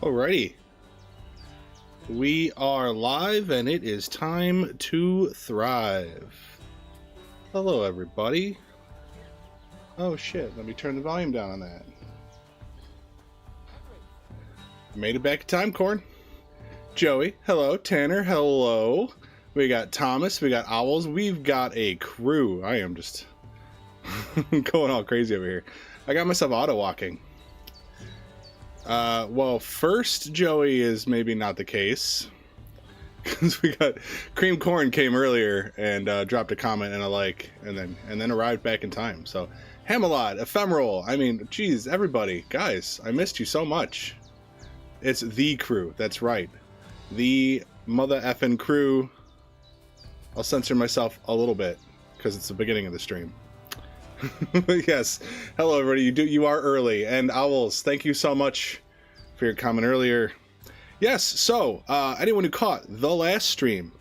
Alrighty. We are live and it is time to thrive. Hello everybody. Oh shit, let me turn the volume down on that. Made it back in time, Corn. Joey, hello. Tanner, hello. We got Thomas, we got Owls, we've got a crew. I am just going all crazy over here. I got myself auto-walking. Well, first Joey is maybe not the case. Because we got Cream Corn came earlier and dropped a comment and a like, and then arrived back in time. So, Hamelot, Ephemeral, I mean, geez, everybody, guys, I missed you so much. It's the crew, that's right. The mother effing crew. I'll censor myself a little bit, because it's the beginning of the stream. Yes, hello everybody, you are early, and Owls, thank you so much for your comment earlier. Yes, so, anyone who caught the last stream,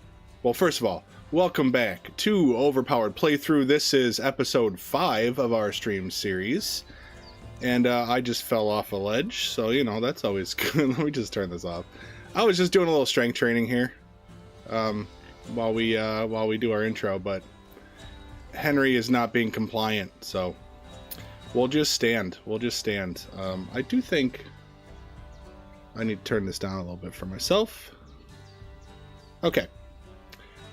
well, first of all, welcome back to Overpowered Playthrough. This is episode 5 of our stream series, and I just fell off a ledge, so, you know, that's always good. Let me just turn this off. I was just doing a little strength training here, while we do our intro, but Henry is not being compliant, so we'll just stand. I do think I need to turn this down a little bit for myself. Okay.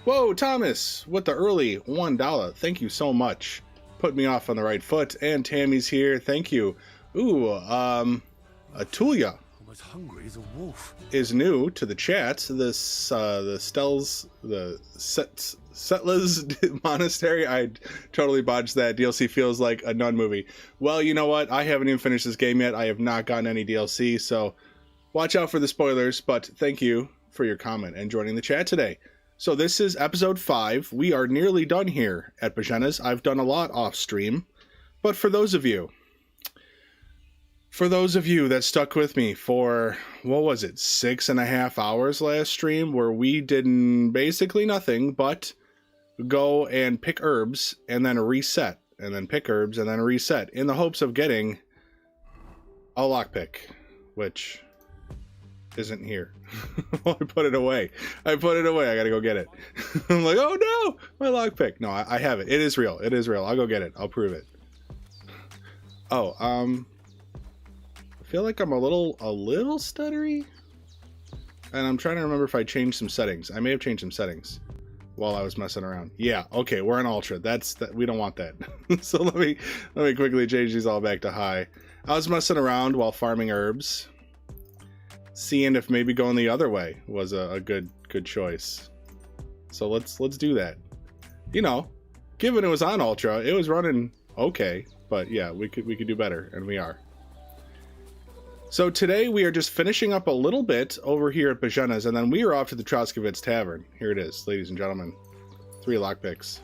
Whoa, Thomas, with the early $1. Thank you so much. Put me off on the right foot. And Tammy's here. Thank you. Ooh, Atulia hungry as a wolf is new to the chat. The Settlers Monastery. I totally botched that. DLC feels like a nun movie. Well, you know what? I haven't even finished this game yet. I have not gotten any DLC, so watch out for the spoilers, but thank you for your comment and joining the chat today. So this is episode 5. We are nearly done here at Bozhena's. I've done a lot off stream, but for those of you that stuck with me for, what was it, 6.5 hours last stream, where we did basically nothing but go and pick herbs and then reset, and then pick herbs and then reset, in the hopes of getting a lockpick, which isn't here. I put it away. I gotta go get it. I'm like, oh no, my lockpick. No, I have it. It is real. I'll go get it. I'll prove it. Oh, I feel like I'm a little stuttery, and I'm trying to remember if I changed some settings. I may have changed some settings while I was messing around. Yeah, okay, we're in ultra. We don't want that. So let me quickly change these all back to high. I was messing around while farming herbs, seeing if maybe going the other way was a good choice. So let's do that. You know, given it was on ultra, it was running okay, but yeah, we could do better, and we are. So today we are just finishing up a little bit over here at Bozhena's, and then we are off to the Troskowitz Tavern. Here it is, ladies and gentlemen. 3 lockpicks.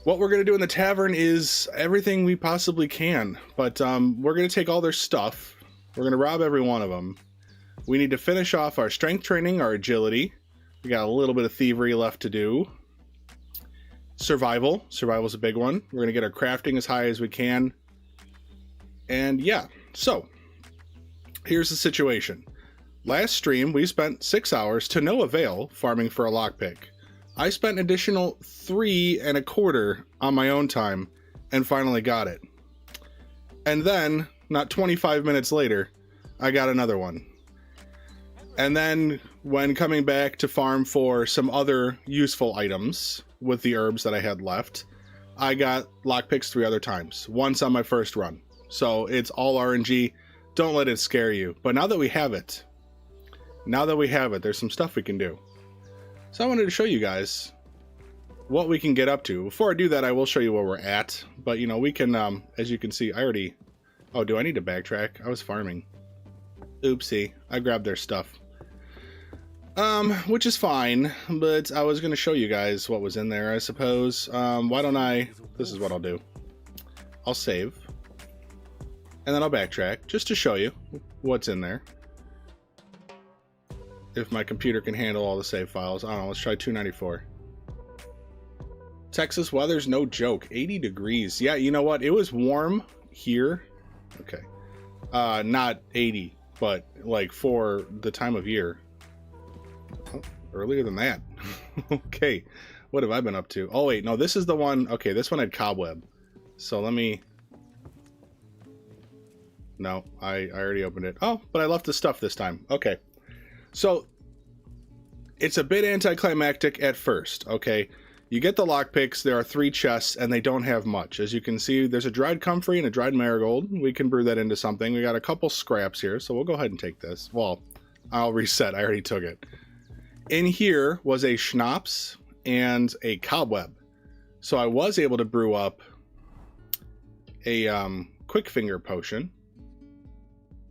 What we're going to do in the tavern is everything we possibly can, but we're going to take all their stuff. We're going to rob every one of them. We need to finish off our strength training, our agility. We got a little bit of thievery left to do. Survival's a big one. We're going to get our crafting as high as we can. And yeah. So, here's the situation. Last stream, we spent 6 hours to no avail farming for a lockpick. I spent an additional 3.25 on my own time and finally got it. And then, not 25 minutes later, I got another one. And then, when coming back to farm for some other useful items with the herbs that I had left, I got lockpicks 3 other times. Once on my first run. So it's all RNG. Don't let it scare you. But now that we have it, there's some stuff we can do. So I wanted to show you guys what we can get up to. Before I do that, I will show you where we're at. But, you know, we can, as you can see, oh, do I need to backtrack? I was farming. Oopsie. I grabbed their stuff. Which is fine, but I was going to show you guys what was in there, I suppose. Why don't this is what I'll do. I'll save. And then I'll backtrack, just to show you what's in there. If my computer can handle all the save files. I don't know, let's try 294. Texas weather's no joke. 80 degrees. Yeah, you know what? It was warm here. Okay. Not 80 but like for the time of year. Oh, earlier than that. Okay, what have I been up to? Oh wait, no, this is the one. Okay, this one had cobweb. So let me... No, I already opened it. Oh, but I left the stuff this time. Okay. So it's a bit anticlimactic at first, okay? You get the lockpicks, there are 3 chests, and they don't have much. As you can see, there's a dried comfrey and a dried marigold. We can brew that into something. We got a couple scraps here, so we'll go ahead and take this. Well, I'll reset. I already took it. In here was a schnapps and a cobweb. So I was able to brew up a quick finger potion.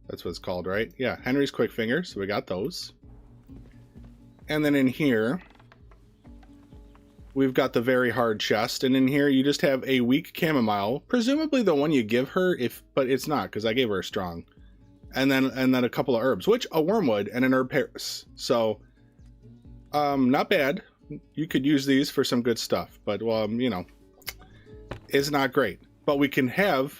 That's what it's called, right? Yeah, Henry's quick finger. So we got those. And then in here, we've got the very hard chest. And in here, you just have a weak chamomile, presumably the one you give her, but it's not because I gave her a strong. And then a couple of herbs, which a wormwood and an herb Paris. So, not bad. You could use these for some good stuff, but you know, it's not great. But we can have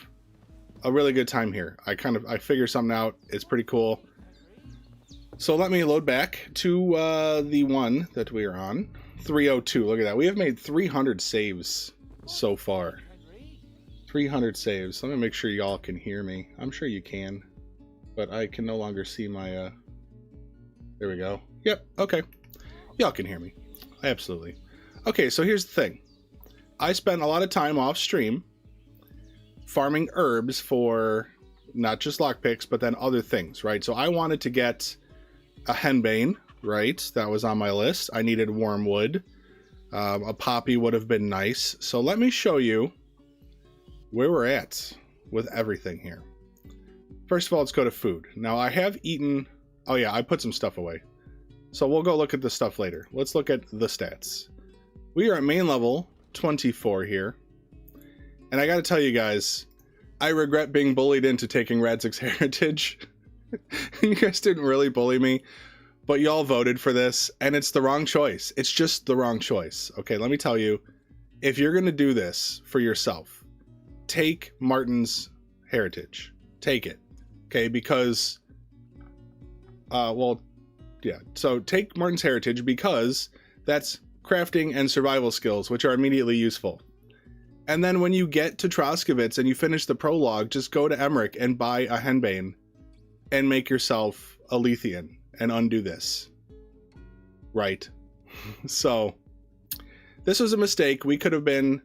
a really good time here. I figured something out. It's pretty cool. So let me load back to the one that we are on. 302. Look at that. We have made 300 saves so far. 300 saves. Let me make sure y'all can hear me. I'm sure you can, but I can no longer see my there we go. Yep. Okay. Y'all can hear me. Absolutely. Okay, so here's the thing. I spent a lot of time off stream farming herbs for not just lockpicks, but then other things, right? So I wanted to get a henbane, right? That was on my list. I needed wormwood. A poppy would have been nice. So let me show you where we're at with everything here. First of all, let's go to food. Now I have eaten... Oh yeah, I put some stuff away. So we'll go look at the stuff later. Let's look at the stats. We are at main level 24 here. And I gotta tell you guys, I regret being bullied into taking Radzig's heritage. You guys didn't really bully me, but y'all voted for this, and it's the wrong choice. It's just the wrong choice. Okay, let me tell you, if you're gonna do this for yourself, take Martin's heritage. Take it. Okay, because, well, yeah. So take Martin's heritage because that's crafting and survival skills, which are immediately useful. And then when you get to Troskowitz and you finish the prologue, just go to Emmerich and buy a henbane and make yourself a Lethean and undo this. Right. So this was a mistake. We could have been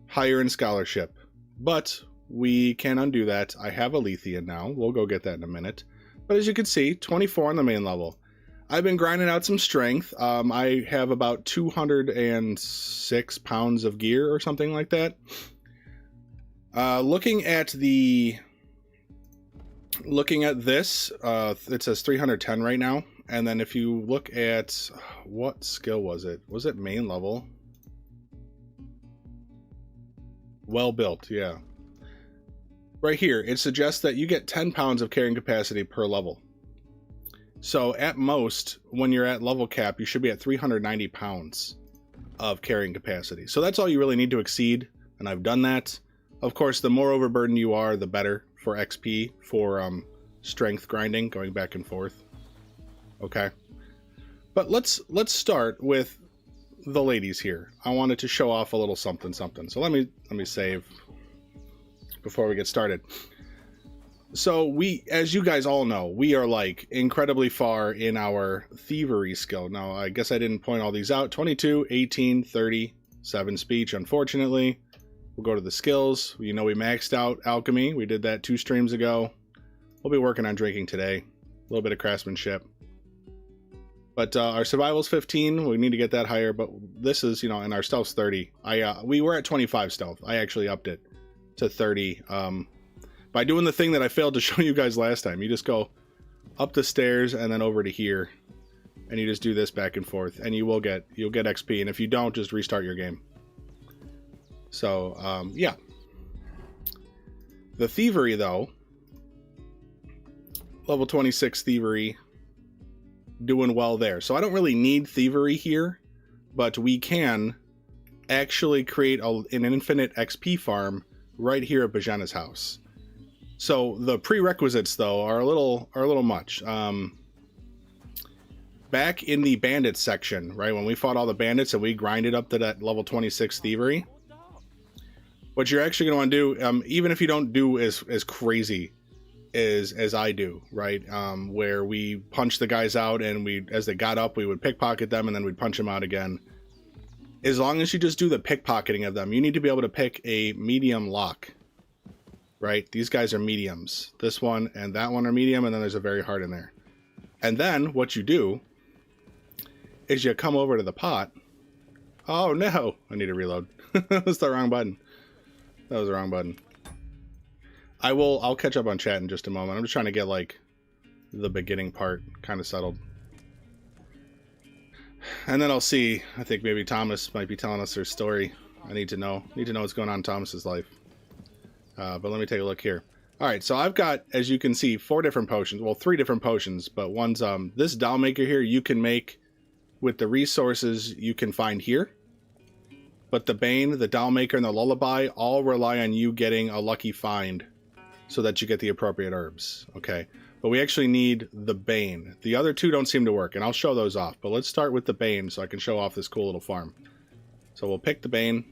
higher in scholarship, but we can undo that. I have a Lethean now. We'll go get that in a minute. But as you can see, 24 on the main level. I've been grinding out some strength. I have about 206 pounds of gear or something like that. Looking at this, it says 310 right now. And then if you look at, what skill was it? Was it main level? Well built, yeah. Right here, it suggests that you get 10 pounds of carrying capacity per level. So at most, when you're at level cap, you should be at 390 pounds of carrying capacity. So that's all you really need to exceed, and I've done that. Of course, the more overburdened you are, the better for XP, for strength grinding, going back and forth. Okay. But let's start with the ladies here. I wanted to show off a little something. So let me save before we get started. So we, as you guys all know, we are like incredibly far in our thievery skill. Now, I guess I didn't point all these out. 22, 18, 30, 7 speech, unfortunately. We'll go to the skills. You know, we maxed out alchemy. We did that 2 streams ago. We'll be working on drinking today. A little bit of craftsmanship. But our survival's 15. We need to get that higher. But this is, you know, and our stealth's 30. We were at 25 stealth. I actually upped it to 30. By doing the thing that I failed to show you guys last time. You just go up the stairs and then over to here. And you just do this back and forth. And you'll get XP. And if you don't, just restart your game. So, yeah. The thievery, though. Level 26 thievery. Doing well there. So I don't really need thievery here. But we can actually create an infinite XP farm right here at Bozhena's house. So the prerequisites, though, are a little much. Back in the bandits section, right, when we fought all the bandits and we grinded up to that level 26 thievery, what you're actually going to want to do, even if you don't do as crazy as I do, right, where we punch the guys out and as they got up, we would pickpocket them and then we'd punch them out again. As long as you just do the pickpocketing of them, you need to be able to pick a medium lock, right? These guys are mediums. This one and that one are medium, and then there's a very hard in there. And then what you do is you come over to the pot. Oh no, I need to reload. That was the wrong button. That was the wrong button. I'll catch up on chat in just a moment. I'm just trying to get like the beginning part kind of settled. And then I'll see, I think maybe Thomas might be telling us their story. I need to know what's going on in Thomas's life. But let me take a look here. All right, so I've got, as you can see, 4 different potions. Well, 3 different potions, but one's this doll maker here you can make with the resources you can find here. But the Bane, the doll maker, and the lullaby all rely on you getting a lucky find so that you get the appropriate herbs. Okay, but we actually need the Bane. The other 2 don't seem to work, and I'll show those off. But let's start with the Bane so I can show off this cool little farm. So we'll pick the Bane.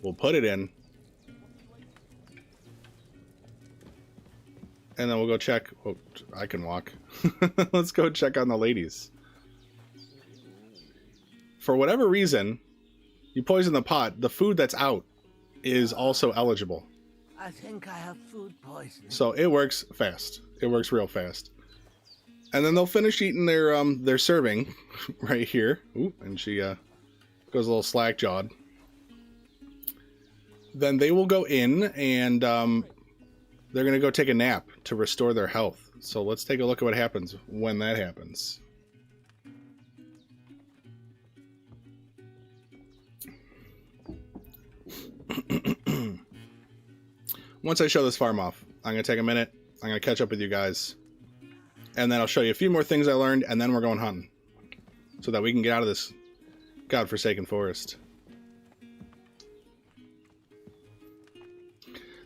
We'll put it in. And then we'll go check. Oh, I can walk. Let's go check on the ladies. For whatever reason, you poison the pot. The food that's out is also eligible. I think I have food poisoning. So it works fast. It works real fast. And then they'll finish eating their serving right here. Ooh, and she goes a little slack-jawed. Then they will go in and they're going to go take a nap to restore their health. So let's take a look at what happens when that happens. Once I show this farm off, I'm going to take a minute. I'm going to catch up with you guys. And then I'll show you a few more things I learned, and then we're going hunting. So that we can get out of this godforsaken forest.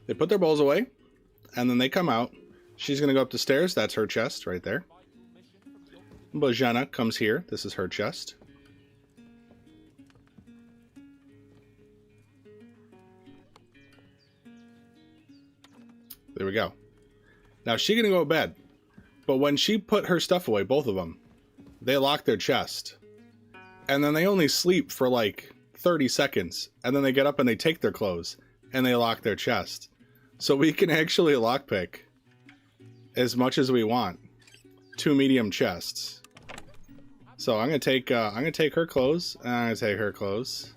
They put their bowls away, and then they come out. She's going to go up the stairs. That's her chest right there. Bozhena comes here. This is her chest. There we go. Now she's going to go to bed. But when she put her stuff away, both of them, they lock their chest. And then they only sleep for like 30 seconds. And then they get up and they take their clothes. And they lock their chest. So we can actually lockpick as much as we want. 2 medium chests. So I'm going to take her clothes. And I'm going to take her clothes.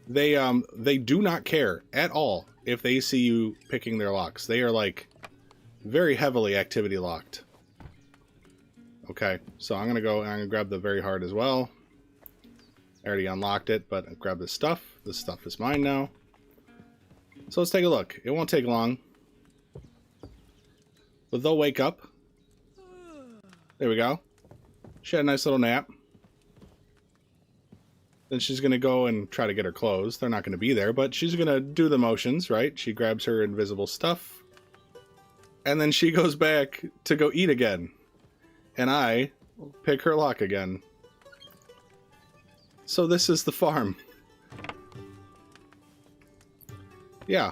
They do not care at all if they see you picking their locks. They are like very heavily activity locked. Okay, so I'm gonna go and I'm gonna grab the very hard as well. I already unlocked it, but I grab this stuff. This stuff is mine now. So let's take a look. It won't take long. But they'll wake up. There we go. She had a nice little nap. Then she's going to go and try to get her clothes. They're not going to be there, but she's going to do the motions, right? She grabs her invisible stuff. And then she goes back to go eat again. And I pick her lock again. So this is the farm. Yeah.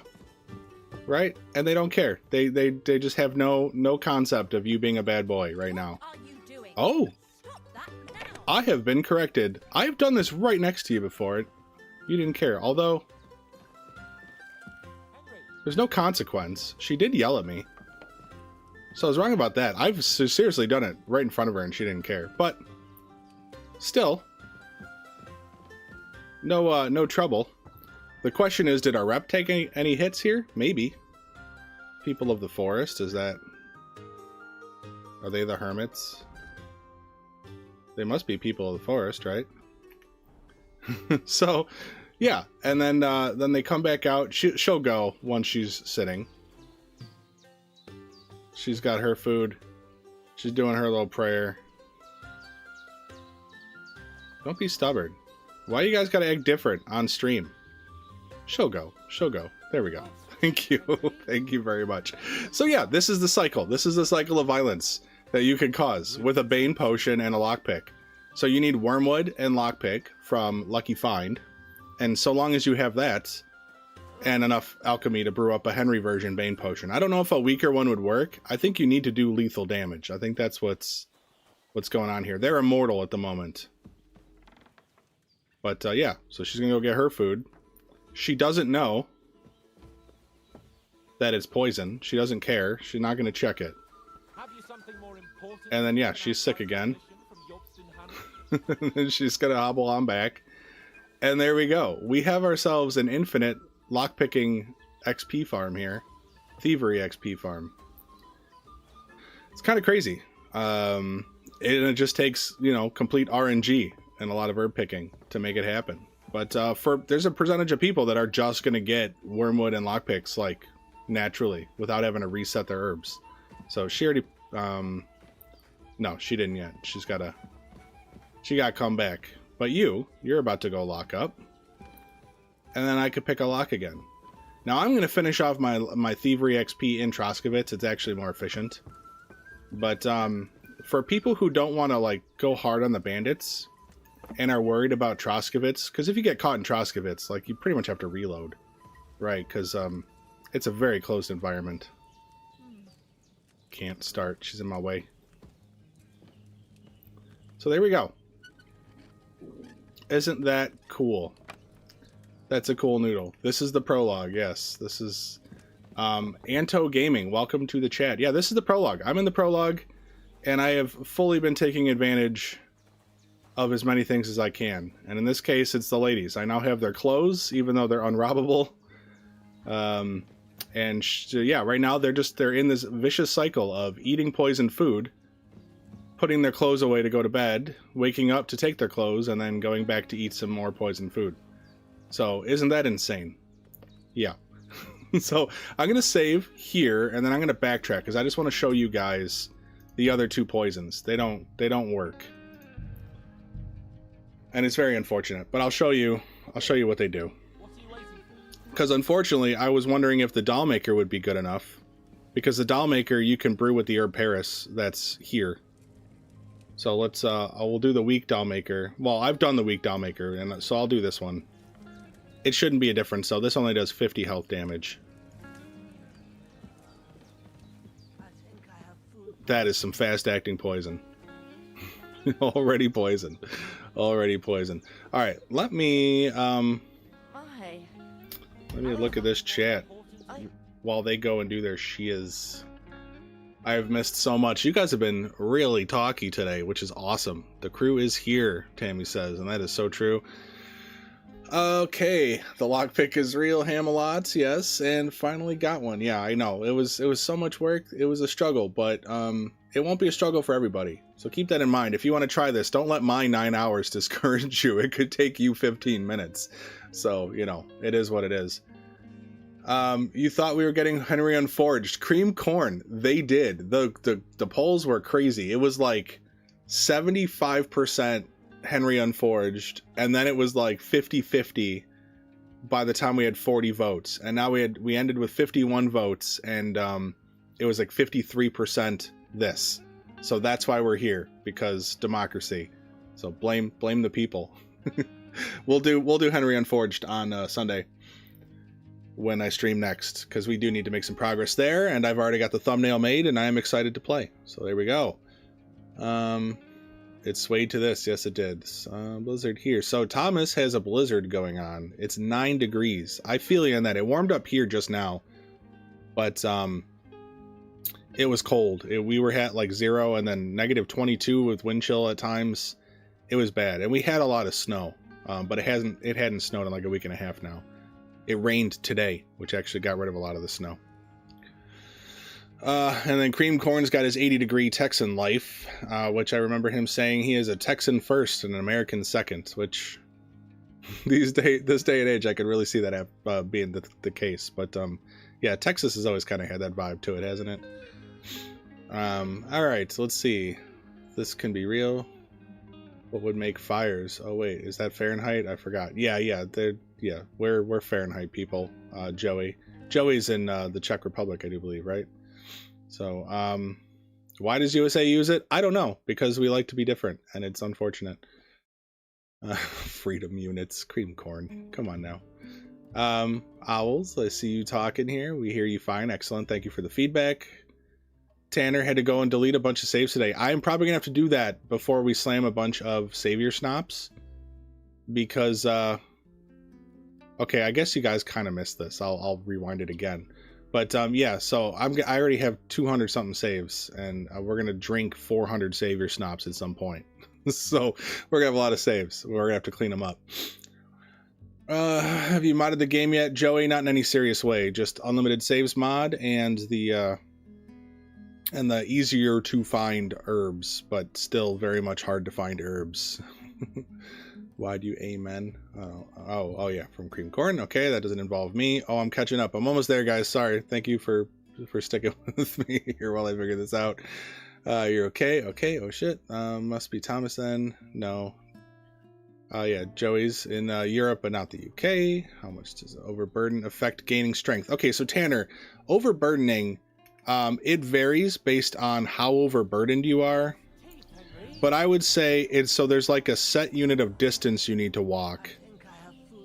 Right? And they don't care. They just have no concept of you being a bad boy right now. What are you doing? Oh! Stop that now. I have been corrected. I've done this right next to you before. You didn't care. Although, there's no consequence. She did yell at me. So I was wrong about that. I've seriously done it right in front of her and she didn't care. But, still, no trouble. The question is, did our rep take any hits here? Maybe. People of the forest, is that... Are they the hermits? They must be people of the forest, right? So, yeah. And then they come back out. She'll go once she's sitting. She's got her food. She's doing her little prayer. Don't be stubborn. Why you guys gotta act different on stream? She'll go. She'll go. There we go. Thank you. Thank you very much. So yeah, this is the cycle. This is the cycle of violence that you can cause with a Bane potion and a lockpick. So you need Wormwood and lockpick from Lucky Find. And so long as you have that and enough alchemy to brew up a Henry version Bane potion. I don't know if a weaker one would work. I think you need to do lethal damage. I think that's what's going on here. They're immortal at the moment. But yeah, so she's going to go get her food. She doesn't know that it's poison. She doesn't care. She's not going to check it. And then, yeah, she's sick again. And she's going to hobble on back. And there we go. We have ourselves an infinite lockpicking XP farm here. Thievery XP farm. It's kind of crazy. It just takes, you know, complete RNG and a lot of herb picking to make it happen. But there's a percentage of people that are just going to get Wormwood and lockpicks, like, naturally, without having to reset their herbs. So she already... no, she didn't yet. She got to come back. But you're about to go lock up. And then I could pick a lock again. Now I'm going to finish off my Thievery XP in Troskowitz. It's actually more efficient. But for people who don't want to, like, go hard on the bandits and are worried about Troskowitz, because if you get caught in Troskowitz, like, you pretty much have to reload. Right, because it's a very closed environment. Can't start. She's in my way. So there we go. Isn't that cool? That's a cool noodle. This is the prologue, yes. This is Anto Gaming. Welcome to the chat. Yeah, this is the prologue. I'm in the prologue, and I have fully been taking advantage of as many things as I can. And in this case, it's the ladies. I now have their clothes, even though they're unrobbable. Yeah, right now they're in this vicious cycle of eating poisoned food, putting their clothes away to go to bed, waking up to take their clothes, and then going back to eat some more poisoned food. So, isn't that insane? Yeah. So, I'm going to save here, and then I'm going to backtrack, because I just want to show you guys the other two poisons. They don't work. And it's very unfortunate, but I'll show you what they do. Because unfortunately, I was wondering if the doll maker would be good enough. Because the doll maker you can brew with the herb Paris that's here. So let's, I will do the weak doll maker. Well, I've done the weak doll maker, and so I'll do this one. It shouldn't be a difference, so this only does 50 health damage. That is some fast-acting poison. Already poison. Already poison. Alright, let me look at this chat while they go and do their shias. I have missed so much. You guys have been really talky today, which is awesome. The crew is here, Tammy says, and that is so true. Okay, the lockpick is real, Ham-a-lots, yes, and finally got one. Yeah, I know. It was so much work. It was a struggle, but it won't be a struggle for everybody. So keep that in mind. If you want to try this, don't let my 9 hours discourage you. It could take you 15 minutes. So, you know, it is what it is. You thought we were getting Henry Unforged. Cream corn. They did. The polls were crazy. It was like 75% Henry Unforged, and then it was like 50-50 by the time we had 40 votes. And now we ended with 51 votes, and it was like 53% this. So that's why we're here, because democracy. So blame the people. We'll do Henry Unforged on Sunday when I stream next, because we do need to make some progress there, and I've already got the thumbnail made, and I am excited to play. So there we go. It swayed to this. Yes, it did. Blizzard here. So Thomas has a blizzard going on. It's 9 degrees. I feel you on that. It warmed up here just now, but it was cold. We were at like 0 and then -22 with wind chill at times. It was bad, and we had a lot of snow, but it hadn't snowed in like a week and a half now. It rained today, which actually got rid of a lot of the snow. And then Cream Corn's got his 80-degree Texan life, which I remember him saying he is a Texan first and an American second, which this day and age I could really see that being the case. But yeah, Texas has always kind of had that vibe to it, hasn't it? All right, so let's see. This can be real. What would make fires? Oh wait, is that Fahrenheit? I forgot. Yeah, we're Fahrenheit people. Joey, Joey's in the Czech Republic, I do believe, right? So, why does USA use it? I don't know, because we like to be different, and it's unfortunate. Freedom units, cream corn. Come on now. Owls, I see you talking here. We hear you fine. Excellent. Thank you for the feedback. Tanner had to go and delete a bunch of saves today. I'm probably gonna have to do that before we slam a bunch of savior snops, because okay, I guess you guys kind of missed this. I'll rewind it again. But yeah, so I already have 200 something saves, and we're gonna drink 400 savior snops at some point. So we're gonna have a lot of saves. We're gonna have to clean them up. Have you modded the game yet, Joey? Not in any serious way. Just unlimited saves mod and the easier to find herbs, but still very much hard to find herbs. Why do you amen? Oh yeah, from cream corn. Okay, that doesn't involve me. Oh, I'm catching up. I'm almost there, guys. Sorry. Thank you for sticking with me here while I figure this out. You're okay? Okay. Oh shit. Must be Thomas then. No. Yeah, Joey's in Europe, but not the UK. How much does overburden affect gaining strength? Okay, so Tanner, overburdening, it varies based on how overburdened you are. But I would say it's so there's like a set unit of distance you need to walk,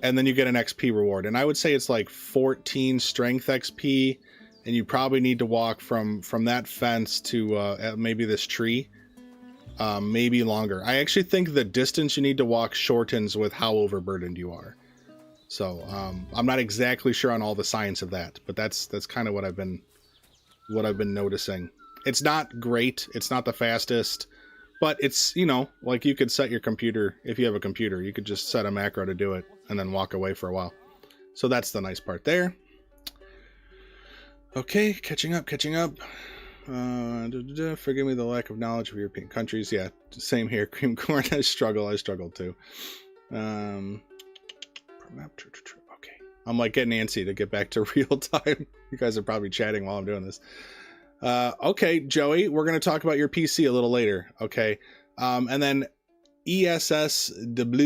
and then you get an XP reward. And I would say it's like 14 strength XP, and you probably need to walk from that fence to maybe this tree. Maybe longer. I actually think the distance you need to walk shortens with how overburdened you are. So I'm not exactly sure on all the science of that, but that's kind of what I've been noticing. It's not great. It's not the fastest, but it's, you know, like you could set your computer, if you have a computer, you could just set a macro to do it and then walk away for a while. So that's the nice part there. Okay, catching up. Forgive me the lack of knowledge of European countries. Yeah, same here. Cream corn. I struggle too. Okay, I'm like getting antsy to get back to real time. You guys are probably chatting while I'm doing this. Okay, Joey, we're gonna talk about your PC a little later. Okay, and then SW,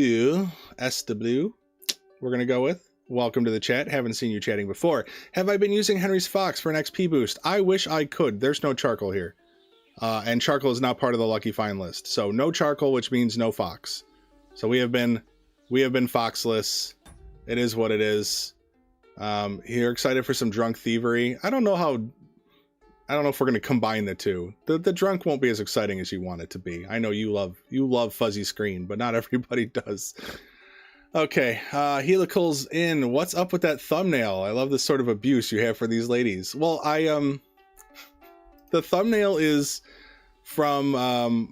we're gonna go with. Welcome to the chat. Haven't seen you chatting before. Have I been using Henry's Fox for an XP boost? I wish I could. There's no charcoal here. And charcoal is not part of the lucky find list. So no charcoal, which means no fox. So we have been foxless. It is what it is. You're excited for some drunk thievery. I don't know if we're going to combine the two. The drunk won't be as exciting as you want it to be. I know you love fuzzy screen, but not everybody does. Okay, Helical's in. What's up with that thumbnail? I love this sort of abuse you have for these ladies. Well, the thumbnail is from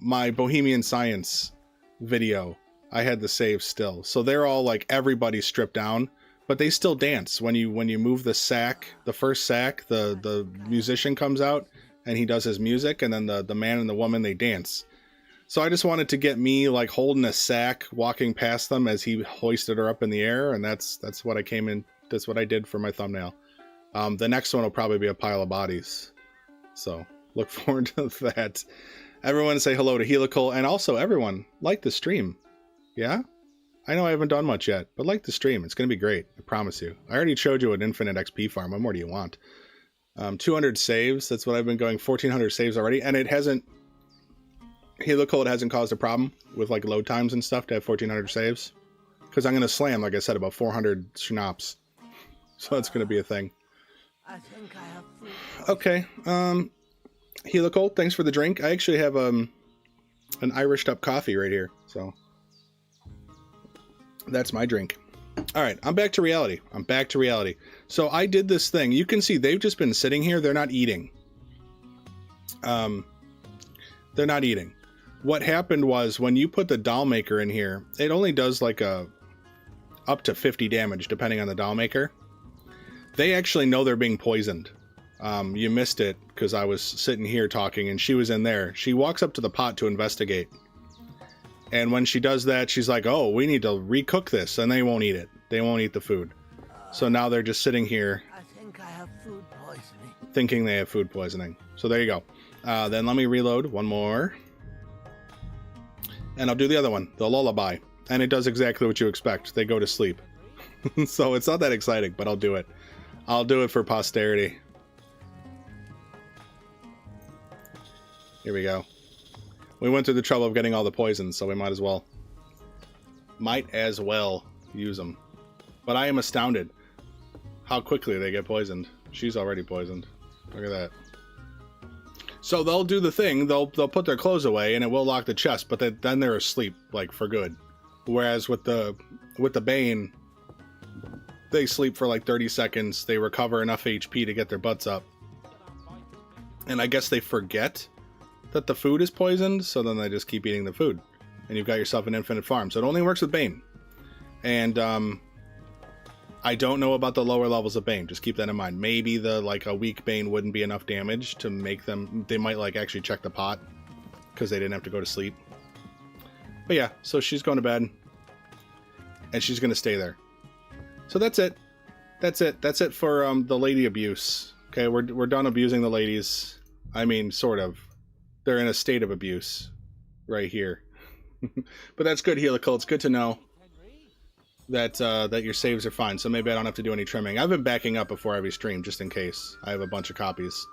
my Bohemian Science video. I had the save still. So they're all like everybody stripped down, but they still dance. When you move the sack, the first sack, the musician comes out and he does his music, and then the man and the woman, they dance. So I just wanted to get me like holding a sack, walking past them as he hoisted her up in the air, and that's what I came in. That's what I did for my thumbnail. The next one will probably be a pile of bodies. So look forward to that. Everyone say hello to Helical, and also everyone like the stream. Yeah, I know I haven't done much yet, but like the stream. It's gonna be great. I promise you. I already showed you an infinite XP farm. What more do you want? 200 saves. That's what I've been going. 1400 saves already, and it hasn't. Helical, it hasn't caused a problem with like load times and stuff to have 1400 saves, because I'm going to slam, like I said, about 400 schnapps, so it's going to be a thing. I think I have food. Okay, Helical, thanks for the drink. I actually have an Irished up coffee right here, so that's my drink. All right, I'm back to reality. So I did this thing. You can see they've just been sitting here. They're not eating. They're not eating. What happened was when you put the doll maker in here, it only does like up to 50 damage depending on the doll maker. They actually know they're being poisoned. You missed it because I was sitting here talking and she was in there. She walks up to the pot to investigate. And when she does that, she's like, oh, we need to recook this, and they won't eat it. They won't eat the food. So now they're just sitting here. I think I have food poisoning. Thinking they have food poisoning. So there you go. Then let me reload one more. And I'll do the other one, the lullaby. And it does exactly what you expect. They go to sleep. So it's not that exciting, but I'll do it. I'll do it for posterity. Here we go. We went through the trouble of getting all the poisons, so we might as well. Might as well use them. But I am astounded how quickly they get poisoned. She's already poisoned. Look at that. So they'll do the thing, they'll put their clothes away and it will lock the chest, but then they're asleep, like, for good. Whereas with the Bane, they sleep for like 30 seconds, they recover enough HP to get their butts up. And I guess they forget that the food is poisoned, so then they just keep eating the food. And you've got yourself an infinite farm. So it only works with Bane. And I don't know about the lower levels of Bane. Just keep that in mind. Maybe a weak Bane wouldn't be enough damage to make them... They might like actually check the pot because they didn't have to go to sleep. But yeah, so she's going to bed. And she's going to stay there. So that's it. That's it. That's it for the lady abuse. Okay, we're done abusing the ladies. I mean, sort of. They're in a state of abuse right here. But that's good, Helical. It's good to know that that your saves are fine, so maybe I don't have to do any trimming. I've been backing up before every stream just in case. I have a bunch of copies.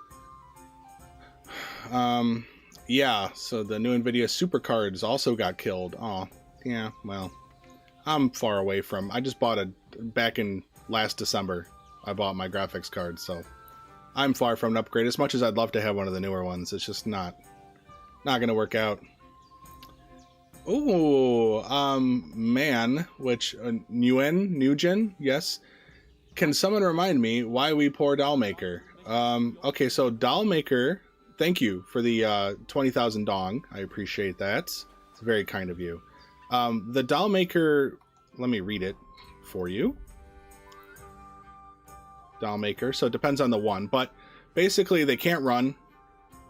Yeah, so the new NVIDIA Supercards also got killed. Oh, yeah, well, I'm far away from... I just bought back in last December, I bought my graphics card, so I'm far from an upgrade. As much as I'd love to have one of the newer ones, it's just not going to work out. Ooh, man, which, Nugin, yes. Can someone remind me why we pour Dollmaker? Okay, so Dollmaker, thank you for the 20,000 dong. I appreciate that. It's very kind of you. The Dollmaker, let me read it for you. Dollmaker, so it depends on the one, but basically they can't run.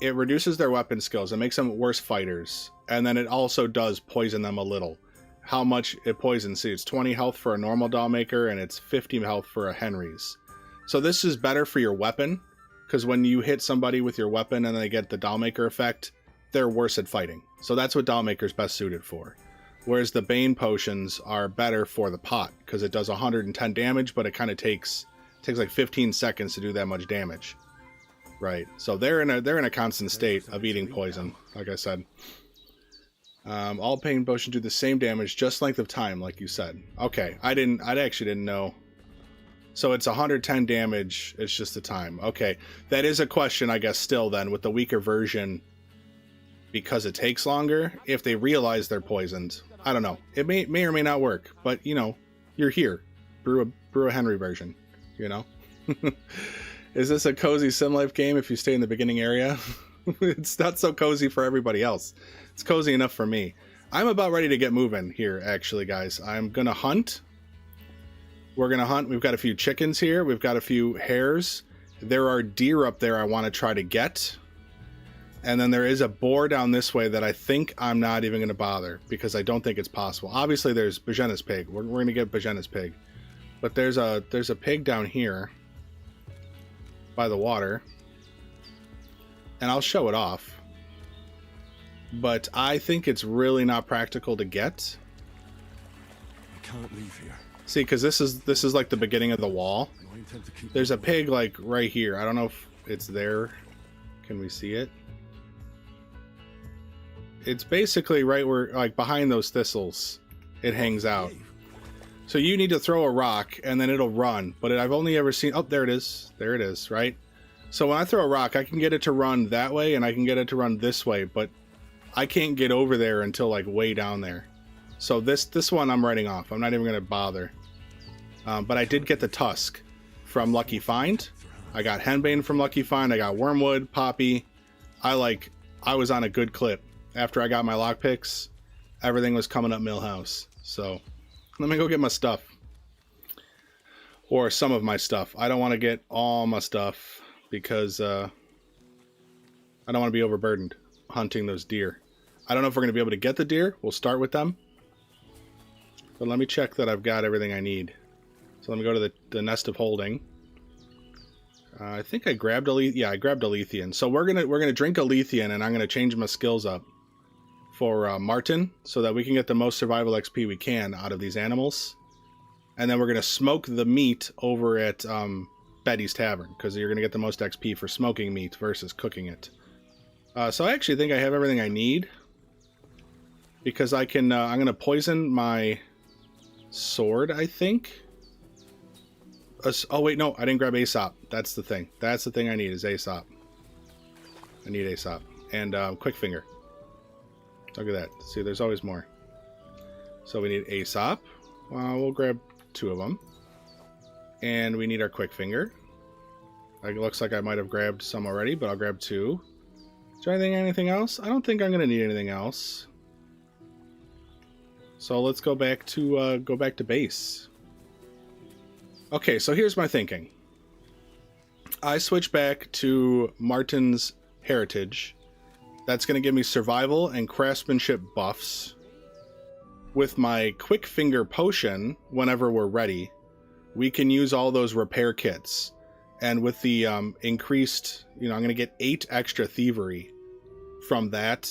It reduces their weapon skills. It makes them worse fighters. And then it also does poison them a little. How much it poisons? See, it's 20 health for a normal Dollmaker, and it's 50 health for a Henry's. So this is better for your weapon, because when you hit somebody with your weapon and they get the Dollmaker effect, they're worse at fighting. So that's what Dollmaker's best suited for. Whereas the Bane potions are better for the pot, because it does 110 damage, but it kind of takes like 15 seconds to do that much damage. Right, so they're in a constant state of eating poison, like I said. All pain potions do the same damage, just length of time, like you said. Okay, I actually didn't know. So it's 110 damage, it's just the time. Okay, that is a question, I guess, still then, with the weaker version, because it takes longer, if they realize they're poisoned. I don't know. It may or may not work, but, you know, you're here. Brew a Henry version, you know? Is this a cozy sim life game if you stay in the beginning area? It's not so cozy for everybody else. It's cozy enough for me. I'm about ready to get moving here, actually, guys. I'm going to hunt. We're going to hunt. We've got a few chickens here. We've got a few hares. There are deer up there I want to try to get. And then there is a boar down this way that I think I'm not even going to bother because I don't think it's possible. Obviously, there's Bozhena's pig. We're going to get Bozhena's pig. But there's a pig down here by the water, and I'll show it off, but I think it's really not practical to get. I can't leave here. See, because this is like the beginning of the wall. There's a pig like right here. I don't know if it's there. Can we see it? It's basically right where, like, behind those thistles it hangs out. So you need to throw a rock, and then it'll run. But I've only ever seen... Oh, there it is. There it is, right? So when I throw a rock, I can get it to run that way, and I can get it to run this way. But I can't get over there until, like, way down there. So this one I'm writing off. I'm not even going to bother. But I did get the tusk from Lucky Find. I got Henbane from Lucky Find. I got Wormwood, Poppy. I was on a good clip. After I got my lockpicks, everything was coming up Millhouse. So... let me go get my stuff. Or some of my stuff. I don't want to get all my stuff because I don't want to be overburdened hunting those deer. I don't know if we're going to be able to get the deer. We'll start with them. But let me check that I've got everything I need. So let me go to the Nest of Holding. I think I grabbed a I grabbed a Lethian. So we're gonna drink a Lethian, and I'm gonna change my skills up for Martin, so that we can get the most survival XP we can out of these animals. And then we're going to smoke the meat over at Betty's Tavern, because you're going to get the most XP for smoking meat versus cooking it. So I actually think I have everything I need, because I can, I'm going to poison my sword, I think. Oh, wait, no, I didn't grab Aesop. That's the thing. That's the thing I need is Aesop. I need Aesop. And Quick Finger. Look at that. See, there's always more. So we need Aesop. We'll grab 2 of them. And we need our Quick Finger. It looks like I might have grabbed some already, but I'll grab 2. Is there anything else? I don't think I'm going to need anything else. So let's go back to base. Okay, so here's my thinking. I switch back to Martin's Heritage. That's going to give me survival and craftsmanship buffs. With my Quick Finger potion, whenever we're ready, we can use all those repair kits. And with the increased, I'm going to get 8 extra thievery from that.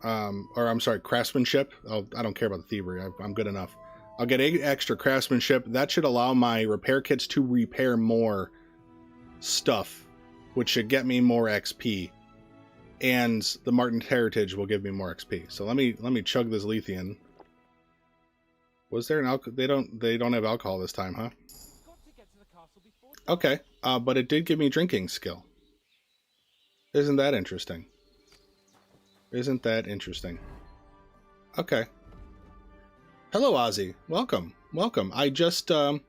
Or I'm sorry, craftsmanship. Oh, I don't care about the thievery. I'm good enough. I'll get 8 extra craftsmanship. That should allow my repair kits to repair more stuff, which should get me more XP. And the Martin's Heritage will give me more XP. So let me chug this Lethean. Was there an alcohol? They don't have alcohol this time, huh? Okay, but it did give me drinking skill. Isn't that interesting? Isn't that interesting? Okay. Hello, Ozzy. Welcome, welcome. I just chugged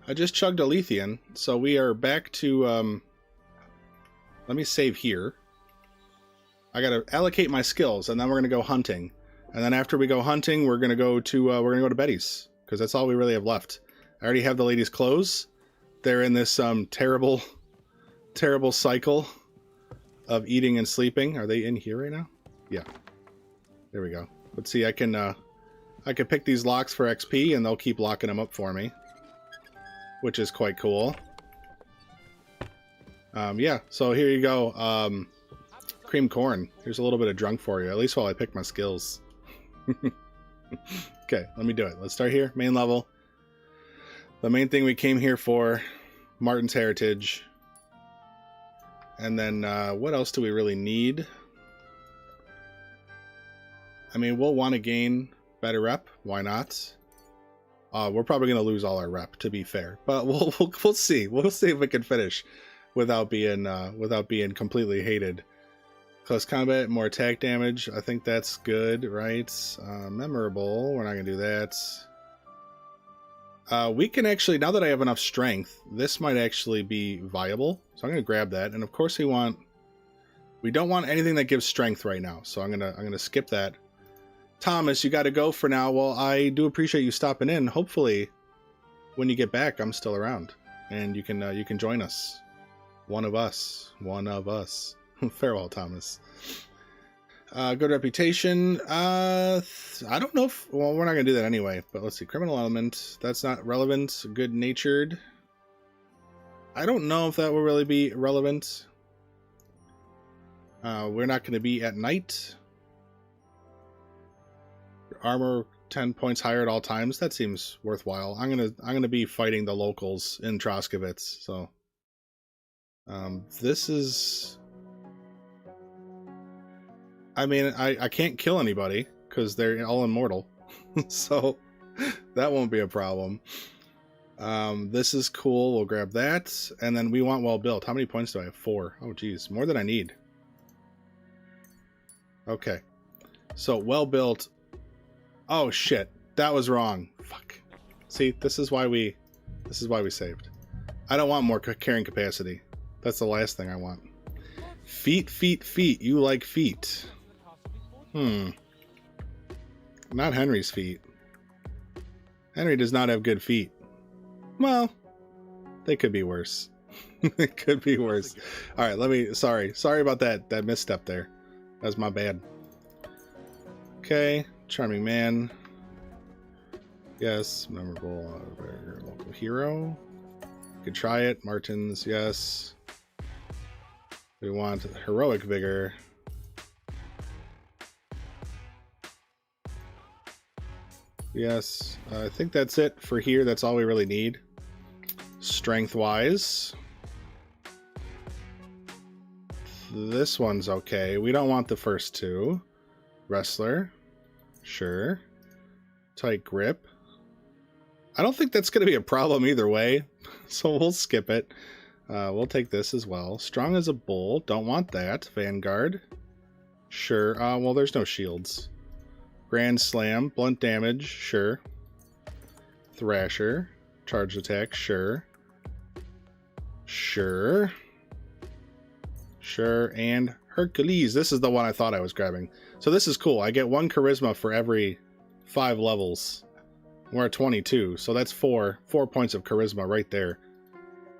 a Lethean, so we are back to. Let me save here. I gotta allocate my skills, and then we're gonna go hunting. And then after we go hunting, we're gonna go to Betty's, because that's all we really have left. I already have the ladies' clothes. They're in this terrible cycle of eating and sleeping. Are they in here right now? Yeah. There we go. Let's see. I can pick these locks for XP, and they'll keep locking them up for me, which is quite cool. Yeah. So here you go. Cream corn. Here's a little bit of drunk for you, at least while I pick my skills. Okay, let me do it. Let's start here. Main level. The main thing we came here for, Martin's Heritage. And then, what else do we really need? I mean, we'll want to gain better rep. Why not? We're probably going to lose all our rep, to be fair. But we'll see. We'll see if we can finish without being completely hated. Close combat, more attack damage. I think that's good, right? Memorable. We're not going to do that. We can actually, now that I have enough strength, this might actually be viable. So I'm going to grab that. And of course we don't want anything that gives strength right now. So I'm going to skip that. Thomas, you got to go for now. Well, I do appreciate you stopping in. Hopefully when you get back, I'm still around and you can join us. One of us. Farewell, Thomas. Good reputation. I don't know if... Well, we're not going to do that anyway. But let's see. Criminal element. That's not relevant. Good-natured. I don't know if that will really be relevant. We're not going to be at night. Armor 10 points higher at all times. That seems worthwhile. I'm gonna be fighting the locals in Troskowitz. So this is... I mean, I can't kill anybody because they're all immortal. So that won't be a problem. This is cool. We'll grab that. And then we want well built. How many points do I have? 4. Oh, geez. More than I need. Okay. So well built. Oh, shit. That was wrong. Fuck. See, this is why we saved. I don't want more carrying capacity. That's the last thing I want. Feet. You like feet. Not Henry's feet. Henry does not have good feet. Well, they could be worse. It could be worse. All right, sorry about that misstep there. That's my bad. Okay, charming man. Yes, memorable local hero. Could try it. Martin's, yes. We want heroic vigor. Yes, I think that's it for here. That's all we really need. Strength-wise, This one's okay. We don't want the first two. Wrestler. Sure. Tight grip. I don't think that's going to be a problem either way, so we'll skip it. We'll take this as well. Strong as a bull. Don't want that. Vanguard. Sure. Well, there's no shields. Grand Slam. Blunt damage. Sure. Thrasher. Charge attack. Sure. Sure. Sure. And Hercules. This is the one I thought I was grabbing. So this is cool. I get 1 charisma for every 5 levels. We're at 22, so that's 4 points of charisma right there.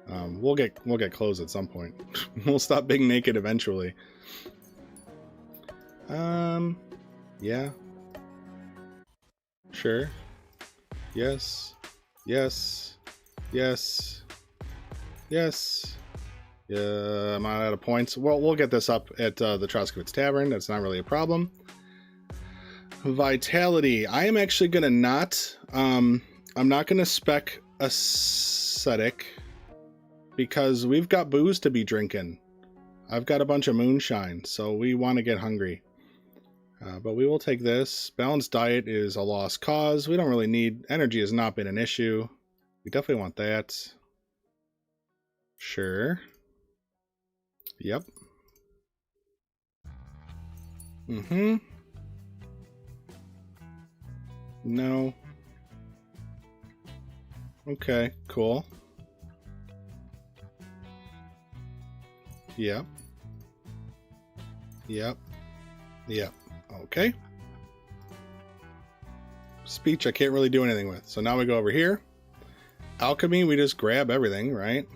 We'll get clothes at some point. We'll stop being naked eventually. Yeah. Sure. Yes. Yes. Yes. Yes. Yeah, I'm out of points. Well, we'll get this up at the Troskowitz Tavern. That's not really a problem. Vitality. I am actually going to not... I'm not going to spec ascetic because we've got booze to be drinking. I've got a bunch of moonshine, so we want to get hungry. But we will take this. Balanced diet is a lost cause. We don't really need... Energy has not been an issue. We definitely want that. Sure. Yep. Mm-hmm. No. Okay, cool. Yep. Yep. Yep. Okay. Speech I can't really do anything with. So now we go over here. Alchemy, we just grab everything, right?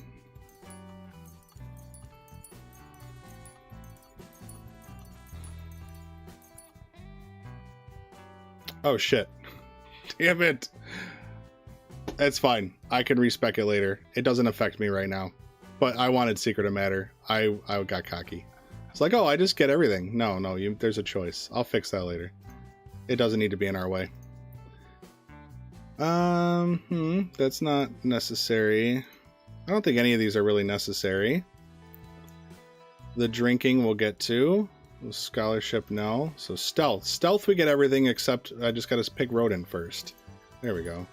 Oh shit. Damn it. That's fine. I can respec it later. It doesn't affect me right now. But I wanted Secret of Matter. I got cocky. It's like, oh, I just get everything. No, there's a choice. I'll fix that later. It doesn't need to be in our way. That's not necessary. I don't think any of these are really necessary. The drinking we'll get to. Scholarship, no. So stealth. Stealth, we get everything except I just got to pick rodent first. There we go.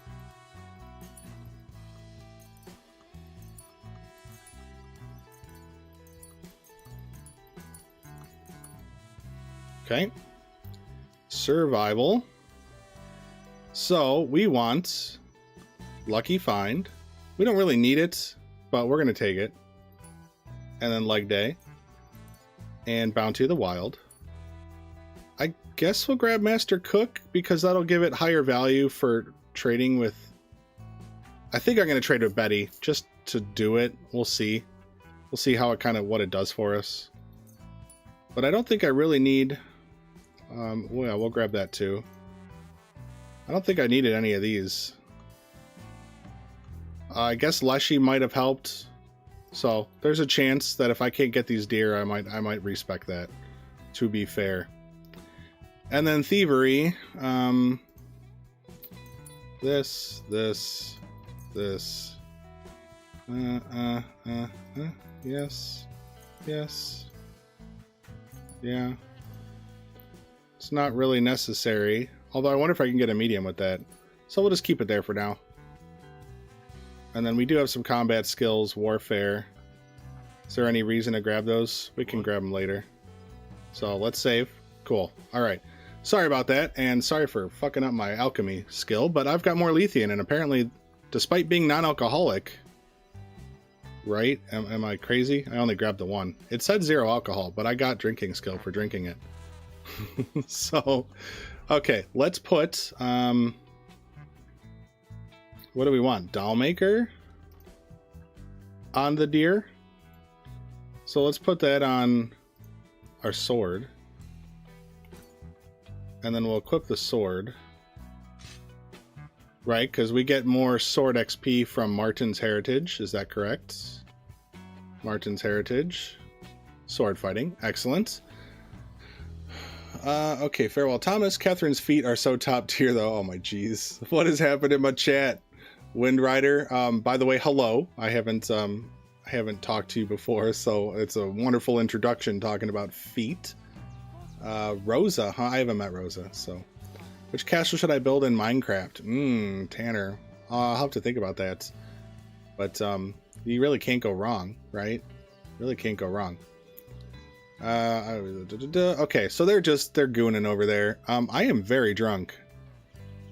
Okay. Survival. So we want Lucky Find. We don't really need it, but we're going to take it. And then Leg Day. And Bounty of the Wild. I guess we'll grab Master Cook because that'll give it higher value for trading with... I think I'm going to trade with Betty just to do it. We'll see. We'll see how it what it does for us. But I don't think I really need... well, we'll grab that too. I don't think I needed any of these. I guess Leshy might have helped. So there's a chance that if I can't get these deer, I might respec that, to be fair. And then Thievery. This. Yes. Yes. Yeah. It's not really necessary. Although I wonder if I can get a medium with that. So we'll just keep it there for now. And then we do have some combat skills, warfare. Is there any reason to grab those? We can grab them later. So let's save. Cool. All right. Sorry about that, and sorry for fucking up my alchemy skill, but I've got more Lethean, and apparently, despite being non-alcoholic, right? Am I crazy? I only grabbed the one. It said 0 alcohol, but I got drinking skill for drinking it. So, okay, let's put... what do we want? Doll Maker on the deer. So let's put that on our sword. And then we'll equip the sword. Right, because we get more sword XP from Martin's Heritage. Is that correct? Martin's Heritage. Sword fighting. Excellent. Okay, farewell Thomas. Catherine's feet are so top tier though. Oh my jeez. What has happened in my chat? Wind Rider, by the way, hello. I haven't haven't talked to you before, so it's a wonderful introduction talking about feet. Rosa, huh? I haven't met Rosa, so. Which castle should I build in Minecraft? Tanner. I'll have to think about that. But you really can't go wrong, right? Really can't go wrong. Okay, so they're gooning over there. I am very drunk.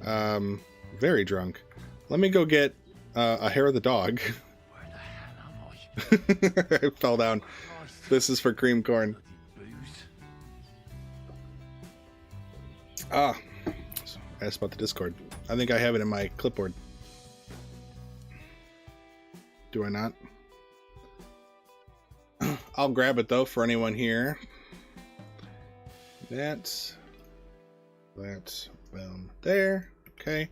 Very drunk. Let me go get a hair of the dog. Where the hell am I? I fell down. This is for cream corn. Ah, asked about the Discord. I think I have it in my clipboard. Do I not? I'll grab it though for anyone here. That's boom there. Okay.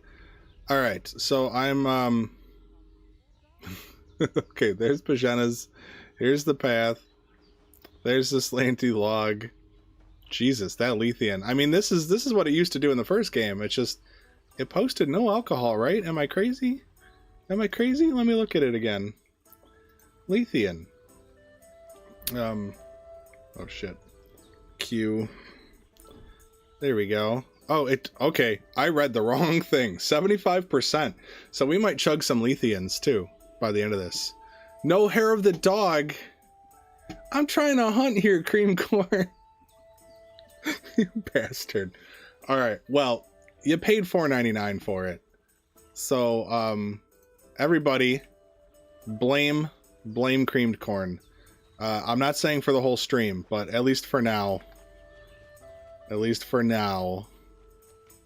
All right. So I'm okay. There's Bozhena's. Here's the path. There's the slanty log. Jesus, that Lethean. I mean, this is what it used to do in the first game. It's just it posted no alcohol, right? Am I crazy? Am I crazy? Let me look at it again. Lethean. Oh shit. Q. There we go. Oh, okay. I read the wrong thing. 75%. So we might chug some Letheans too by the end of this. No hair of the dog. I'm trying to hunt here, cream corn. You bastard. All right. Well, you paid $4.99 for it. So, everybody blame creamed corn. I'm not saying for the whole stream, but at least for now,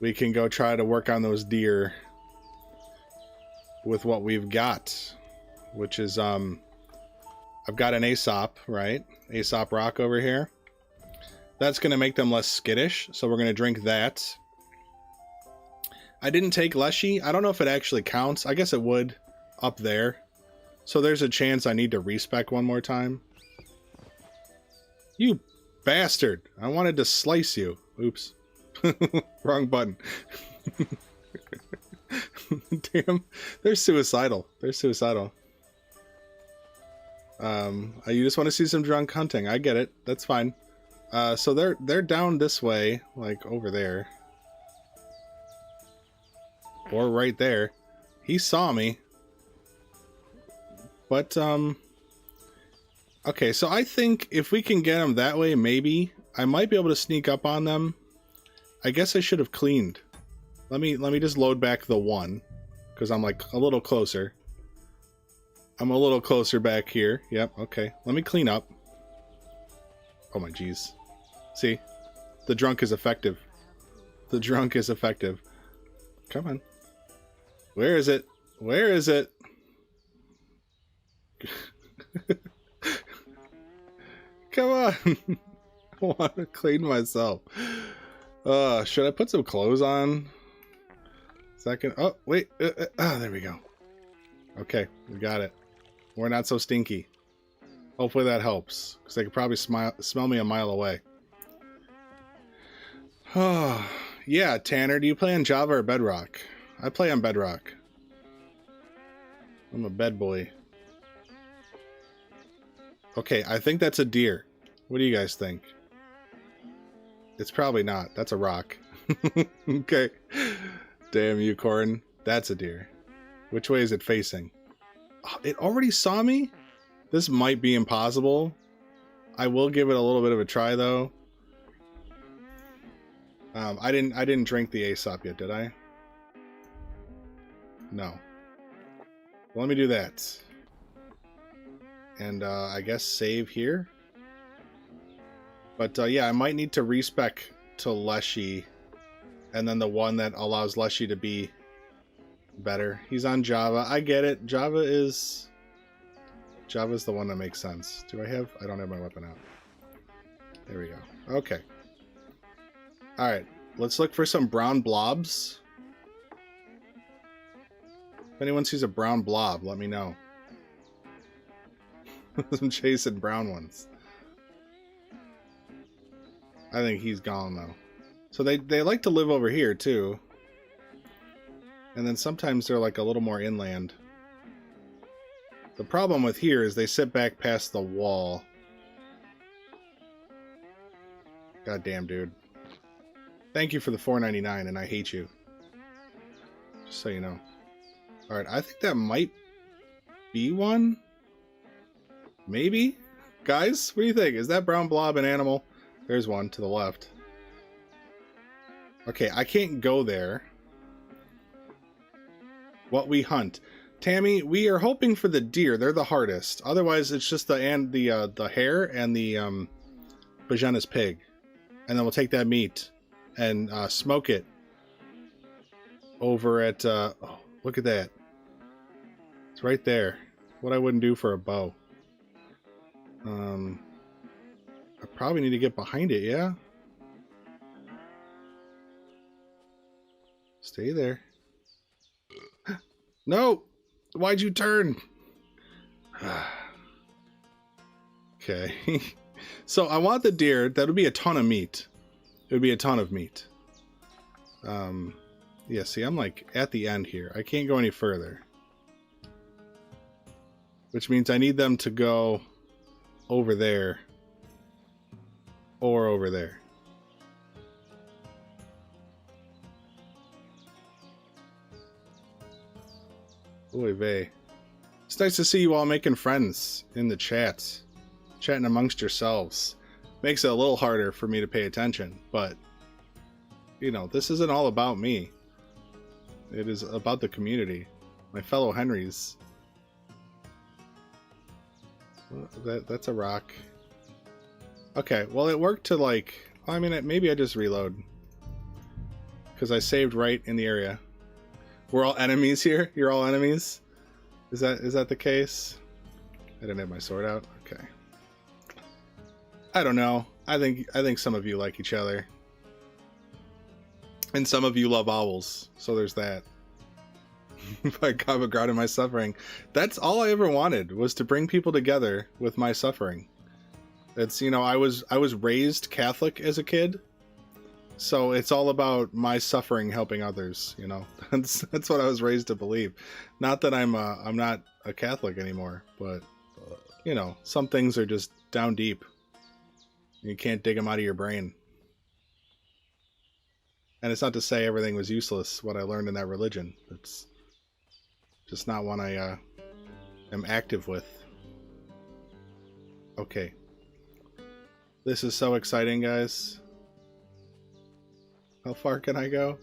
we can go try to work on those deer with what we've got, which is, I've got an Aesop, right? Aesop rock over here. That's going to make them less skittish, so we're going to drink that. I didn't take Leshy. I don't know if it actually counts. I guess it would up there. So there's a chance I need to respec one more time. You bastard. I wanted to slice you. Oops. Wrong button. Damn. They're suicidal. They're suicidal. You just want to see some drunk hunting. I get it. That's fine. So they're down this way, like over there. Or right there. He saw me. But, okay, so I think if we can get them that way, maybe I might be able to sneak up on them. I guess I should have cleaned. Let me just load back the one, because I'm like a little closer. I'm a little closer back here. Yep, okay. Let me clean up. Oh my jeez. See? The drunk is effective. The drunk is effective. Come on. Where is it? Where is it? Come on. I want to clean myself. Should I put some clothes on? Second. Oh, wait. There we go. Okay, we got it. We're not so stinky. Hopefully that helps, because they could probably smell me a mile away. Oh, yeah, Tanner, do you play on Java or Bedrock? I play on Bedrock. I'm a bed boy. Okay, I think that's a deer. What do you guys think? It's probably not. That's a rock. Okay. Damn you, Corn. That's a deer. Which way is it facing? Oh, it already saw me? This might be impossible. I will give it a little bit of a try, though. I didn't drink the Aesop yet, did I? No. Well, let me do that. And I guess save here. But yeah, I might need to respec to Leshy, and then the one that allows Leshy to be better. He's on Java. I get it. Java's the one that makes sense. I don't have my weapon out. There we go. Okay. Alright, let's look for some brown blobs. If anyone sees a brown blob, let me know. I'm chasing brown ones. I think he's gone, though. So they like to live over here, too. And then sometimes they're like a little more inland. The problem with here is they sit back past the wall. God damn, dude. Thank you for the $4.99, and I hate you. Just so you know. Alright, I think that might be one? Maybe? Guys, what do you think? Is that brown blob an animal? There's one to the left. Okay, I can't go there. What we hunt. Tammy, we are hoping for the deer. They're the hardest. Otherwise, it's just the hare and the Bozhena's pig. And then we'll take that meat and smoke it over at... oh, look at that. It's right there. What I wouldn't do for a bow. I probably need to get behind it, yeah? Stay there. No! Why'd you turn? Okay. So I want the deer. That would be a ton of meat. It would be a ton of meat. Yeah, see, I'm like at the end here. I can't go any further. Which means I need them to go over there. Or over there. Oy vey. It's nice to see you all making friends in the chats. Chatting amongst yourselves. Makes it a little harder for me to pay attention, but you know, this isn't all about me. It is about the community. My fellow Henrys. That's a rock. Okay, well it worked to like... I mean, maybe I just reload. Because I saved right in the area. We're all enemies here? You're all enemies? Is that the case? I didn't have my sword out. Okay. I don't know. I think some of you like each other. And some of you love owls. So there's that. By God and my suffering. That's all I ever wanted, was to bring people together with my suffering. It's, you know, I was raised Catholic as a kid. So it's all about my suffering helping others, you know. That's what I was raised to believe. Not that I'm not a Catholic anymore, but you know, some things are just down deep. You can't dig them out of your brain. And it's not to say everything was useless, what I learned in that religion. It's just not one I am active with. Okay. This is so exciting, guys. How far can I go?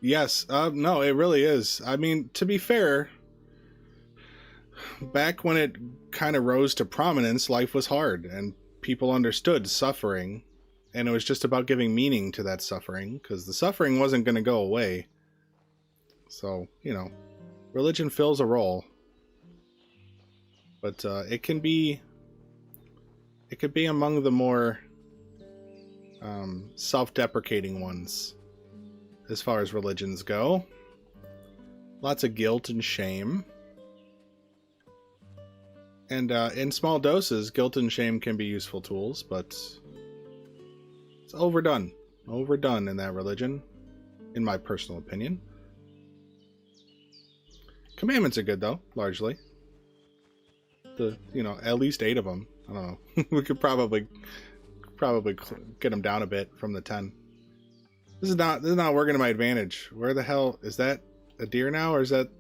Yes, no, it really is. I mean, to be fair, back when it kind of rose to prominence, life was hard, and people understood suffering, and it was just about giving meaning to that suffering, because the suffering wasn't going to go away. So, you know, religion fills a role. But it could be among the more self-deprecating ones as far as religions go. Lots of guilt and shame. And in small doses, guilt and shame can be useful tools, but it's overdone. Overdone in that religion, in my personal opinion. Commandments are good, though, largely. You know, at least 8 of them. I don't know. We could probably get them down a bit from the 10. This is not working to my advantage. Where the hell is that? A deer now, or is that?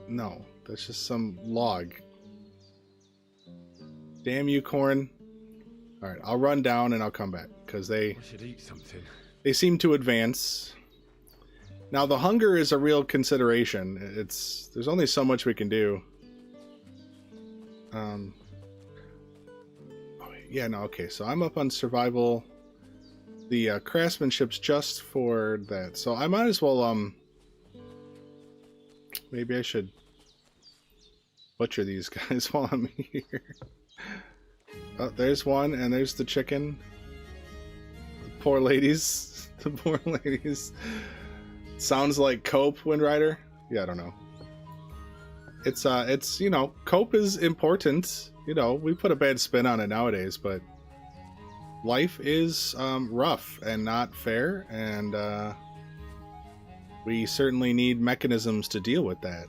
No, that's just some log. Damn you, corn! All right, I'll run down and I'll come back because I should eat something. they seem to advance. Now the hunger is a real consideration. There's only so much we can do. Yeah, no, okay, so I'm up on survival. The craftsmanship's just for that, so I might as well maybe I should butcher these guys while I'm here. Oh, there's one, and there's the chicken. The poor ladies. The poor ladies. Sounds like cope, Windrider. Yeah, I don't know. It's you know, cope is important. You know, we put a bad spin on it nowadays, but life is rough and not fair, and we certainly need mechanisms to deal with that.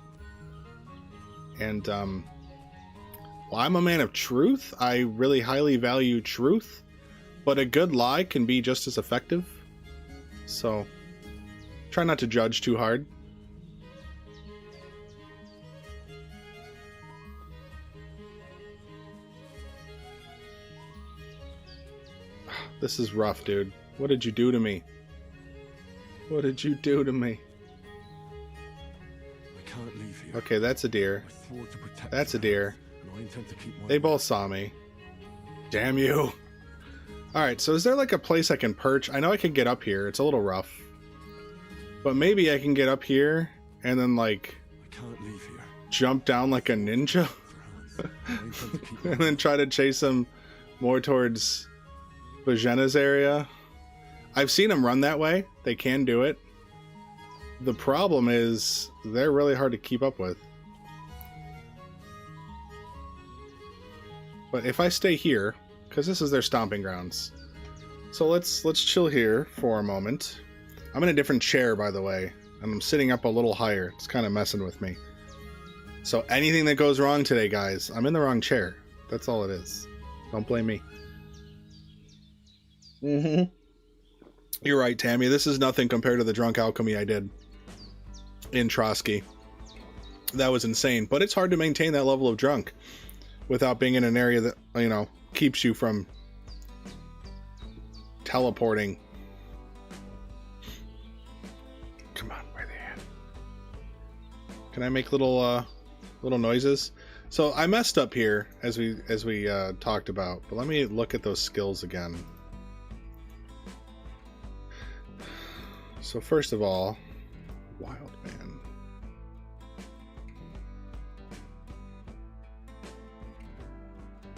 And well, I'm a man of truth. I really highly value truth, but a good lie can be just as effective. So try not to judge too hard. This is rough, dude. What did you do to me? What did you do to me? I can't leave here. Okay, that's a deer. I swore to protect That's a you, deer. and I intend to keep my They both saw me. Damn you. Alright, so is there like a place I can perch? I know I can get up here. It's a little rough. But maybe I can get up here and then like I can't leave here. jump down like a ninja For Hans, I intend to keep my and then try to chase him more towards Bozhena's area. I've seen them run that way. They can do it. The problem is they're really hard to keep up with. But if I stay here, because this is their stomping grounds, so let's chill here for a moment. I'm in a different chair, by the way, and I'm sitting up a little higher. It's kind of messing with me. So anything that goes wrong today, guys, I'm in the wrong chair. That's all it is. Don't blame me. You're right, Tammy. This is nothing compared to the drunk alchemy I did in Troskowitz. That was insane, but it's hard to maintain that level of drunk without being in an area that, you know, keeps you from teleporting. Come on, where are they at? Can I make little noises? So I messed up here as we talked about, but let me look at those skills again. So first of all, wild man.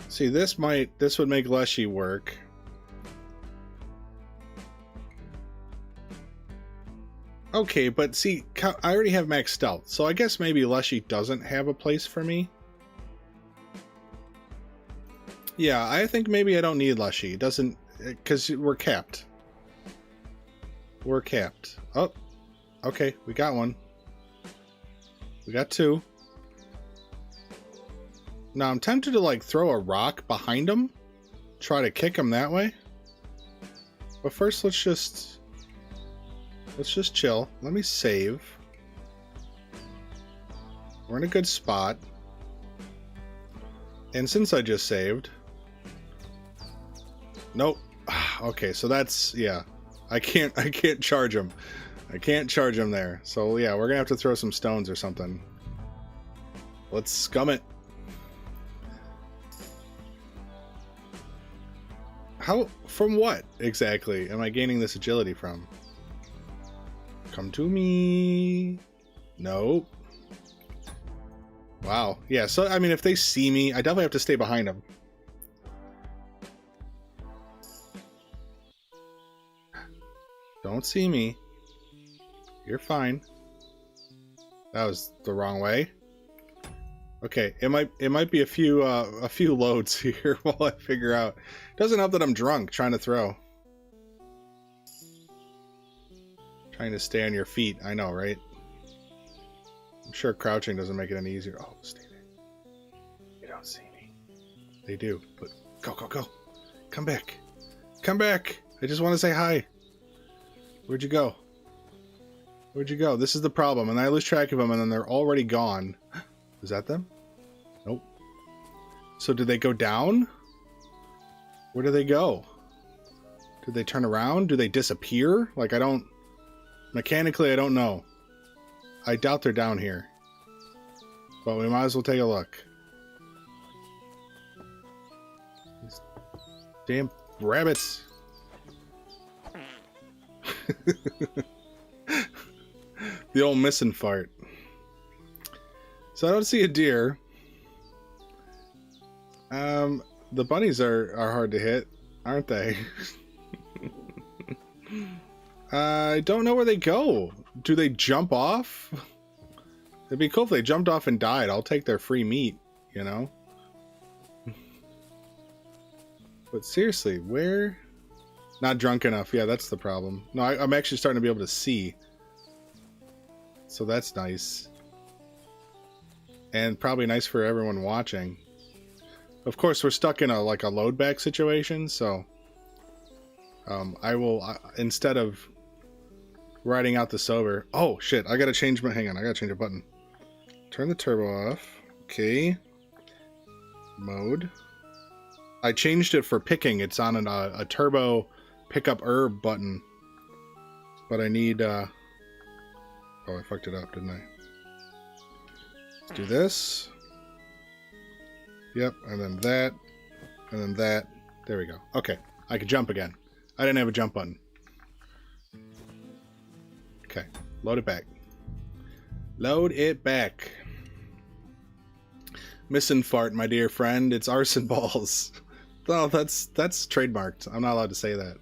See, this would make Leshy work. Okay, but see, I already have max stealth, so I guess maybe Leshy doesn't have a place for me. Yeah, I think maybe I don't need Leshy. It doesn't, because we're capped. We're capped. Oh, okay, we got one. We got two. Now I'm tempted to like throw a rock behind him, try to kick him that way. But first, let's just chill. Let me save. We're in a good spot. And since I just saved, nope. Okay, so that's, yeah. I can't charge him. I can't charge him there. So yeah, we're gonna have to throw some stones or something. Let's scum it. How, from what exactly am I gaining this agility from? Come to me. Nope. Wow. Yeah, so I mean, if they see me, I definitely have to stay behind them. Don't see me. You're fine. That was the wrong way. Okay, it might be a few loads here while I figure out. Doesn't help that I'm drunk trying to throw. Trying to stay on your feet. I know, right? I'm sure crouching doesn't make it any easier. Oh, stay there. You don't see me. They do, but go, go, go. Come back. Come back. I just want to say hi. Where'd you go? Where'd you go? This is the problem, and I lose track of them, and then they're already gone. Is that them? Nope. So did they go down? Where do they go? Did they turn around? Do they disappear? Like, I don't... Mechanically, I don't know. I doubt they're down here. But we might as well take a look. These damn rabbits. The old missing fart. So I don't see a deer. The bunnies are hard to hit, aren't they? I don't know where they go. Do they jump off? It'd be cool if they jumped off and died. I'll take their free meat, you know? But seriously, where Not drunk enough. Yeah, that's the problem. No, I'm actually starting to be able to see. So that's nice. And probably nice for everyone watching. Of course, we're stuck in a load back situation, so I will instead of riding out the sober. Oh shit! I gotta change my. Hang on, I gotta change a button. Turn the turbo off. Okay. Mode. I changed it for picking. It's on a turbo pickup herb button, but I need. Oh, I fucked it up, didn't I? Let's do this. Yep, and then that, and then that. There we go. Okay, I can jump again. I didn't have a jump button. Okay, load it back. Load it back. Missing fart, my dear friend. It's arson balls. No, that's trademarked. I'm not allowed to say that.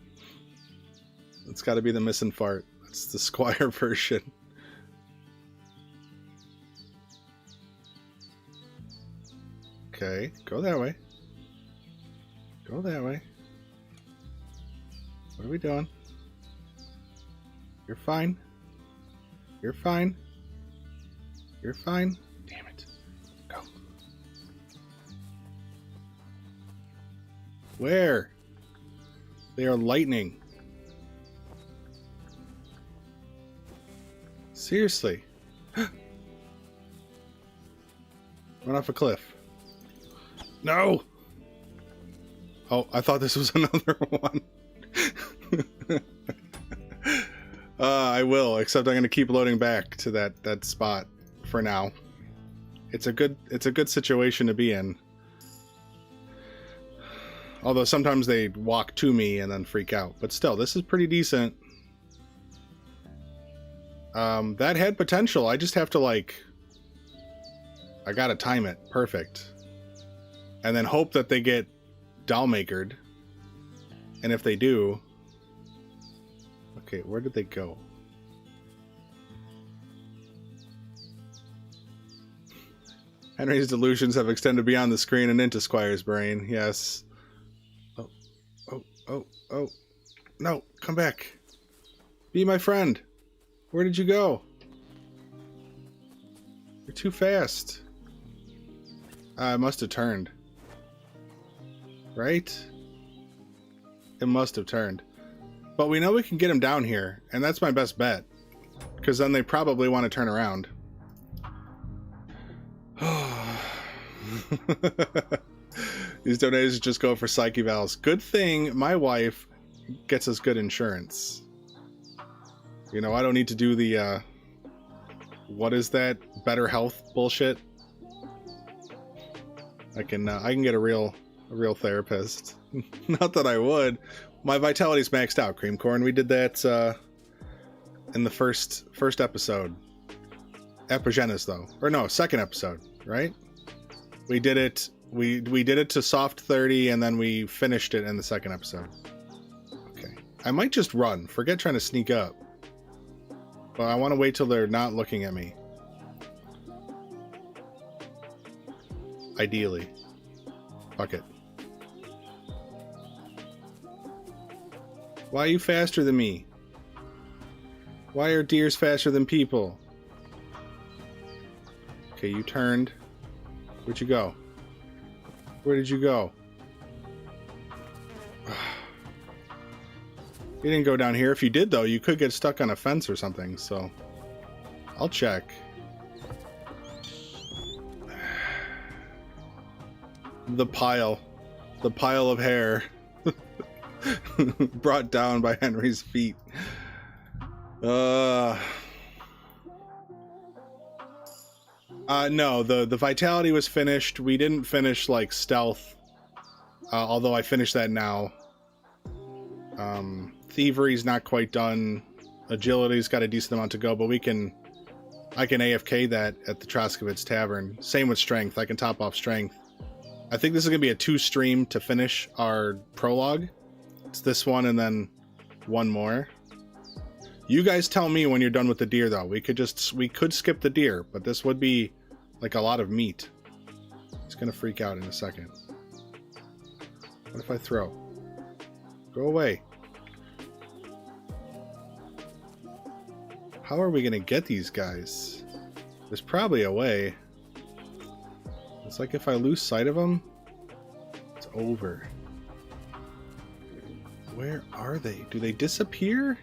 It's got to be the missing fart. That's the Squire version. Okay, go that way. Go that way. What are we doing? You're fine. You're fine. You're fine. Damn it. Go. Where? They are lightning. Seriously. Run off a cliff. No! Oh, I thought this was another one. I will, except I'm going to keep loading back to that spot for now. It's a good situation to be in. Although sometimes they walk to me and then freak out. But still, this is pretty decent. That had potential. I just have to I gotta time it perfect. And then hope that they get dollmakered. And if they do... Okay, where did they go? Henry's delusions have extended beyond the screen and into Squire's brain. Yes. Oh. No, come back. Be my friend. Where did you go? You're too fast. I must have turned. Right? It must have turned. But we know we can get him down here, and that's my best bet. Because then they probably want to turn around. These donations just go for psyche valves. Good thing my wife gets us good insurance. You know, I don't need to do the, what is that? Better health bullshit. I can get a real therapist. Not that I would. My vitality's maxed out, Cream Corn. We did that in the first episode. At Bozhena's, though. Or no, second episode, right? We did it. We did it to soft 30, and then we finished it in the second episode. Okay. I might just run. Forget trying to sneak up. But I want to wait till they're not looking at me. Ideally. Fuck it. Why are you faster than me? Why are deers faster than people? Okay, you turned. Where'd you go? Where did you go? You didn't go down here. If you did, though, you could get stuck on a fence or something, so... I'll check. The pile. The pile of hair. Brought down by Henry's feet. No, the vitality was finished. We didn't finish, like, stealth. Although I finished that now. Thievery's not quite done. Agility's got a decent amount to go, but I can AFK that at the Troskowitz Tavern. Same with strength. I can top off strength. I think this is going to be a 2-stream to finish our prologue. It's this one and then one more. You guys tell me when you're done with the deer, though. We could skip the deer, but this would be like a lot of meat. He's going to freak out in a second. What if I throw? Go away. How are we gonna get these guys? There's probably a way. It's like if I lose sight of them, it's over. Where are they? Do they disappear?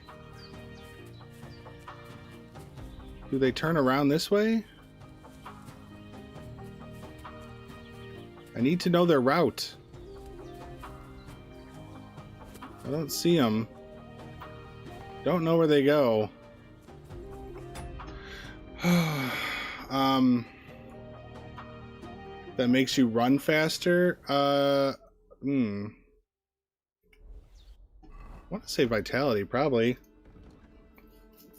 Do they turn around this way? I need to know their route. I don't see them. Don't know where they go. That makes you run faster? I want to say vitality, probably.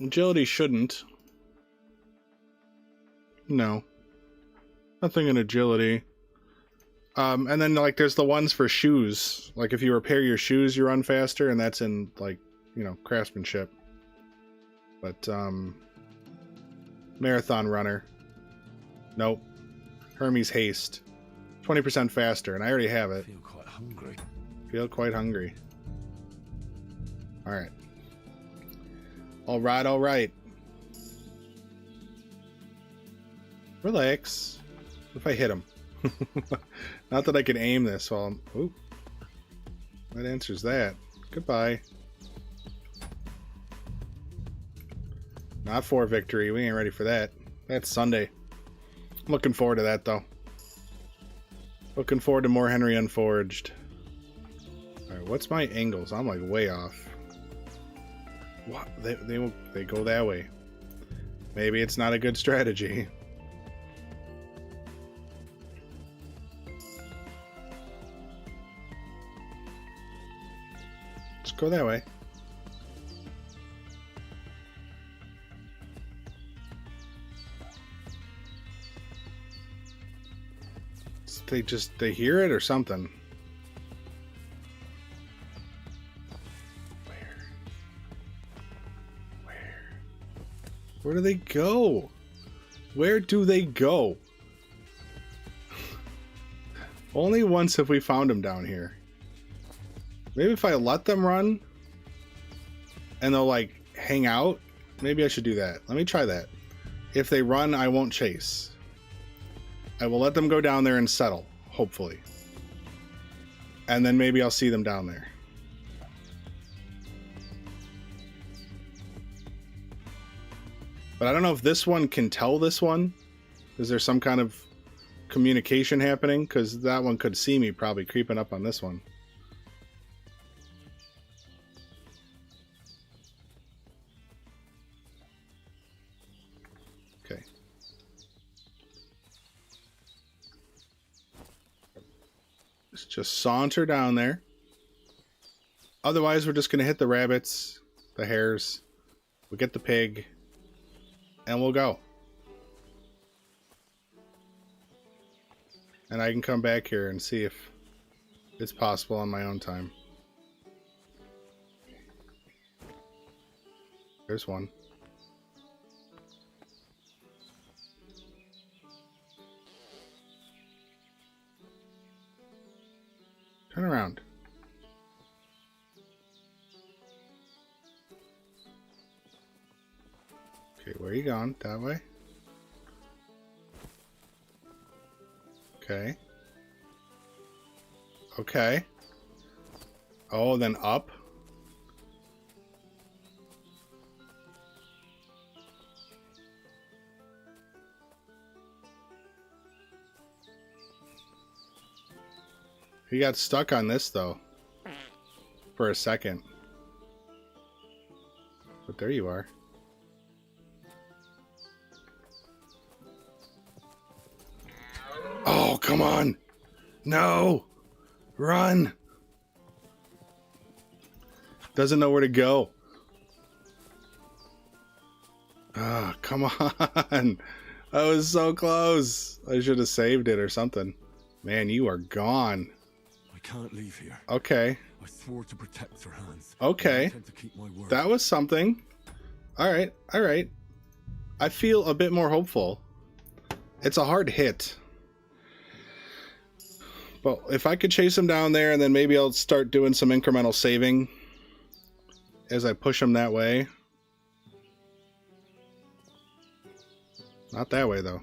Agility shouldn't. No. Nothing in agility. And then, like, there's the ones for shoes. Like, if you repair your shoes, you run faster, and that's in, like, you know, craftsmanship. But, marathon runner. Nope. Hermes haste. 20% faster, and I already have it. Feel quite hungry. Feel quite hungry. Alright. Alright, alright. Relax. If I hit him. Not that I can aim this while I'm... Ooh. That answers that. Goodbye. Not for victory. We ain't ready for that. That's Sunday. I'm looking forward to that, though. Looking forward to more Henry Unforged. Alright, what's my angles? I'm like way off. What? They go that way. Maybe it's not a good strategy. Just go that way. They hear it or something. Where do they go? Where do they go? Only once have we found them down here. Maybe if I let them run and they'll like hang out, maybe I should do that. Let me try that. If they run, I won't chase. I will let them go down there and settle, hopefully. And then maybe I'll see them down there. But I don't know if this one can tell this one. Is there some kind of communication happening? Because that one could see me probably creeping up on this one. Okay. Let's just saunter down there. Otherwise, we're just going to hit the rabbits, the hares. We'll get the pig. And we'll go. And I can come back here and see if it's possible on my own time. There's one. Turn around. Okay, where are you going? That way? Okay. Okay. Oh, then up? He got stuck on this, though. For a second. But there you are. Oh, come on. No. Run. Doesn't know where to go. Ah, come on. I was so close. I should have saved it or something. Man, you are gone. I can't leave here. Okay. I swore to protect their hands. Okay. I intend to keep my word. That was something. All right. All right. I feel a bit more hopeful. It's a hard hit. But if I could chase him down there and then maybe I'll start doing some incremental saving as I push him that way. Not that way, though.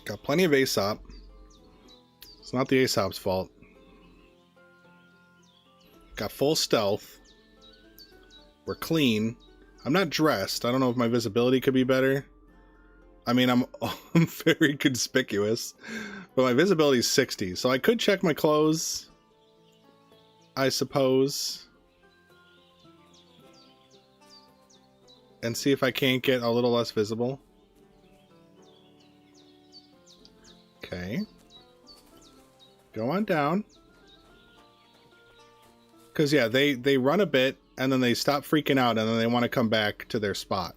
Got plenty of Aesop. It's not the Aesop's fault. Got full stealth. We're clean. I'm not dressed. I don't know if my visibility could be better. I mean, I'm very conspicuous, but my visibility is 60, so I could check my clothes, I suppose, and see if I can't get a little less visible. Okay. Go on down. Because, yeah, they run a bit, and then they stop freaking out, and then they want to come back to their spot.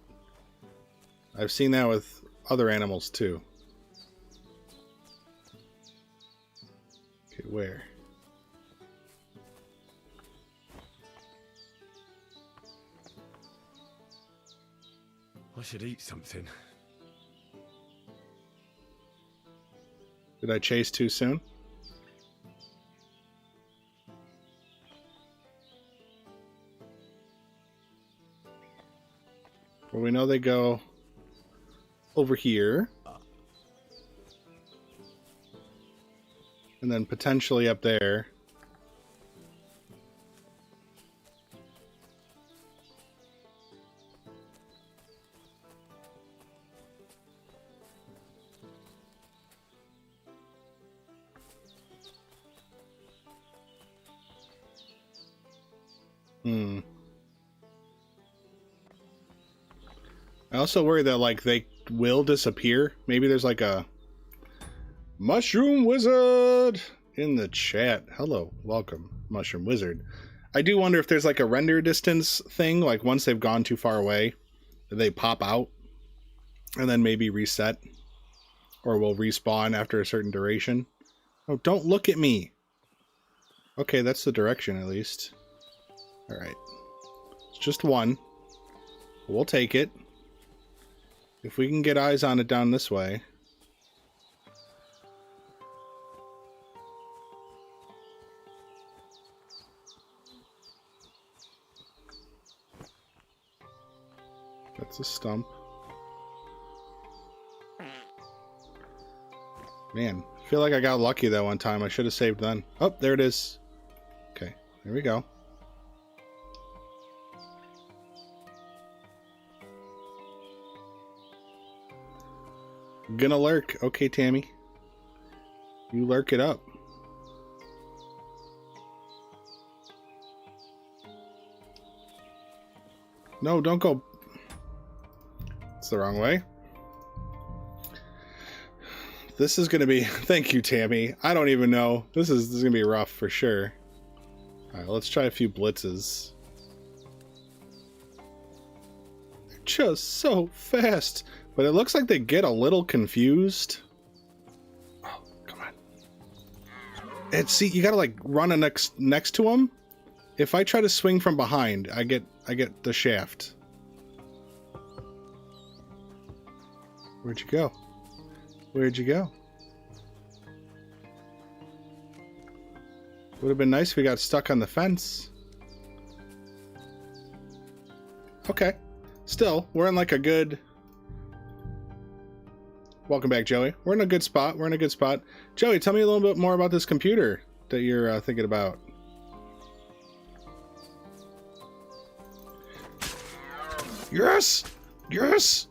I've seen that with other animals, too. Okay, where? I should eat something. Did I chase too soon? Well, we know they go over here. And then potentially up there. I also worry that, like, they will disappear. Maybe there's, like, a Mushroom Wizard in the chat. Hello, welcome, Mushroom Wizard. I do wonder if there's, like, a render distance thing, like, once they've gone too far away, they pop out and then maybe reset, or will respawn after a certain duration. Oh, don't look at me. Okay, that's the direction, at least. Alright. It's just one. We'll take it. If we can get eyes on it down this way. That's a stump. Man, I feel like I got lucky that one time. I should have saved then. Oh, there it is. Okay, there we go. Gonna lurk. Okay, Tammy. You lurk it up. No, don't go. It's the wrong way. This is gonna be... Thank you, Tammy. I don't even know. This is gonna be rough for sure. Alright, let's try a few blitzes. They're just so fast. But it looks like they get a little confused. Oh, come on. And see, you gotta like run next to them. If I try to swing from behind, I get the shaft. Where'd you go? Where'd you go? Would have been nice if we got stuck on the fence. Okay. Still, we're in like a good... Welcome back, Joey. We're in a good spot. We're in a good spot. Joey, tell me a little bit more about this computer that you're thinking about. Yes! Yes!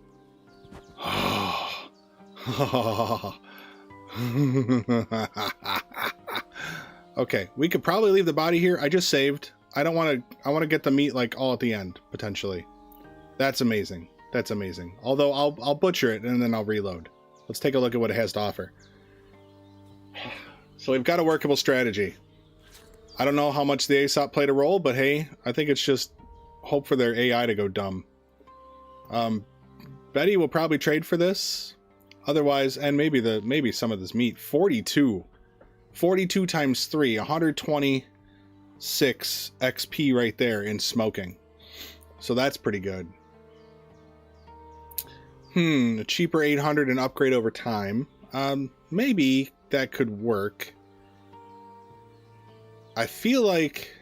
Okay, we could probably leave the body here. I just saved. I want to get the meat like all at the end, potentially. That's amazing. That's amazing. Although I'll butcher it and then I'll reload. Let's take a look at what it has to offer. So we've got a workable strategy. I don't know how much the Aesop played a role, but hey, I think it's just hope for their AI to go dumb. Betty will probably trade for this. Otherwise, and maybe some of this meat. 42 times 3, 126 XP right there in smoking. So that's pretty good. A cheaper 800 and upgrade over time. Maybe that could work. I feel like,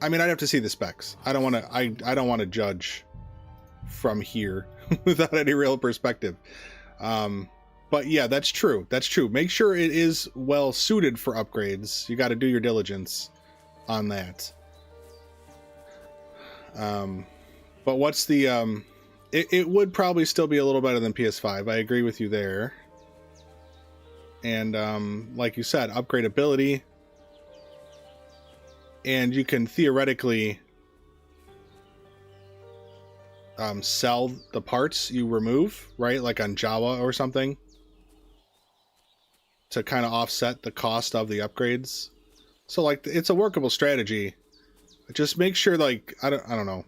I mean, I'd have to see the specs. I don't want to, I don't want to judge from here without any real perspective. But yeah, that's true. That's true. Make sure it is well suited for upgrades. You got to do your diligence on that. But what's the, it would probably still be a little better than PS5. I agree with you there. And, like you said, upgradability. And you can theoretically sell the parts you remove, right? Like on Java or something, to kind of offset the cost of the upgrades. So like it's a workable strategy. Just make sure, like, I don't know.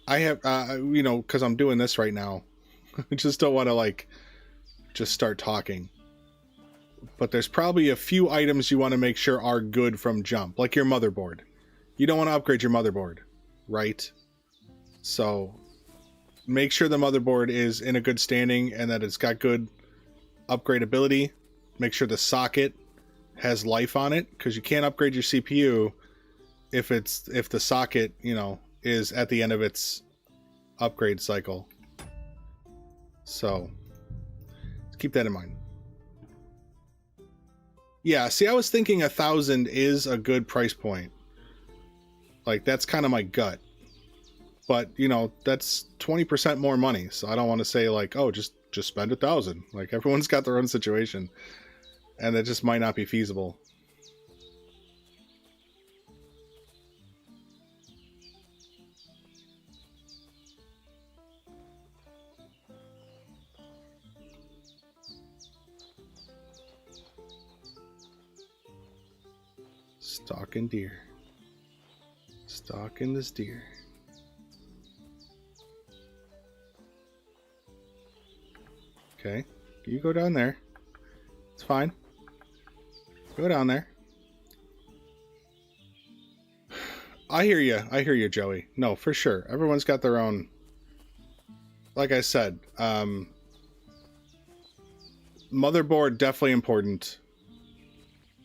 I have, you know, cause I'm doing this right now. I just don't want to like, just start talking. But there's probably a few items you want to make sure are good from jump, like your motherboard. You don't want to upgrade your motherboard, right? So make sure the motherboard is in a good standing and that it's got good upgradability. Make sure the socket has life on it, because you can't upgrade your CPU if the socket, you know, is at the end of its upgrade cycle. So keep that in mind. Yeah, see, I was thinking 1,000 is a good price point. Like, that's kind of my gut. But, you know, that's 20% more money. So I don't want to say, like, oh, just spend 1,000. Like, everyone's got their own situation. And that just might not be feasible. Stalking deer. Stalking this deer. Okay, you go down there. It's fine. Go down there. I hear you. I hear you, Joey. No, for sure. Everyone's got their own. Like I said, motherboard definitely important.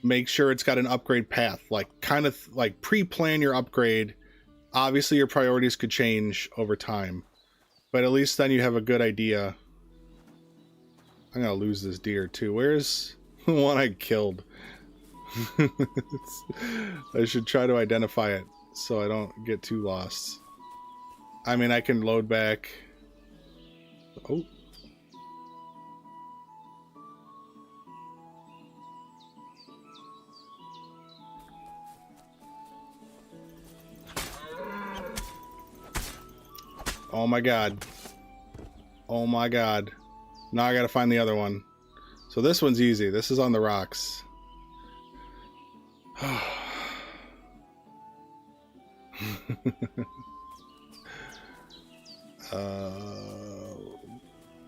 Make sure it's got an upgrade path. Like, kind of like pre-plan your upgrade. Obviously, your priorities could change over time, but at least then you have a good idea. I'm gonna lose this deer too. Where's the one I killed? I should try to identify it so I don't get too lost. I mean, I can load back. Oh. Oh my god. Oh my god. Now I gotta find the other one. So this one's easy. This is on the rocks.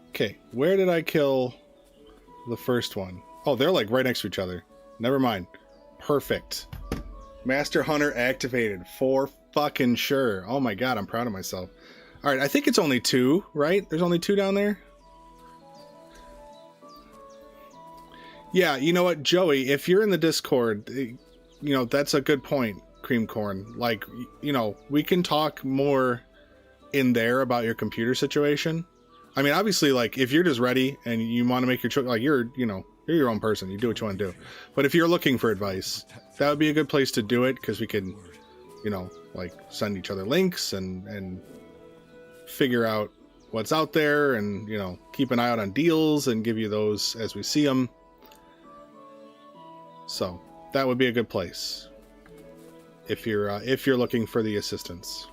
Okay, where did I kill the first one? Oh, they're like right next to each other. Never mind. Perfect. Master Hunter activated for fucking sure. Oh my god, I'm proud of myself. All right, I think it's only 2, right? There's only 2 down there. Yeah, you know what, Joey, if you're in the Discord, you know, that's a good point, Cream Corn. Like, you know, we can talk more in there about your computer situation. I mean, obviously, like, if you're just ready and you want to make your choice, like, you're your own person. You do what you want to do. But if you're looking for advice, that would be a good place to do it, because we can, you know, like, send each other links and figure out what's out there, and, you know, keep an eye out on deals and give you those as we see them. So that would be a good place if you're looking for the assistance.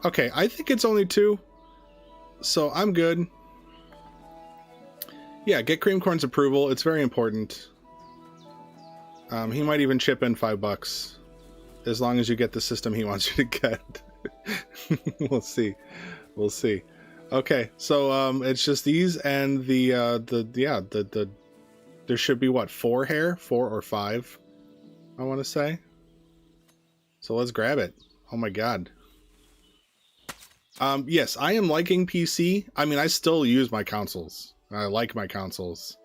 Okay, I think it's only 2, so I'm good. Yeah, get Creamcorn's approval. It's very important. He might even chip in $5 as long as you get the system he wants you to get. We'll see. We'll see. Okay, so it's just these and the there should be what, 4 hair? 4 or 5, I want to say. So let's grab it. Oh my god. Yes, I am liking PC. I mean, I still use my consoles. I like my consoles.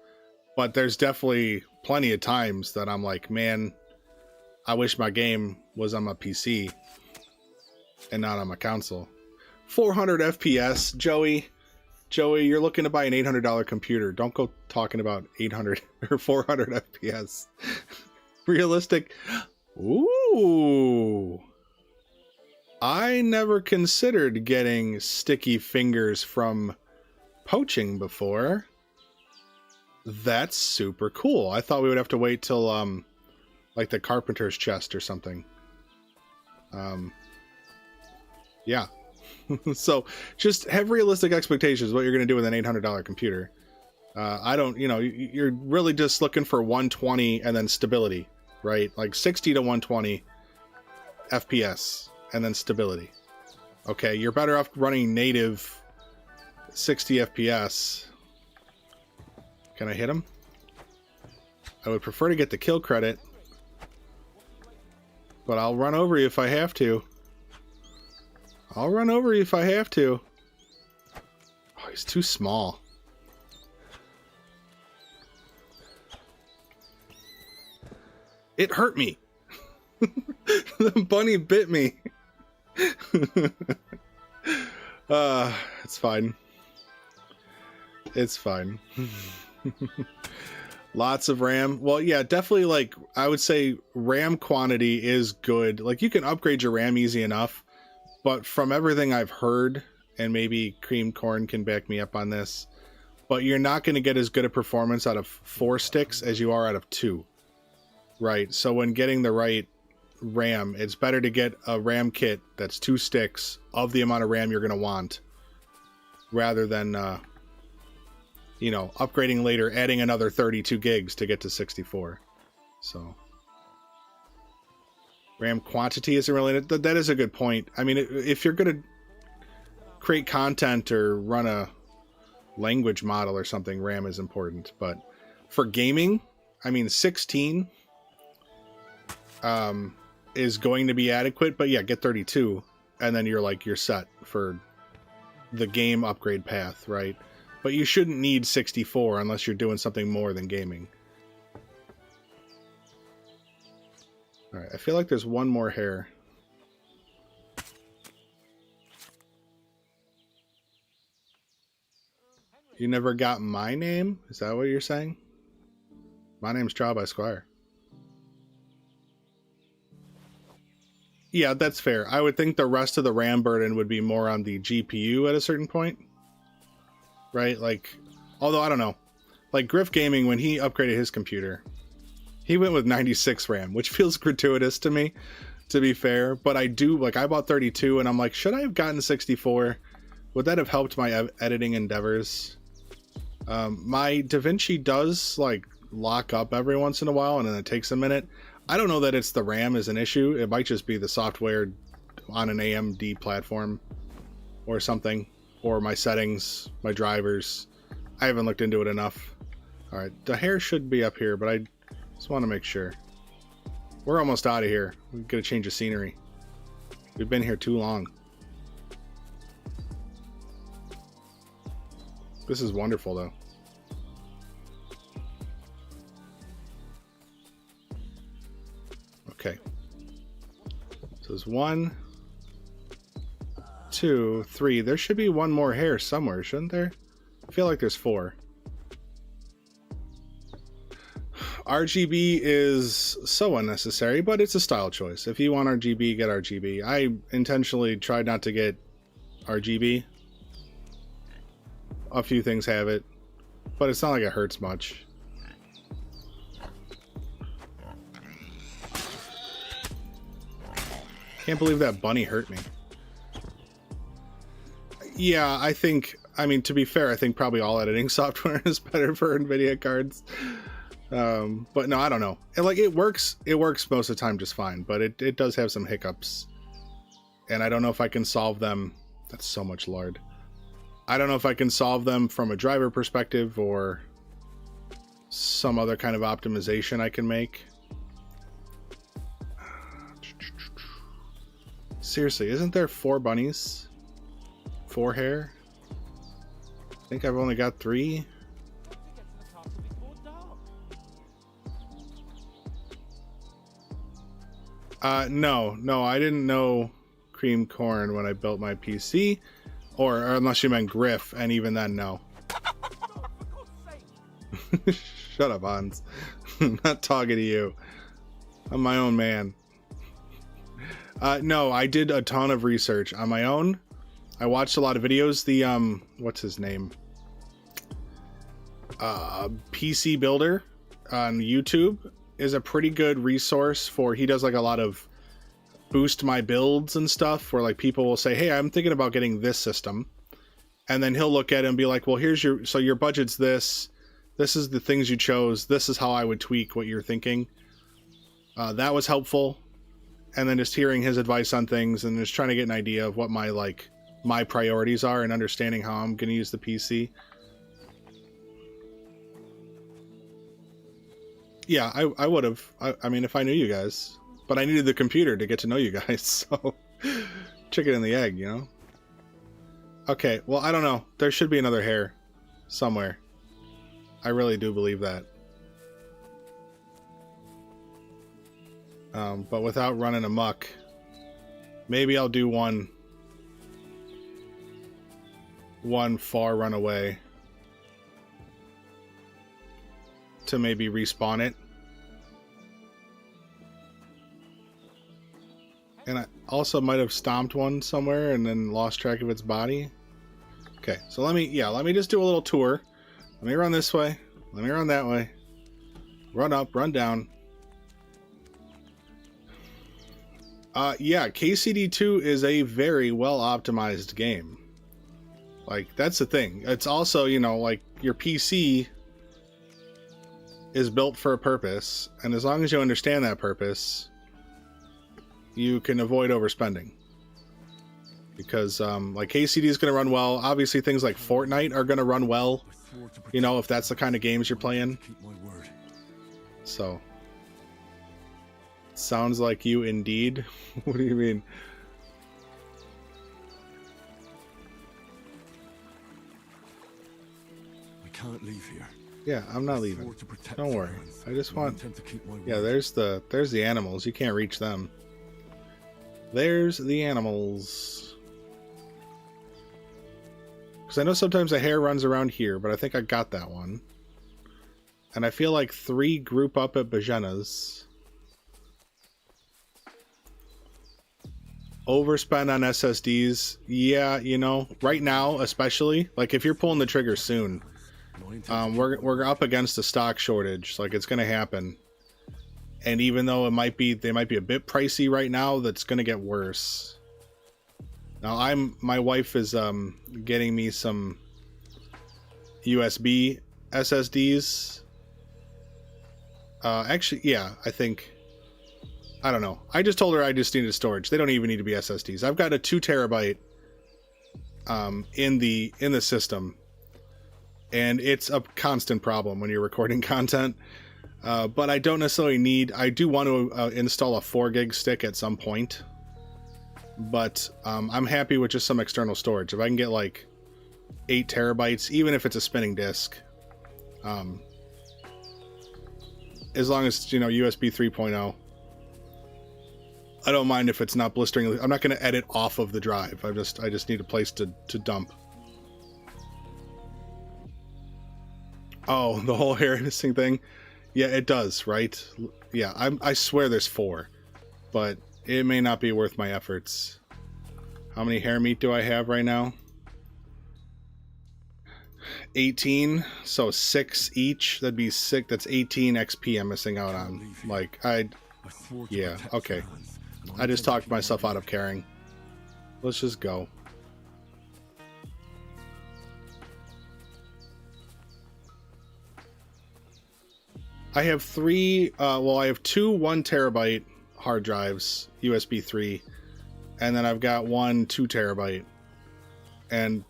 But there's definitely plenty of times that I'm like, man, I wish my game was on my PC and not on my console. 400 FPS, Joey. Joey, you're looking to buy an $800 computer. Don't go talking about 800 or 400 FPS. Realistic. Ooh. I never considered getting sticky fingers from poaching before. That's super cool. I thought we would have to wait till like the carpenter's chest or something. Yeah. So just have realistic expectations what you're going to do with an $800 computer. I don't, you know, you're really just looking for 120 and then stability, right? Like 60 to 120 FPS and then stability. Okay, you're better off running native 60 FPS. Can I hit him? I would prefer to get the kill credit, but I'll run over you if I have to. I'll run over you if I have to. Oh, he's too small. It hurt me. The bunny bit me. It's fine. It's fine. Lots of RAM. Well, yeah, definitely, like, I would say RAM quantity is good. Like, you can upgrade your RAM easy enough, but from everything I've heard, and maybe Cream Corn can back me up on this, but you're not going to get as good a performance out of 4 sticks as you are out of 2. Right? So when getting the right RAM, it's better to get a RAM kit that's 2 sticks of the amount of RAM you're going to want, rather than you know, upgrading later, adding another 32 gigs to get to 64. So RAM quantity isn't really, that is a good point. I mean, if you're going to create content or run a language model or something, RAM is important. But for gaming, I mean, 16 is going to be adequate. But yeah, get 32, and then you're set for the game upgrade path, right? But you shouldn't need 64 unless you're doing something more than gaming. Alright, I feel like there's one more hair. You never got my name? Is that what you're saying? My name's Trial by Squire. Yeah, that's fair. I would think the rest of the RAM burden would be more on the GPU at a certain point. Right? Like, although I don't know. Like Griff Gaming, when he upgraded his computer, he went with 96 RAM, which feels gratuitous to me, to be fair. But I do, like, I bought 32 and I'm like, should I have gotten 64? Would that have helped my editing endeavors? My DaVinci does, like, lock up every once in a while and then it takes a minute. I don't know that it's the RAM is an issue. It might just be the software on an AMD platform or something. Or my settings, my drivers. I haven't looked into it enough. Alright, the hair should be up here, but I just want to make sure. We're almost out of here. We've got to change the scenery. We've been here too long. This is wonderful, though. Okay. So there's 1, 2, 3. There should be one more hair somewhere, shouldn't there? I feel like there's 4. RGB is so unnecessary, but it's a style choice. If you want RGB, get RGB. I intentionally tried not to get RGB. A few things have it, but it's not like it hurts much. Can't believe that bunny hurt me. Yeah, I mean, to be fair, I think probably all editing software is better for NVIDIA cards. But no, I don't know. It works most of the time just fine, but it does have some hiccups. And I don't know if I can solve them. That's so much lard. I don't know if I can solve them from a driver perspective or some other kind of optimization I can make. Seriously, isn't there 4 bunnies? 4 hair? I think I've only got 3. No, I didn't know cream corn when I built my PC, or unless you meant Griff, and even then, no. Shut up, Hans. I'm not talking to you. I'm my own man. No, I did a ton of research on my own. I watched a lot of videos. The what's his name? PC Builder on YouTube is a pretty good resource for. He does like a lot of boost my builds and stuff, where like people will say, "Hey, I'm thinking about getting this system," and then he'll look at it and be like, "Well, here's your budget's this. This is the things you chose. This is how I would tweak what you're thinking." That was helpful. And then just hearing his advice on things and just trying to get an idea of what my priorities are and understanding how I'm going to use the PC. Yeah, I would have. I mean, if I knew you guys. But I needed the computer to get to know you guys, so chicken and the egg, you know? Okay, well, I don't know. There should be another hair somewhere. I really do believe that. But without running amok, maybe I'll do one far run away to maybe respawn it. And I also might have stomped one somewhere and then lost track of its body. Okay, so let me just do a little tour. Let me run this way. Let me run that way. Run up, run down. Yeah, KCD2 is a very well optimized game. Like, that's the thing. It's also, you know, like, your PC is built for a purpose, and as long as you understand that purpose, you can avoid overspending. Because, like, KCD is going to run well. Obviously, things like Fortnite are going to run well, you know, if that's the kind of games you're playing. So, sounds like you indeed. What do you mean? We can't leave here. Yeah, I'm not leaving. Don't worry. I just want. Yeah, there's the animals. You can't reach them. There's the animals. Because I know sometimes a hare runs around here, but I think I got that one. And I feel like 3 group up at Bozhena's. Overspend on SSDs. Yeah, you know, right now, especially, like if you're pulling the trigger soon, we're up against a stock shortage. Like, it's going to happen. And even though they might be a bit pricey right now, that's going to get worse. Now my wife is getting me some USB SSDs. Actually, yeah, I don't know. I just told her I just needed storage. They don't even need to be SSDs. I've got a 2 terabyte in the system, and it's a constant problem when you're recording content. But I don't necessarily need. I do want to install a 4 gig stick at some point, but I'm happy with just some external storage. If I can get like 8 terabytes, even if it's a spinning disk, as long as, you know, USB 3.0. I don't mind if it's not blistering. I'm not going to edit off of the drive. I just need a place to dump. Oh, the whole hair missing thing. Yeah, it does, right? Yeah, I swear there's 4, but it may not be worth my efforts. How many hair meat do I have right now? 18, so 6 each. That'd be 6. That's 18 XP I'm missing out on. Like, yeah, okay. I just talked myself out of caring. Let's just go. I have 3, I have 2 1 terabyte hard drives, USB 3, and then I've got 1 2 terabyte. And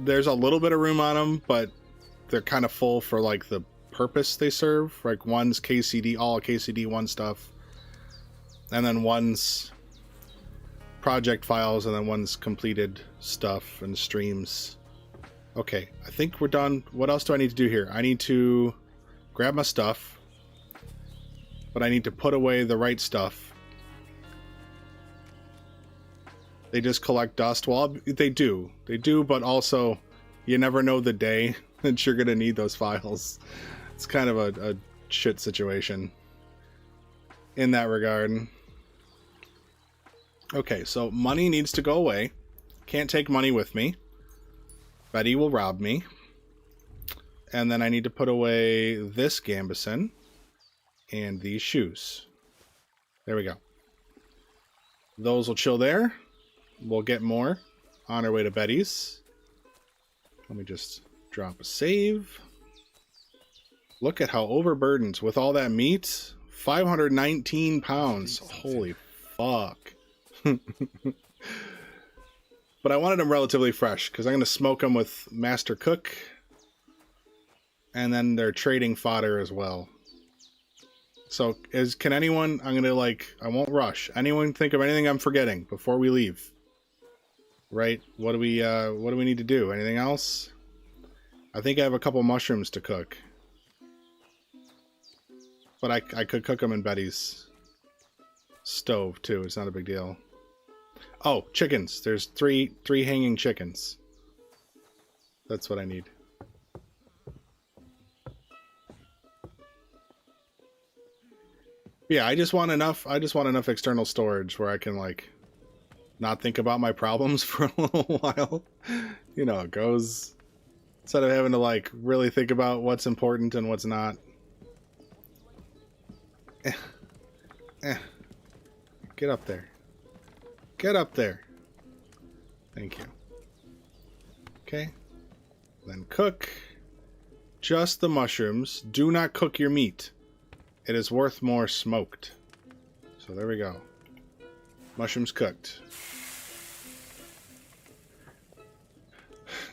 there's a little bit of room on them, but they're kind of full for like the purpose they serve. Like, one's KCD, all KCD 1 stuff, and then one's project files, and then one's completed stuff and streams. Okay, I think we're done. What else do I need to do here? I need to grab my stuff, but I need to put away the right stuff. They just collect dust. Well, they do. They do, but also you never know the day that you're going to need those files. It's kind of a shit situation in that regard. Okay, so money needs to go away. Can't take money with me. Betty will rob me. And then I need to put away this gambeson and these shoes. There we go. Those will chill there. We'll get more on our way to Betty's. Let me just drop a save. Look at how overburdened with all that meat. 519 pounds. Holy fuck. But I wanted them relatively fresh because I'm going to smoke them with Master Cook. And then they're trading fodder as well. So, can anyone, I'm going to I won't rush. Anyone think of anything I'm forgetting before we leave? Right? What do we need to do? Anything else? I think I have a couple mushrooms to cook. But I could cook them in Betty's stove too. It's not a big deal. Oh, chickens. There's three hanging chickens. That's what I need. Yeah, I just want enough external storage where I can not think about my problems for a little while. You know how it goes. Instead of having to really think about what's important and what's not. Get up there. Get up there. Thank you. Okay. Then cook just the mushrooms. Do not cook your meat. It is worth more smoked. So there we go. Mushrooms cooked.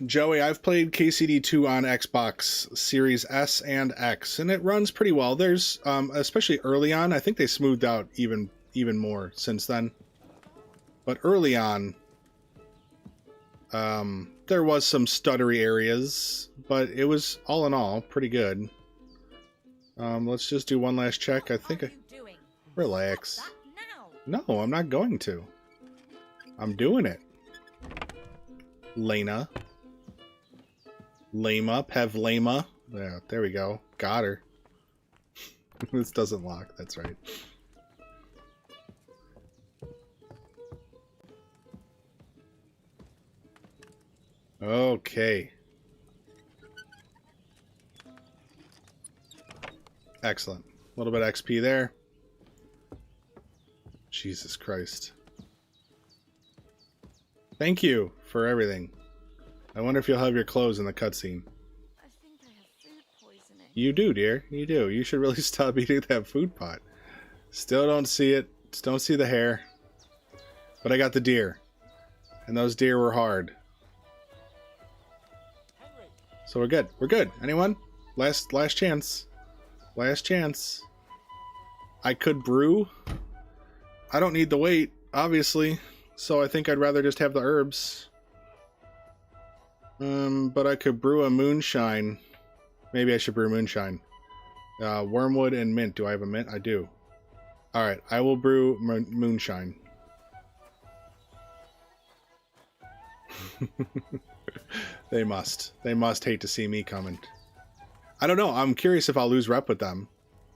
Joey, I've played KCD2 on Xbox Series S and X, and it runs pretty well. There's, especially early on, I think they smoothed out even more since then. But early on, there was some stuttery areas, but it was, all in all, pretty good. Let's just do one last check. I think relax. No, I'm not going to. I'm doing it. Lena. Lama. Pevlama. Yeah, there we go. Got her. This doesn't lock. That's right. Okay. Excellent. A little bit of XP there. Jesus Christ. Thank you for everything. I wonder if you'll have your clothes in the cutscene. I think I have food poisoning. You do, dear. You do. You should really stop eating that food pot. Still don't see it. Still don't see the hair. But I got the deer. And those deer were hard. So we're good. We're good. Anyone? Last chance. Last chance. I could brew. I don't need the weight, obviously. So I think I'd rather just have the herbs. But I could brew a moonshine. Maybe I should brew moonshine. Wormwood and mint. Do I have a mint? I do. Alright, I will brew moonshine. They must. They must hate to see me coming. I don't know. I'm curious if I'll lose rep with them.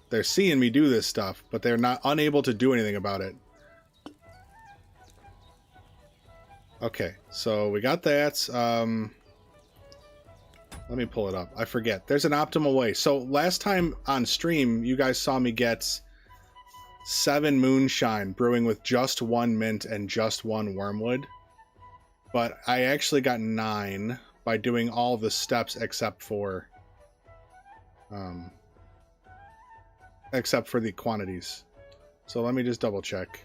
They're seeing me do this stuff, but they're not unable to do anything about it. Okay, so we got that. Let me pull it up. I forget. There's an optimal way. So last time on stream, you guys saw me get 7 moonshine brewing with just 1 mint and just 1 wormwood. But I actually got 9 by doing all the steps except for the quantities. So let me just double check.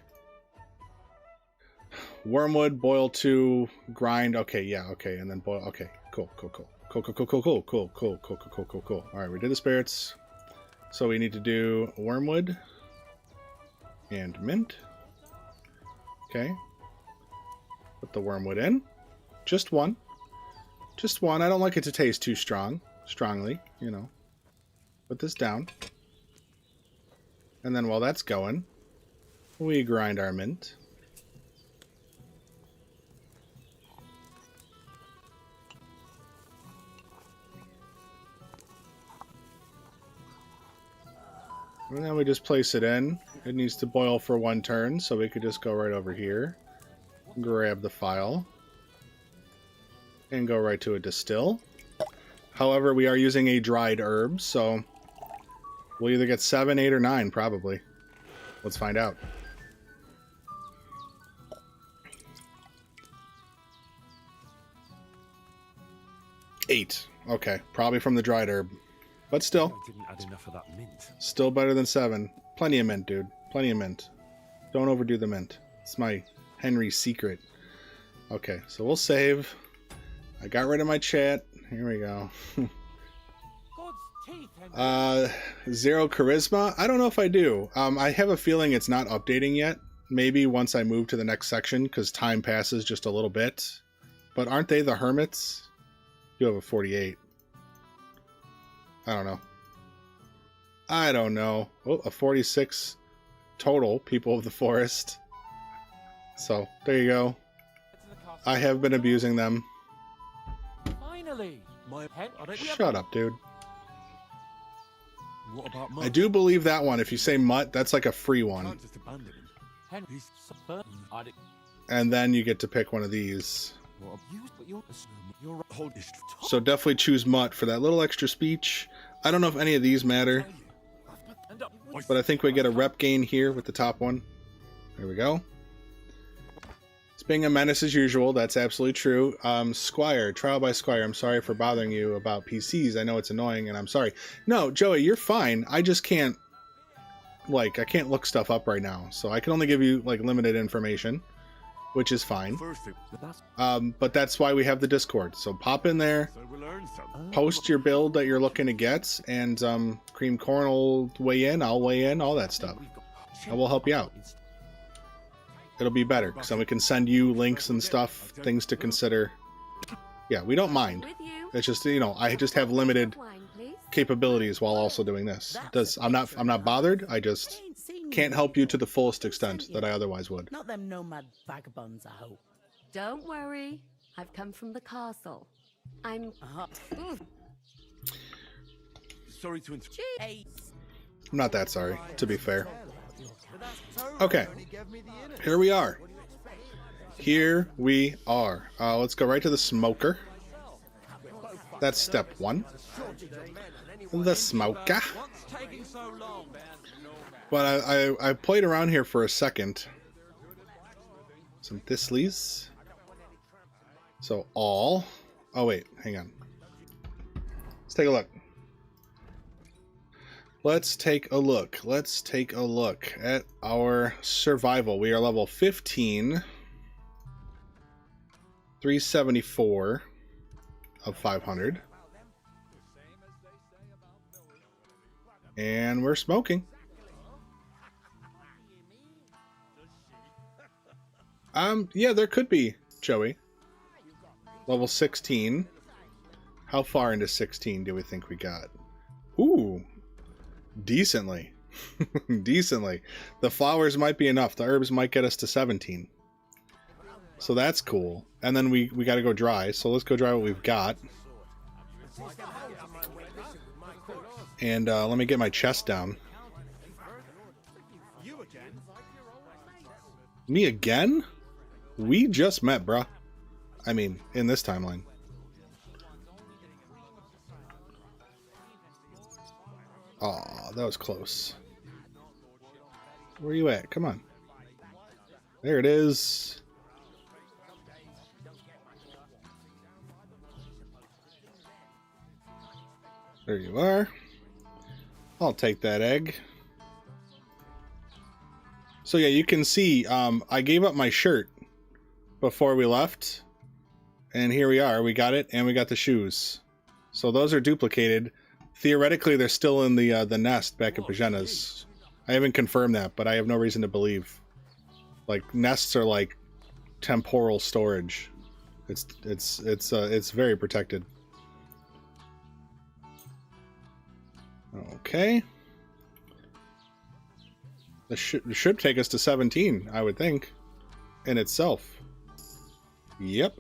Wormwood, boil 2, grind. Okay, yeah, okay, and then boil. Okay, cool. All right, we did the spirits. So we need to do wormwood and mint. Okay. Put the wormwood in. Just one. Just one. I don't like it to taste too strongly, you know. Put this down. And then while that's going, we grind our mint. And then we just place it in. It needs to boil for 1 turn, so we could just go right over here, grab the file, and go right to a distill. However, we are using a dried herb, so we'll either get 7, 8, or 9, probably. Let's find out. Eight. Okay, probably from the dried herb. But still, I didn't add enough of that mint. still better than 7. Plenty of mint, dude. Plenty of mint. Don't overdo the mint. It's my Henry's secret. Okay, so we'll save. I got rid of my chat. Here we go. 0 charisma? I don't know if I do. I have a feeling it's not updating yet. Maybe once I move to the next section, because time passes just a little bit. But aren't they the hermits? You have a 48. I don't know. I don't know. Oh, a 46 total, people of the forest. So, there you go. I have been abusing them. Finally. Shut up, dude. What about I do believe that one. If you say mutt, that's like a free one. Can't just abandon him. And then you get to pick one of these. Hold this. So definitely choose mutt for that little extra speech. I don't know if any of these matter, but I think we get a rep gain here with the top one. There we go. It's being a menace as usual. That's absolutely true. Squire, trial by Squire. I'm sorry for bothering you about PCs. I know it's annoying, and I'm sorry. No, Joey, you're fine. I just can't, I can't look stuff up right now. So I can only give you, limited information, which is fine. But that's why we have the Discord. So pop in there, So we'll learn something. post your build that you're looking to get, and Cream Corn will weigh in, I'll weigh in, all that stuff. And we'll help you out. It'll be better, because then we can send you links and stuff, things to consider. Yeah, we don't mind. With you. It's just, I just have limited Wine, please. capabilities while also doing this. I'm not bothered. I just can't help you to the fullest extent that I otherwise would. Not them nomad vagabonds, I hope. Don't worry. I've come from the castle. I'm... Ooh, Sorry to interrupt. Hey, I'm not that sorry, to be fair. Okay, here we are. Here we are. Let's go right to the smoker. That's step 1. The smoker. But I played around here for a second. Some thistles. So all. Oh wait, hang on. Let's take a look. Let's take a look. Let's take a look at our survival. We are level 15. 374 of 500. And we're smoking. Yeah, there could be, Joey. Level 16. How far into 16 do we think we got? Ooh. Decently. Decently. The flowers might be enough. The herbs might get us to 17. So that's cool. And then we got to go dry. So let's go dry what we've got. And let me get my chest down. Me again? We just met, bruh. I mean, in this timeline. Aw, that was close. Where you at? Come on. There it is. There you are. I'll take that egg. So yeah, you can see I gave up my shirt before we left. And here we are. We got it, and we got the shoes. So those are duplicated. Theoretically, they're still in the nest back at Bozhena's. I haven't confirmed that, but I have no reason to believe. Nests are like temporal storage. It's very protected. Okay. This should take us to 17, I would think, in itself. Yep.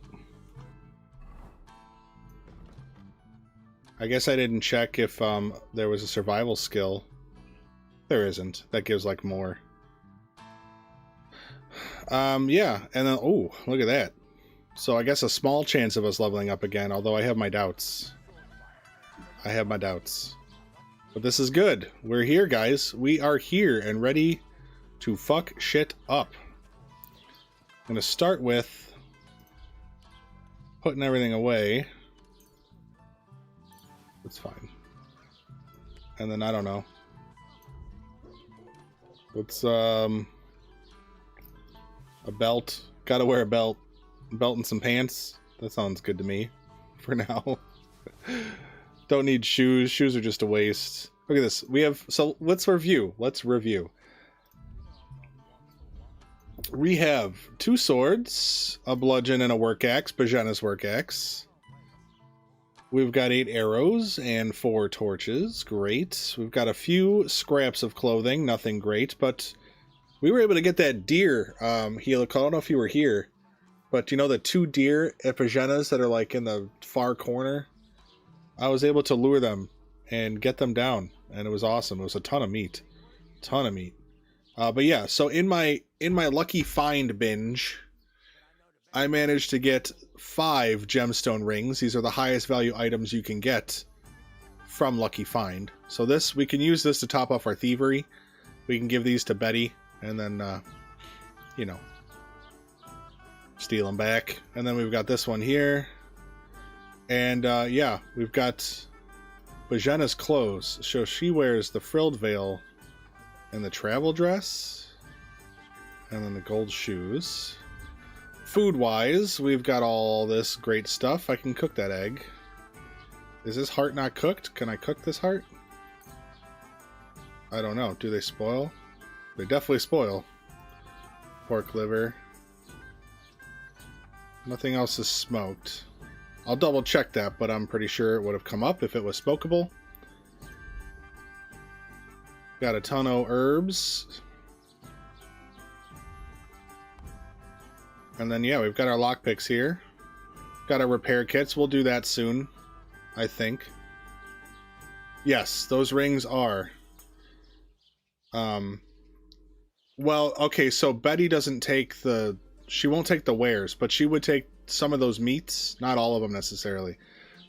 I guess I didn't check if there was a survival skill. There isn't. That gives like more. Yeah, and then oh, look at that. So I guess a small chance of us leveling up again, although I have my doubts. I have my doubts. But this is good. We're here, guys. We are here and ready to fuck shit up. I'm gonna start with putting everything away. It's fine. And then I don't know. Let's a belt. Gotta wear a belt. Belt and some pants. That sounds good to me. For now. Don't need shoes. Shoes are just a waste. Look at this. We have so let's review. We have 2 swords, a bludgeon, and a work axe, Bozhena's work axe. We've got 8 arrows and 4 torches. Great. We've got a few scraps of clothing. Nothing great, but we were able to get that deer. Helico, I don't know if you were here, but you know the 2 deer at Bozhena's that are like in the far corner? I was able to lure them and get them down, and it was awesome. It was a ton of meat. But yeah, so in my lucky find binge, I managed to get 5 gemstone rings. These are the highest value items you can get from Lucky Find. So this, we can use this to top off our thievery. We can give these to Betty, and then, you know, steal them back. And then we've got this one here. And, yeah, we've got Bozhena's clothes. So she wears the frilled veil and the travel dress. And then the gold shoes. Food-wise, we've got all this great stuff. I can cook that egg. Is this heart not cooked? Can I cook this heart? I don't know. Do they spoil? They definitely spoil. Pork liver. Nothing else is smoked. I'll double check that, but I'm pretty sure it would have come up if it was smokeable. Got a ton of herbs. And then, yeah, we've got our lockpicks here. Got our repair kits. We'll do that soon, I think. Yes, those rings are. Well, okay, so Betty doesn't take the... She won't take the wares, but she would take some of those meats. Not all of them necessarily.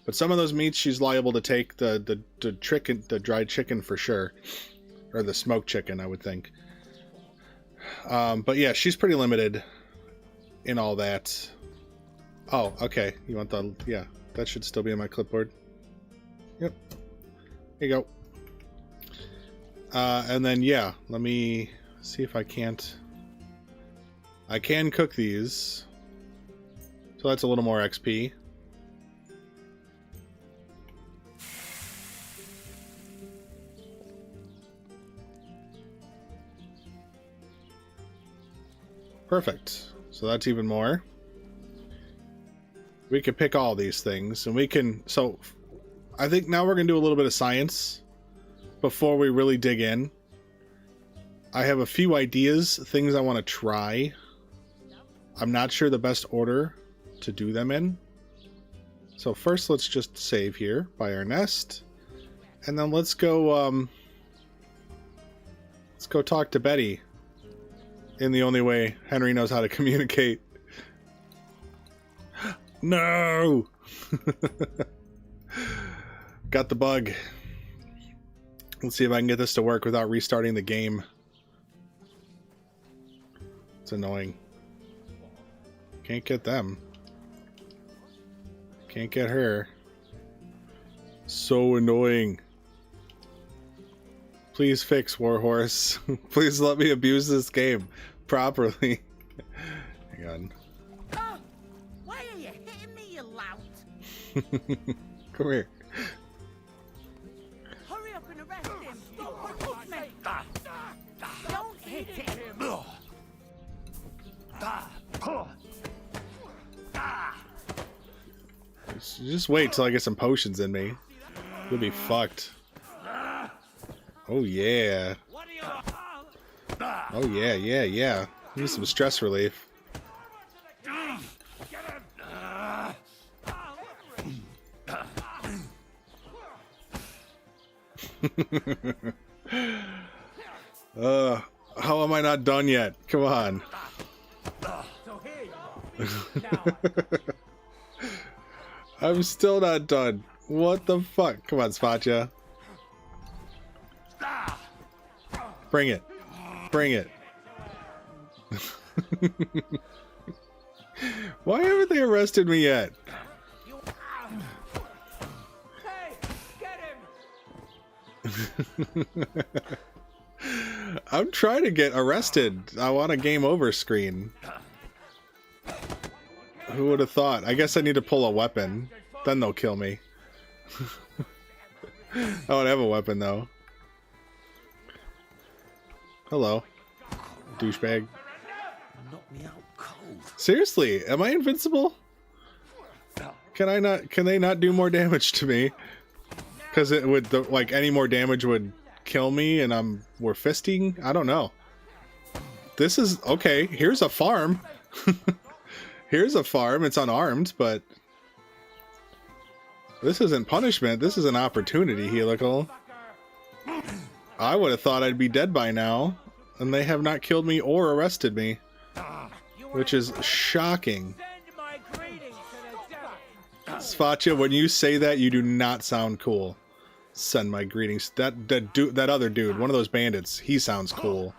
But some of those meats she's liable to take the chicken, the dried chicken for sure. Or the smoked chicken, I would think. But yeah, she's pretty limited in all that. Oh, okay. You want the... Yeah, that should still be on my clipboard. Yep. Here you go. And then, yeah, let me see if I can't... I can cook these. So that's a little more XP. Perfect. So that's even more. We could pick all these things, and we can... So, I think now we're going to do a little bit of science before we really dig in. I have a few ideas, things I want to try. I'm not sure the best order to do them in. So first, let's just save here by our nest. And then let's go talk to Betty in the only way Henry knows how to communicate. No! Got the bug. Let's see if I can get this to work without restarting the game. It's annoying. Can't get them. Can't get her. So annoying. Please fix, Warhorse. Please let me abuse this game properly. Hang on. Oh, why are you hitting me, you lout? Come here. Hurry up and arrest him. Don't push me. Don't hit him. Just wait till I get some potions in me. You'll be fucked. Oh yeah. What are you? Oh yeah, yeah, yeah. Need some stress relief. How am I not done yet? Come on. So here you are. Now, I'm still not done. What the fuck? Come on, Spatcha. Bring it. Bring it. Why haven't they arrested me yet? hey, get him! I'm trying to get arrested. I want a game over screen. Who would have thought? I guess I need to pull a weapon. Then they'll kill me. I don't have a weapon though. Hello, douchebag. Knock me out cold. Seriously, am I invincible? Can I not? Can they not do more damage to me? Because it would, like, any more damage would kill me, and we're fisting. I don't know. This is okay. Here's a farm. Here's a farm. It's unarmed, but this isn't punishment. This is an opportunity, Helical. I would have thought I'd be dead by now, and they have not killed me or arrested me, which is shocking. Send my greetings to the devil. Spatcha, when you say that, you do not sound cool. Send my greetings. That other dude, one of those bandits, he sounds cool.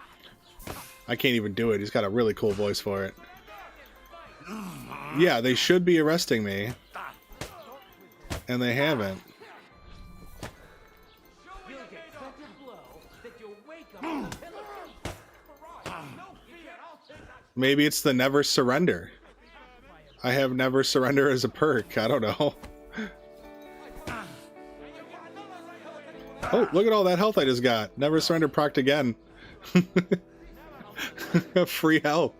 I can't even do it. He's got a really cool voice for it. Yeah, they should be arresting me, and they haven't. You'll get such a blow that you'll wake up in the pillory. No fear, I'll take that. Maybe it's the never surrender. I have never surrender as a perk. I don't know. Oh, look at all that health I just got. Never surrender procced again. Free health.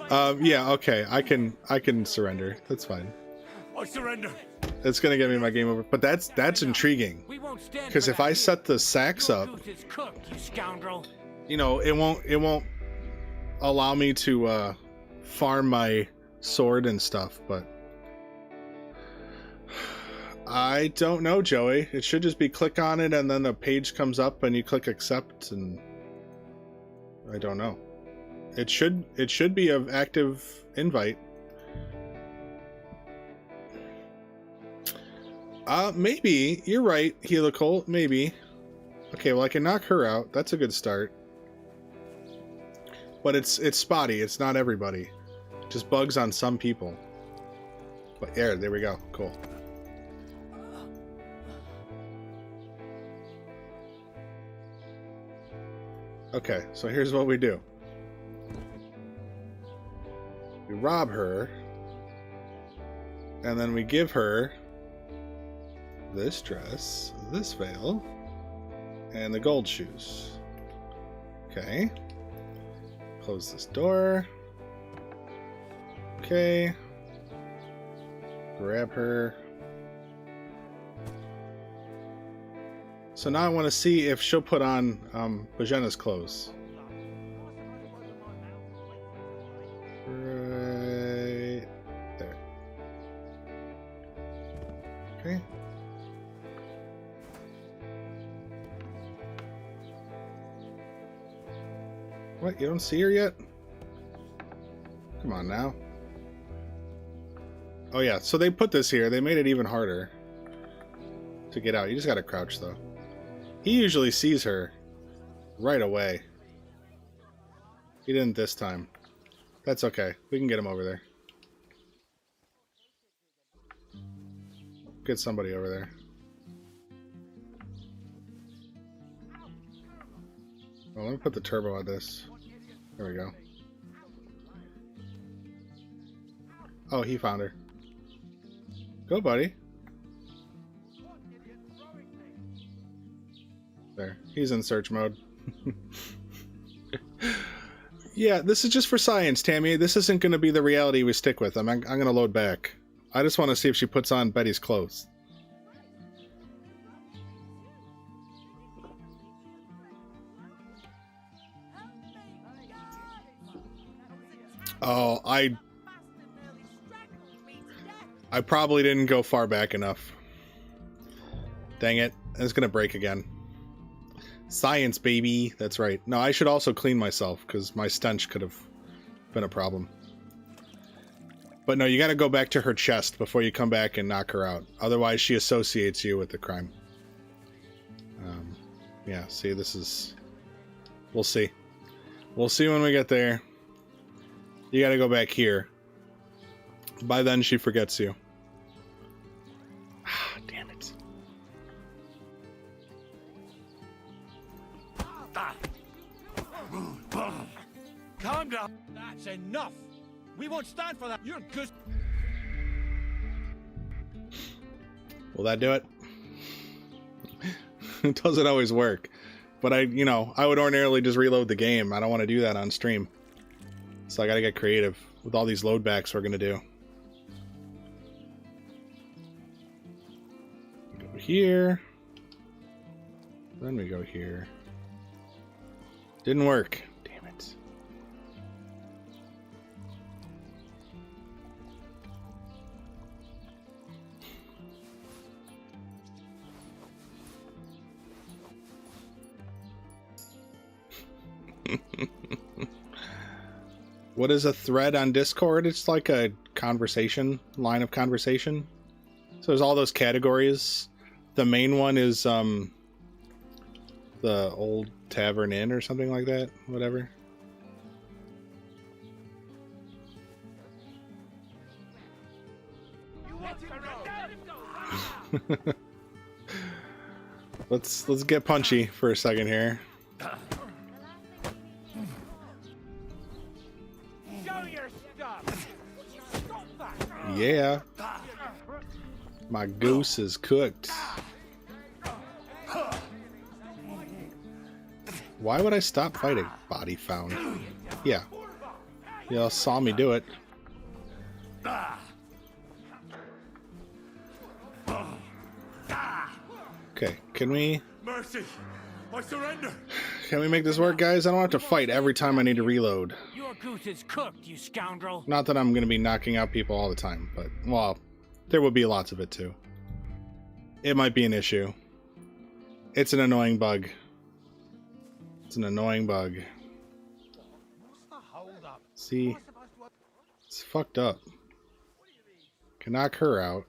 Yeah, okay. I can surrender. That's fine. I surrender. It's gonna get me my game over. But that's intriguing. We won't stand Because for if that I here. set the sacks Your up, goose is cooked, you scoundrel. you know, it won't allow me to farm my sword and stuff, but I don't know, Joey. It should just be click on it and then a page comes up and you click accept, and I don't know. It should be an active invite. Maybe. You're right, Helical. Maybe. Okay, well I can knock her out. That's a good start. But it's spotty. It's not everybody. It just bugs on some people. But yeah, there we go. Cool. Okay, so here's what we do. We rob her, and then we give her this dress, this veil, and the gold shoes. Okay. Close this door. Okay. Grab her. So now I want to see if she'll put on Bozhena's clothes. Right there. Okay. What? You don't see her yet? Come on now. Oh yeah, so they put this here. They made it even harder to get out. You just gotta crouch though. He usually sees her right away. He didn't this time. That's okay. We can get him over there. Get somebody over there. Well, let me put the turbo on this. There we go. Oh, he found her. Go, buddy. There. He's in search mode. Yeah, this is just for science, Tammy. This isn't going to be the reality we stick with. I'm going to load back. I just want to see if she puts on Betty's clothes. Oh, I probably didn't go far back enough. Dang it. It's gonna break again. Science, baby. That's right. No, I should also clean myself, because my stench could have been a problem. But no, you gotta go back to her chest before you come back and knock her out. Otherwise, she associates you with the crime. Yeah, see, this is... We'll see. We'll see when we get there. You gotta go back here. By then, she forgets you. Ah, damn it. Calm down. That's enough. We won't stand for that. You're good. Will that do it? It doesn't always work. But I would ordinarily just reload the game. I don't want to do that on stream. So I gotta get creative with all these load backs we're gonna do. Go here. Then we go here. Didn't work. Damn it. What is a thread on Discord? It's like a conversation, line of conversation. So there's all those categories. The main one is the old Tavern Inn or something like that. Whatever. Let's get punchy for a second here. Yeah. My goose is cooked. Why would I stop fighting? Body found. Yeah. Y'all saw me do it. Okay, can we... Mercy. I surrender. Can we make this work, guys? I don't have to fight every time I need to reload. Your goose is cooked, you scoundrel. Not that I'm going to be knocking out people all the time, but, well, there will be lots of it, too. It might be an issue. It's an annoying bug. It's an annoying bug. See? It's fucked up. Can knock her out.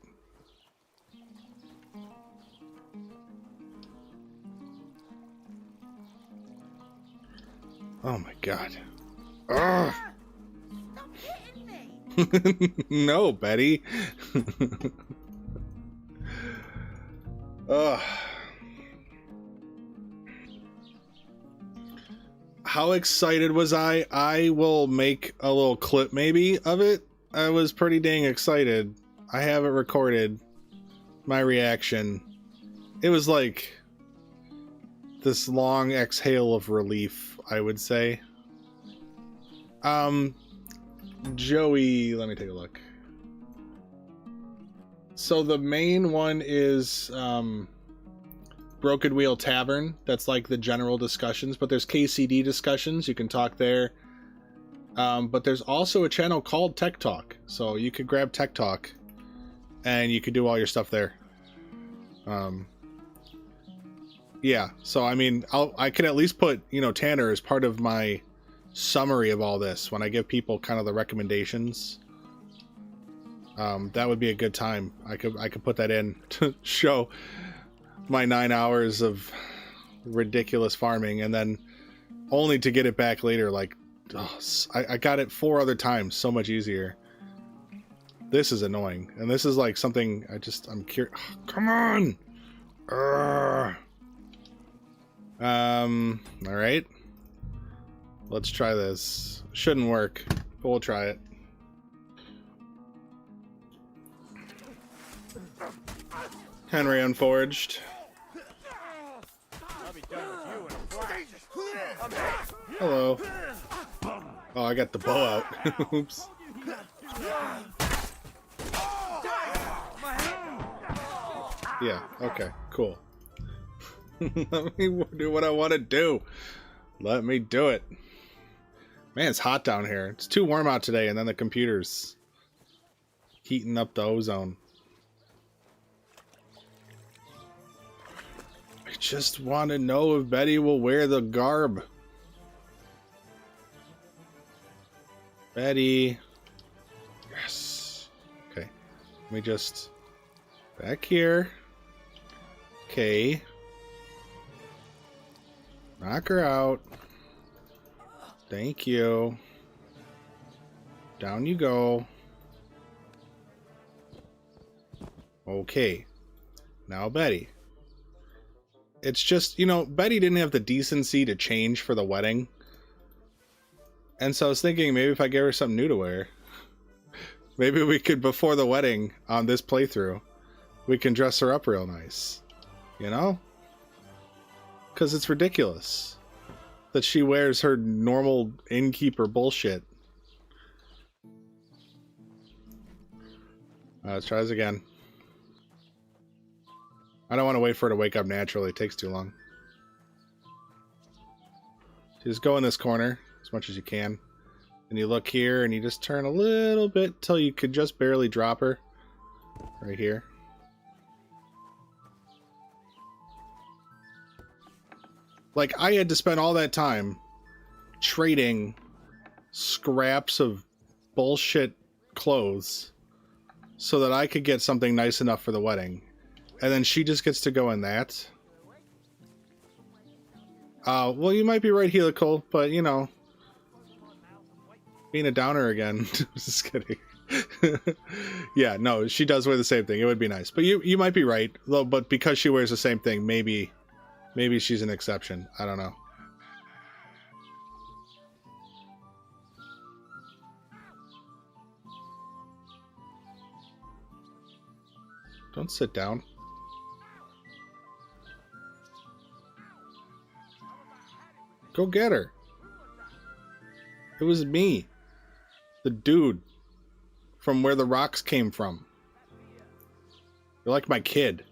Oh my god. Ugh. Stop hitting me. No, Betty. Ugh. How excited was I? I will make a little clip maybe of it. I was pretty dang excited. I have it recorded. My reaction. It was like this long exhale of relief, I would say. Joey, let me take a look. So the main one is Broken Wheel Tavern. That's like the general discussions, but there's KCD discussions. You can talk there. But there's also a channel called Tech Talk. So you could grab Tech Talk and you could do all your stuff there. Yeah, so I mean, I can at least put, Tanner as part of my summary of all this when I give people kind of the recommendations. That would be a good time. I could put that in to show my 9 hours of ridiculous farming, and then only to get it back later. Like, I got it 4 other times, so much easier. This is annoying, and this is like something I'm curious. Oh, come on. All right. Let's try this. Shouldn't work, but we'll try it. Henry Unforged. Hello. Oh, I got the bow out. Oops. Yeah, okay, cool. Let me do what I want to do. Let me do it. Man, it's hot down here. It's too warm out today, and then the computer's heating up the ozone. I just want to know if Betty will wear the garb. Betty. Yes. Okay. Let me just... Back here. Okay. Knock her out. Thank you. Down you go. Okay. Now Betty. It's just, you know, Betty didn't have the decency to change for the wedding. And so I was thinking maybe if I gave her something new to wear. Maybe we could, before the wedding on this playthrough, we can dress her up real nice. You know? Because it's ridiculous that she wears her normal innkeeper bullshit. Let's try this again. I don't want to wait for her to wake up naturally. It takes too long. Just go in this corner as much as you can. And you look here and you just turn a little bit till you could just barely drop her. Right here. Like, I had to spend all that time trading scraps of bullshit clothes so that I could get something nice enough for the wedding. And then she just gets to go in that. Well, you might be right, Helical, but, you know, being a downer again. Just kidding. Yeah, no, she does wear the same thing. It would be nice. But you might be right. Though, but because she wears the same thing, maybe she's an exception. I don't know. Don't sit down. Go get her. It was me. The dude from where the rocks came from. You're like my kid.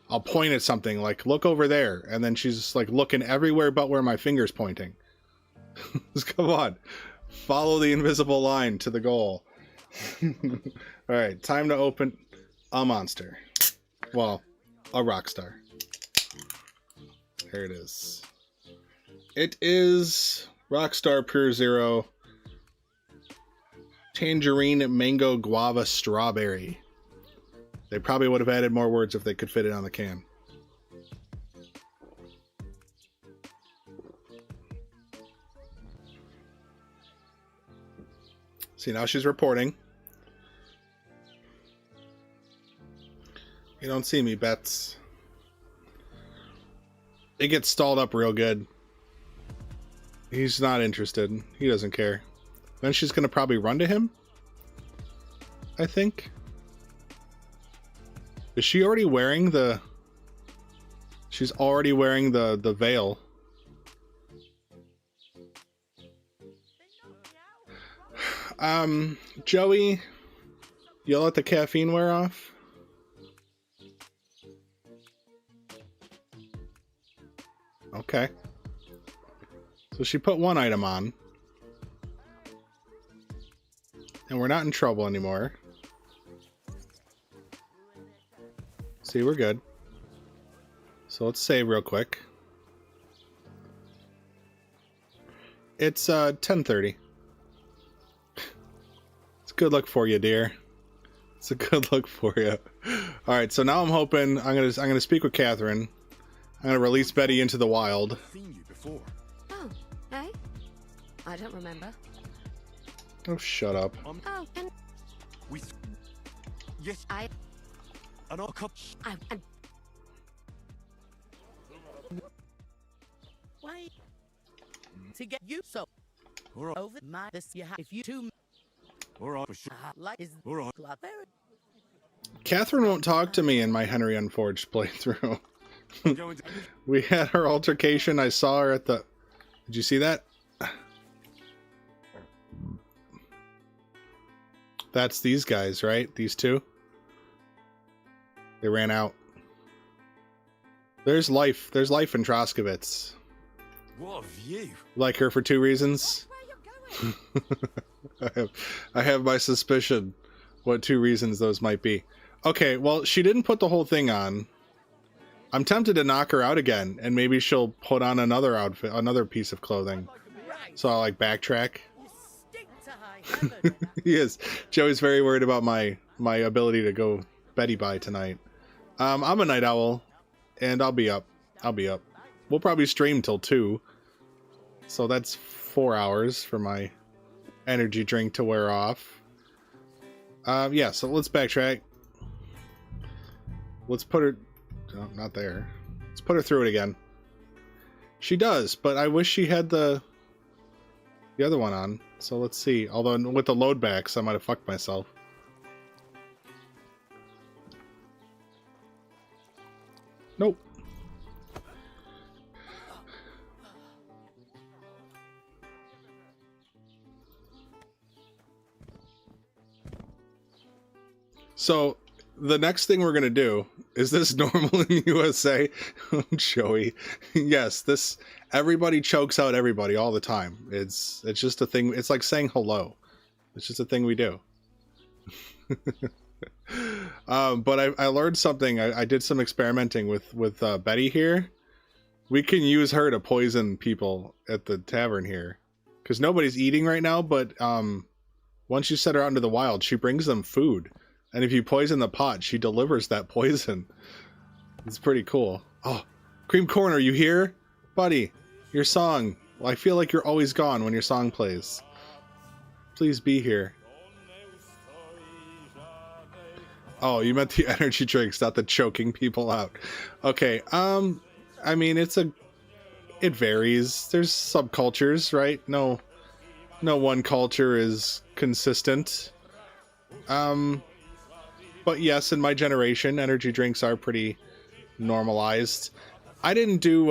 I'll point at something like, look over there. And then she's just like looking everywhere but where my finger's pointing. Just come on. Follow the invisible line to the goal. Alright, time to open a monster. Well, a rock star. There it is. It is Rockstar Pure Zero Tangerine Mango Guava Strawberry. They probably would have added more words if they could fit it on the can. See, now she's reporting. You don't see me, Bets. It gets stalled up real good. He's not interested. He doesn't care. Then she's going to probably run to him, I think. Is she already wearing the... She's already wearing the veil. Joey, you'll let the caffeine wear off? Okay. So she put one item on. And we're not in trouble anymore. See, we're good. So let's save real quick. It's 10:30. It's a good look for you, dear. It's a good look for you. All right, so now I'm hoping I'm gonna speak with Catherine. I'm gonna release Betty into the wild. Seen you before. Oh, eh? I don't remember. Oh, shut up. Oh, and Yes. I Wait. To get you so All right. over my this you have if you two All right. For sure. like is All right. Blackberry. Catherine won't talk to me in my Henry Unforged playthrough. I'm going to. We had our altercation. I saw her at the... Did you see that? That's these guys, right? These two? They ran out. There's life. There's life in Troskowitz. What a view. Like her for two reasons. I have my suspicion what 2 reasons those might be. Okay, well, she didn't put the whole thing on. I'm tempted to knock her out again, and maybe she'll put on another outfit, another piece of clothing. So I'll like backtrack. You stink to high heaven. Yes, Joey's very worried about my ability to go Betty by tonight. I'm a night owl, and I'll be up. We'll probably stream till 2, so that's 4 hours for my energy drink to wear off. Yeah, so let's backtrack. Let's put her... Oh, not there. Let's put her through it again. She does, but I wish she had the other one on. So let's see. Although with the load backs, I might have fucked myself. Nope. So the next thing we're gonna do is this normal in USA? Joey, yes, this everybody chokes out everybody all the time. It's just a thing. It's like saying hello. It's just a thing we do. But I learned something. I did some experimenting with Betty here. We can use her to poison people at the tavern here because nobody's eating right now. But once you set her out into the wild, she brings them food. And if you poison the pot, she delivers that poison. It's pretty cool. Oh, Cream Corn, are you here? Buddy, your song. Well, I feel like you're always gone when your song plays. Please be here. Oh, you meant the energy drinks, not the choking people out. Okay, I mean, it varies. There's subcultures, right? No one culture is consistent. But yes, in my generation, energy drinks are pretty normalized. I didn't do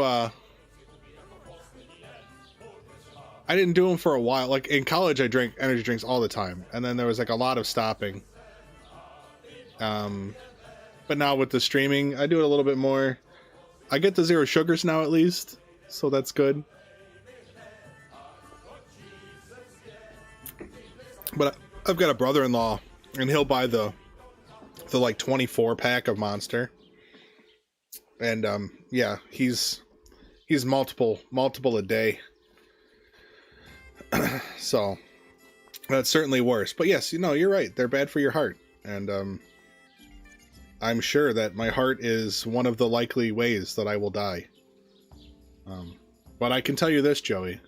them for a while. Like in college, I drank energy drinks all the time, and then there was like a lot of stopping. But now with the streaming, I do it a little bit more. I get the 0 sugars now at least, so that's good. But I've got a brother-in-law, and he'll buy the like 24 pack of Monster, and yeah, he's multiple a day. So that's certainly worse. But yes, you're right, they're bad for your heart, and I'm sure that my heart is one of the likely ways that I will die. But I can tell you this, Joey,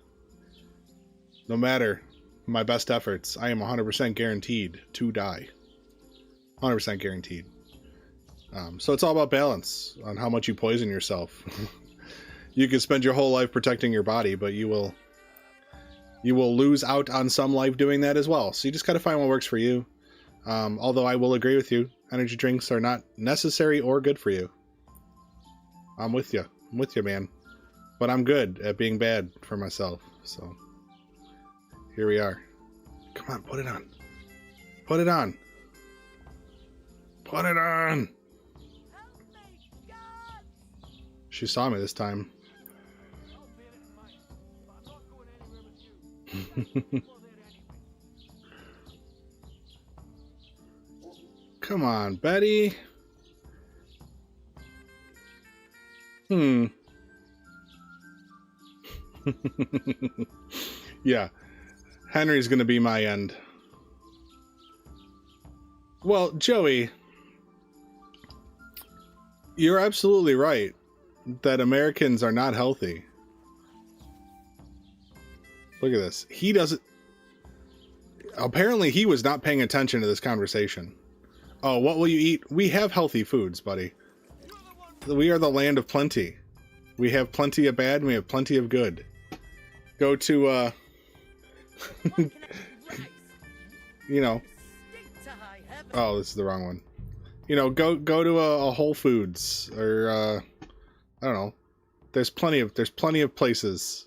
no matter my best efforts, I am 100% guaranteed to die. 100% guaranteed. So it's all about balance on how much you poison yourself. You can spend your whole life protecting your body, but you will lose out on some life doing that as well. So you just got to find what works for you. Although I will agree with you, energy drinks are not necessary or good for you. I'm with you, man. But I'm good at being bad for myself. So here we are. Come on, put it on. Put it on. Put it on! She saw me this time. Come on, Betty. Yeah. Henry's gonna be my end. Well, Joey, you're absolutely right that Americans are not healthy. Look at this. He doesn't... Apparently he was not paying attention to this conversation. Oh, what will you eat? We have healthy foods, buddy. We are the land of plenty. We have plenty of bad and we have plenty of good. Go to, Oh, this is the wrong one. Go to a Whole Foods or I don't know. There's plenty of places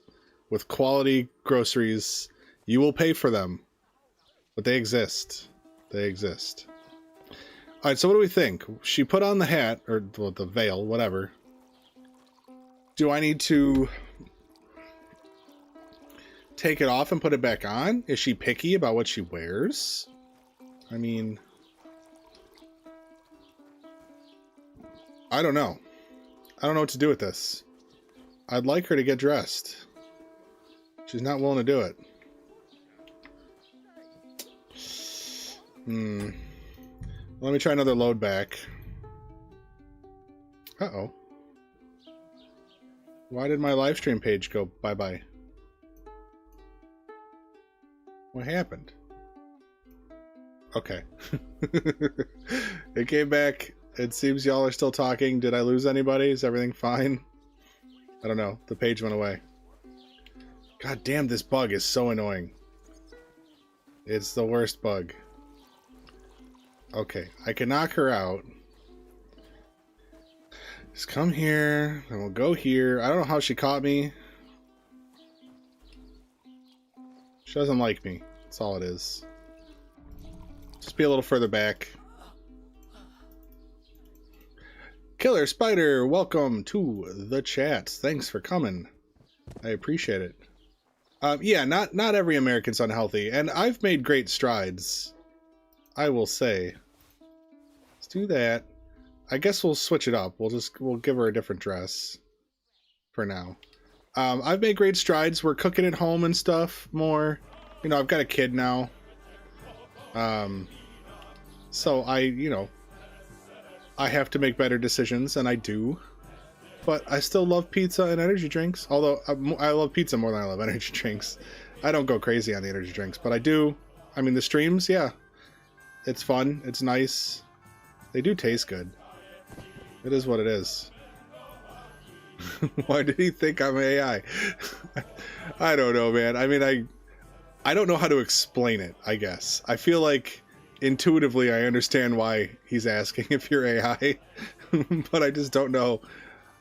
with quality groceries. You will pay for them, but they exist. They exist. All right. So what do we think? She put on the hat or the veil, whatever. Do I need to take it off and put it back on? Is she picky about what she wears? I mean, I don't know. I don't know what to do with this. I'd like her to get dressed. She's not willing to do it. Let me try another load back. Uh-oh. Why did my live stream page go bye-bye? What happened? Okay. It came back. It seems y'all are still talking. Did I lose anybody? Is everything fine? I don't know. The page went away. God damn, this bug is so annoying. It's the worst bug. Okay, I can knock her out. Just come here, and we'll go here. I don't know how she caught me. She doesn't like me. That's all it is. Just be a little further back. Killer Spider, welcome to the chat. Thanks for coming. I appreciate it. Yeah, not every American's unhealthy, and I've made great strides, I will say. Let's do that. I guess we'll switch it up. We'll give her a different dress for now. I've made great strides. We're cooking at home and stuff more. You know, I've got a kid now. So I have to make better decisions, and I do. But I still love pizza and energy drinks. Although I love pizza more than I love energy drinks. I don't go crazy on the energy drinks, but I do. I mean, the streams, yeah. It's fun. It's nice. They do taste good. It is what it is. Why did he think I'm AI? I don't know, man. I mean, I don't know how to explain it, I guess. I feel like intuitively I understand why he's asking if you're AI, but I just don't know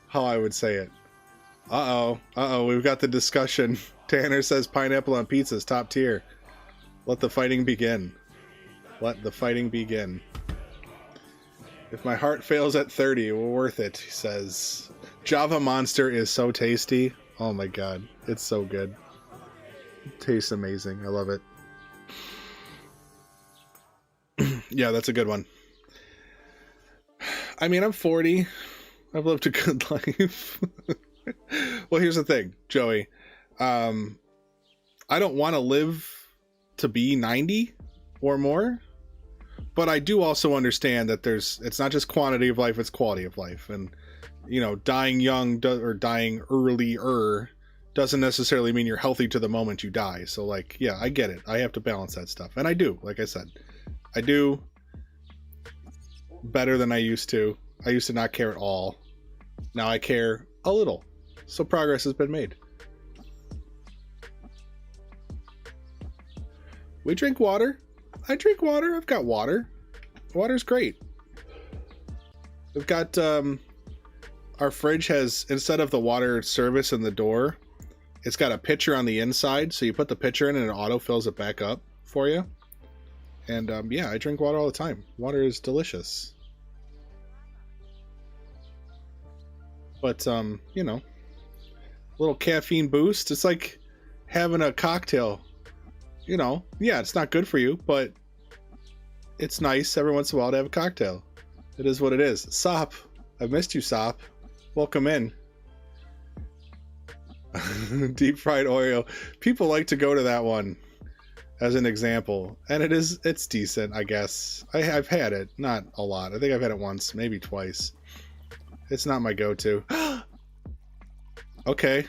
how I would say it. Uh-oh, we've got the discussion. Tanner says pineapple on pizza is top tier. Let the fighting begin. Let the fighting begin. If my heart fails at 30, we're worth it, he says. Java Monster is so tasty. Oh my god, it's so good. It tastes amazing. I love it. Yeah, that's a good one. I mean, I'm 40. I've lived a good life. Well, here's the thing, Joey. I don't want to live to be 90 or more. But I do also understand that it's not just quantity of life, it's quality of life. And, you know, dying young or dying earlier doesn't necessarily mean you're healthy to the moment you die. So, like, yeah, I get it. I have to balance that stuff. And I do, like I said. I do better than I used to. I used to not care at all. Now I care a little. So progress has been made. We drink water. I drink water. I've got water. Water's great. We've got, our fridge has, instead of the water service in the door, it's got a pitcher on the inside. So you put the pitcher in and it auto fills it back up for you. And, yeah, I drink water all the time. Water is delicious. But, you know, a little caffeine boost. It's like having a cocktail. You know, yeah, it's not good for you, but it's nice every once in a while to have a cocktail. It is what it is. Sop, I've missed you, Sop. Welcome in. Deep fried Oreo. People like to go to that one as an example, and it's decent, I guess. I've had it, not a lot. I think I've had it once, maybe twice. It's not my go-to. Okay,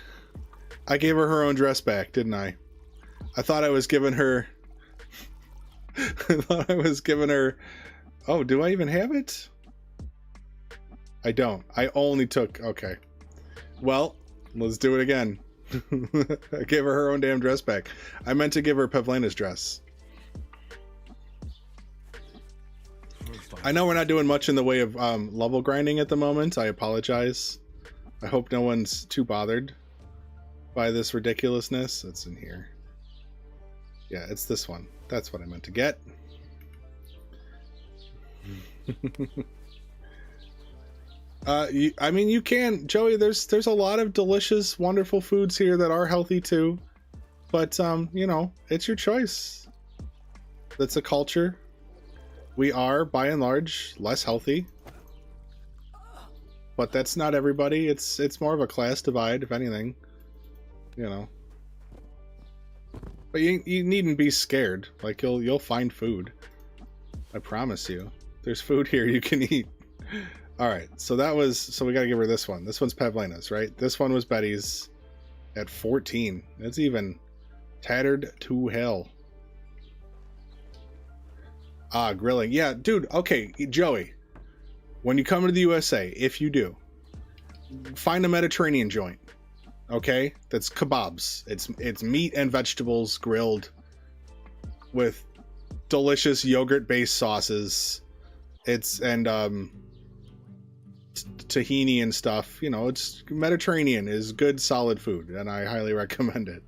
I gave her own dress back, didn't I? I thought I was giving her... Oh, do I even have it? I don't. I only took... Okay. Well, let's do it again. I gave her own damn dress back. I meant to give her Pavlena's dress. I know we're not doing much in the way of level grinding at the moment. I apologize. I hope no one's too bothered by this ridiculousness. It's in here. Yeah, it's this one. That's what I meant to get. I mean, you can, Joey, there's a lot of delicious, wonderful foods here that are healthy too. But you know, it's your choice. That's a culture. We are, by and large, less healthy. But that's not everybody. It's more of a class divide, if anything. You know. But you needn't be scared. Like you'll find food. I promise you. There's food here you can eat. Alright, so we gotta give her this one. This one's Pavlena's, right? This one was Betty's at 14. It's even tattered to hell. Ah, grilling. Yeah, dude, okay, Joey. When you come to the USA, if you do, find a Mediterranean joint. Okay? That's kebabs. It's meat and vegetables grilled with delicious yogurt-based sauces. Tahini and stuff. You know, it's Mediterranean is good, solid food, and I highly recommend it.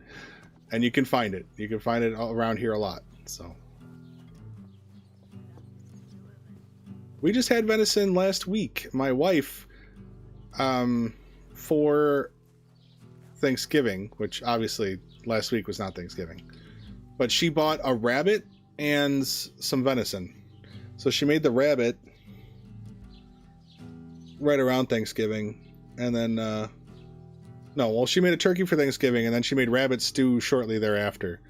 And you can find it. You can find it all around here a lot. So we just had venison last week. My wife, for Thanksgiving, which obviously last week was not Thanksgiving, but she bought a rabbit and some venison. So she made the rabbit right around Thanksgiving, and then she made a turkey for Thanksgiving, and then she made rabbit stew shortly thereafter,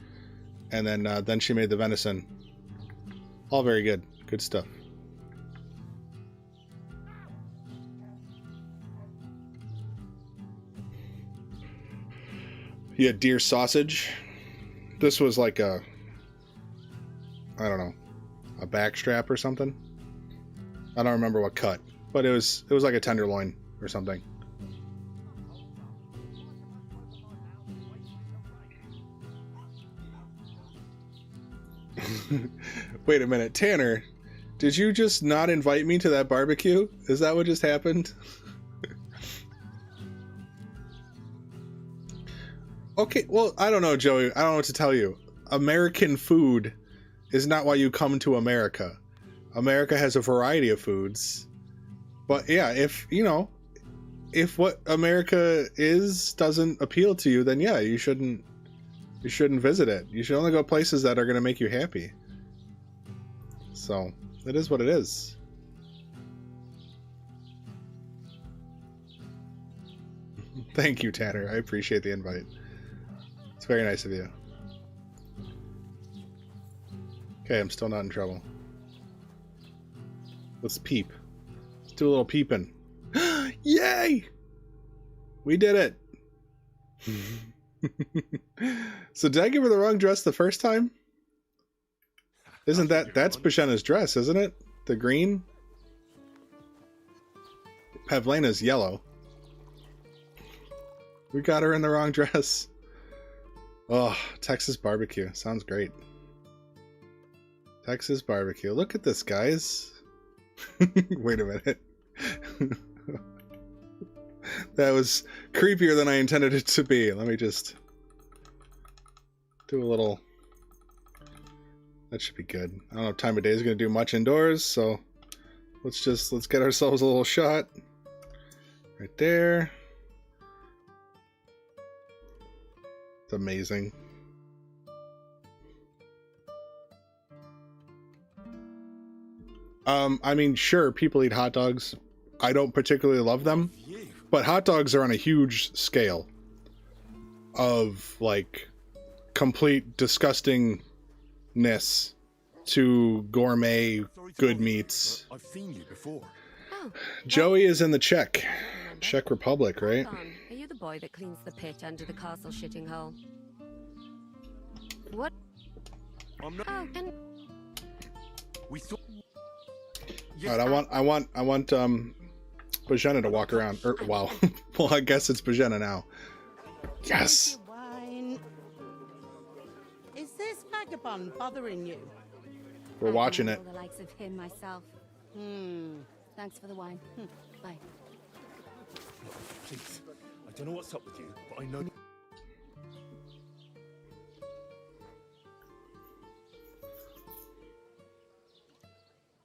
and then she made the venison. All very good stuff. You had deer sausage. This was like a, I don't know, a backstrap or something. I don't remember what cut, but it was like a tenderloin or something. Wait a minute, Tanner, did you just not invite me to that barbecue? Is that what just happened? Okay, well, I don't know, Joey. I don't know what to tell you. American food is not why you come to America. America has a variety of foods. But yeah, if what America is doesn't appeal to you, then yeah, you shouldn't visit it. You should only go places that are going to make you happy. So, it is what it is. Thank you, Tanner. I appreciate the invite. It's very nice of you. Okay, I'm still not in trouble. Let's peep. Let's do a little peeping. Yay! We did it! So did I give her the wrong dress the first time? That's Bozhena's dress, isn't it? The green? Pavlena's yellow. We got her in the wrong dress. Oh, Texas barbecue. Sounds great. Texas barbecue. Look at this, guys. Wait a minute. That was creepier than I intended it to be. Let me just do a little... That should be good. I don't know if time of day is going to do much indoors, so let's get ourselves a little shot. Right there. It's amazing. I mean, sure, people eat hot dogs. I don't particularly love them, but hot dogs are on a huge scale of, like, complete disgustingness to gourmet good meats. I've seen you before. Oh, Joey is in the Czech Republic, right? hold on. Are you the boy that cleans the pit under the castle shitting hole? What? I'm not. Oh, and We saw. All right, I want Bozhena to walk around. Wow. Well, I guess it's Bozhena now. Yes. Wine. Is this vagabond bothering you? We're watching it. The likes of him myself. Thanks for the wine. Bye. Please, I don't know what's up with you, but I know.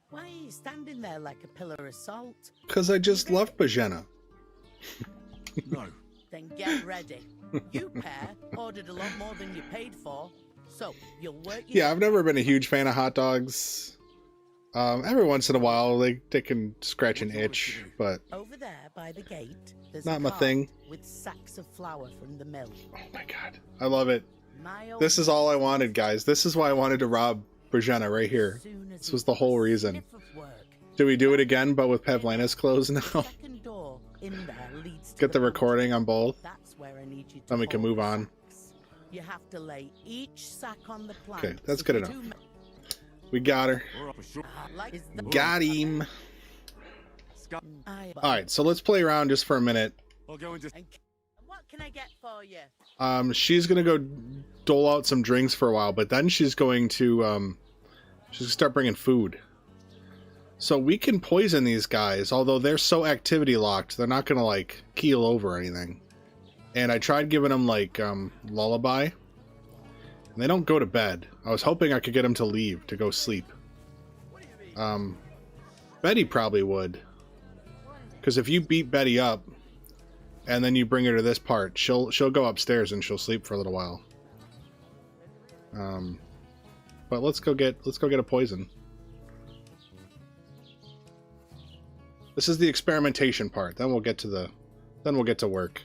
Why are you standing there like a pillar of salt? Because I just love Bozhena. No. Then get ready. You pair ordered a lot more than you paid for, so you'll work. Yeah, I've never been a huge fan of hot dogs. Every once in a while, they can scratch an itch, but Over there by the gate, there's not a my cart thing. with sacks of flour from the mill. Oh my god, I love it. My This is all I wanted, guys. This is why I wanted to rob Bozhena right here. This was the whole reason. Do we do it again, but with Pavlana's clothes now? Second door in there leads to Get the pantry. recording on both. That's where I need you to Then we can hold move the on. sacks. You have to lay each sack on the plank. Okay, that's so good the enough. two men- We got her. like is the- Got him. I- Alright, so let's play around just for a minute. And what can I get for you? She's gonna go dole out some drinks for a while, but then she's going to she's gonna start bringing food. So we can poison these guys, although they're so activity locked, they're not gonna like keel over or anything. And I tried giving them like lullaby, and they don't go to bed. I was hoping I could get them to leave to go sleep. Betty probably would, because if you beat Betty up and then you bring her to this part, she'll go upstairs and she'll sleep for a little while. But let's go get a poison. This is the experimentation part. Then we'll get to work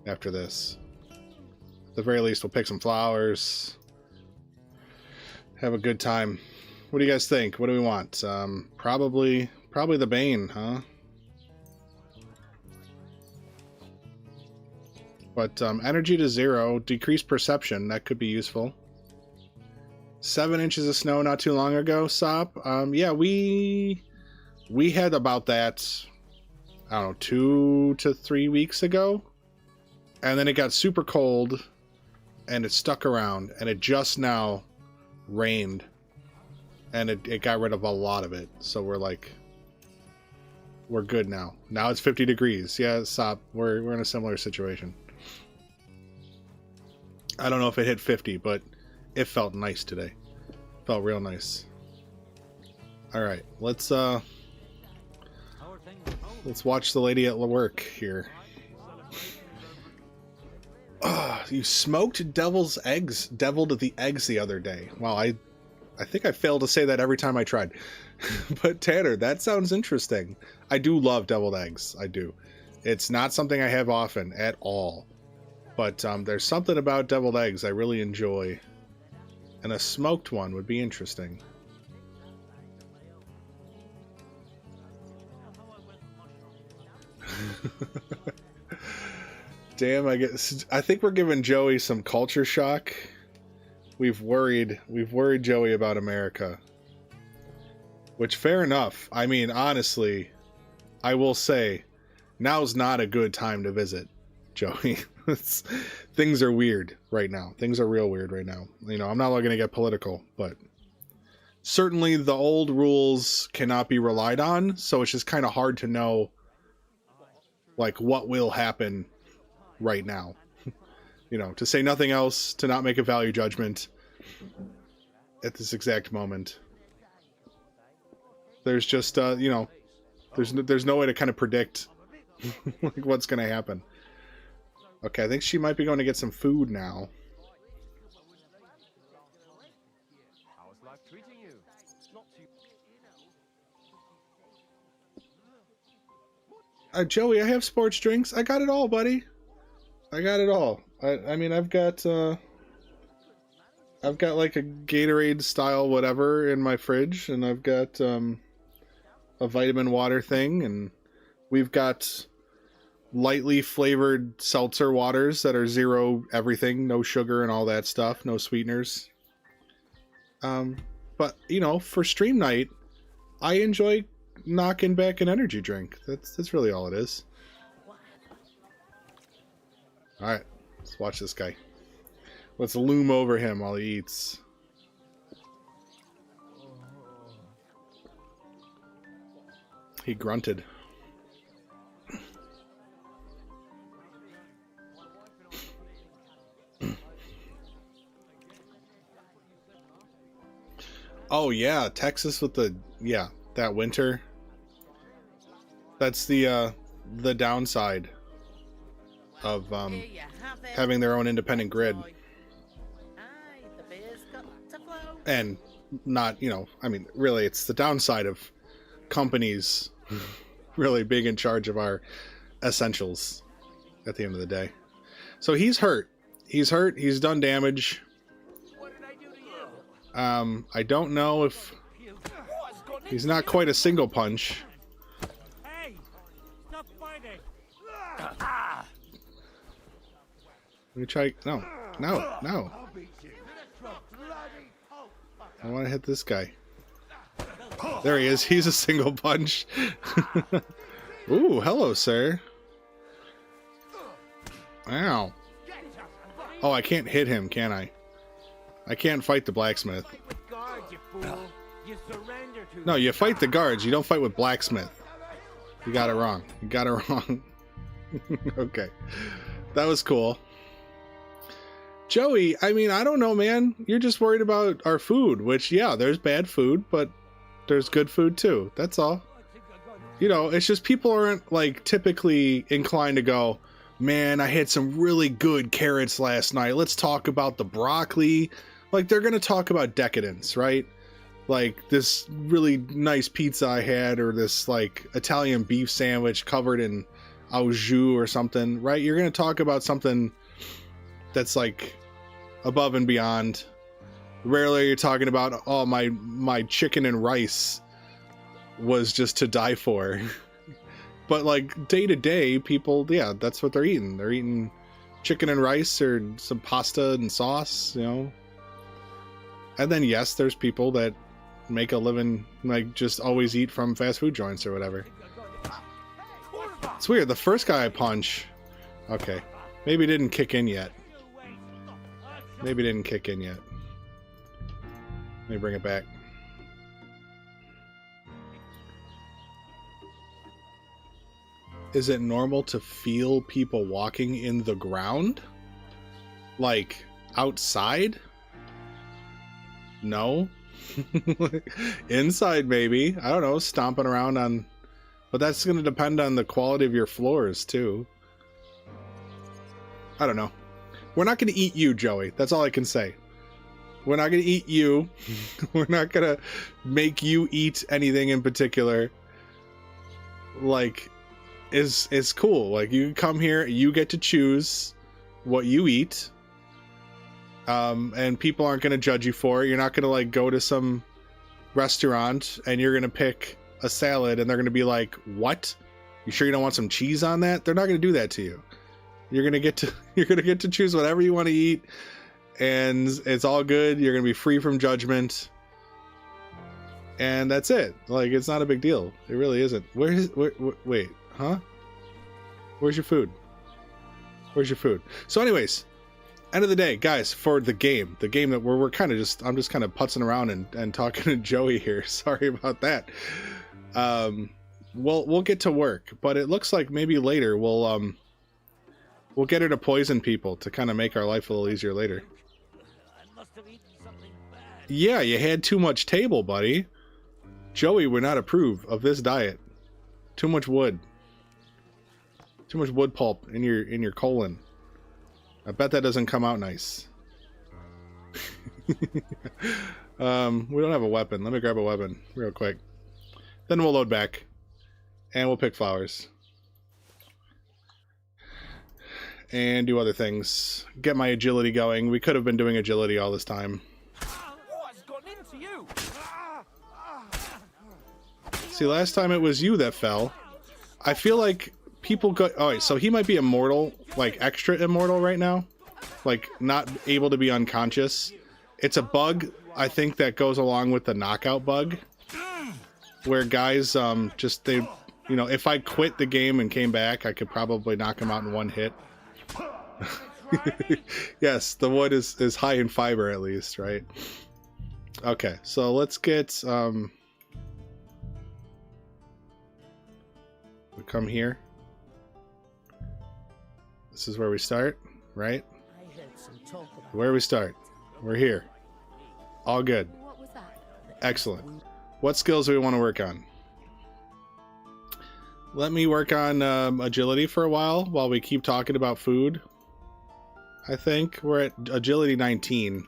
after this. At the very least, we'll pick some flowers. Have a good time. What do you guys think? What do we want? Probably the Bane, huh? But energy to 0, decreased perception, that could be useful. 7 inches of snow not too long ago, Sop. Yeah, we had about that, I don't know, 2 to 3 weeks ago. And then it got super cold, and it stuck around, and it just now rained. And it got rid of a lot of it. So we're like, we're good now. Now it's 50 degrees. Yeah, Sop, we're in a similar situation. I don't know if it hit 50, but it felt nice today. Felt real nice. Alright, let's watch the lady at work here. You smoked deviled the eggs the other day. Wow, I think I failed to say that every time I tried. But Tanner, that sounds interesting. I do love deviled eggs. I do. It's not something I have often at all. But there's something about deviled eggs I really enjoy. And a smoked one would be interesting. Damn, I think we're giving Joey some culture shock. We've worried Joey about America. Which, fair enough. I mean, honestly, I will say, now's not a good time to visit, Joey. Things are weird right now. Things are real weird right now. You know, I'm not going to get political, but certainly the old rules cannot be relied on, so it's just kind of hard to know, like, what will happen right now. You know, to say nothing else, to not make a value judgment at this exact moment. There's just, you know, there's no way to kind of predict like what's going to happen. Okay, I think she might be going to get some food now. Joey, I have sports drinks. I got it all, buddy. I got it all. I mean, I've got like a Gatorade style whatever in my fridge, and I've got a vitamin water thing, and we've got lightly flavored seltzer waters that are 0 everything, no sugar and all that stuff, no sweeteners. But you know, for stream night, I enjoy knocking back an energy drink. That's really all it is. All right, let's watch this guy. Let's loom over him while he eats. He grunted. Oh yeah, Texas with that winter. That's the downside. of Here you have it. having their own independent grid. Aye, the beer's got to flow. And not, you know, I mean, really, it's the downside of companies really being in charge of our essentials at the end of the day. So he's hurt. He's hurt. He's done damage. What did I do to you? I don't know if What's gone in? he's not quite a single punch. Hey, stop fighting. Let me try. No. I want to hit this guy. There he is. He's a single punch. Ooh, hello, sir. Ow. Oh, I can't hit him, can I? I can't fight the blacksmith. Fight with guards, you fool. You surrender to No, you fight the guards. You don't fight with blacksmith. You got it wrong. You got it wrong. Okay. That was cool. Joey, I mean, I don't know, man. You're just worried about our food, which, yeah, there's bad food, but there's good food too. That's all. You know, it's just people aren't, like, typically inclined to go, man, I had some really good carrots last night. Let's talk about the broccoli. Like, they're going to talk about decadence, right? Like, this really nice pizza I had, or this, like, Italian beef sandwich covered in au jus or something, right? You're going to talk about something that's, like, above and beyond. Rarely you're talking about, oh, my chicken and rice was just to die for. But, like, day to day, people, yeah, that's what they're eating. They're eating chicken and rice or some pasta and sauce, you know. And then, yes, there's people that make a living, like, just always eat from fast food joints or whatever. It's weird. The first guy I punch, okay, maybe it didn't kick in yet. Maybe it didn't kick in yet. Let me bring it back. Is it normal to feel people walking in the ground? Like, outside? No. Inside, maybe. I don't know, stomping around on... But that's going to depend on the quality of your floors, too. I don't know. We're not going to eat you, Joey. That's all I can say. We're not going to eat you. We're not going to make you eat anything in particular. Like... is cool. Like, you come here, you get to choose what you eat, and people aren't going to judge you for it. You're not going to, like, go to some restaurant and you're going to pick a salad and they're going to be like, what? You sure you don't want some cheese on that? They're not going to do that to you. You're going to get to choose whatever you want to eat, and it's all good. You're going to be free from judgment, and that's it. Like, it's not a big deal. It really isn't. Wait. Huh? Where's your food? Where's your food? So anyways, end of the day, guys, for the game that we're kind of just, I'm just kind of putzing around and talking to Joey here. Sorry about that. We'll get to work, but it looks like maybe later we'll get her to poison people to kind of make our life a little easier later. I must have eaten something bad. Yeah, you had too much table, buddy. Joey would not approve of this diet. Too much wood. Too much wood pulp in your colon. I bet that doesn't come out nice. We don't have a weapon. Let me grab a weapon real quick. Then we'll load back. And we'll pick flowers. And do other things. Get my agility going. We could have been doing agility all this time. What's gone into you? See, last time it was you that fell. I feel like people go... Alright, so he might be immortal, like extra immortal right now. Like, not able to be unconscious. It's a bug, I think, that goes along with the knockout bug. Where guys, just, they... You know, if I quit the game and came back, I could probably knock him out in one hit. Yes, the wood is high in fiber, at least, right? Okay, so let's get... We come here. This is where we start, right? Where we start. We're here. All good. What was that? Excellent. What skills do we want to work on? Let me work on agility for a while we keep talking about food. I think we're at agility 19.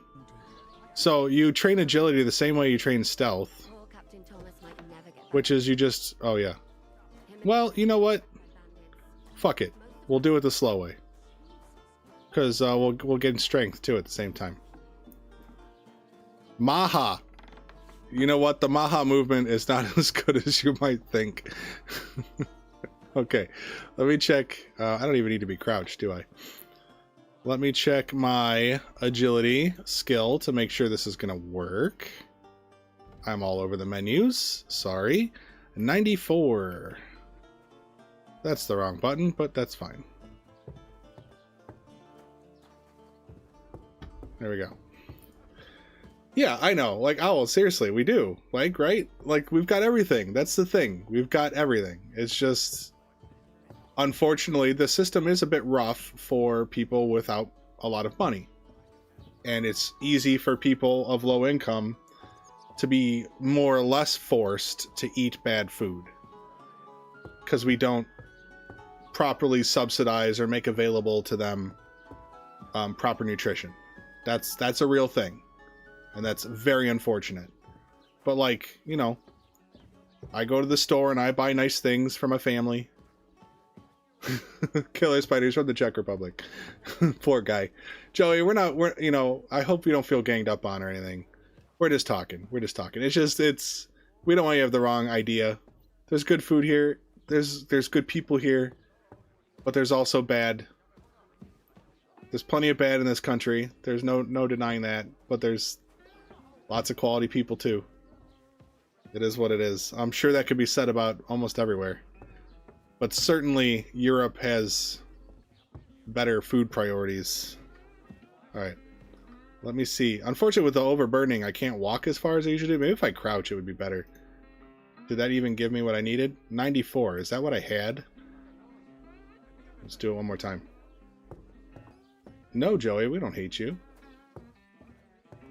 So you train agility the same way you train stealth, Poor Captain Thomas might never get back. which is you just... Oh, yeah. Well, you know what? Fuck it. We'll do it the slow way. Because we'll get strength, too, at the same time. Maha. You know what? The Maha movement is not as good as you might think. Okay. Let me check. I don't even need to be crouched, do I? Let me check my agility skill to make sure this is going to work. I'm all over the menus. Sorry. 94. That's the wrong button, but that's fine. There we go. Yeah, I know. Like, oh, seriously, we do. Like, right? Like, we've got everything. That's the thing. We've got everything. It's just... Unfortunately, the system is a bit rough for people without a lot of money. And it's easy for people of low income to be more or less forced to eat bad food. Because we don't properly subsidize or make available to them proper nutrition. That's a real thing. And that's very unfortunate. But like, you know, I go to the store and I buy nice things for my family. Killer spiders from the Czech Republic. Poor guy. Joey, we're you know, I hope you don't feel ganged up on or anything. We're just talking. It's we don't want you to have the wrong idea. There's good food here. There's good people here. But there's also bad. There's plenty of bad in this country. There's no denying that. But there's lots of quality people too. It is what it is. I'm sure that could be said about almost everywhere. But certainly Europe has better food priorities. Alright. Let me see. Unfortunately, with the overburning, I can't walk as far as I usually do. Maybe if I crouch, it would be better. Did that even give me what I needed? 94. Is that what I had? Let's do it one more time. No, Joey, we don't hate you.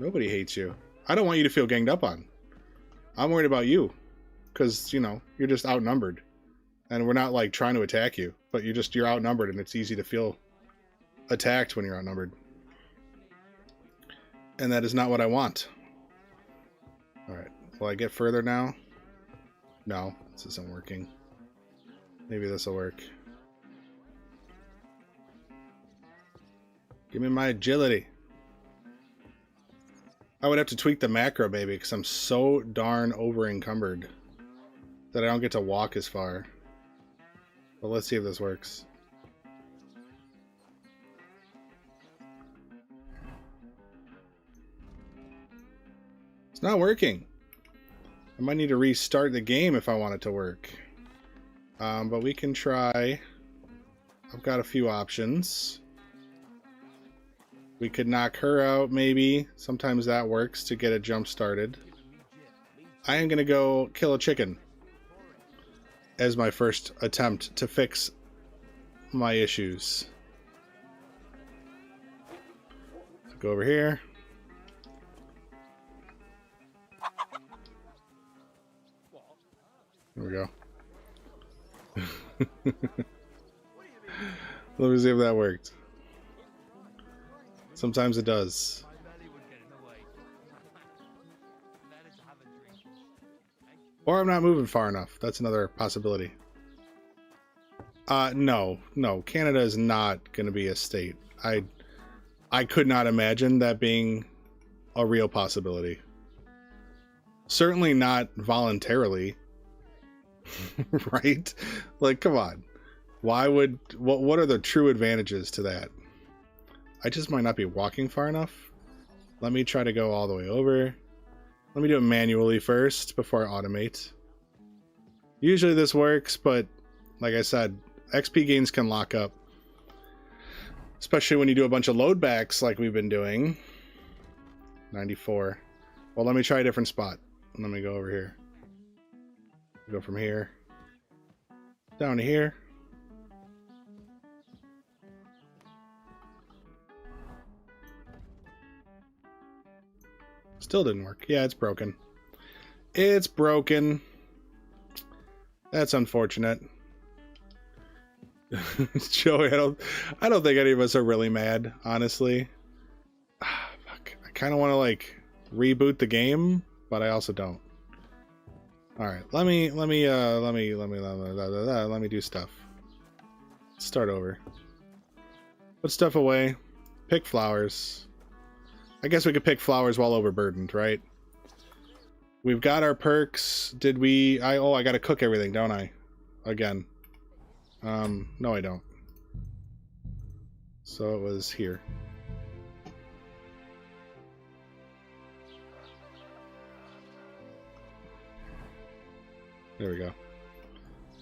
Nobody hates you. I don't want you to feel ganged up on. I'm worried about you. Because, you know, you're just outnumbered. And we're not, like, trying to attack you. But you're outnumbered, and it's easy to feel attacked when you're outnumbered. And that is not what I want. Alright. Will I get further now? No. This isn't working. Maybe this will work. Give me my agility. I would have to tweak the macro, maybe, because I'm so darn over-encumbered that I don't get to walk as far. But let's see if this works. It's not working. I might need to restart the game if I want it to work. But we can try. I've got a few options. We could knock her out, maybe. Sometimes that works to get it jump started. I am going to go kill a chicken as my first attempt to fix my issues. So go over here. There we go. Let me see if that worked. Sometimes it does. Or I'm not moving far enough. That's another possibility. No. Canada is not going to be a state. I could not imagine that being a real possibility. Certainly not voluntarily. Right? Like, come on. Why would... What are the true advantages to that? I just might not be walking far enough. Let me try to go all the way over. Let me do it manually first before I automate. Usually this works, but like I said, XP gains can lock up. Especially when you do a bunch of load backs like we've been doing. 94. Well, let me try a different spot. Let me go over here. Go from here down to here. Still didn't work. Yeah, it's broken. It's broken. That's unfortunate. Joey, I don't think any of us are really mad, honestly. Fuck. I kind of want to like reboot the game, but I also don't. All right, let me do stuff. Start over. Put stuff away. Pick flowers. I guess we could pick flowers while overburdened, right? We've got our perks. Did we? I gotta cook everything, don't I? Again. No, I don't. So it was here. There we go.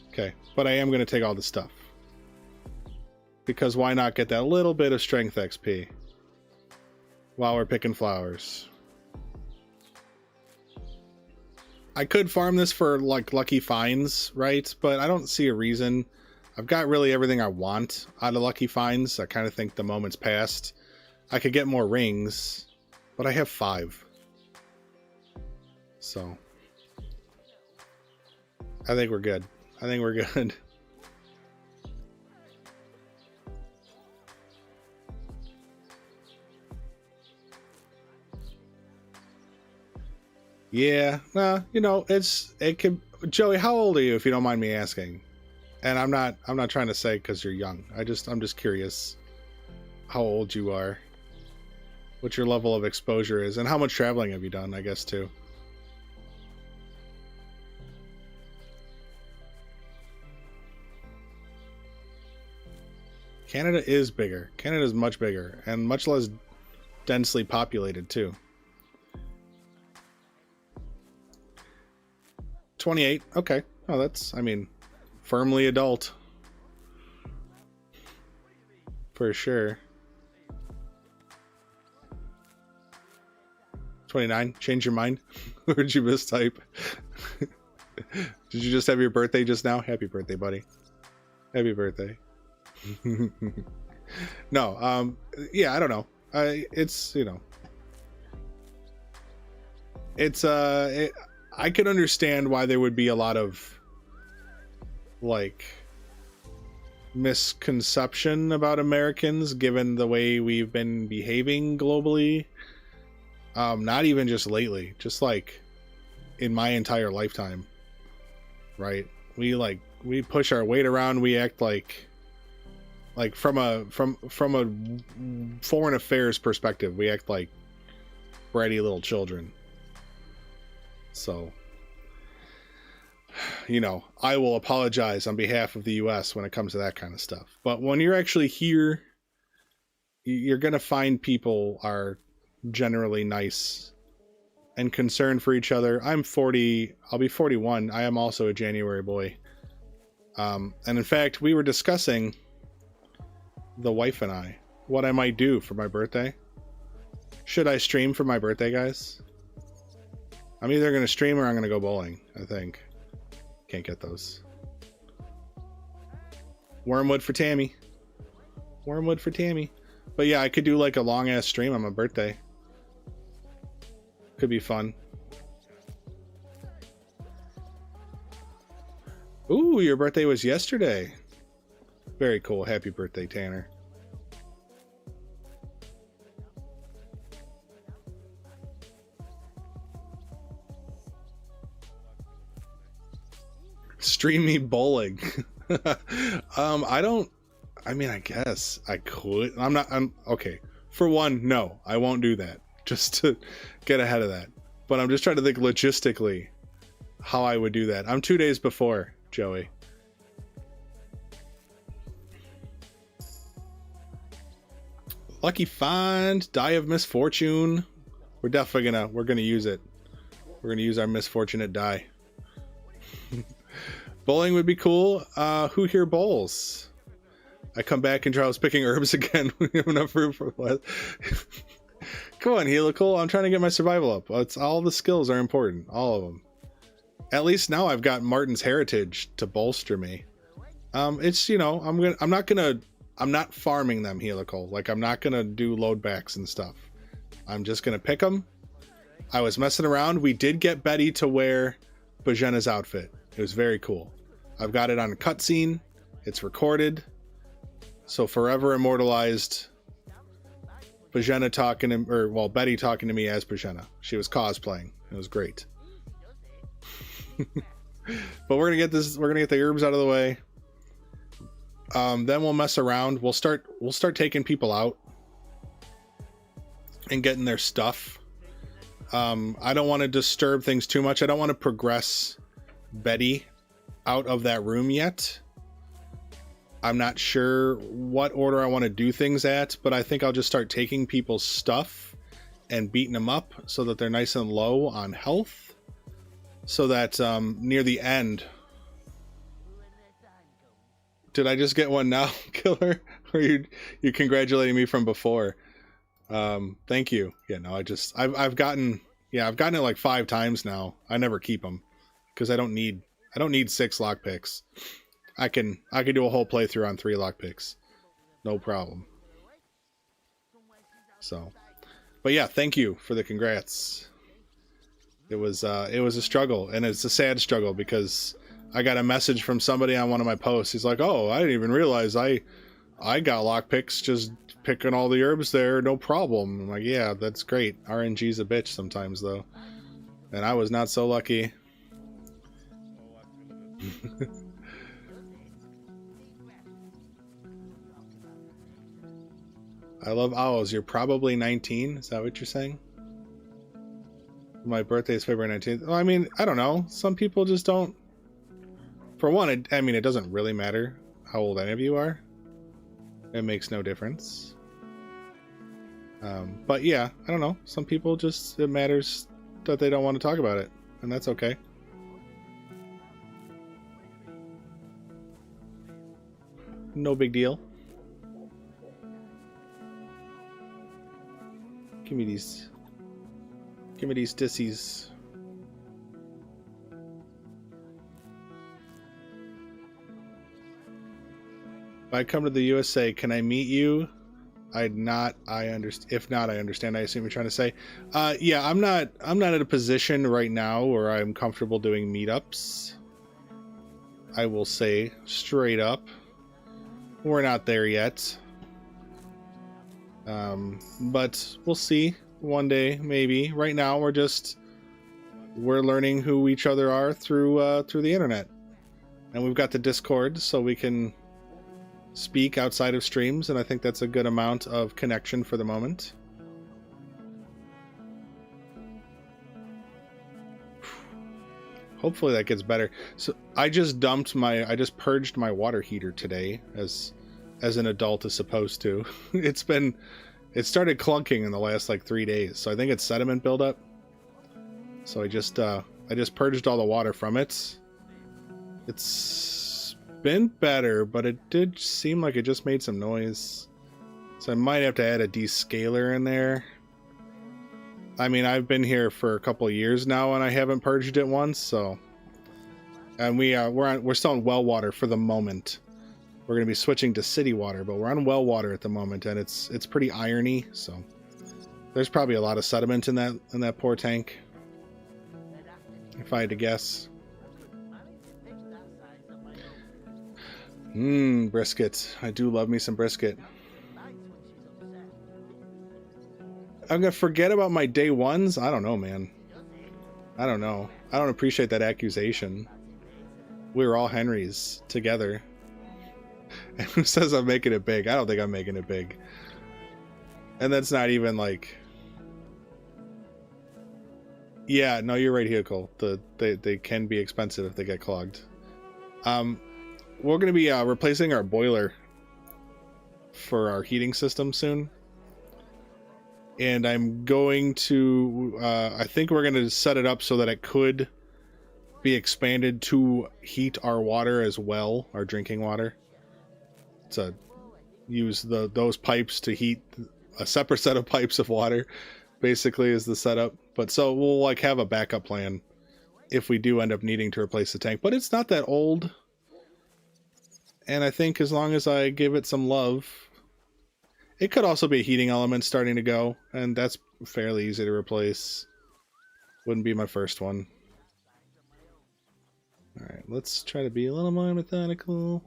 Okay, but I am going to take all the stuff. Because why not get that little bit of strength XP while we're picking flowers? I could farm this for like lucky finds, right? But I don't see a reason. I've got really everything I want out of lucky finds. I kind of think the moment's passed. I could get more rings, but I have 5. So I think we're good. I think we're good. Yeah, you know, it can. Joey, how old are you, if you don't mind me asking? And I'm not trying to say because you're young. I'm just curious how old you are, what your level of exposure is, and how much traveling have you done, I guess, too. Canada is bigger. Canada is much bigger and much less densely populated, too. 28. Okay. Oh, that's, I mean, firmly adult. For sure. 29. Change your mind? Or did you mistype? Did you just have your birthday just now? Happy birthday, buddy. Happy birthday. No, yeah, I don't know. It's, you know. It's, I could understand why there would be a lot of like misconception about Americans given the way we've been behaving globally. Not even just lately, just like in my entire lifetime, right? We push our weight around. We act like from a foreign affairs perspective, we act like bratty little children. So, you know, I will apologize on behalf of the US when it comes to that kind of stuff. But when you're actually here, you're going to find people are generally nice and concerned for each other. I'm 40. I'll be 41. I am also a January boy. And in fact, we were discussing, the wife and I, what I might do for my birthday. Should I stream for my birthday, guys? I'm either going to stream or I'm going to go bowling, I think. Can't get those. Wormwood for Tammy. Wormwood for Tammy. But yeah, I could do like a long ass stream on my birthday. Could be fun. Ooh, your birthday was yesterday. Very cool. Happy birthday, Tanner. Stream me bowling. I mean, I guess I could. I'm okay. For one, no, I won't do that. Just to get ahead of that. But I'm just trying to think logistically how I would do that. I'm 2 days before, Joey. Lucky find, die of misfortune. We're definitely gonna use it. We're gonna use our misfortunate die. Bowling would be cool. Who here bowls? I come back and try picking herbs again. We have enough room for what? Come on, Helical. I'm trying to get my survival up. It's all the skills are important, all of them. At least now I've got Martin's heritage to bolster me. It's, you know, I'm not farming them, Helical. Like, I'm not gonna do load backs and stuff. I'm just gonna pick them. I was messing around. We did get Betty to wear Bozhena's outfit. It was very cool. I've got it on a cutscene. It's recorded. So forever immortalized Bozhena talking to, or well, Betty talking to me as Bozhena. She was cosplaying. It was great. But we're gonna get this. We're gonna get the herbs out of the way. Then we'll mess around. We'll start taking people out and getting their stuff. I don't want to disturb things too much. I don't want to progress Betty out of that room yet. I'm not sure what order I want to do things at, but I think I'll just start taking people's stuff and beating them up so that they're nice and low on health, so that near the end... Did I just get one now, Killer? Or you congratulating me from before? Thank you. Yeah, no, I've gotten it like 5 times now. I never keep them because I don't need 6 lockpicks. I can do a whole playthrough on 3 lockpicks, no problem. So, but yeah, thank you for the congrats. It was a struggle, and it's a sad struggle because I got a message from somebody on one of my posts. He's like, "Oh, I didn't even realize I got lockpicks just picking all the herbs there, no problem." I'm like, "Yeah, that's great. RNG's a bitch sometimes though," and I was not so lucky. I love owls. You're probably 19. Is that what you're saying? My birthday is February 19th. Well, I mean, I don't know. Some people just don't. For one, it doesn't really matter how old any of you are. It makes no difference. But yeah, I don't know. Some people just, it matters that they don't want to talk about it. And that's okay. No big deal. Give me these dissies. If I come to the USA, can I meet you? If not, I understand. I assume you're trying to say. Yeah, I'm not at a position right now where I'm comfortable doing meetups. I will say straight up, we're not there yet. But we'll see one day, maybe. Right now, we're learning who each other are through the internet, and we've got the Discord, so we can speak outside of streams, and I think that's a good amount of connection for the moment. Hopefully that gets better. So I just purged my water heater today, as an adult is supposed to. It started clunking in the last like 3 days, so I think it's sediment buildup. So I just purged all the water from it. It's been better, but it did seem like it just made some noise. So I might have to add a descaler in there. I mean, I've been here for a couple of years now and I haven't purged it once, so. And we're still on well water for the moment. We're going to be switching to city water, but we're on well water at the moment, and it's pretty irony, so there's probably a lot of sediment in that poor tank, if I had to guess. Brisket. I do love me some brisket. I'm going to forget about my day ones? I don't know, man. I don't know. I don't appreciate that accusation. We were all Henrys together. And who says I'm making it big? I don't think I'm making it big. And that's not even like... Yeah, no, you're right, Vehicle. They can be expensive if they get clogged. We're going to be replacing our boiler for our heating system soon. And I'm going to... I think we're going to set it up so that it could be expanded to heat our water as well, our drinking water. To use those pipes to heat a separate set of pipes of water, basically, is the setup. But so we'll like have a backup plan if we do end up needing to replace the tank. But it's not that old, and I think as long as I give it some love, it could also be a heating element starting to go, and that's fairly easy to replace. Wouldn't be my first one. All right, let's try to be a little more methodical.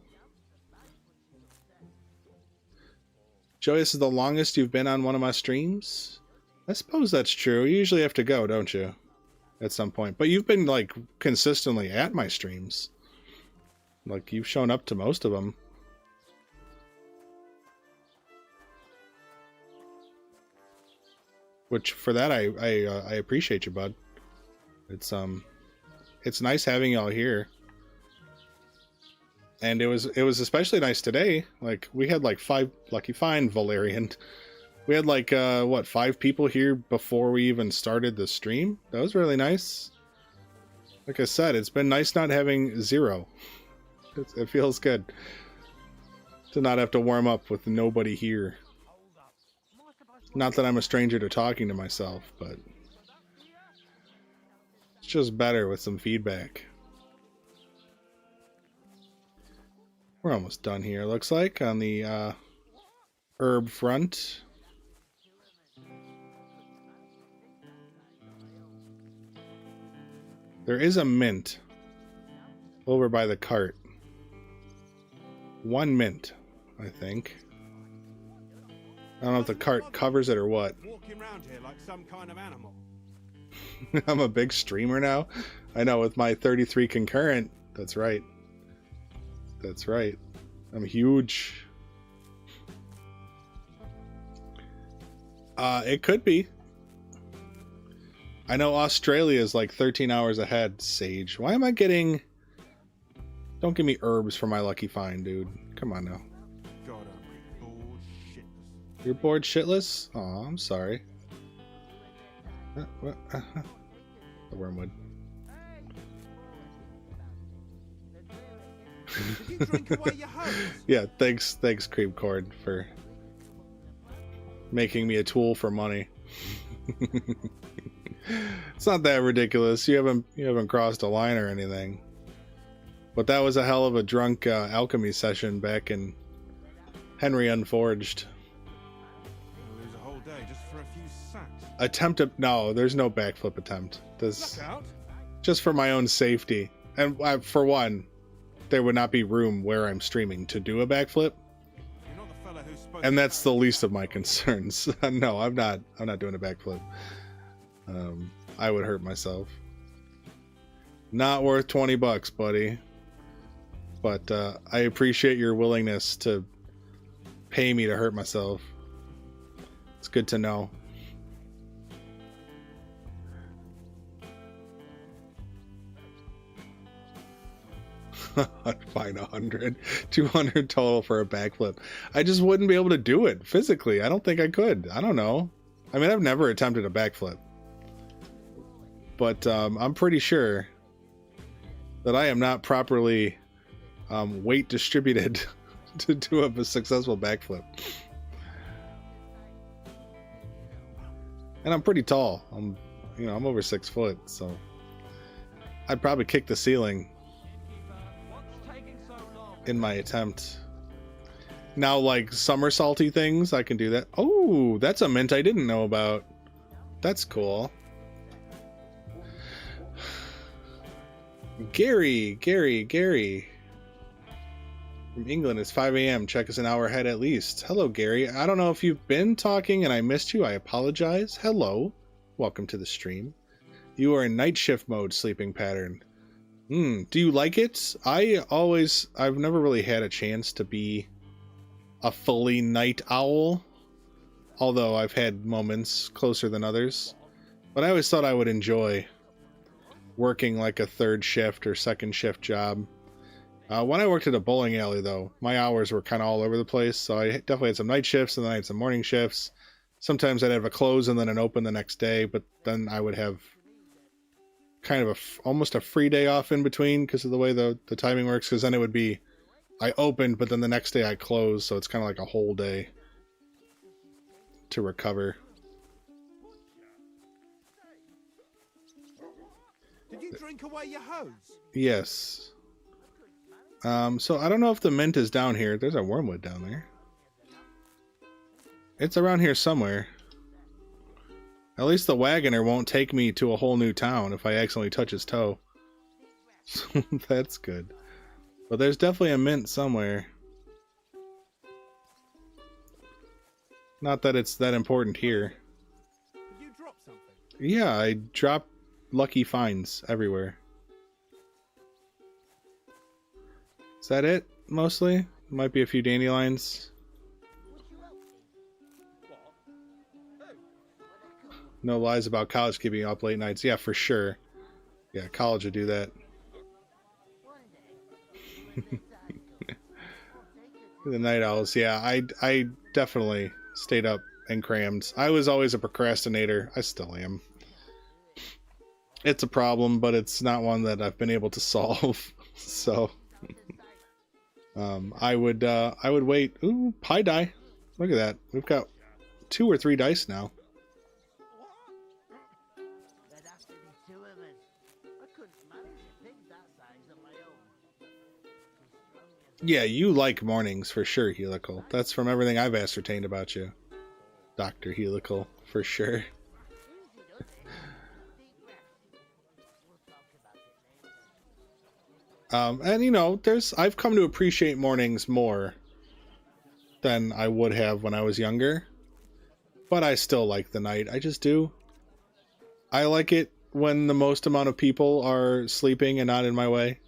Joey, this is the longest you've been on one of my streams? I suppose that's true. You usually have to go, don't you? At some point. But you've been, like, consistently at my streams. Like, you've shown up to most of them. Which, for that, I appreciate you, bud. It's nice having y'all here. And it was especially nice today. Like, we had like 5 lucky find Valerian. We had like what, 5 people here before we even started the stream. That was really nice. Like I said, it's been nice not having 0. It feels good to not have to warm up with nobody here. Not that I'm a stranger to talking to myself, but it's just better with some feedback. We're almost done here, looks like, on the herb front. There is a mint over by the cart. 1 mint, I think. I don't know if the cart covers it or what. Walking around here like some kind of animal. I'm a big streamer now. I know, with my 33 concurrent. That's right. That's right. I'm huge. It could be. I know Australia is like 13 hours ahead, Sage. Why am I getting... Don't give me herbs for my lucky find, dude. Come on now. God, I'm bored shitless. You're bored shitless? Aw, I'm sorry. What? The wormwood. Did you drink away your hose? Yeah, thanks Creep Cord, for making me a tool for money. It's not that ridiculous. You haven't crossed a line or anything. But that was a hell of a drunk alchemy session back in Henry Unforged. We'll lose a whole day just for a few sacks. No, there's no backflip attempt. This Look out. just for my own safety. And for one, there would not be room where I'm streaming to do a backflip. You're not the fella who's supposed And to that's the least of my concerns. No, I'm not doing a backflip. I would hurt myself. Not worth $20, buddy. But I appreciate your willingness to pay me to hurt myself. It's good to know. I'd find 100, 200 total for a backflip. I just wouldn't be able to do it physically. I don't think I could. I don't know. I mean, I've never attempted a backflip. But I'm pretty sure that I am not properly weight distributed to do a successful backflip. And I'm pretty tall. I'm over 6 foot, so I'd probably kick the ceiling in my attempt. Now, like somersaulty things, I can do that. Oh, that's a mint I didn't know about. That's cool. Gary. From England, it's 5 a.m. Check us an hour ahead at least. Hello, Gary. I don't know if you've been talking and I missed you. I apologize. Hello. Welcome to the stream. You are in night shift mode, sleeping pattern. Do you like it? I've never really had a chance to be a fully night owl. Although I've had moments closer than others. But I always thought I would enjoy working like a 3rd shift or 2nd shift job. When I worked at a bowling alley, though, my hours were kind of all over the place. So I definitely had some night shifts and then I had some morning shifts. Sometimes I'd have a close and then an open the next day. But then I would have kind of almost a free day off in between because of the way the timing works. Because then it would be, I opened, but then the next day I closed. So it's kind of like a whole day to recover. Did you drink away your hose? Yes. So I don't know if the mint is down here. There's a wormwood down there. It's around here somewhere. At least the wagoner won't take me to a whole new town if I accidentally touch his toe. That's good. But there's definitely a mint somewhere. Not that it's that important here. Did you drop something? Yeah, I drop lucky finds everywhere. Is that it, mostly? Might be a few dandelions. No lies about college keeping you up late nights. Yeah, for sure. Yeah, college would do that. The night owls. Yeah, I definitely stayed up and crammed. I was always a procrastinator. I still am. It's a problem, but it's not one that I've been able to solve. So I would wait. Ooh, pie die. Look at that. We've got 2 or 3 dice now. There'd have to be 2 of us. I couldn't manage a pig that size on my own. Yeah, you like mornings for sure, Helical. That's from everything I've ascertained about you. Dr. Helical, for sure. And you know, I've come to appreciate mornings more than I would have when I was younger. But I still like the night. I just do. I like it when the most amount of people are sleeping and not in my way.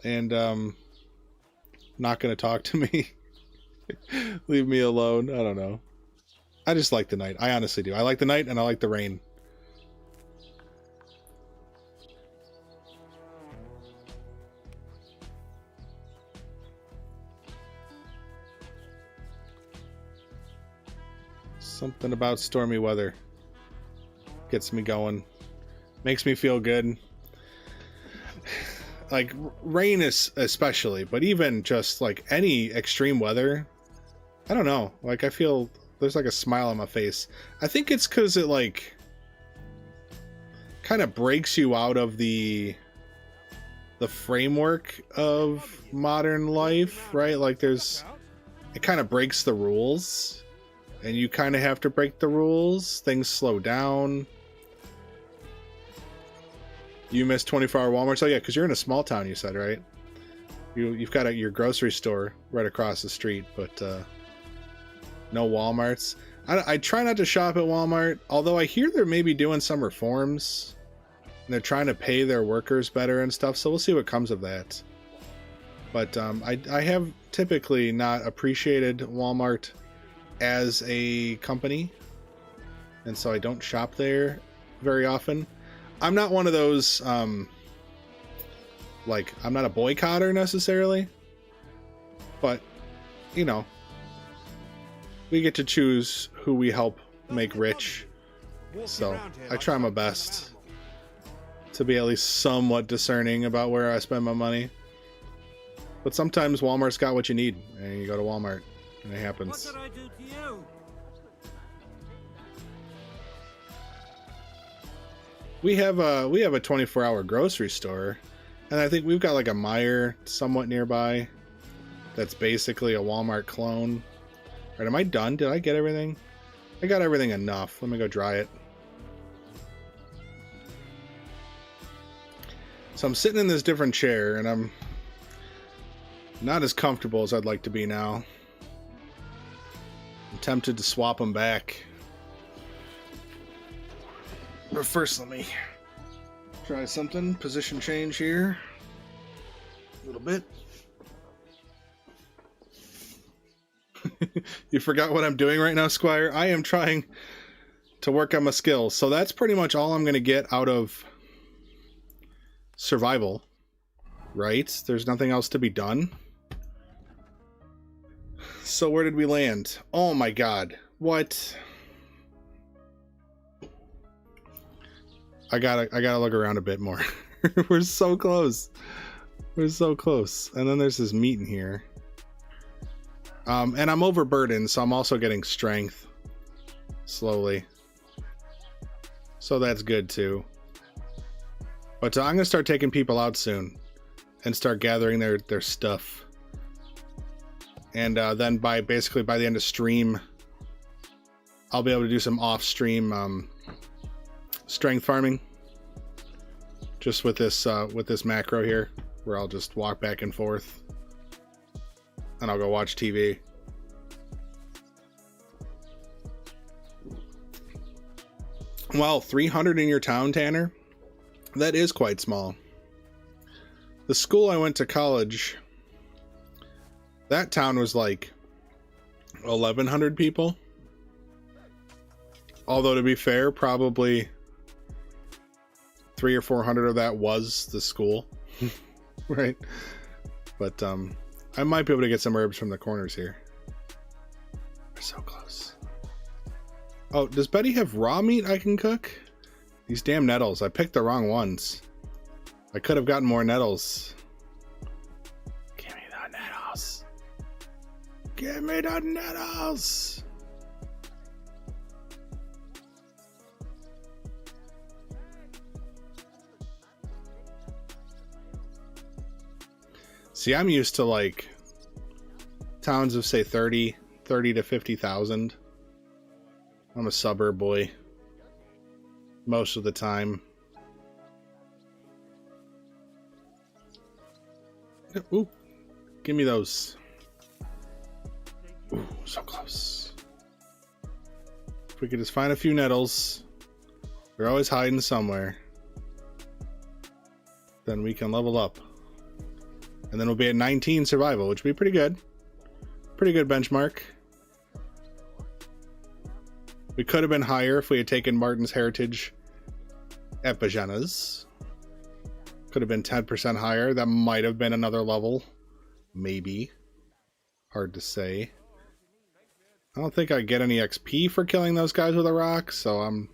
And not gonna talk to me. Leave me alone. I don't know. I just like the night. I honestly do. I like the night and I like the rain. Something about stormy weather gets me going. Makes me feel good. Like rain is especially, but even just like any extreme weather, I don't know. Like I feel there's like a smile on my face. I think it's because it like kind of breaks you out of the framework of modern life, right? Like it kind of breaks the rules. And you kind of have to break the rules. Things slow down. You miss 24-hour Walmart. Oh yeah, because you're in a small town, you said, right? You've got your grocery store right across the street, but no Walmarts. I try not to shop at Walmart, although I hear they're maybe doing some reforms. And they're trying to pay their workers better and stuff, so we'll see what comes of that. But I have typically not appreciated Walmart as a company, and so I don't shop there very often. I'm not one of those like I'm not a boycotter necessarily, but you know, we get to choose who we help make rich, so I try my best to be at least somewhat discerning about where I spend my money. But sometimes Walmart's got what you need and you go to Walmart and it happens. What did I do to you? We have a 24-hour grocery store, and I think we've got like a Meijer somewhat nearby that's basically a Walmart clone. All right, am I done? Did I get everything? I got everything enough. Let me go dry it. So I'm sitting in this different chair, and I'm not as comfortable as I'd like to be now. I'm tempted to swap them back. But first, let me try something. Position change here. A little bit. You forgot what I'm doing right now, Squire? I am trying to work on my skills. So that's pretty much all I'm going to get out of survival. Right? There's nothing else to be done. So where did we land? Oh my god. What? I gotta look around a bit more. We're so close. We're so close. And then there's this meat in here. And I'm overburdened, so I'm also getting strength slowly. So that's good too. But I'm gonna start taking people out soon and start gathering their stuff. And then by the end of stream, I'll be able to do some off-stream strength farming. Just with this macro here, where I'll just walk back and forth, and I'll go watch TV. Wow, 300 in your town, Tanner? That is quite small. The school I went to college, that town was like 1,100 people. Although, to be fair, probably 300 or 400 of that was the school. Right? But I might be able to get some herbs from the corners here. We're so close. Oh, does Betty have raw meat I can cook? These damn nettles. I picked the wrong ones. I could have gotten more nettles. Give me the nettles. Give me the nettles. See, I'm used to like towns of say 30 to 50,000. I'm a suburb boy most of the time. Ooh, give me those. Ooh, so close. If we could just find a few nettles, they're always hiding somewhere, then we can level up. And then we'll be at 19 survival, which would be pretty good. Pretty good benchmark. We could have been higher if we had taken Martin's Heritage at Bozhena's. Could have been 10% higher. That might have been another level. Maybe. Hard to say. I don't think I get any XP for killing those guys with a rock, so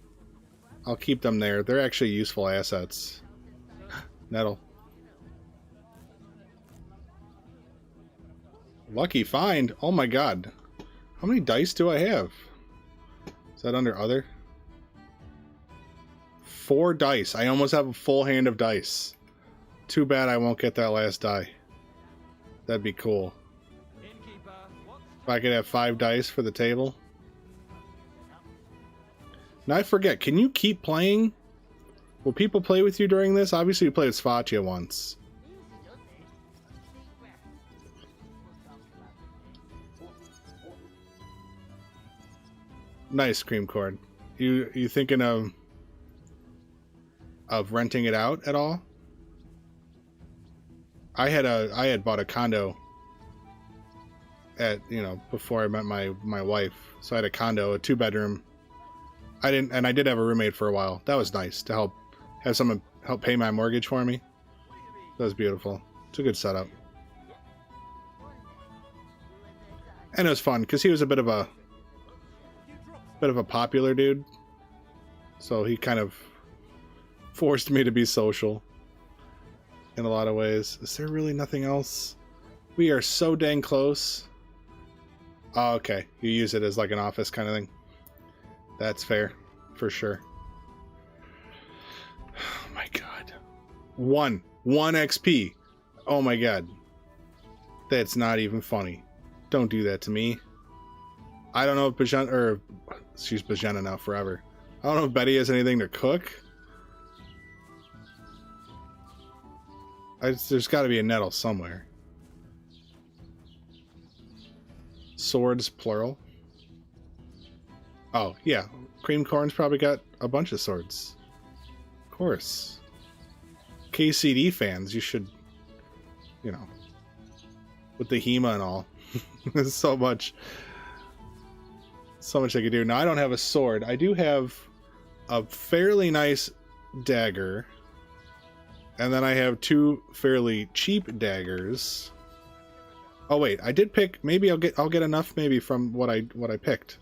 I'll keep them there. They're actually useful assets. Nettle. Lucky find. Oh my god. How many dice do I have? Is that under other? 4 dice. I almost have a full hand of dice. Too bad I won't get that last die. That'd be cool. If I could have 5 dice for the table. Now I forget, can you keep playing? Will people play with you during this? Obviously you played with Svatia once. Nice, Cream Cord. You thinking of renting it out at all? I had bought a condo at, before I met my wife. So I had a condo, a 2-bedroom. I did have a roommate for a while. That was nice to have someone help pay my mortgage for me. That was beautiful. It's a good setup. And it was fun because he was a bit of a popular dude, so he kind of forced me to be social in a lot of ways. Is there really nothing else? We are so dang close. Oh, okay, you use it as like an office kind of thing. That's fair, for sure. Oh my god. 1 XP. Oh my god. That's not even funny. Don't do that to me. I don't know if Bozhena, or she's Bozhena now forever. I don't know if Betty has anything to cook. There's got to be a nettle somewhere. Swords, plural. Oh, yeah. Cream Corn's probably got a bunch of swords. Of course. KCD fans, you should, with the HEMA and all. There's so much I could do. Now, I don't have a sword. I do have a fairly nice dagger. And then I have 2 fairly cheap daggers. Oh wait, I did pick, maybe I'll get enough maybe from what I picked.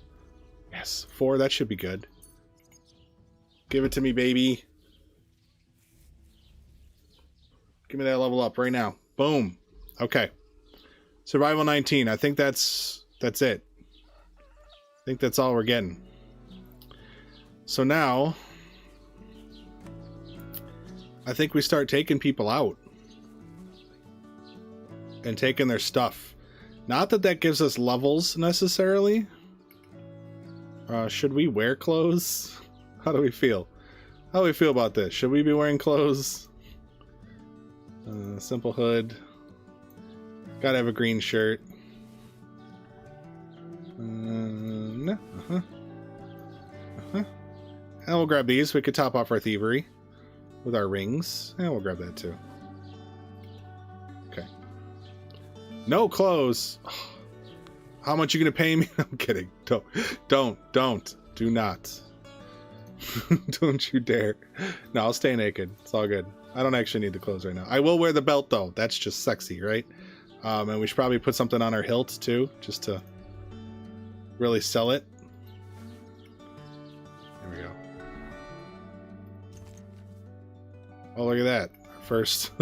Yes, 4, that should be good. Give it to me, baby. Give me that level up right now. Boom. Okay. Survival 19. I think that's it. I think that's all we're getting. So now I think we start taking people out and taking their stuff. Not that gives us levels necessarily. Should we wear clothes? How do we feel? How do we feel about this? Should we be wearing clothes? Simple hood. Gotta have a green shirt. No. And we'll grab these. We could top off our thievery with our rings. And we'll grab that too. Okay. No clothes. How much you gonna pay me? I'm kidding. Don't. Do not. Don't you dare. No, I'll stay naked. It's all good. I don't actually need the clothes right now. I will wear the belt though. That's just sexy, right? And we should probably put something on our hilt too, just to really sell it. There we go. Oh, look at that. First.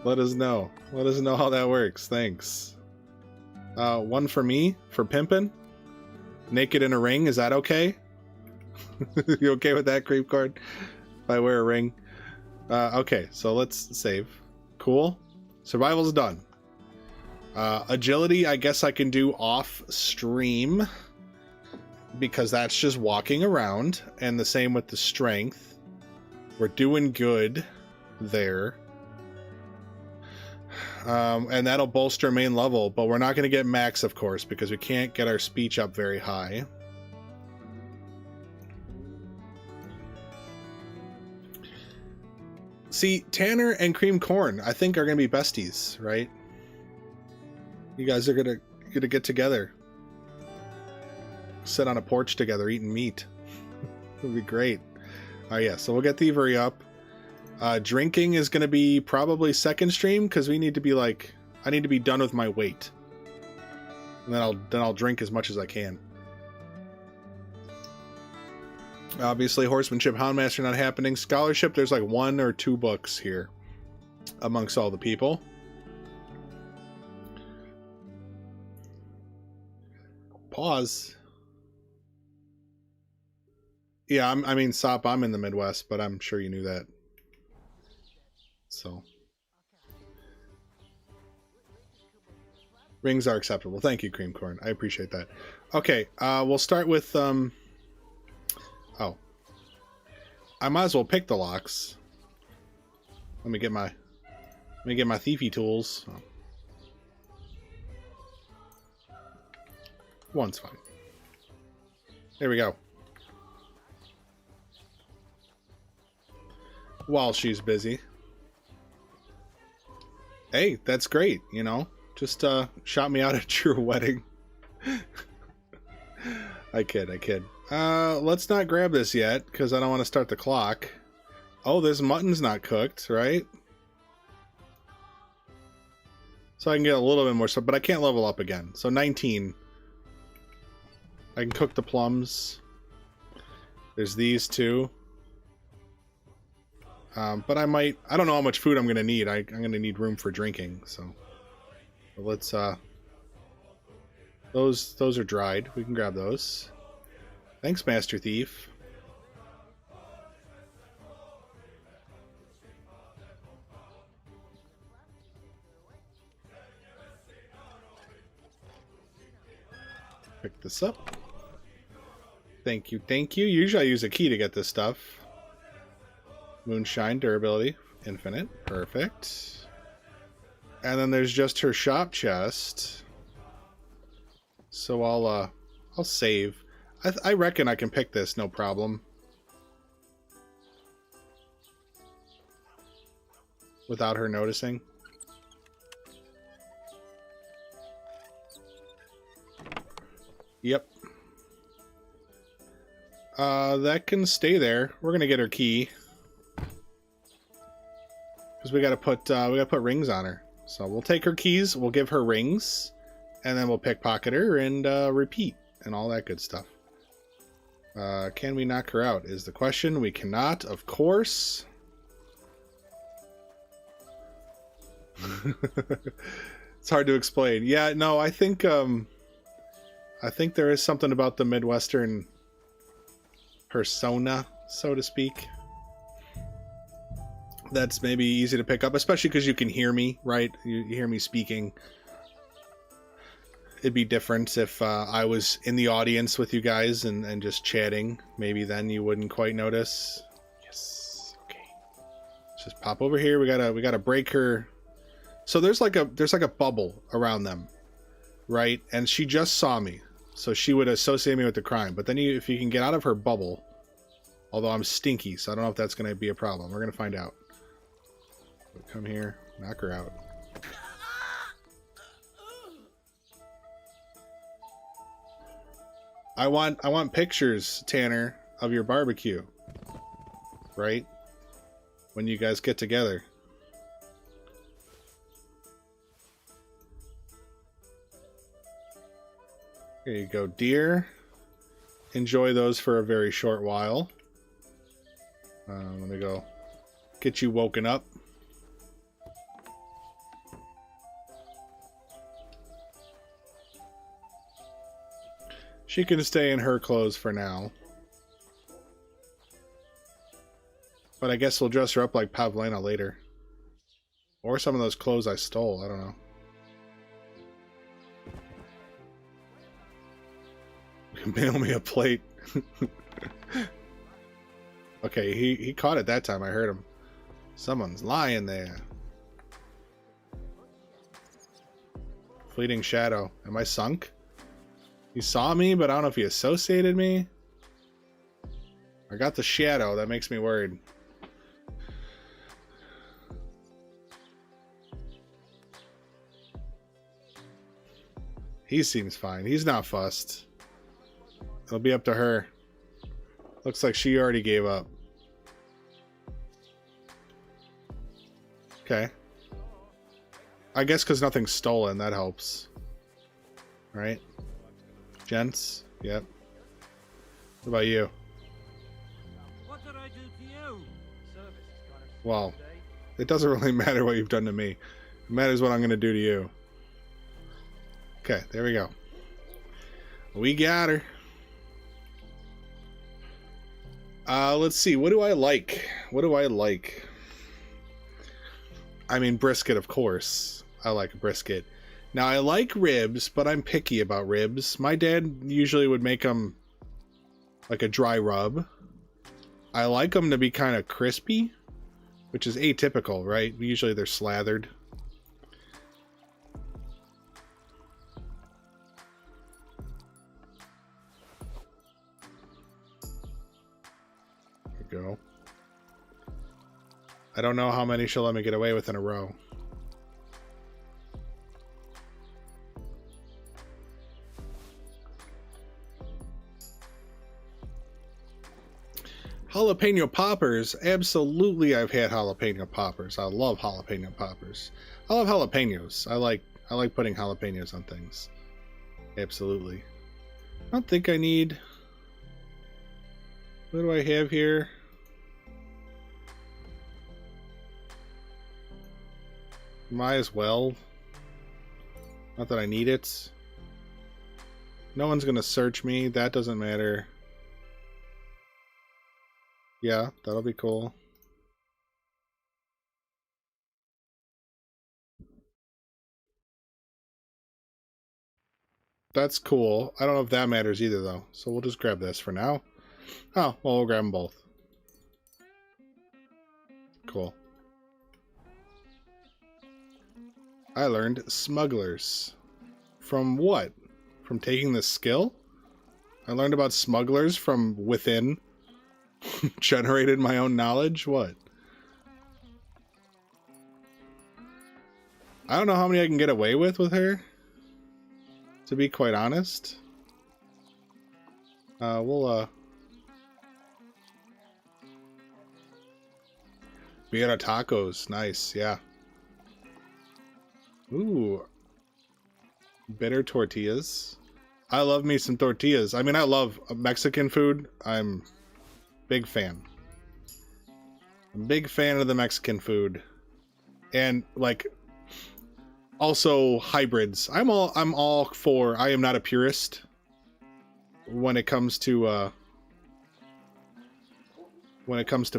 Let us know. Let us know how that works. Thanks. One for me, for pimping. Naked in a ring, is that okay? You okay with that, creep card? If I wear a ring? Okay, so let's save. Cool. Survival's done. Agility, I guess I can do off stream, because that's just walking around, and the same with the strength. We're doing good there. And that'll bolster main level, but we're not going to get max, of course, because we can't get our speech up very high. See, Tanner and Cream Corn, I think, are going to be besties, right? You guys are gonna get together, sit on a porch together, eating meat. It'll be great. Yeah, so we'll get Thievery up. Drinking is going to be probably second stream, because we need to be like, I need to be done with my weight, and then I'll drink as much as I can. Obviously, Horsemanship, Houndmaster not happening. Scholarship, there's like 1 or 2 books here amongst all the people. Pause. Yeah, I mean, Sop, I'm in the Midwest, but I'm sure you knew that. So. Rings are acceptable. Thank you, Cream Corn. I appreciate that. Okay, we'll start with, oh. I might as well pick the locks. Let me get my thiefy tools. Oh. One's fine. There we go. While she's busy. Hey, that's great, you know. Just shot me out at your wedding. I kid. Let's not grab this yet, because I don't want to start the clock. Oh, this mutton's not cooked, right? So I can get a little bit more stuff, but I can't level up again. So 19. I can cook the plums. There's these two. But I don't know how much food I'm going to need. I'm going to need room for drinking, so. But let's, those are dried. We can grab those. Thanks, Master Thief. Pick this up. Thank you. Usually I use a key to get this stuff. Moonshine, durability, infinite. Perfect. And then there's just her shop chest. So I'll save. I reckon I can pick this, no problem. Without her noticing. Yep. That can stay there. We're gonna get her key. Because we gotta put rings on her. So we'll take her keys, we'll give her rings, and then we'll pickpocket her and repeat and all that good stuff. Can we knock her out is the question. We cannot, of course. It's hard to explain. Yeah, no, I think there is something about the Midwestern persona, so to speak, that's maybe easy to pick up, especially because you can hear me, right? You hear me speaking. It'd be different if I was in the audience with you guys and just chatting. Maybe then you wouldn't quite notice. Yes. Okay. Let's just pop over here. We gotta break her. So there's like a bubble around them, right? And she just saw me, so she would associate me with the crime. But then if you can get out of her bubble, Although I'm stinky, so I don't know if that's going to be a problem. We're going to find out. Come here. Knock her out. I want pictures, Tanner, of your barbecue. Right? When you guys get together. Here you go, dear. Enjoy those for a very short while. Let me go get you woken up. She can stay in her clothes for now. But I guess we'll dress her up like Pavlena later. Or some of those clothes I stole, I don't know. Mail me a plate. Okay, he caught it that time. I heard him. Someone's lying there. Fleeting shadow. Am I sunk? He saw me, but I don't know if he associated me. I got the shadow. That makes me worried. He seems fine. He's not fussed. It'll be up to her. Looks like she already gave up. Okay. I guess because nothing's stolen, that helps. Right? Gents? Yep. What about you? What did I do to you? Well, it doesn't really matter what you've done to me. It matters what I'm going to do to you. Okay, there we go. We got her. Let's see. What do I like? What do I like? I mean, brisket, of course. I like brisket. Now, I like ribs, but I'm picky about ribs. My dad usually would make them like a dry rub. I like them to be kind of crispy, which is atypical, right? Usually they're slathered. Go. I don't know how many she'll let me get away with in a row. Jalapeno poppers. Absolutely, I've had jalapeno poppers. I love jalapeno poppers. I love jalapenos. I like putting jalapenos on things. Absolutely. I don't think I need... What do I have here? Might as well. Not that I need it. No one's gonna search me. That doesn't matter. Yeah, that'll be cool. That's cool. I don't know if that matters either, though. So we'll just grab this for now. Oh, well, we'll grab them both. Cool. I learned smugglers. From what? From taking this skill? I learned about smugglers from within. Generated my own knowledge? What? I don't know how many I can get away with her. To be quite honest. We'll, Birria tacos. Nice, yeah. Ooh. Bitter tortillas. I love me some tortillas. I mean, I love Mexican food. I'm big fan. I'm big fan of the Mexican food. And, like, also hybrids. I'm all for... I am not a purist when it comes to,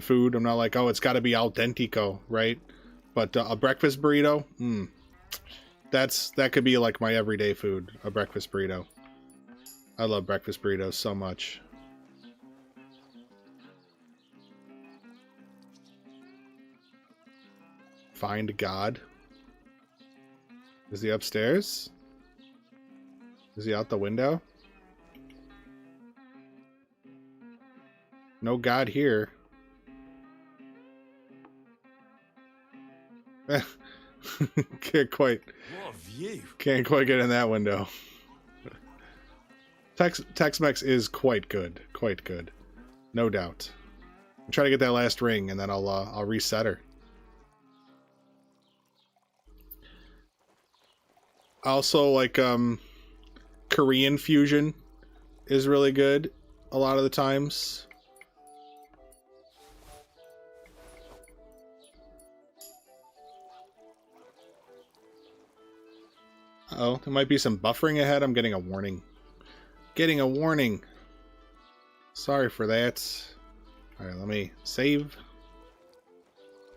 food. I'm not like, oh, it's got to be al dentico, right? But a breakfast burrito, that could be like my everyday food, a breakfast burrito. I love breakfast burritos so much. Find God. Is he upstairs? Is he out the window? No god here. Can't quite What a view. get in that window. Tex-Mex is quite good. Quite good. No doubt. I'll try to get that last ring and then I'll reset her. Also, like, Korean fusion is really good a lot of the times. Uh-oh, there might be some buffering ahead. I'm getting a warning. Getting a warning. Sorry for that. Alright, let me save.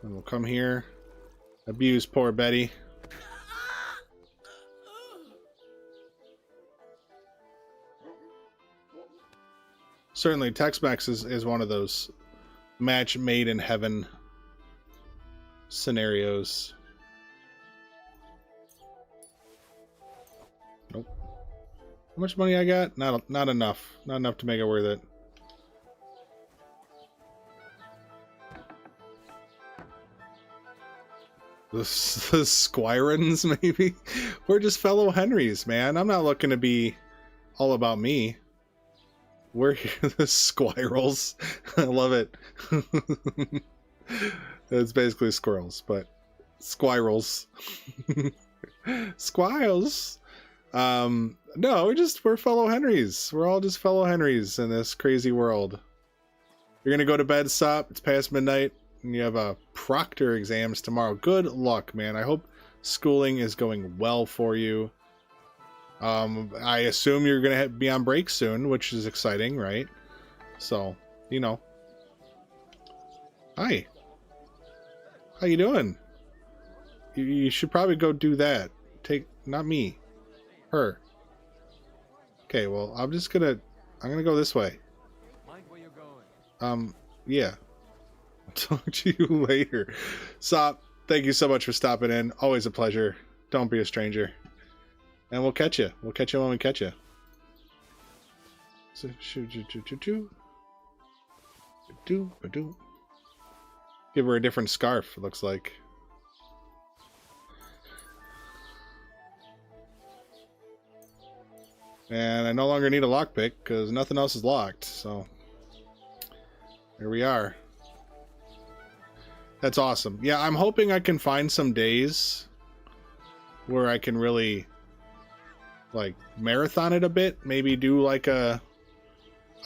And we'll come here. Abuse poor Betty. Certainly, Tex-Mex is one of those match made in heaven scenarios. Nope. How much money I got? Not enough. Not enough to make it worth it. The Squirens, maybe? We're just fellow Henrys, man. I'm not looking to be all about me. We're here, the squirrels. I love it. It's basically squirrels, but squirrels. Squirrels. No, we're fellow Henrys. We're all just fellow Henrys in this crazy world. You're gonna go to bed, stop. It's past midnight, and you have a proctor exams tomorrow. Good luck, man. I hope schooling is going well for you. I assume you're gonna be on break soon, which is exciting, right? So, you know. Hi. How you doing? You should probably go do that. Not me. Her. Okay, well, I'm gonna go this way. Mind where you're going. Yeah. I'll talk to you later. Sop, thank you so much for stopping in. Always a pleasure. Don't be a stranger. And we'll catch you. We'll catch you when we catch you. So, give her a different scarf, it looks like. And I no longer need a lockpick because nothing else is locked, so here we are. That's awesome. Yeah, I'm hoping I can find some days where I can really like marathon it a bit. Maybe do like a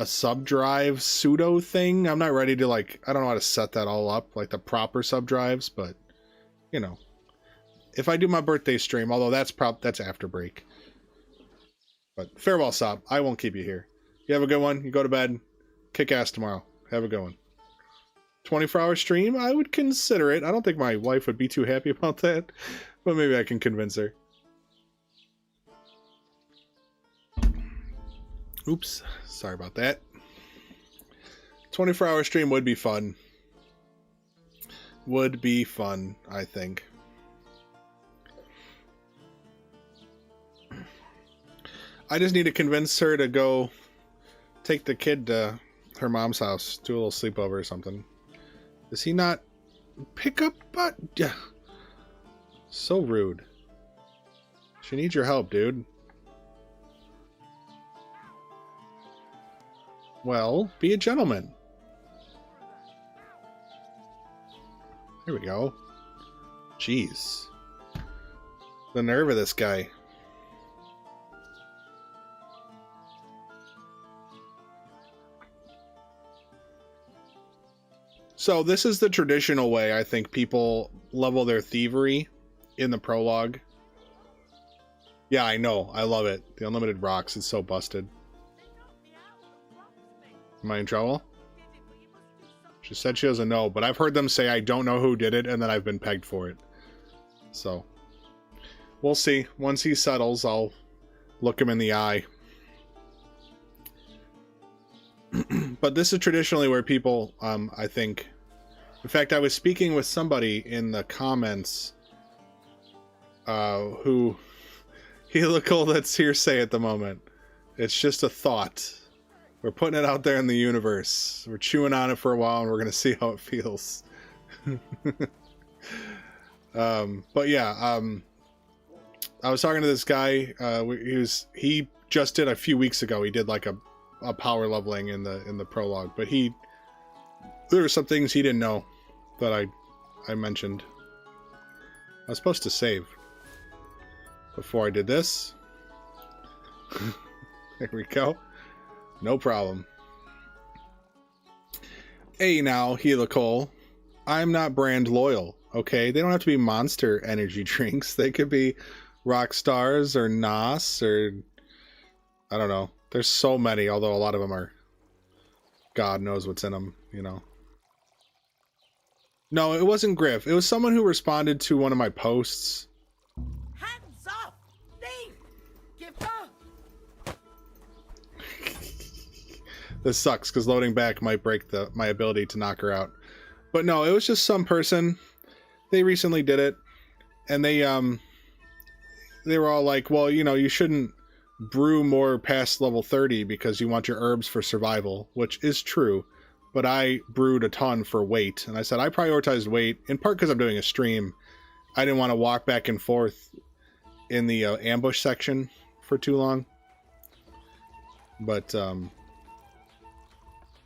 sub-drive pseudo thing. I'm not ready to I don't know how to set that all up, like the proper sub-drives, but you know, if I do my birthday stream, although that's after break. But farewell, Sop. I won't keep you here. You have a good one. You go to bed. Kick ass tomorrow. Have a good one. 24-hour stream? I would consider it. I don't think my wife would be too happy about that, but maybe I can convince her. Oops. Sorry about that. 24-hour stream would be fun. Would be fun, I think. I just need to convince her to go take the kid to her mom's house, do a little sleepover or something. Does he not pick up? But yeah, so rude. She needs your help, dude. Well, be a gentleman. Here we go. Jeez. The nerve of this guy. So this is the traditional way I think people level their thievery in the prologue. Yeah, I know. I love it. The unlimited rocks is so busted. Am I in trouble? She said she doesn't know, but I've heard them say I don't know who did it, and then I've been pegged for it. So, we'll see. Once he settles, I'll look him in the eye. But this is traditionally where people, I think... In fact, I was speaking with somebody in the comments who... Helical, that's hearsay at the moment. It's just a thought. We're putting it out there in the universe. We're chewing on it for a while, and we're gonna see how it feels. But yeah, I was talking to this guy. He just did a few weeks ago. He did like a power leveling in the prologue, but there were some things he didn't know that I mentioned. I was supposed to save before I did this. There we go. No problem. Hey now, Helical. I'm not brand loyal, okay? They don't have to be Monster energy drinks. They could be Rock Stars or NOS or... I don't know. There's so many, although a lot of them are... God knows what's in them, you know. No, it wasn't Griff. It was someone who responded to one of my posts. Hands up! Leave! Give up! This sucks, because loading back might break my ability to knock her out. But no, it was just some person. They recently did it. And they were all like, well, you know, you shouldn't brew more past level 30 because you want your herbs for survival, which is true. But I brewed a ton for weight. And I said I prioritized weight, in part because I'm doing a stream. I didn't want to walk back and forth in the ambush section for too long. But, I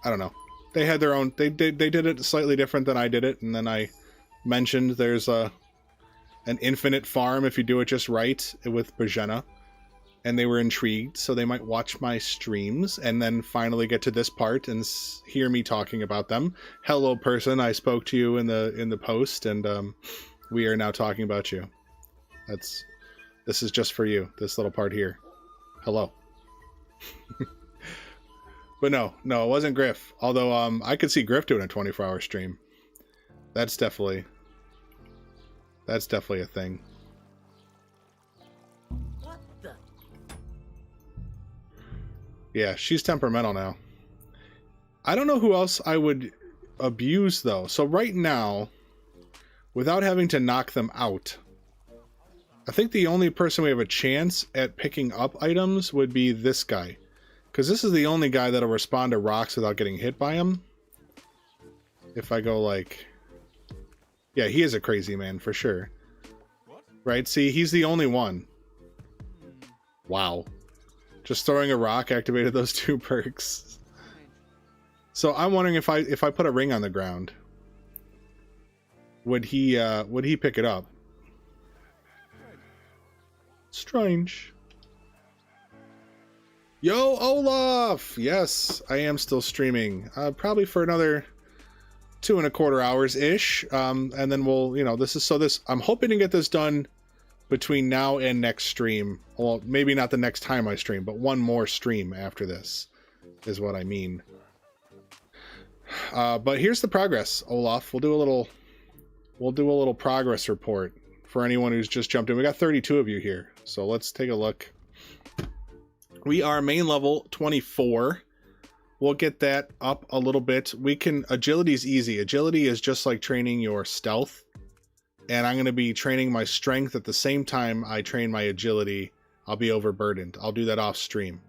don't know. They had their own... They did it slightly different than I did it. And then I mentioned there's an infinite farm if you do it just right with Bozhena. And they were intrigued, so they might watch my streams and then finally get to this part and hear me talking about them. Hello, person. I spoke to you in the post, and we are now talking about you. This is just for you. This little part here. Hello. But no, it wasn't Griff. Although I could see Griff doing a 24-hour stream. That's definitely a thing. Yeah, she's temperamental now. I don't know who else I would abuse, though. So right now, without having to knock them out, I think the only person we have a chance at picking up items would be this guy. Because this is the only guy that'll respond to rocks without getting hit by them. If I go like... Yeah, he is a crazy man, for sure. Right? See, he's the only one. Wow. Just throwing a rock activated those 2 perks. So I'm wondering if I put a ring on the ground, would he pick it up? Strange. Yo, Olaf! Yes, I am still streaming. Probably for another 2.25 hours ish. And then we'll, you know, I'm hoping to get this done between now and next stream. Well, maybe not the next time I stream, but one more stream after this is what I mean. But here's the progress, Olaf. We'll do a little progress report for anyone who's just jumped in. We got 32 of you here, so let's take a look. We are main level 24. We'll get that up a little bit. Agility is easy. Agility is just like training your stealth. And I'm going to be training my strength at the same time I train my agility. I'll be overburdened. I'll do that off stream.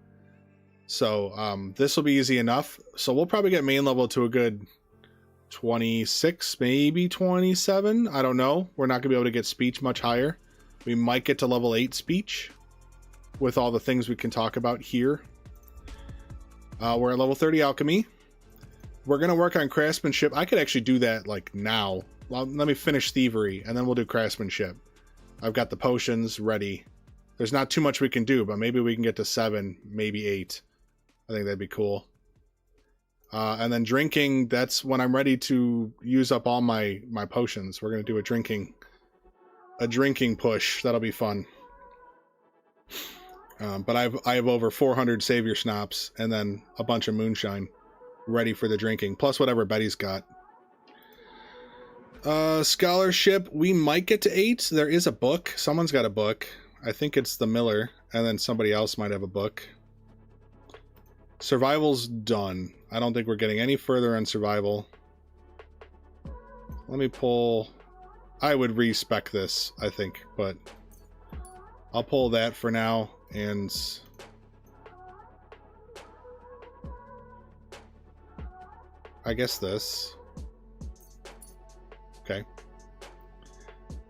So this will be easy enough. So we'll probably get main level to a good 26, maybe 27. I don't know. We're not going to be able to get speech much higher. We might get to level 8 speech with all the things we can talk about here. We're at level 30 alchemy. We're going to work on craftsmanship. I could actually do that like now. Well, let me finish Thievery, and then we'll do craftsmanship. I've got the potions ready. There's not too much we can do, but maybe we can get to 7, maybe 8. I think that'd be cool. And then drinking, that's when I'm ready to use up all my potions. We're going to do a drinking push. That'll be fun. But I have over 400 Savior Schnapps, and then a bunch of Moonshine ready for the drinking, plus whatever Betty's got. Scholarship, we might get to 8. There is a book. Someone's got a book. I think it's the Miller, and then somebody else might have a book. Survival's done. I don't think we're getting any further on survival. Let me pull... I would respec this, I think, but I'll pull that for now, and I guess this. Okay.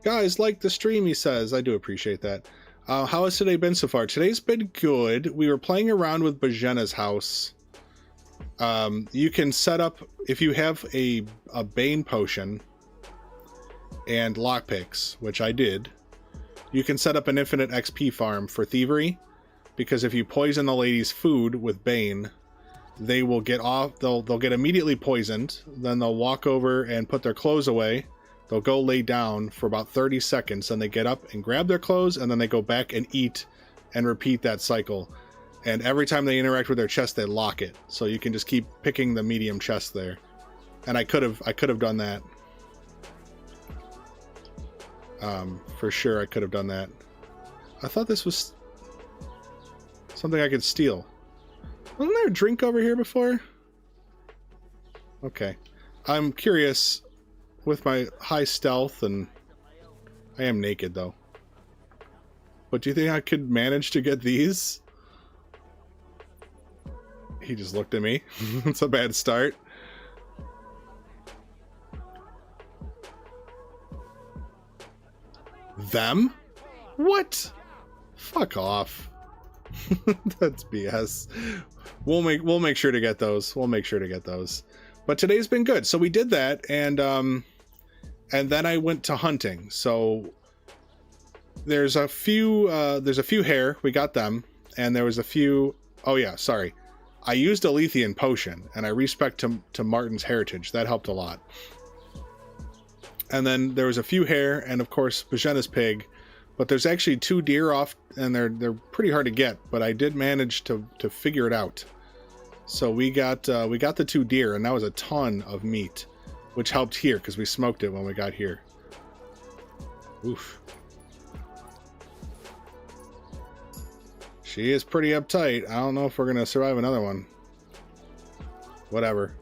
Guys, like the stream, he says. I do appreciate that. How has today been so far? Today's been good. We were playing around with Bozhena's house. You can set up, if you have a Bane potion and lockpicks, which I did, you can set up an infinite XP farm for Thievery, because if you poison the lady's food with Bane, they will get off, they'll get immediately poisoned, then they'll walk over and put their clothes away. They'll go lay down for about 30 seconds, and they get up and grab their clothes, and then they go back and eat and repeat that cycle. And every time they interact with their chest, they lock it. So you can just keep picking the medium chest there. And I could have done that. For sure, I could have done that. I thought this was something I could steal. Wasn't there a drink over here before? Okay. I'm curious. With my high stealth, and I am naked though. But do you think I could manage to get these? He just looked at me. It's a bad start. Them? What? Fuck off. That's BS. We'll make sure to get those. We'll make sure to get those. But today's been good. So we did that, and then I went to hunting. So there's a few hair. We got them, and there was a few. Oh yeah, sorry. I used a Lethean potion, and I respec to Martin's heritage. That helped a lot. And then there was a few hair, and of course Bozhena's pig. But there's actually 2 deer off, and they're pretty hard to get. But I did manage to figure it out. So we got the 2 deer, and that was a ton of meat, which helped here because we smoked it when we got here. Oof. She is pretty uptight. I don't know if we're gonna survive another one. Whatever.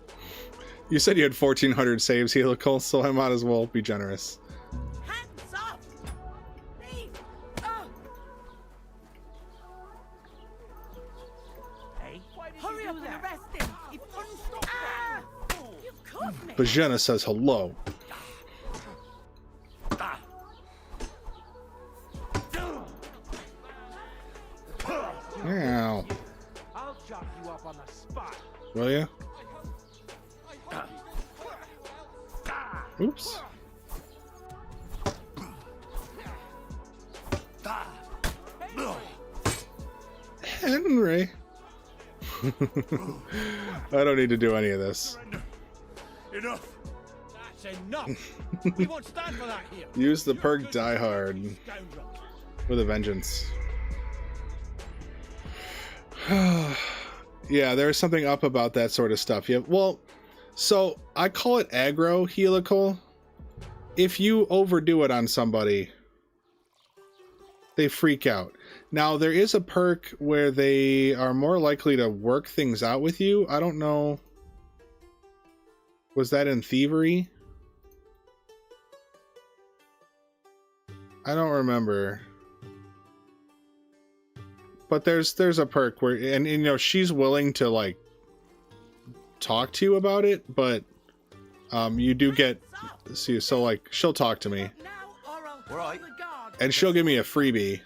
You said you had 1,400 saves, Helical, so I might as well be generous. Hands up! Leave! Hey, why did Hurry you up do and that? arrest him! He punched. Ah! You caught me! Bozhena says hello. Ow. I'll chop you up on the spot. Will you? Oops. Henry. I don't need to do any of this. Enough. That's enough. We won't stand for that here. Use the perk Die Hard Scoundrel. with a vengeance. Yeah, there's something up about that sort of stuff. Yeah, well, so I call it aggro helical. If you overdo it on somebody, they freak out. Now, there is a perk where they are more likely to work things out with you. I don't know. Was that in Thievery? I don't remember. But there's a perk where, and you know, she's willing to like talk to you about it, but you do get, see, so like she'll talk to me Now or I'll call the guard. and she'll give me a freebie.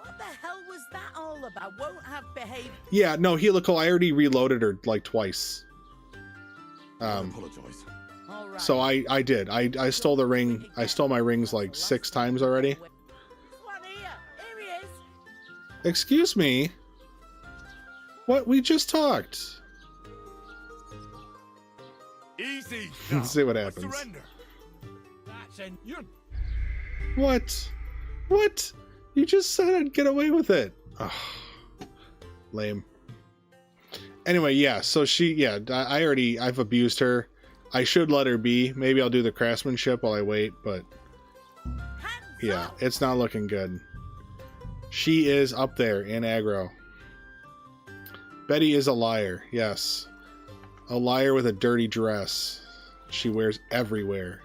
What the hell was that all about? Won't have behaved. Yeah, no, helical, I already reloaded her like twice. Apologize. All right. So I did. I stole the ring. I stole my rings like 6 times already. This one here. Here he is. Excuse me. What? We just talked. Easy. Let's see what happens. Surrender. That's in. You're. What? What? You just said I'd get away with it. Ugh. Lame. Anyway, yeah, so I've abused her. I should let her be. Maybe I'll do the craftsmanship while I wait, but Hands yeah, up. it's not looking good. She is up there in aggro. Betty is a liar, yes. A liar with a dirty dress. She wears everywhere.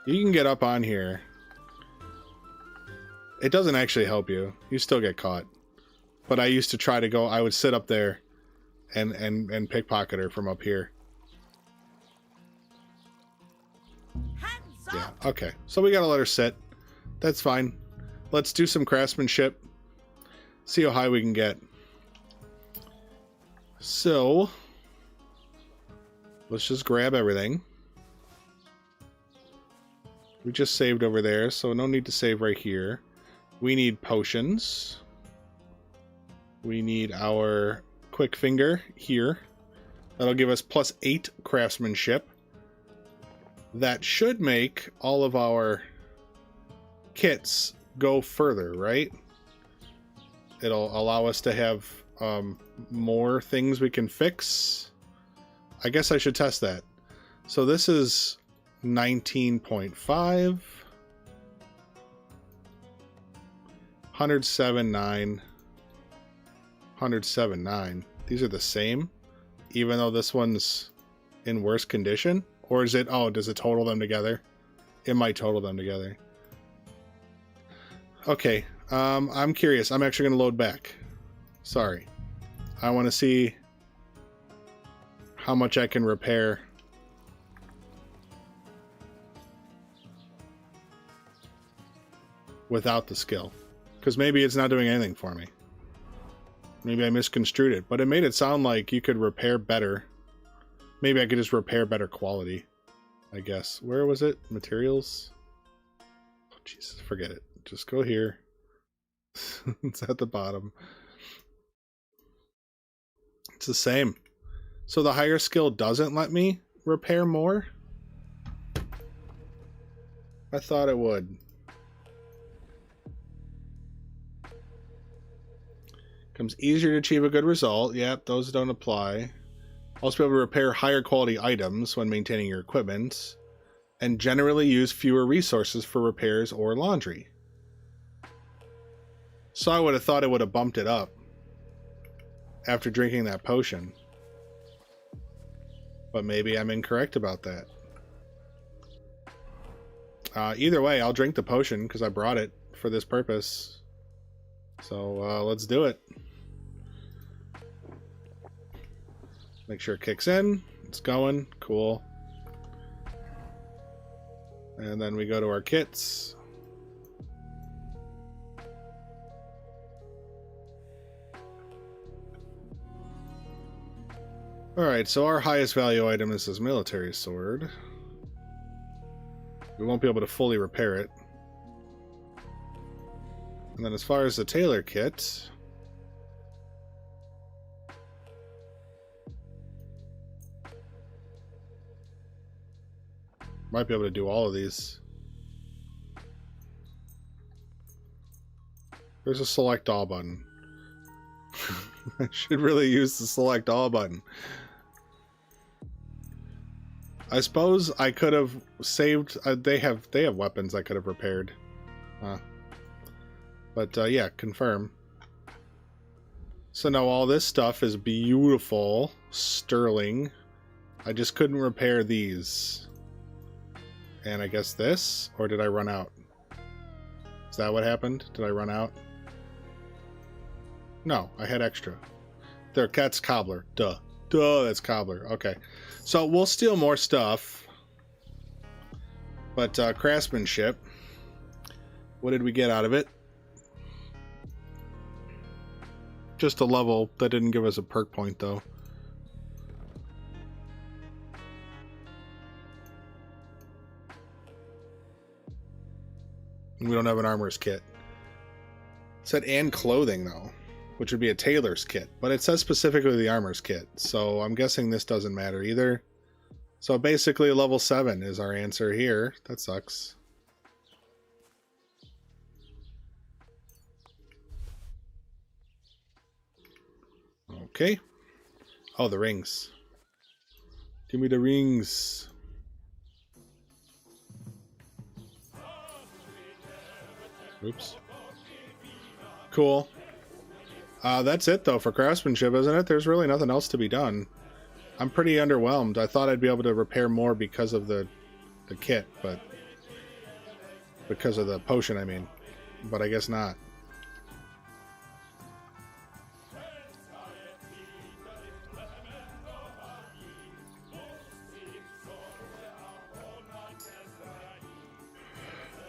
You can get up on here. It doesn't actually help you. You still get caught. But I used to try to go, I would sit up there and pickpocket her from up here. Hands Yeah, up! okay. So we gotta let her sit. That's fine. Let's do some craftsmanship. See how high we can get. So, let's just grab everything. We just saved over there, so no need to save right here. We need potions. We need our quick finger here. That'll give us +8 craftsmanship. That should make all of our kits go further, right? It'll allow us to have more things we can fix. I guess I should test that. So this is 19.5. 107.9. 107.9. These are the same, even though this one's in worse condition? Or is it, oh, does it total them together? It might total them together. Okay, I'm curious. I'm actually going to load back. Sorry. I want to see how much I can repair. Without the skill. Because maybe it's not doing anything for me. Maybe I misconstrued it. But it made it sound like you could repair better. Maybe I could just repair better quality. I guess. Where was it? Materials? Oh, Jesus, forget it. Just go here. It's at the bottom. It's the same. So the higher skill doesn't let me repair more? I thought it would. Becomes easier to achieve a good result. Yep, those don't apply. Also be able to repair higher quality items when maintaining your equipment. And generally use fewer resources for repairs or laundry. So I would have thought it would have bumped it up after drinking that potion. But maybe I'm incorrect about that. Either way, I'll drink the potion because I brought it for this purpose. So let's do it. Make sure it kicks in. It's going. Cool. And then we go to our kits. Alright, so our highest value item is this military sword. We won't be able to fully repair it. And then as far as the tailor kit... might be able to do all of these. There's a select all button. I should really use the select all button. I suppose I could have saved... they have weapons I could have repaired. But yeah, confirm. So now all this stuff is beautiful. Sterling. I just couldn't repair these. And I guess this? Or did I run out? Is that what happened? Did I run out? No, I had extra. There, that's cobbler. Duh. Duh, that's cobbler. Okay. So we'll steal more stuff. But craftsmanship. What did we get out of it? Just a level. That didn't give us a perk point, though. We don't have an armorer's kit. It said and clothing, though, which would be a tailor's kit. But it says specifically the armorer's kit, so I'm guessing this doesn't matter either. So basically level 7 is our answer here. That sucks. Okay. Oh, the rings. Give me the rings. Oops. Cool. That's it, though, for craftsmanship, isn't it? There's really nothing else to be done. I'm pretty underwhelmed. I thought I'd be able to repair more because of the kit, but... because of the potion, I mean. But I guess not.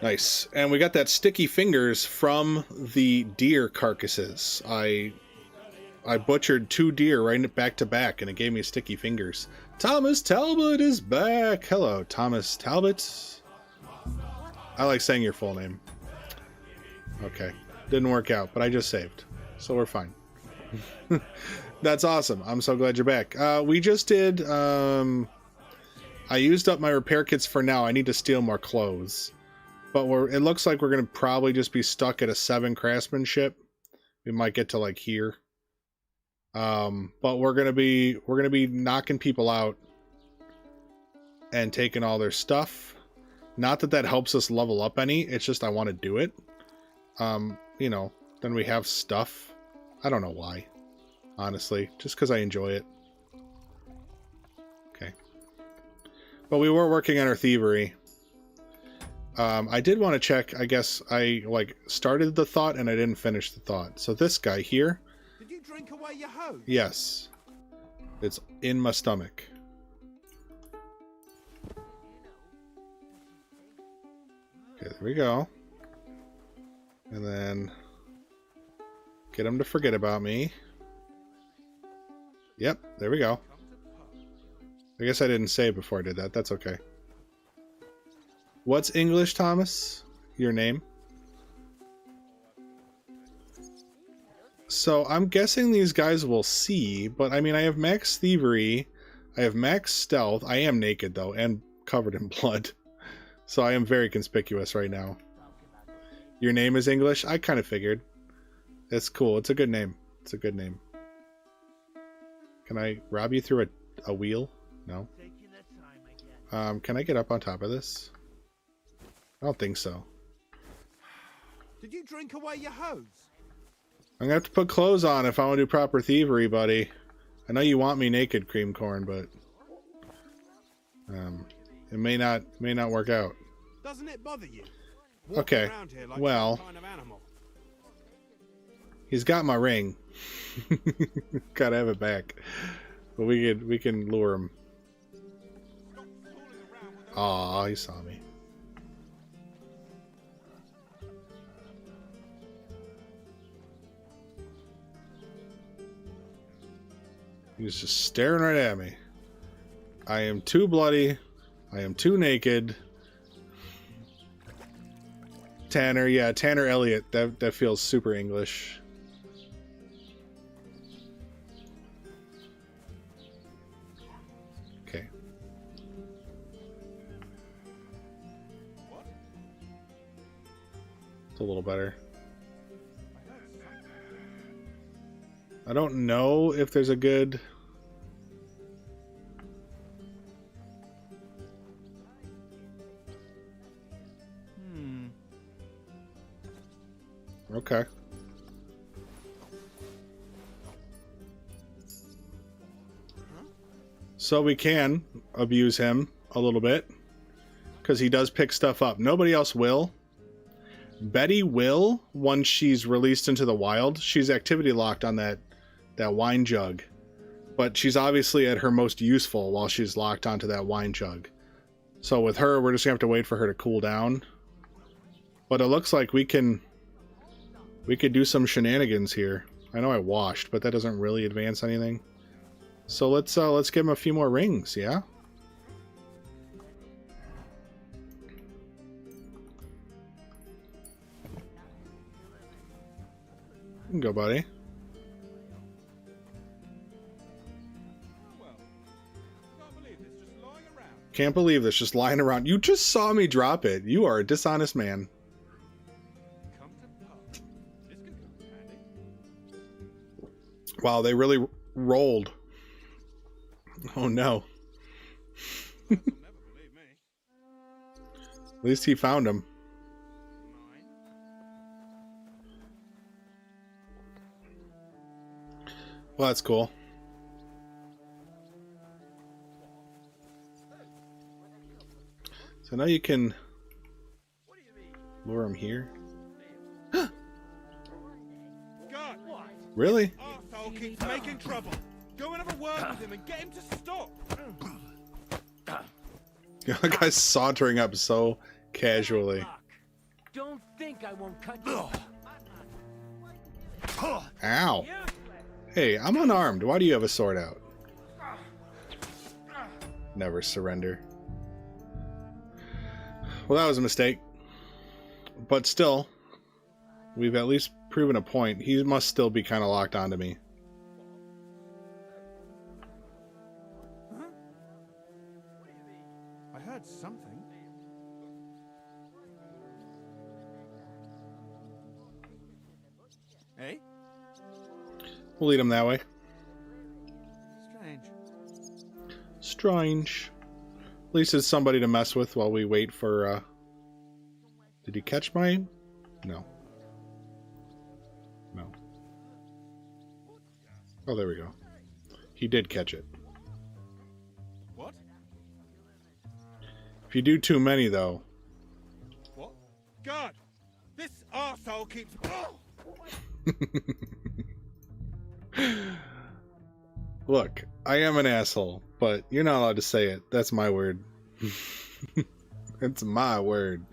Nice. And we got that sticky fingers from the deer carcasses. I butchered 2 deer right back to back, and it gave me sticky fingers. Thomas Talbot is back. Hello, Thomas Talbot. I like saying your full name. Okay. Didn't work out, but I just saved. So we're fine. That's awesome. I'm so glad you're back. We just did... I used up my repair kits for now. I need to steal more clothes. But it looks like we're going to probably just be stuck at a 7 craftsmanship. We might get to like here. But we're going to be knocking people out and taking all their stuff. Not that that helps us level up any. It's just I want to do it. You know, then we have stuff. I don't know why. Honestly, just because I enjoy it. Okay. But we were working on our thievery. I did want to check, I guess I like started the thought and I didn't finish the thought. So this guy here. Did you drink away your hose? Yes. It's in my stomach. Okay, there we go. And then get him to forget about me. Yep, there we go. I guess I didn't say it before I did that. That's okay. What's English, Thomas? Your name? So I'm guessing these guys will see, but I mean, I have max thievery. I have max stealth. I am naked though, and covered in blood. So I am very conspicuous right now. Your name is English? I kind of figured. It's cool. It's a good name. It's a good name. Can I rob you through a wheel? No. Can I get up on top of this? I don't think so. Did you drink away your hose? I'm gonna have to put clothes on if I want to do proper thievery, buddy. I know you want me naked, cream corn, but it may not work out. Doesn't it bother you? Okay. Like well, kind of animal. He's got my ring. Gotta have it back. But we can lure him. Aw, he saw me. He's just staring right at me. I am too bloody. I am too naked. Tanner, yeah, Tanner Elliott. That feels super English. Okay. It's a little better. I don't know if there's a good... Okay. So we can abuse him a little bit because he does pick stuff up. Nobody else will. Betty will once she's released into the wild. She's activity locked on that wine jug, but she's obviously at her most useful while she's locked onto that wine jug. So with her, we're just gonna have to wait for her to cool down. But it looks like we could do some shenanigans here. I know I washed, but that doesn't really advance anything. So let's give him a few more rings, yeah? You can go, buddy. Can't believe this, just lying around. You just saw me drop it. You are a dishonest man. Wow, they really rolled. Oh no. At least he found him. Well, that's cool. So now you can lure him here. God, Really? Arsehole keeps making trouble. Go and have a word with him and get him to stop. The guy's sauntering up so casually. think I won't cut you? Ow. Hey, I'm unarmed. Why do you have a sword out? Never surrender. Well, that was a mistake. But still, we've at least proven a point. He must still be kind of locked onto me. Huh? I heard something. Hey? We'll lead him that way. Strange. Strange. At least it's somebody to mess with while we wait for, Did he catch mine? No. No. Oh, there we go. He did catch it. What? If you do too many, though... What? God! This arsehole keeps... Oh! Look, I am an asshole, but you're not allowed to say it. That's my word. It's my word.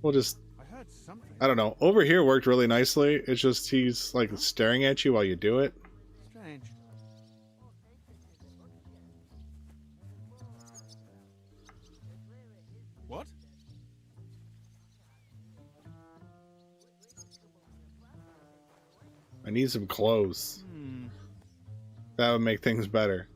We'll just... I heard something. I don't know. Over here worked really nicely. It's just he's like staring at you while you do it. Strange. What? I need some clothes. That would make things better.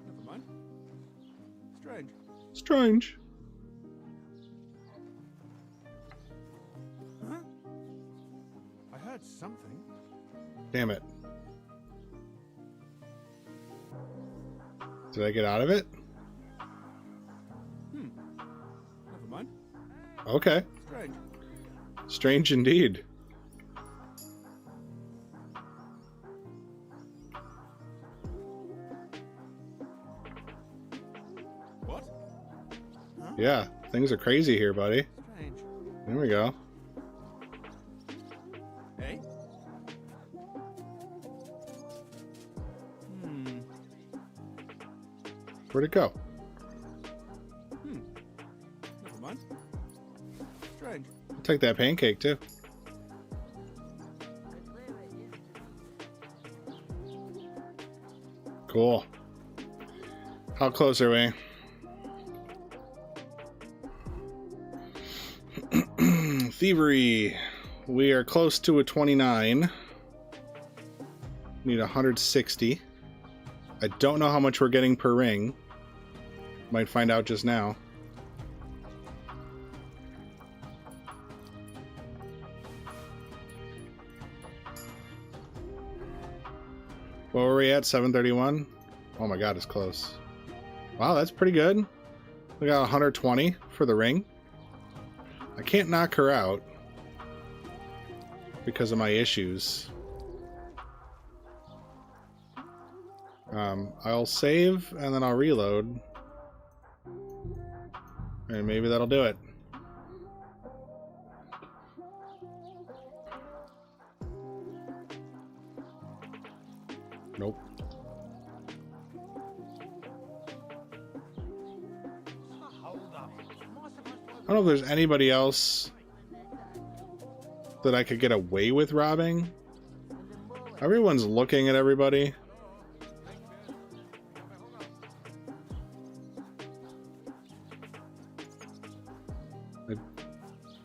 Never mind. Strange. Strange. Huh? I heard something. Damn it. Did I get out of it? Never mind. Okay. Strange. Strange indeed. What? Huh? Yeah, things are crazy here, buddy. Strange. There we go. Hey? Where'd it go? Never mind. Strange. I'll take that pancake, too. Cool. How close are we? Thievery. We are close to a 29. Need 160. I don't know how much we're getting per ring. Might find out just now. What were we at? 731? Oh my god, it's close. Wow, that's pretty good. We got 120 for the ring. I can't knock her out because of my issues. I'll save and then I'll reload. And maybe that'll do it. Nope. I don't know if there's anybody else that I could get away with robbing. Everyone's looking at everybody.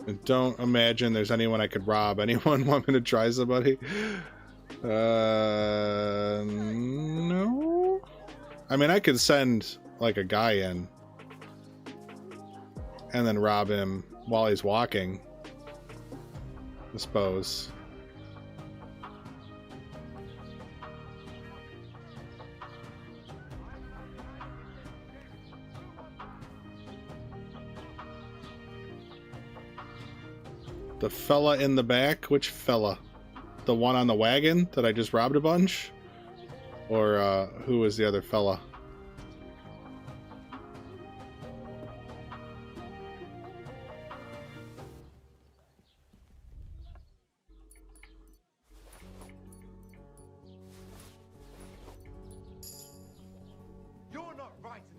I don't imagine there's anyone I could rob. Anyone want me to try somebody? No? I mean, I could send, like, a guy in and then rob him while he's walking, I suppose. The fella in the back? Which fella? The one on the wagon that I just robbed a bunch? Or, who was the other fella?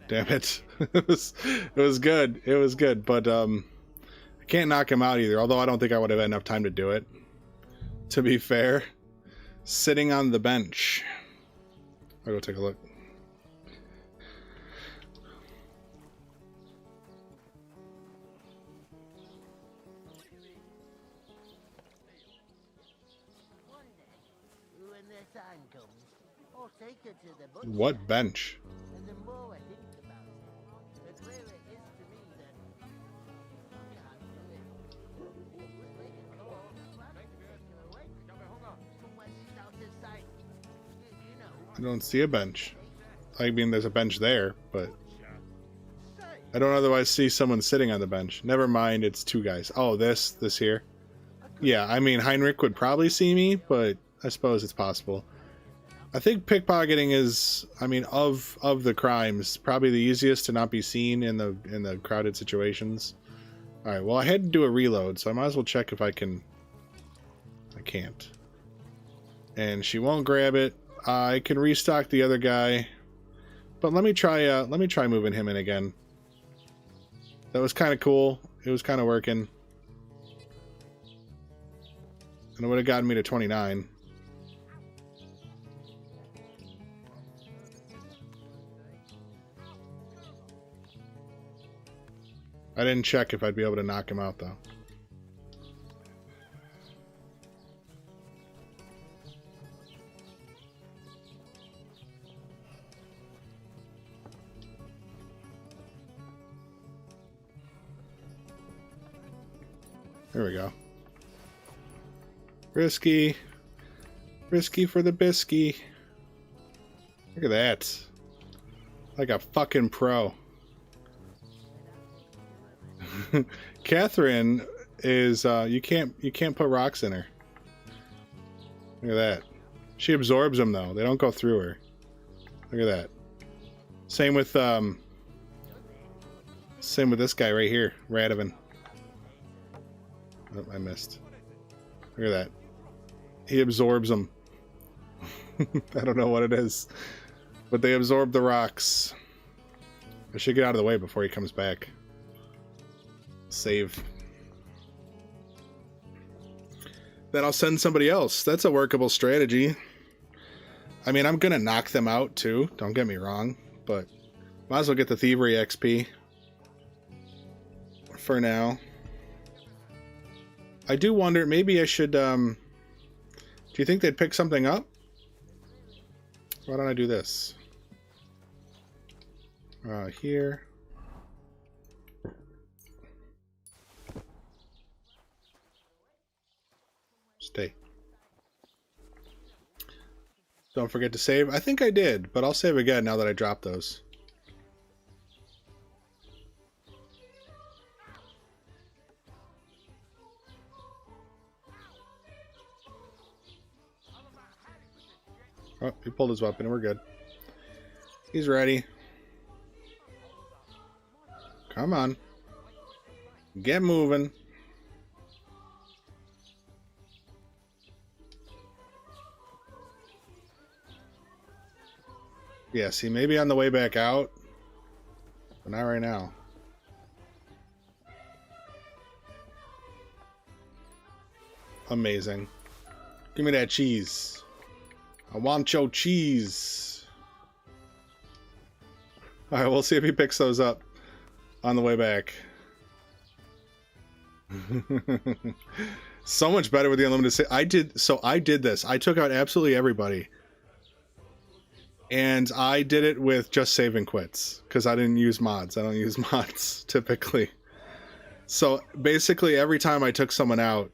Damn it. It was good. It was good, but I can't knock him out either, although I don't think I would have had enough time to do it. To be fair. Sitting on the bench. I'll go take a look. When the time comes, I'll take her to the butcher. What bench? And the more I think about it, the clearer it is to me that I can't do it. We'll make a call, take her away, somewhere she's out of sight. You know. I don't see a bench. I mean, there's a bench there, but I don't otherwise see someone sitting on the bench. Never mind, it's two guys. Oh, this here. Yeah, I mean, Heinrich would probably see me, but I suppose it's possible. I think pickpocketing is, I mean, of the crimes, probably the easiest to not be seen in the crowded situations. All right, well, I had to do a reload, so I might as well check if I can. I can't. And she won't grab it. I can restock the other guy, but let me try moving him in again. That was kind of cool. It was kind of working. And it would have gotten me to 29. I didn't check if I'd be able to knock him out, though. There we go. Risky. Risky for the bisky. Look at that. Like a fucking pro. Catherine is you can't put rocks in her. Look at that. She absorbs them though. They don't go through her. Look at that. Same with this guy right here, Radovan. Oh, I missed. Look at that. He absorbs them. I don't know what it is, but they absorb the rocks. I should get out of the way before he comes back. Save. Then I'll send somebody else. That's a workable strategy. I mean, I'm gonna knock them out too, don't get me wrong, but might as well get the Thievery XP for now. I do wonder, maybe I should, do you think they'd pick something up? Why don't I do this? Here. Stay. Don't forget to save. I think I did, but I'll save again now that I dropped those. Oh, he pulled his weapon. We're good. He's ready. Come on. Get moving. Yeah, see, maybe on the way back out, but not right now. Amazing. Give me that cheese. I want your cheese. Alright, we'll see if he picks those up on the way back. So much better with the unlimited save. I did this. I took out absolutely everybody. And I did it with just save and quits. Because I didn't use mods. I don't use mods typically. So basically every time I took someone out,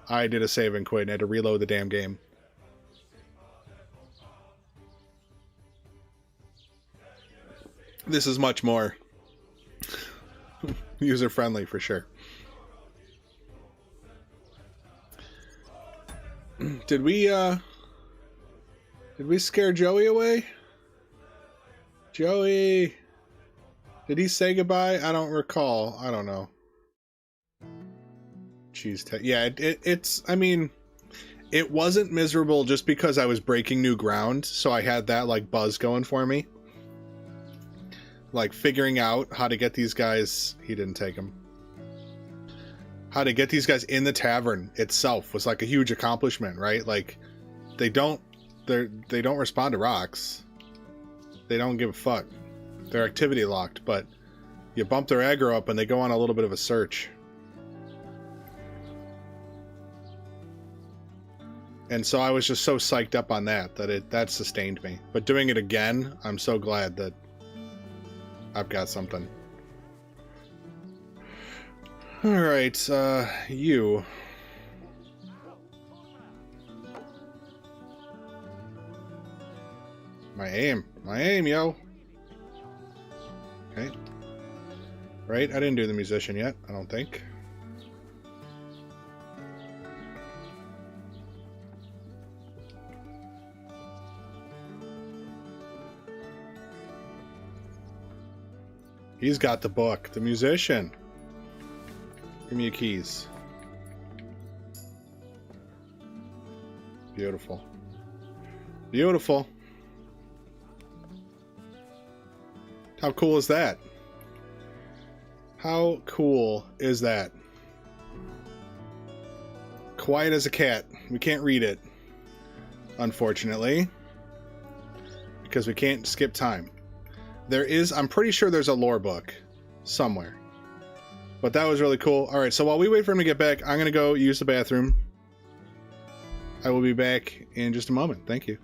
I did a save and quit and had to reload the damn game. This is much more user-friendly for sure. Did we scare Joey away? Joey, did he say goodbye? I don't recall. I don't know. Cheese yeah, it's, I mean, it wasn't miserable just because I was breaking new ground, so I had that like buzz going for me. like figuring out how to get these guys. He didn't take them. How to get these guys in the tavern itself was like a huge accomplishment, right? Like they don't respond to rocks. They don't give a fuck. They're activity locked, but you bump their aggro up and they go on a little bit of a search. And so I was just so psyched up on that sustained me. But doing it again, I'm so glad that I've got something. All right, you. My aim, yo. Okay. Right, I didn't do the musician yet, I don't think. He's got the book, the musician. Give me your keys. Beautiful. Beautiful. How cool is that? How cool is that? Quiet as a cat. We can't read it, unfortunately, because we can't skip time. There is, I'm pretty sure there's a lore book somewhere. But that was really cool. Alright, so while we wait for him to get back, I'm going to go use the bathroom. I will be back in just a moment. Thank you.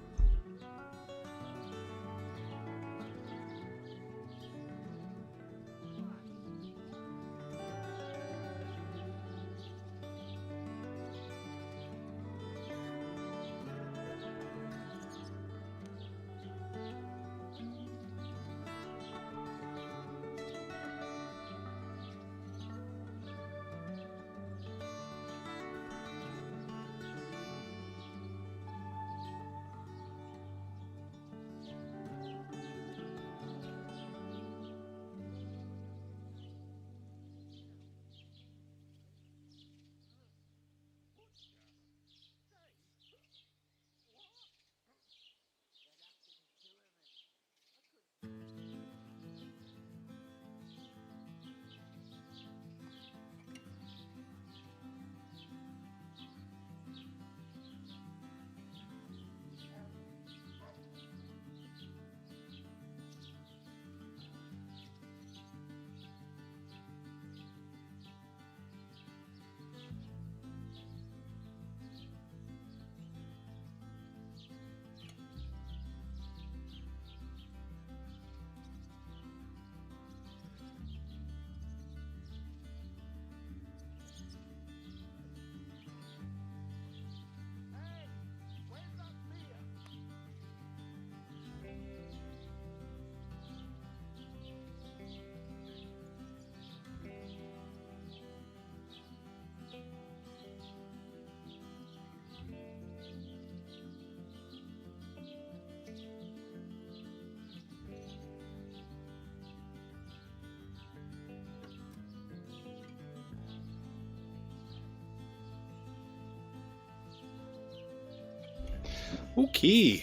Okay.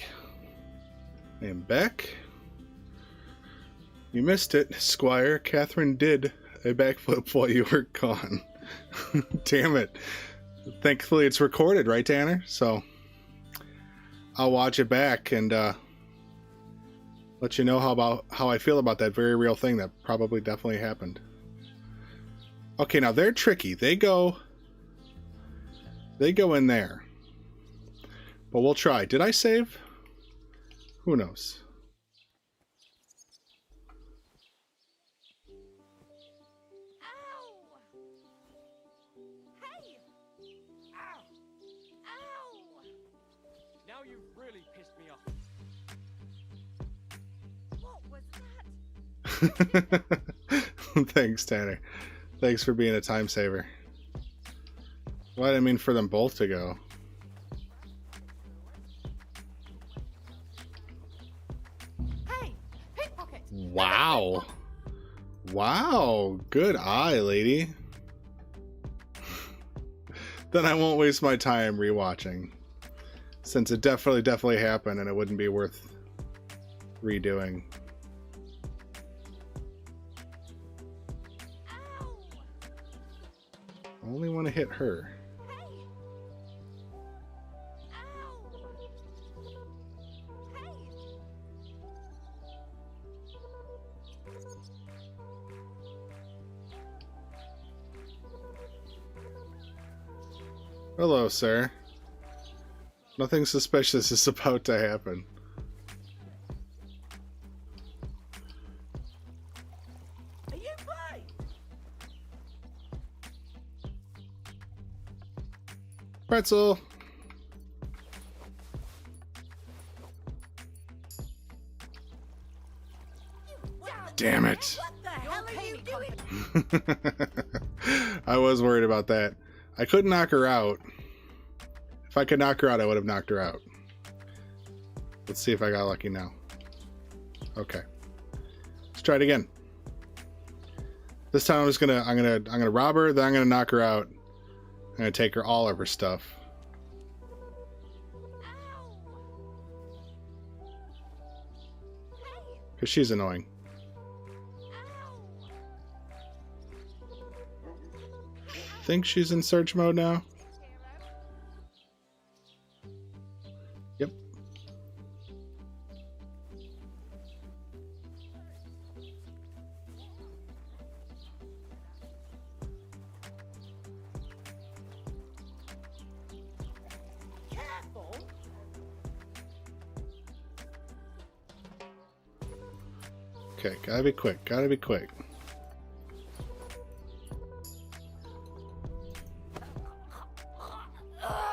I am back. You missed it, Squire. Catherine did a backflip while you were gone. Damn it. Thankfully it's recorded, right, Tanner? So I'll watch it back and let you know how I feel about that very real thing that probably definitely happened. Okay, now they're tricky. They go in there. But we'll try. Did I save? Who knows? Ow! Hey! Ow! Ow! Now you've really pissed me off. What was that? Thanks, Tanner. Thanks for being a time saver. Well, I didn't mean for them both to go. Hey! Pickpocket! Wow. Wow. Good eye, lady. Then I won't waste my time rewatching, since it definitely happened and it wouldn't be worth redoing. Only want to hit her. Hey! Ow! Hey! Hello, sir. Nothing suspicious is about to happen. Are you fine? Pretzel. Damn it. What the hell are you doing? I was worried about that. I couldn't knock her out. If I could knock her out, I would have knocked her out. Let's see if I got lucky now. Okay. Let's try it again. This time I'm gonna rob her, then I'm gonna knock her out. I'm gonna take her all of her stuff. Ow! Hey! Because she's annoying. Ow! Think she's in search mode now? Yep. Careful! Okay, gotta be quick, gotta be quick.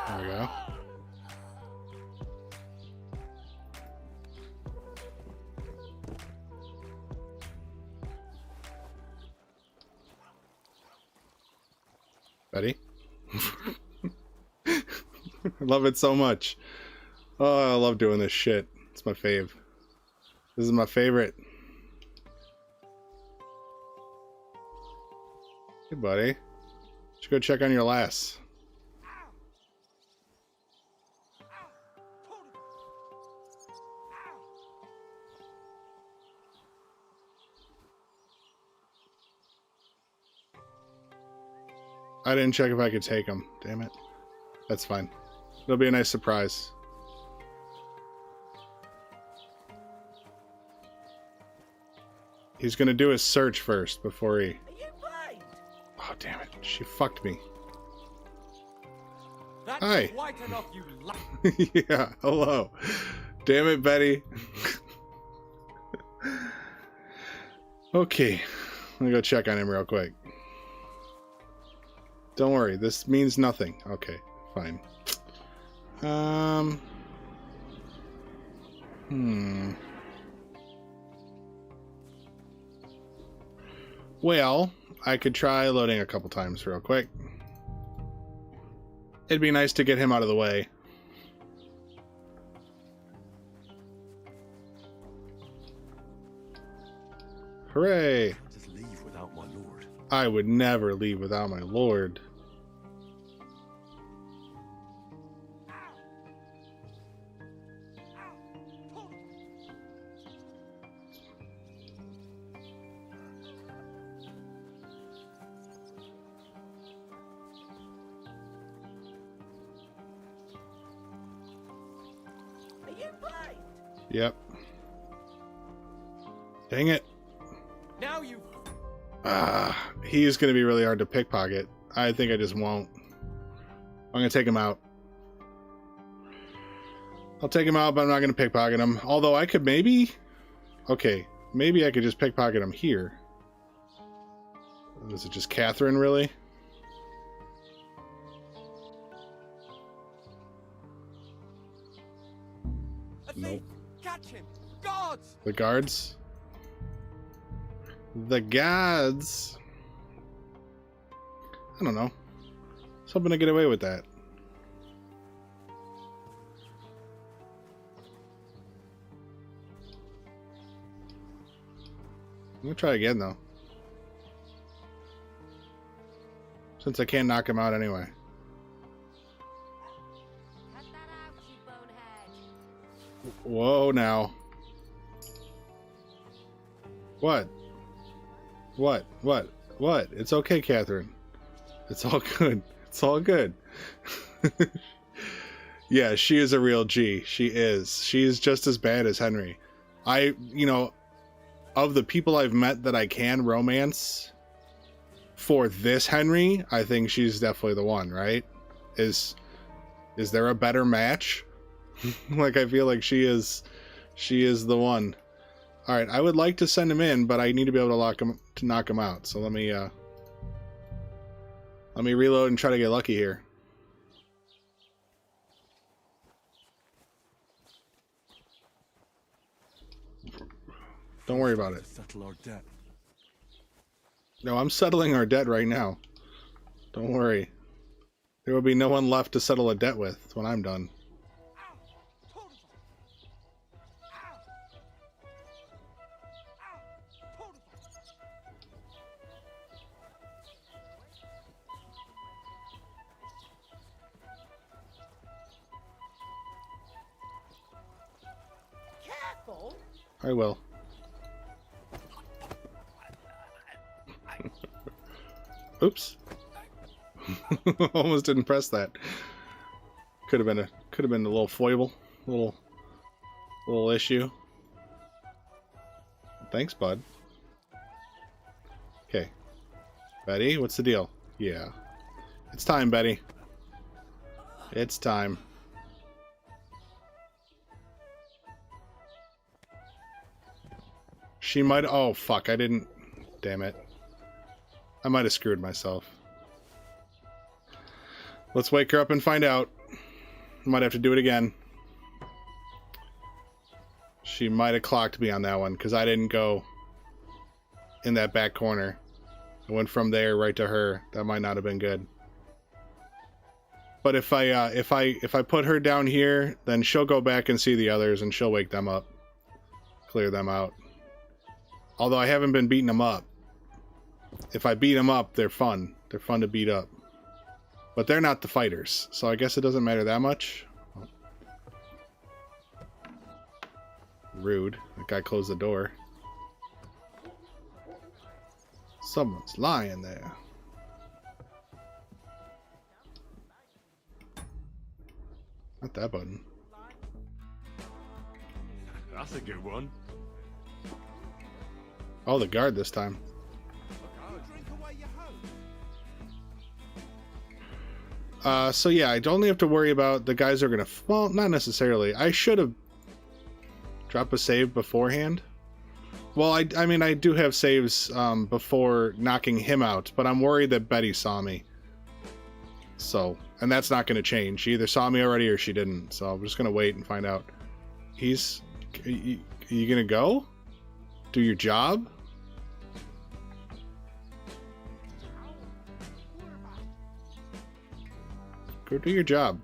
There we go. Ready? I love it so much. Oh, I love doing this shit. It's my fave. This is my favorite. Hey, buddy. Should go check on your lass. I didn't check if I could take him. Damn it. That's fine. It'll be a nice surprise. He's gonna do his search first before he... Are you fine? Oh, damn it. She fucked me. That's Hi. quite enough, you li- Yeah, hello. Damn it, Betty. Okay. Let me go check on him real quick. Don't worry, this means nothing. Okay, fine. Well, I could try loading a couple times real quick. It'd be nice to get him out of the way. Hooray! Just leave without my lord. I would never leave without my lord. Are you fine? Yep. Dang it. Now you He's going to be really hard to pickpocket. I think I just won't. I'm going to take him out. I'll take him out, but I'm not going to pickpocket him. Although I could maybe... Okay, maybe I could just pickpocket him here. Is it just Catherine, really? a thief! Nope. Catch him! Guards! The guards? The gods. I don't know. I was hoping to get away with that. I'm gonna try again though. Since I can't knock him out anyway. Cut that out, you bonehead. Whoa now. What? What? What? What? It's okay, Catherine. It's all good. It's all good. Yeah, she is a real G. She is. She is just as bad as Henry. You know, of the people I've met that I can romance for this Henry, I think she's definitely the one, right? Is there a better match? Like, I feel like she is the one. All right, I would like to send him in, but I need to be able to knock him out. So let me reload and try to get lucky here. Don't worry about it. Settle our debt. No, I'm settling our debt right now. Don't worry. There will be no one left to settle a debt with when I'm done. Careful. I will. Oops. Almost didn't press that. Could have been a little foible, little issue. Thanks, bud. Okay. Betty, what's the deal? Yeah. It's time, Betty. It's time. She might... Oh, fuck. I didn't... Damn it. I might have screwed myself. Let's wake her up and find out. Might have to do it again. She might have clocked me on that one, because I didn't go in that back corner. I went from there right to her. That might not have been good. But if I put her down here, then she'll go back and see the others, and she'll wake them up. Clear them out. Although I haven't been beating them up. If I beat them up, they're fun. They're fun to beat up. But they're not the fighters, so I guess it doesn't matter that much. Rude. That guy closed the door. Someone's lying there. Not that button. That's a good one. Oh, the guard this time. So yeah, I only have to worry about the guys who are gonna... Well, not necessarily. I should have dropped a save beforehand. Well, I mean, I do have saves before knocking him out, but I'm worried that Betty saw me. So, and that's not gonna change. She either saw me already or she didn't. So I'm just gonna wait and find out. Are you gonna go? Do your job? Go do your job.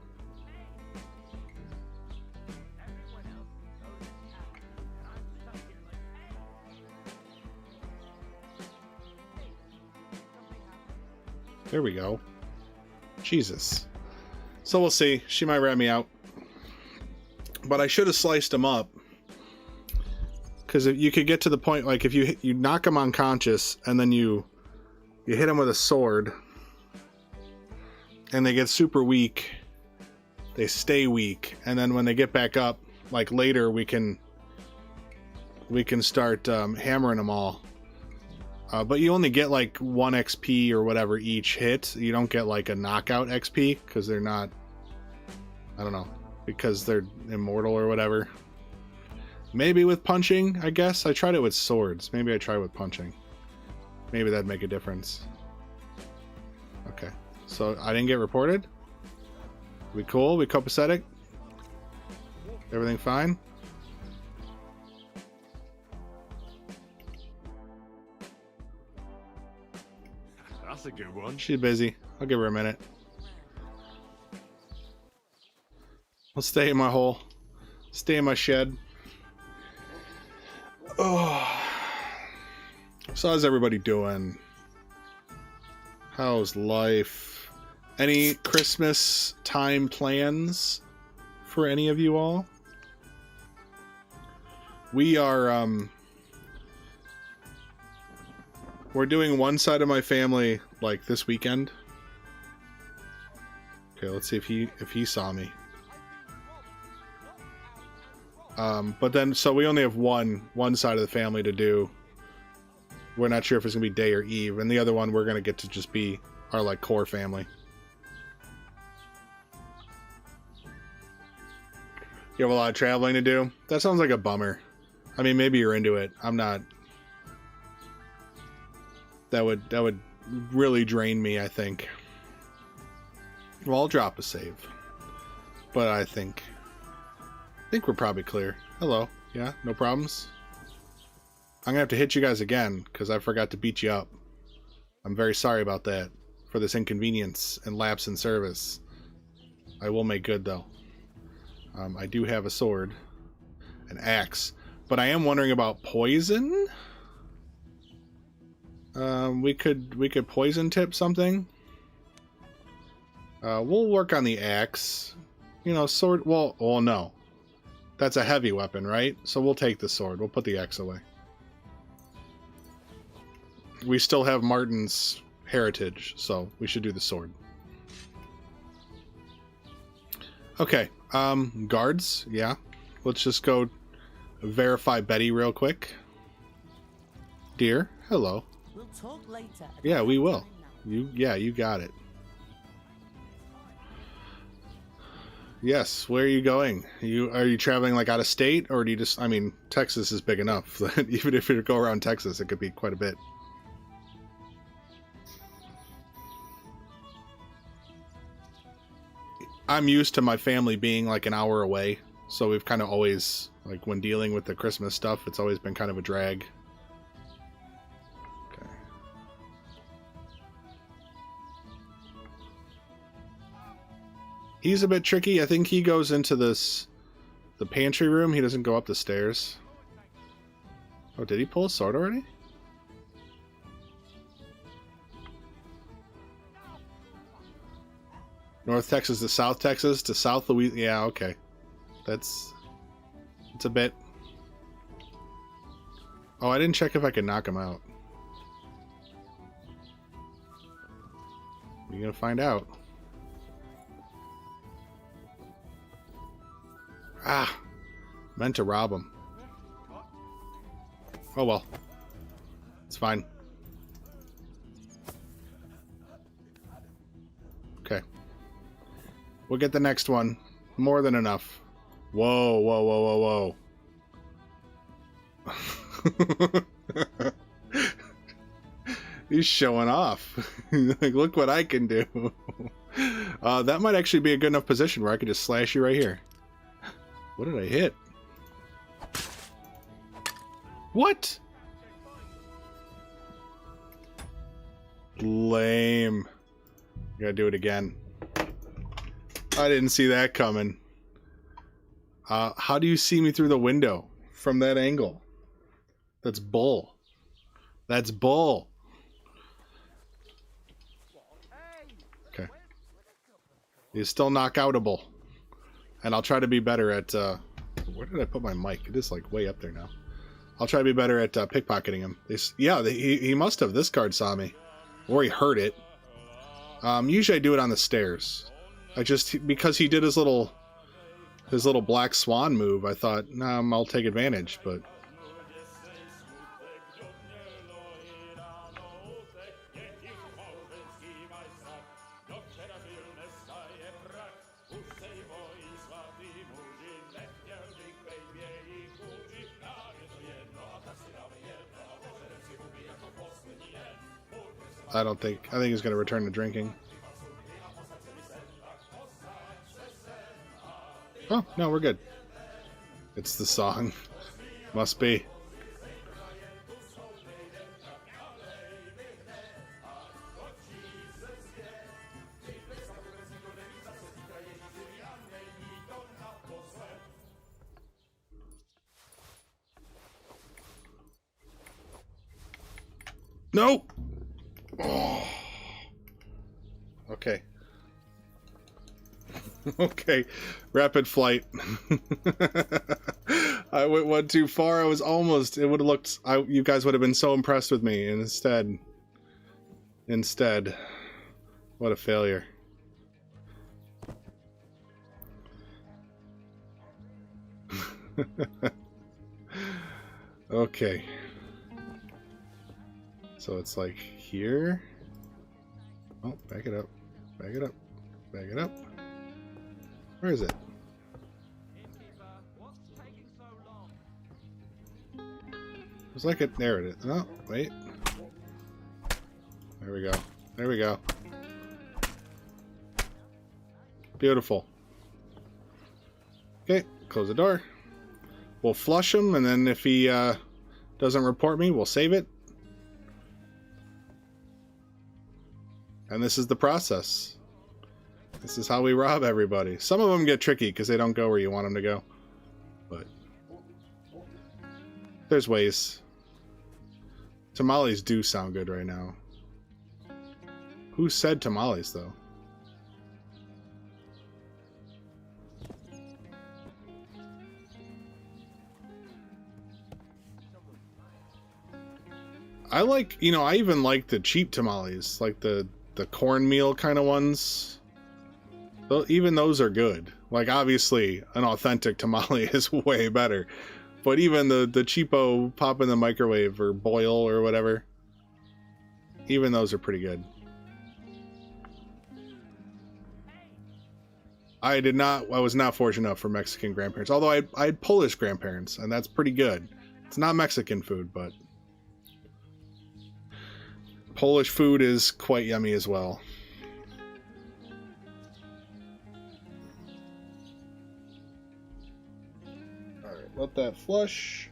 There we go. Jesus. So we'll see. She might rat me out. But I should have sliced him up. Because you could get to the point, like, if you knock him unconscious, and then you hit him with a sword, and they get super weak, they stay weak, and then when they get back up, like later, we can start hammering them all. But you only get like 1 XP or whatever each hit. You don't get like a knockout XP because they're not, I don't know, because they're immortal or whatever. Maybe with punching, I guess. I tried it with swords. Maybe I try with punching. Maybe that'd make a difference. Okay. So I didn't get reported? We cool? We copacetic? Everything fine? That's a good one. She's busy. I'll give her a minute. I'll stay in my hole. Stay in my shed. Oh. So how's everybody doing? How's life? Any Christmas time plans for any of you all? We are, we're doing one side of my family, like, this weekend. Okay, let's see if he saw me. But then, so we only have one side of the family to do. We're not sure if it's gonna be day or eve, and the other one we're gonna get to just be our like core family. You have a lot of traveling to do? That sounds like a bummer. I mean, maybe you're into it. I'm not. That would really drain me, I think. Well, I'll drop a save. But I think we're probably clear. Hello. Yeah, no problems. I'm gonna have to hit you guys again, because I forgot to beat you up. I'm very sorry about that, for this inconvenience and lapse in service. I will make good, though. I do have a sword, an axe, but I am wondering about poison. We could poison tip something. We'll work on the axe. You know, sword. Well, no, that's a heavy weapon, right? So we'll take the sword. We'll put the axe away. We still have Martin's heritage, so we should do the sword. Okay, guards, yeah. Let's just go verify Betty real quick. Dear, hello. We'll talk later. Yeah, we will. You got it. Yes, where are you going? Are you traveling like out of state, or do you just, I mean, Texas is big enough that even if you go around Texas, it could be quite a bit. I'm used to my family being like an hour away, so we've kind of always, like when dealing with the Christmas stuff, it's always been kind of a drag. Okay. He's a bit tricky. I think he goes into the pantry room. He doesn't go up the stairs. Oh, did he pull a sword already? North Texas to South Texas to South Louisiana. Yeah, okay. It's a bit. Oh, I didn't check if I could knock him out. We're gonna find out. Ah, meant to rob him. Oh well, it's fine. Okay. We'll get the next one. More than enough. Whoa, whoa, whoa, whoa, whoa. He's showing off. Like, look what I can do. That might actually be a good enough position where I could just slash you right here. What did I hit? What? Lame. Gotta do it again. I didn't see that coming. How do you see me through the window from that angle? That's bull. That's bull. Okay. He's still knockoutable. And I'll try to be better at... where did I put my mic? It is like way up there now. I'll try to be better at pickpocketing him. He must have. This guard saw me. Or he heard it. Usually I do it on the stairs. Because he did his little black swan move, I thought, nah, I'll take advantage, but I think he's going to return to drinking. Oh, no, we're good. It's the song. Must be. No! Oh. Okay. Okay, rapid flight. I went one too far. I was almost. It would have looked. You guys would have been so impressed with me. And instead, what a failure. Okay. So it's like here. Oh, back it up. Back it up. Back it up. Where is it? It's like it. There it is. Oh, wait. There we go. There we go. Beautiful. Okay, close the door. We'll flush him, and then if he doesn't report me, we'll save it. And this is the process. This is how we rob everybody. Some of them get tricky because they don't go where you want them to go. But there's ways. Tamales do sound good right now. Who said tamales, though? I like, you know, I even like the cheap tamales, like the cornmeal kind of ones. Even those are good. Like, obviously, an authentic tamale is way better. But even the cheapo pop in the microwave or boil or whatever, even those are pretty good. I was not fortunate enough for Mexican grandparents. Although I had Polish grandparents, and that's pretty good. It's not Mexican food, but Polish food is quite yummy as well. Alright, let that flush.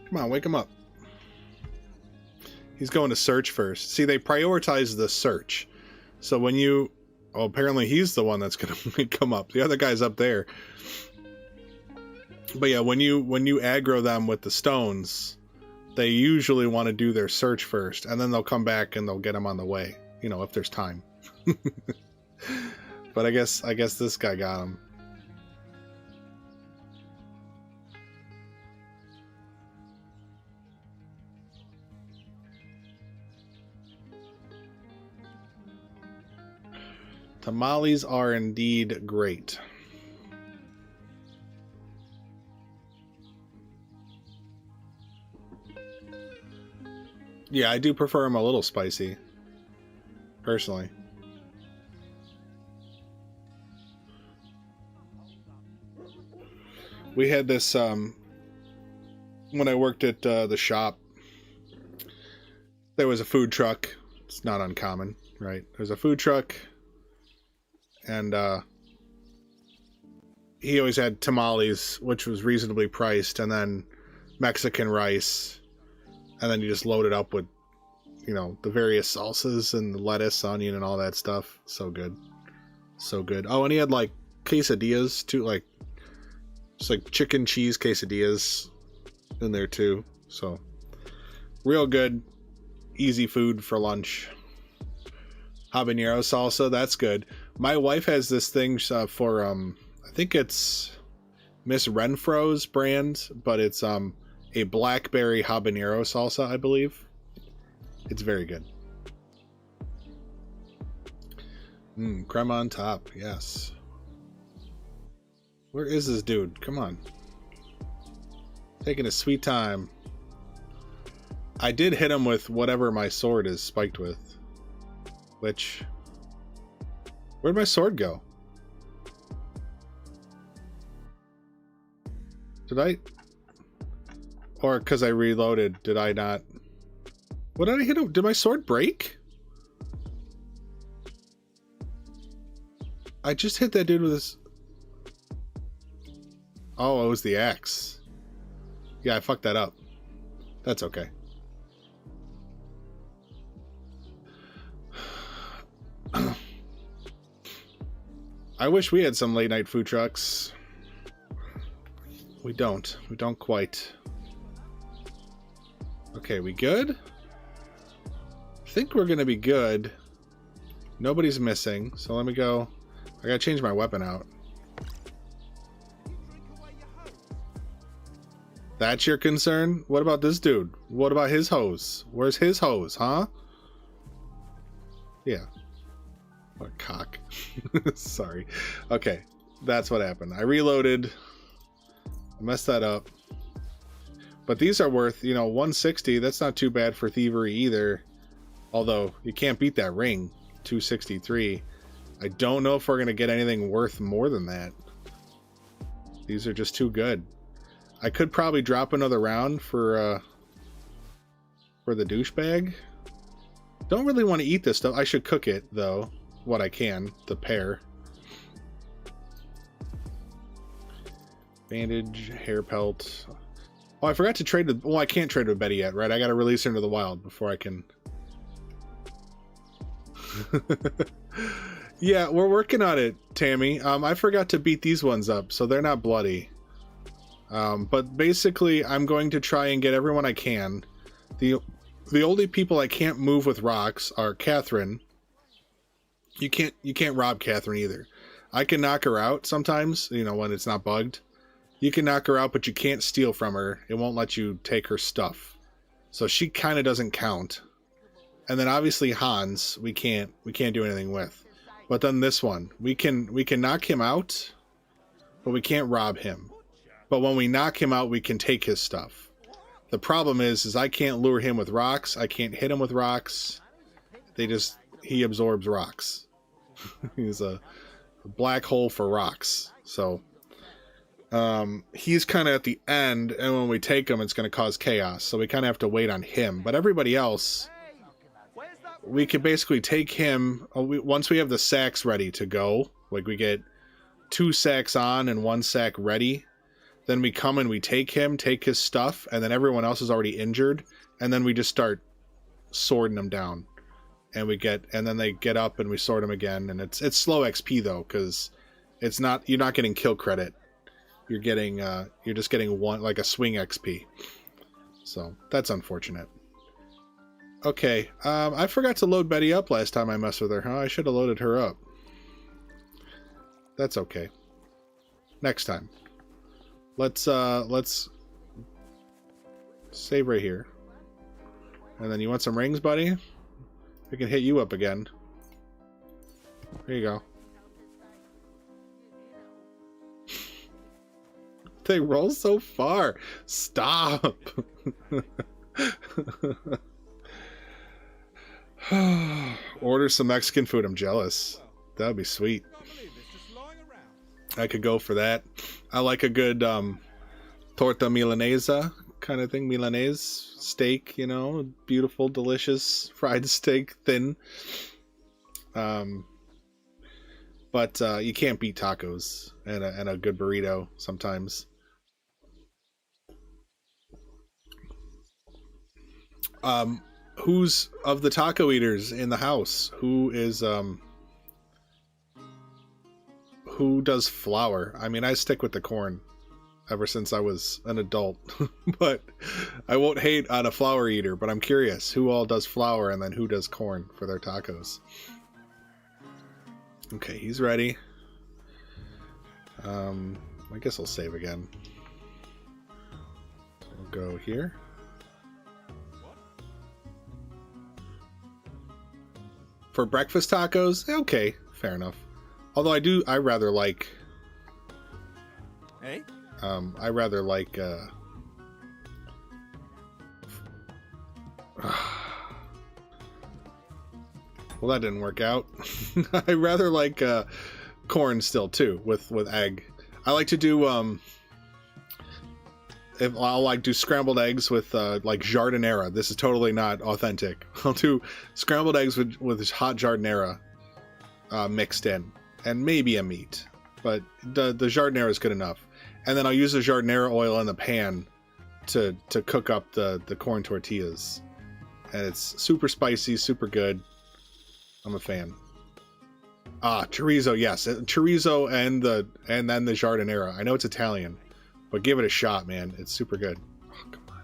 Come on, wake him up. He's going to search first. See, they prioritize the search. So when you... Oh, apparently he's the one that's going to come up. The other guy's up there. But yeah, when you aggro them with the stones, they usually want to do their search first. And then they'll come back and they'll get them on the way. You know, if there's time. But I guess this guy got him. Tamales are indeed great. Yeah, I do prefer them a little spicy, personally. We had this when I worked at the shop. There was a food truck. It's not uncommon, right? There's a food truck. And he always had tamales, which was reasonably priced, and then Mexican rice, and then you just load it up with, you know, the various salsas and the lettuce, onion, and all that stuff. So good. So good. Oh, and he had, like, quesadillas, too, like, just like chicken cheese quesadillas in there, too. So, real good, easy food for lunch. Habanero salsa, that's good. My wife has this thing for I think it's Miss Renfro's brand, but it's a blackberry habanero salsa, I believe. It's very good. Crema on top, yes. Where is this dude? Come on. Taking a sweet time. I did hit him with whatever my sword is spiked with. Which... Where'd my sword go? Did I... Or because I reloaded, did I not... What did I hit him? Did my sword break? I just hit that dude with this... Oh, it was the axe. Yeah, I fucked that up. That's okay. I wish we had some late night food trucks. We don't. We don't quite. Okay, we good? I think we're gonna be good. Nobody's missing, so let me go. I gotta change my weapon out. That's your concern? What about this dude? What about his hose? Where's his hose, huh? Yeah. What a cock. Sorry. Okay, that's what happened. I reloaded. I messed that up. But these are worth, you know, 160. That's not too bad for Thievery either. Although, you can't beat that ring. 263. I don't know if we're going to get anything worth more than that. These are just too good. I could probably drop another round for the douchebag. Don't really want to eat this stuff. I should cook it, though. What I can. The pear. Bandage, hair pelt. Oh, I forgot to trade with... Well, I can't trade with Betty yet, right? I gotta release her into the wild before I can... Yeah, we're working on it, Tammy. I forgot to beat these ones up, so they're not bloody. But basically, I'm going to try and get everyone I can. The only people I can't move with rocks are Catherine. You can't rob Catherine either. I can knock her out sometimes, you know, when it's not bugged. You can knock her out, but you can't steal from her. It won't let you take her stuff. So she kind of doesn't count. And then obviously Hans, we can't do anything with. But then this one, we can knock him out, but we can't rob him. But when we knock him out, we can take his stuff. The problem is I can't lure him with rocks. I can't hit him with rocks. He absorbs rocks. He's a black hole for rocks. So he's kind of at the end, and when we take him, it's going to cause chaos. So we kind of have to wait on him. But everybody else, we could basically take him once we have the sacks ready to go. Like we get 2 sacks on and 1 sack ready. Then we come and we take him, take his stuff, and then everyone else is already injured, and then we just start sorting them down. And then they get up and we sort them again, and it's slow XP though, because you're not getting kill credit. You're just getting one, like a swing XP. So that's unfortunate. Okay, I forgot to load Betty up last time I messed with her, huh? I should have loaded her up. That's okay. Next time. Let's save right here. And then you want some rings, buddy? We can hit you up again. There you go. They roll so far. Stop. Order some Mexican food. I'm jealous. That would be sweet. I could go for that. I like a good torta milanesa kind of thing. Milanese steak, you know, beautiful, delicious fried steak, thin. But you can't beat tacos and a good burrito sometimes. Who's of the taco eaters in the house? Who does flour? I mean, I stick with the corn ever since I was an adult, but I won't hate on a flour eater, but I'm curious who all does flour and then who does corn for their tacos. Okay, he's ready. I guess I'll save again. So we'll go here. For breakfast tacos, okay, fair enough. Although I rather like. Hey? I rather like. Well, that didn't work out. I rather like corn still too with egg. I like to do I'll like do scrambled eggs with like jardinera. This is totally not authentic. I'll do scrambled eggs with hot jardinera mixed in, and maybe a meat, but the jardinera is good enough. And then I'll use the jardinera oil in the pan to cook up the corn tortillas, and it's super spicy, super good. I'm a fan. Chorizo, yes, chorizo and then the jardinera. I know it's Italian, but give it a shot, man. It's super good. Oh, come on.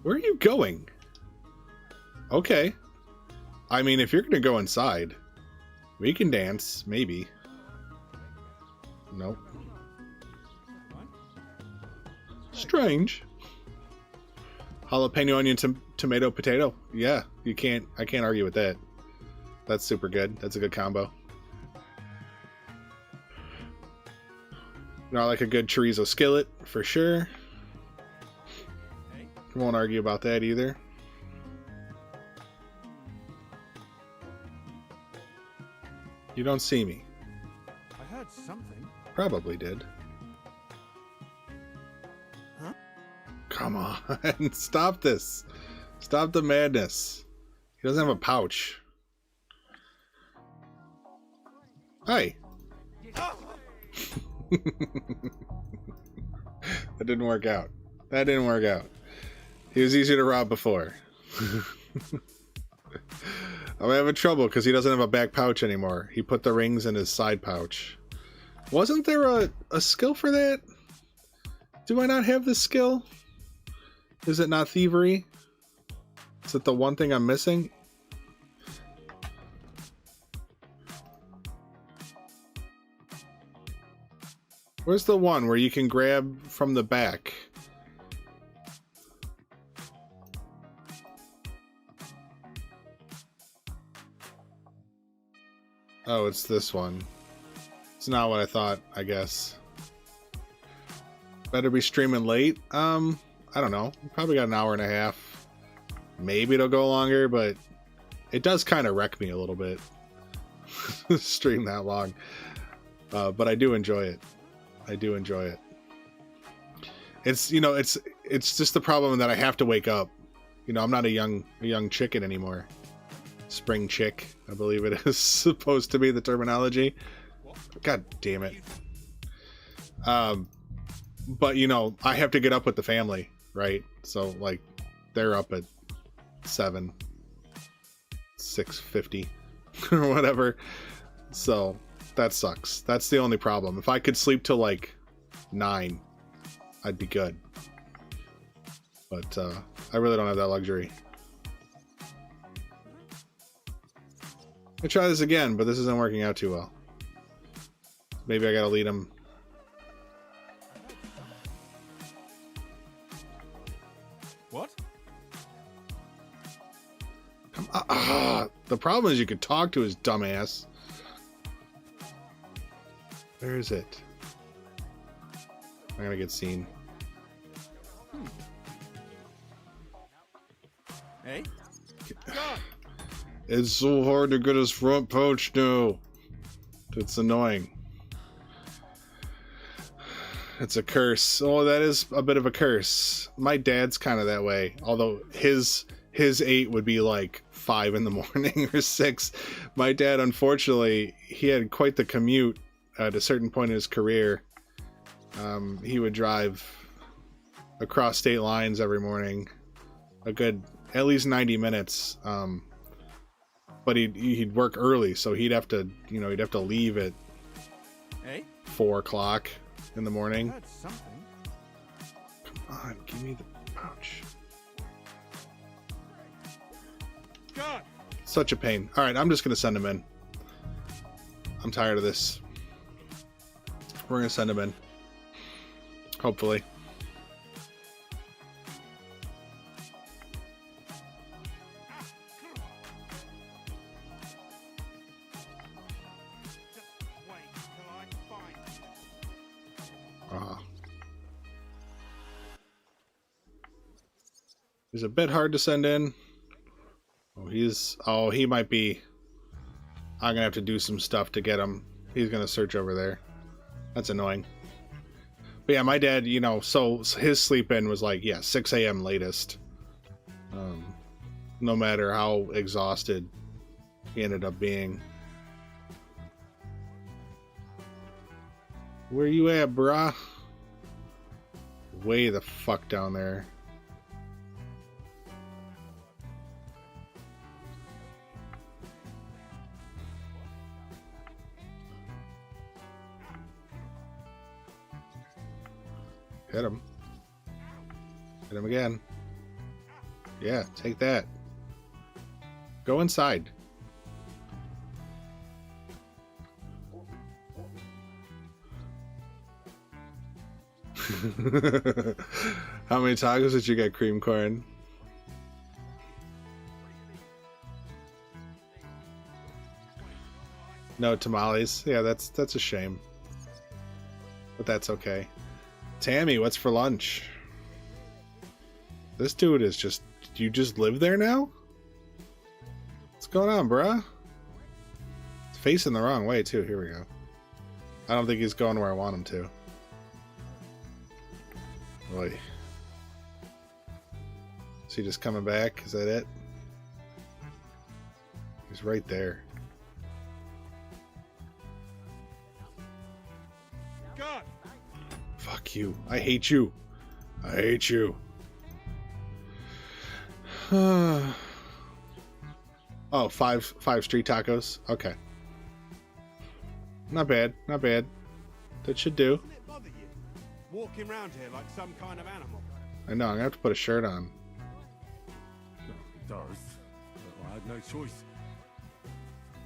Where are you going? Okay. I mean, if you're gonna go inside, we can dance, maybe. Nope. Strange. Jalapeno onion tomato potato. Yeah, I can't argue with that. That's super good. That's a good combo. Not like a good chorizo skillet for sure. Won't argue about that either. You don't see me. I heard something. Probably did. Huh? Come on. Stop this. Stop the madness. He doesn't have a pouch. Hi. That didn't work out. That didn't work out. He was easier to rob before. I'm having trouble because he doesn't have a back pouch anymore. He put the rings in his side pouch. Wasn't there a skill for that? Do I not have this skill? Is it not thievery? Is it the one thing I'm missing? Where's the one where you can grab from the back? Oh, it's this one. It's not what I thought, I guess. Better be streaming late? I don't know. Probably got an hour and a half. Maybe it'll go longer, but it does kind of wreck me a little bit. Stream that long. But I do enjoy it. I do enjoy it. It's, you know, it's just the problem that I have to wake up. You know, I'm not a young chicken anymore. Spring chick, I believe it is supposed to be the terminology. God damn it. But you know, I have to get up with the family, right? So like they're up at 6:50 or whatever. So that sucks. That's the only problem. If I could sleep till like 9, I'd be good. But I really don't have that luxury. I try this again, but this isn't working out too well. Maybe I gotta lead him. What? Come on. The problem is you could talk to his dumbass. Where is it? I'm gonna get seen. Hey? It's so hard to get his front pouch now. It's annoying. It's a curse. Oh, that is a bit of a curse. My dad's kind of that way. Although his 8 would be like 5 in the morning or 6. My dad, unfortunately, he had quite the commute at a certain point in his career. He would drive across state lines every morning, a good at least 90 minutes. But he'd work early, so he'd have to leave at 4 o'clock in the morning. I heard something. Come on, give me the pouch. God. Such a pain. All right, I'm just gonna send him in. I'm tired of this. We're gonna send him in. Hopefully. He's a bit hard to send in. He might be. I'm gonna have to do some stuff to get him. He's gonna search over there. That's annoying. But yeah, my dad, you know, so his sleep in was like, 6 a.m. latest. No matter how exhausted he ended up being. Where you at, brah? Way the fuck down there. Hit him. Hit him again. Yeah, take that. Go inside. How many tacos did you get, Cream Corn? No tamales. Yeah, that's a shame. But that's okay. Tammy, what's for lunch? This dude is just... Do you just live there now? What's going on, bruh? It's facing the wrong way, too. Here we go. I don't think he's going where I want him to. Boy. Is he just coming back? Is that it? He's right there. God! Fuck you. I hate you. I hate you. Oh, five street tacos. Okay. Not bad. Not bad. That should do. Doesn't it bother you? Walking around here like some kind of animal. I know. I'm gonna have to put a shirt on. It does. But I had no choice.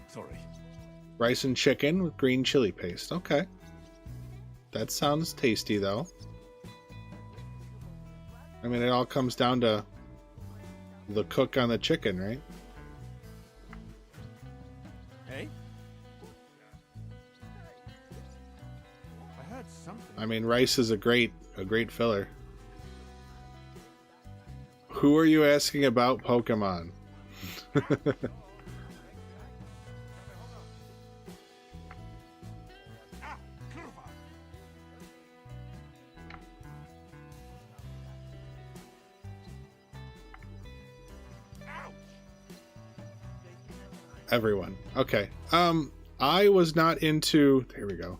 Sorry. Rice and chicken with green chili paste. Okay. That sounds tasty, though. I mean, it all comes down to the cook on the chicken, right? Hey? I heard something. I mean, rice is a great filler. Who are you asking about Pokemon? Everyone. Okay. I was not into... There we go.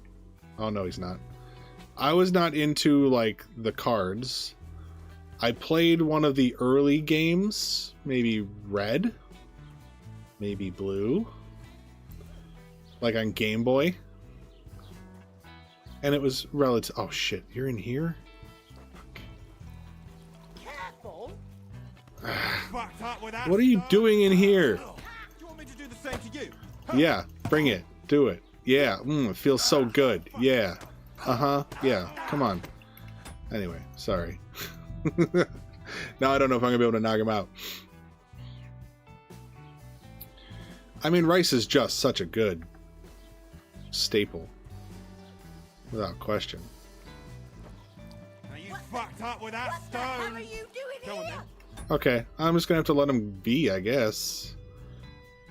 Oh, no, he's not. I was not into, like, the cards. I played one of the early games. Maybe Red. Maybe Blue. Like on Game Boy. And it was relative... Oh, shit. You're in here? Careful. Fucked up with that What are you stuff. doing in here? Do you want me to do the same to you? Yeah, bring it. Do it. Yeah, it feels so good. Yeah. Uh-huh. Yeah, come on. Anyway, sorry. Now I don't know if I'm gonna be able to knock him out. I mean, rice is just such a good staple. Without question. Now you fucked up with that What the hell stone. are you doing Go on here? then. Okay, I'm just gonna have to let him be, I guess.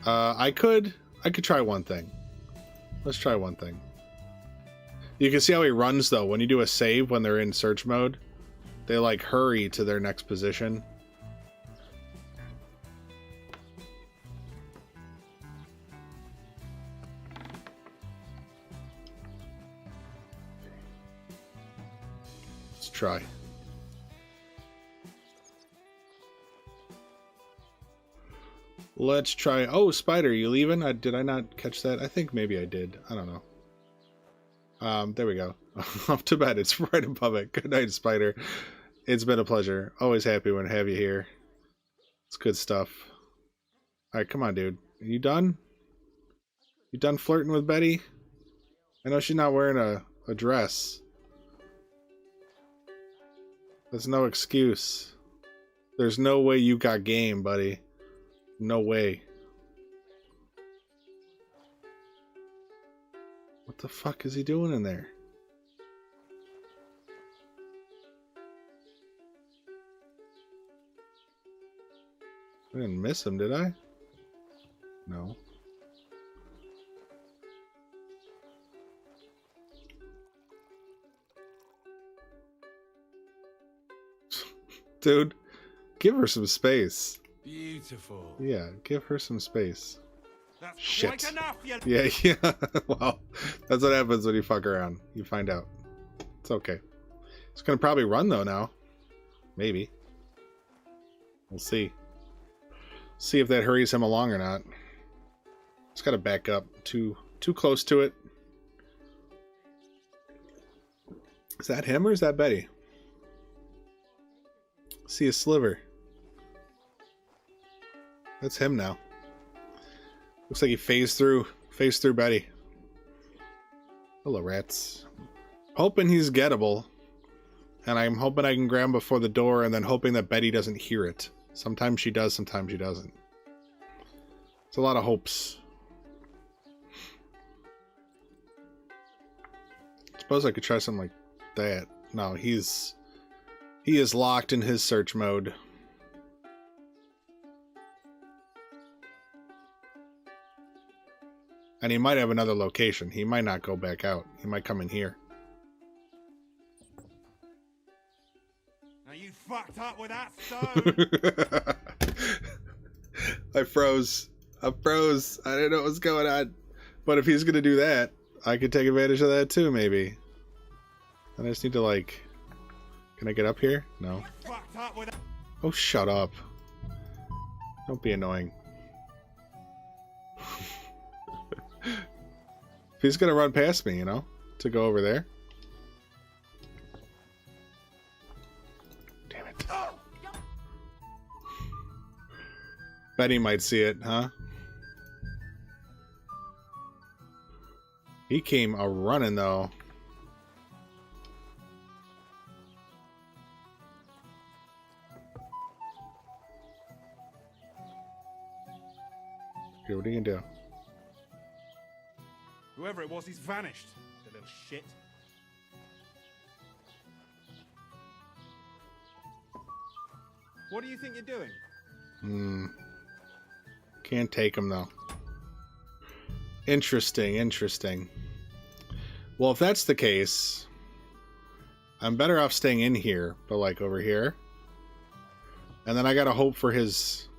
I could try one thing. Let's try one thing. You can see how he runs, though. When you do a save, when they're in search mode, they, like, hurry to their next position. Let's try. Let's try. Oh, Spider, you leaving? Did I not catch that? I think maybe I did. I don't know. There we go. Off to bed. It's right above it. Good night, Spider. It's been a pleasure. Always happy when I have you here. It's good stuff. Alright, come on, dude. Are you done? You done flirting with Betty? I know she's not wearing a dress. There's no excuse. There's no way you got game, buddy. No way. What the fuck is he doing in there? I didn't miss him, did I? No. Dude, give her some space. Beautiful. Yeah, give her some space. That's Shit. quite enough, you Yeah. Well, that's what happens when you fuck around. You find out. It's okay. It's gonna probably run though now. Maybe. We'll see. See if that hurries him along or not. Just gotta back up. Too close to it. Is that him or is that Betty? See a sliver. That's him now. Looks like he phased through Betty. Hello, rats. Hoping he's gettable. And I'm hoping I can grab him before the door and then hoping that Betty doesn't hear it. Sometimes she does, sometimes she doesn't. It's a lot of hopes. Suppose I could try something like that. No, he is locked in his search mode. And he might have another location. He might not go back out. He might come in here. Now you fucked up with that stone. I froze. I didn't know what was going on. But if he's going to do that, I could take advantage of that too, maybe. And I just need to, like... Can I get up here? No. Fucked up with that. Oh, shut up. Don't be annoying. If he's going to run past me, you know, to go over there. Damn it. Bet he might see it, huh? He came a-running, though. Here, what are you gonna do? Whoever it was, he's vanished. The little shit. What do you think you're doing? Can't take him, though. Interesting, interesting. Well, if that's the case, I'm better off staying in here, but like over here. And then I gotta hope for his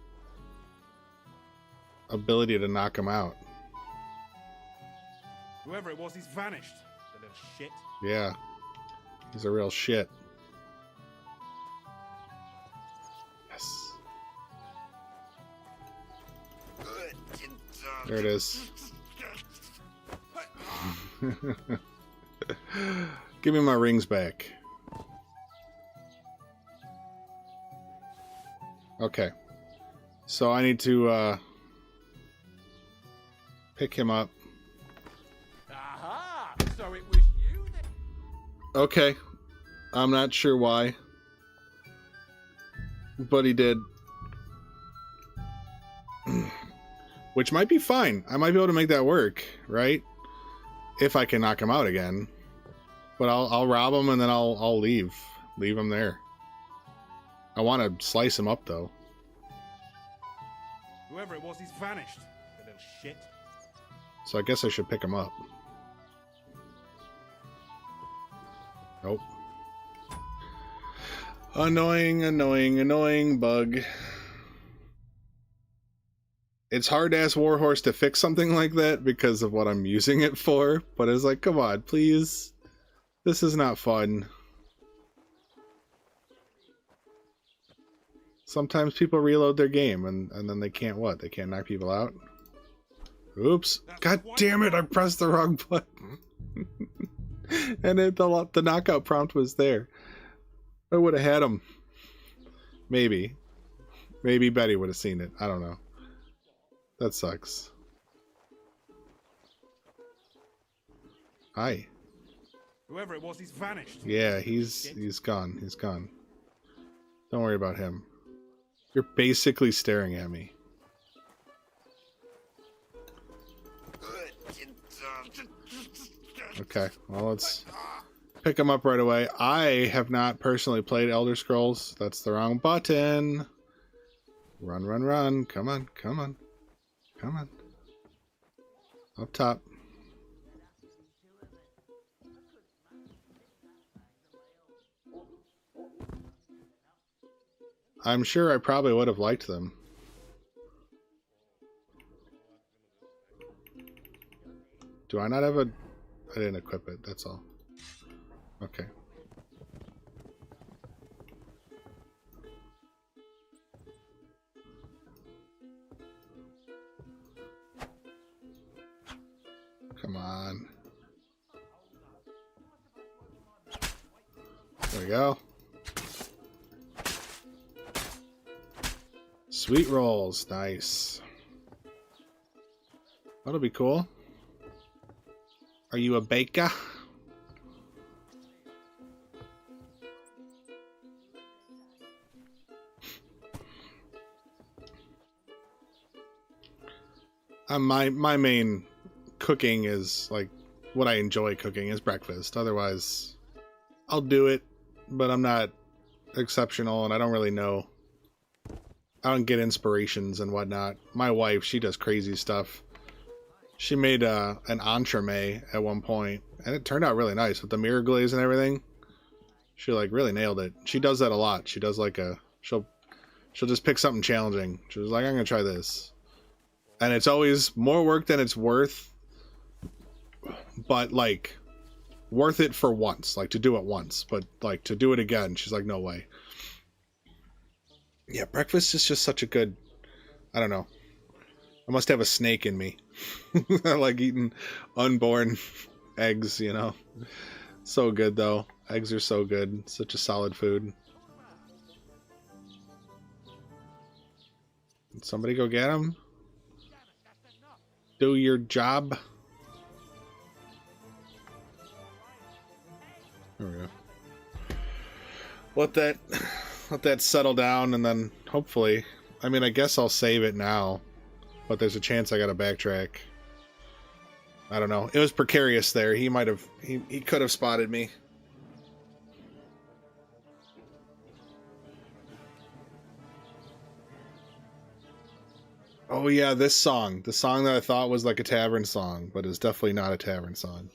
ability to knock him out. Whoever it was, he's vanished. The little shit. Yeah. He's a real shit. Yes. There it is. Give me my rings back. Okay. So I need to pick him up. Aha! So it was you that... Okay. I'm not sure why. But he did. Which might be fine. I might be able to make that work, right? If I can knock him out again. But I'll rob him and then I'll leave. Leave him there. I want to slice him up though. Whoever it was, he's vanished. The little shit. So I guess I should pick him up. Nope. Annoying, annoying, annoying bug. It's hard to ask Warhorse to fix something like that because of what I'm using it for, but it's like, come on, please. This is not fun. Sometimes people reload their game and then they can't what? They can't knock people out? Oops. God damn it, I pressed the wrong button. And the knockout prompt was there. I would have had him. Maybe. Maybe Betty would have seen it. I don't know. That sucks. Hi. Whoever it was, he's vanished. Yeah, he's gone. He's gone. Don't worry about him. You're basically staring at me. Okay, well, let's pick him up right away. I have not personally played Elder Scrolls. That's the wrong button. Run, run, run. Come on, come on. Come on. Up top. I'm sure I probably would have liked them. Do I not have a... I didn't equip it, that's all. Okay. Come on. There we go. Sweet rolls, nice. That'll be cool. Are you a baker? My main cooking is like what I enjoy cooking is breakfast. Otherwise, I'll do it, but I'm not exceptional, and I don't really know. I don't get inspirations and whatnot. My wife, she does crazy stuff. She made an entremet at one point, and it turned out really nice with the mirror glaze and everything. She like really nailed it. She does that a lot. She does like she'll just pick something challenging. She was like, I'm gonna try this, and it's always more work than it's worth, but like worth it for once, like to do it once, but like to do it again, she's like, no way. Yeah, breakfast is just such a good, I don't know. I must have a snake in me. I like eating unborn eggs, you know. So good, though. Eggs are so good. Such a solid food. Somebody go get them. Do your job. There we go. Let that settle down, and then hopefully, I mean, I guess I'll save it now, but there's a chance I gotta backtrack. I don't know. It was precarious there. He might have, he could have spotted me. Oh yeah, this song. The song that I thought was like a tavern song, but is definitely not a tavern song.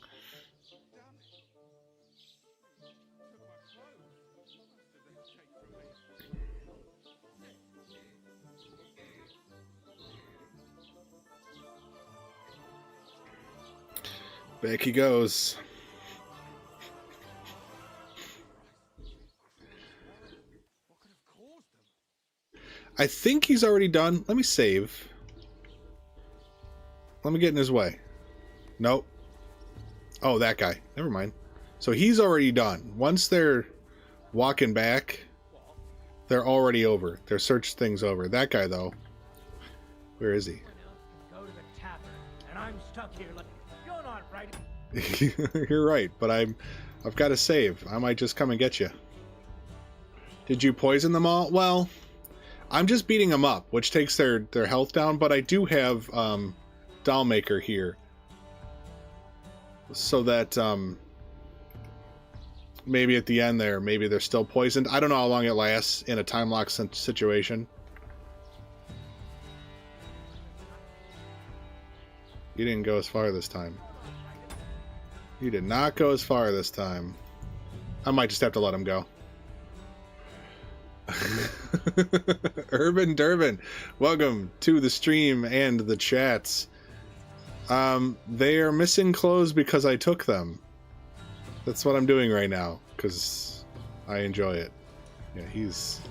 Back he goes. I think he's already done. Let me save. Let me get in his way. Nope. Oh, that guy. Never mind. So he's already done. Once they're walking back, they're already over. Their search thing's over. That guy, though. Where is he? Go to the tavern, and I'm stuck here like you're not right. You're right, but I've got to save. I might just come and get you. Did you poison them all? Well, I'm just beating them up, which takes their health down, but I do have Dollmaker here. So that maybe at the end there, maybe they're still poisoned. I don't know how long it lasts in a time lock situation. You didn't go as far this time. You did not go as far this time. I might just have to let him go. Urban Durbin, welcome to the stream and the chats. They are missing clothes because I took them. That's what I'm doing right now, because I enjoy it. Yeah, he's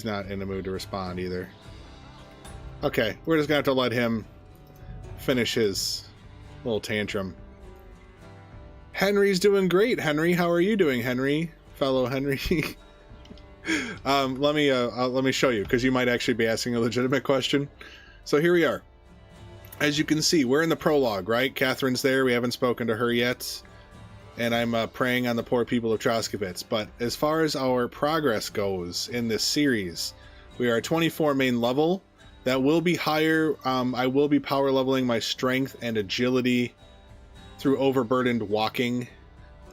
not in the mood to respond either. Okay, we're just gonna have to let him finish his little tantrum. Henry's doing great. Henry, how are you doing, Henry? Fellow Henry. Let me show you, because you might actually be asking a legitimate question. So here we are. As you can see, we're in the prologue, right? Catherine's there. We haven't spoken to her yet. And I'm preying on the poor people of Troskowitz. But as far as our progress goes in this series, we are 24 main level. That will be higher. I will be power leveling my strength and agility through overburdened walking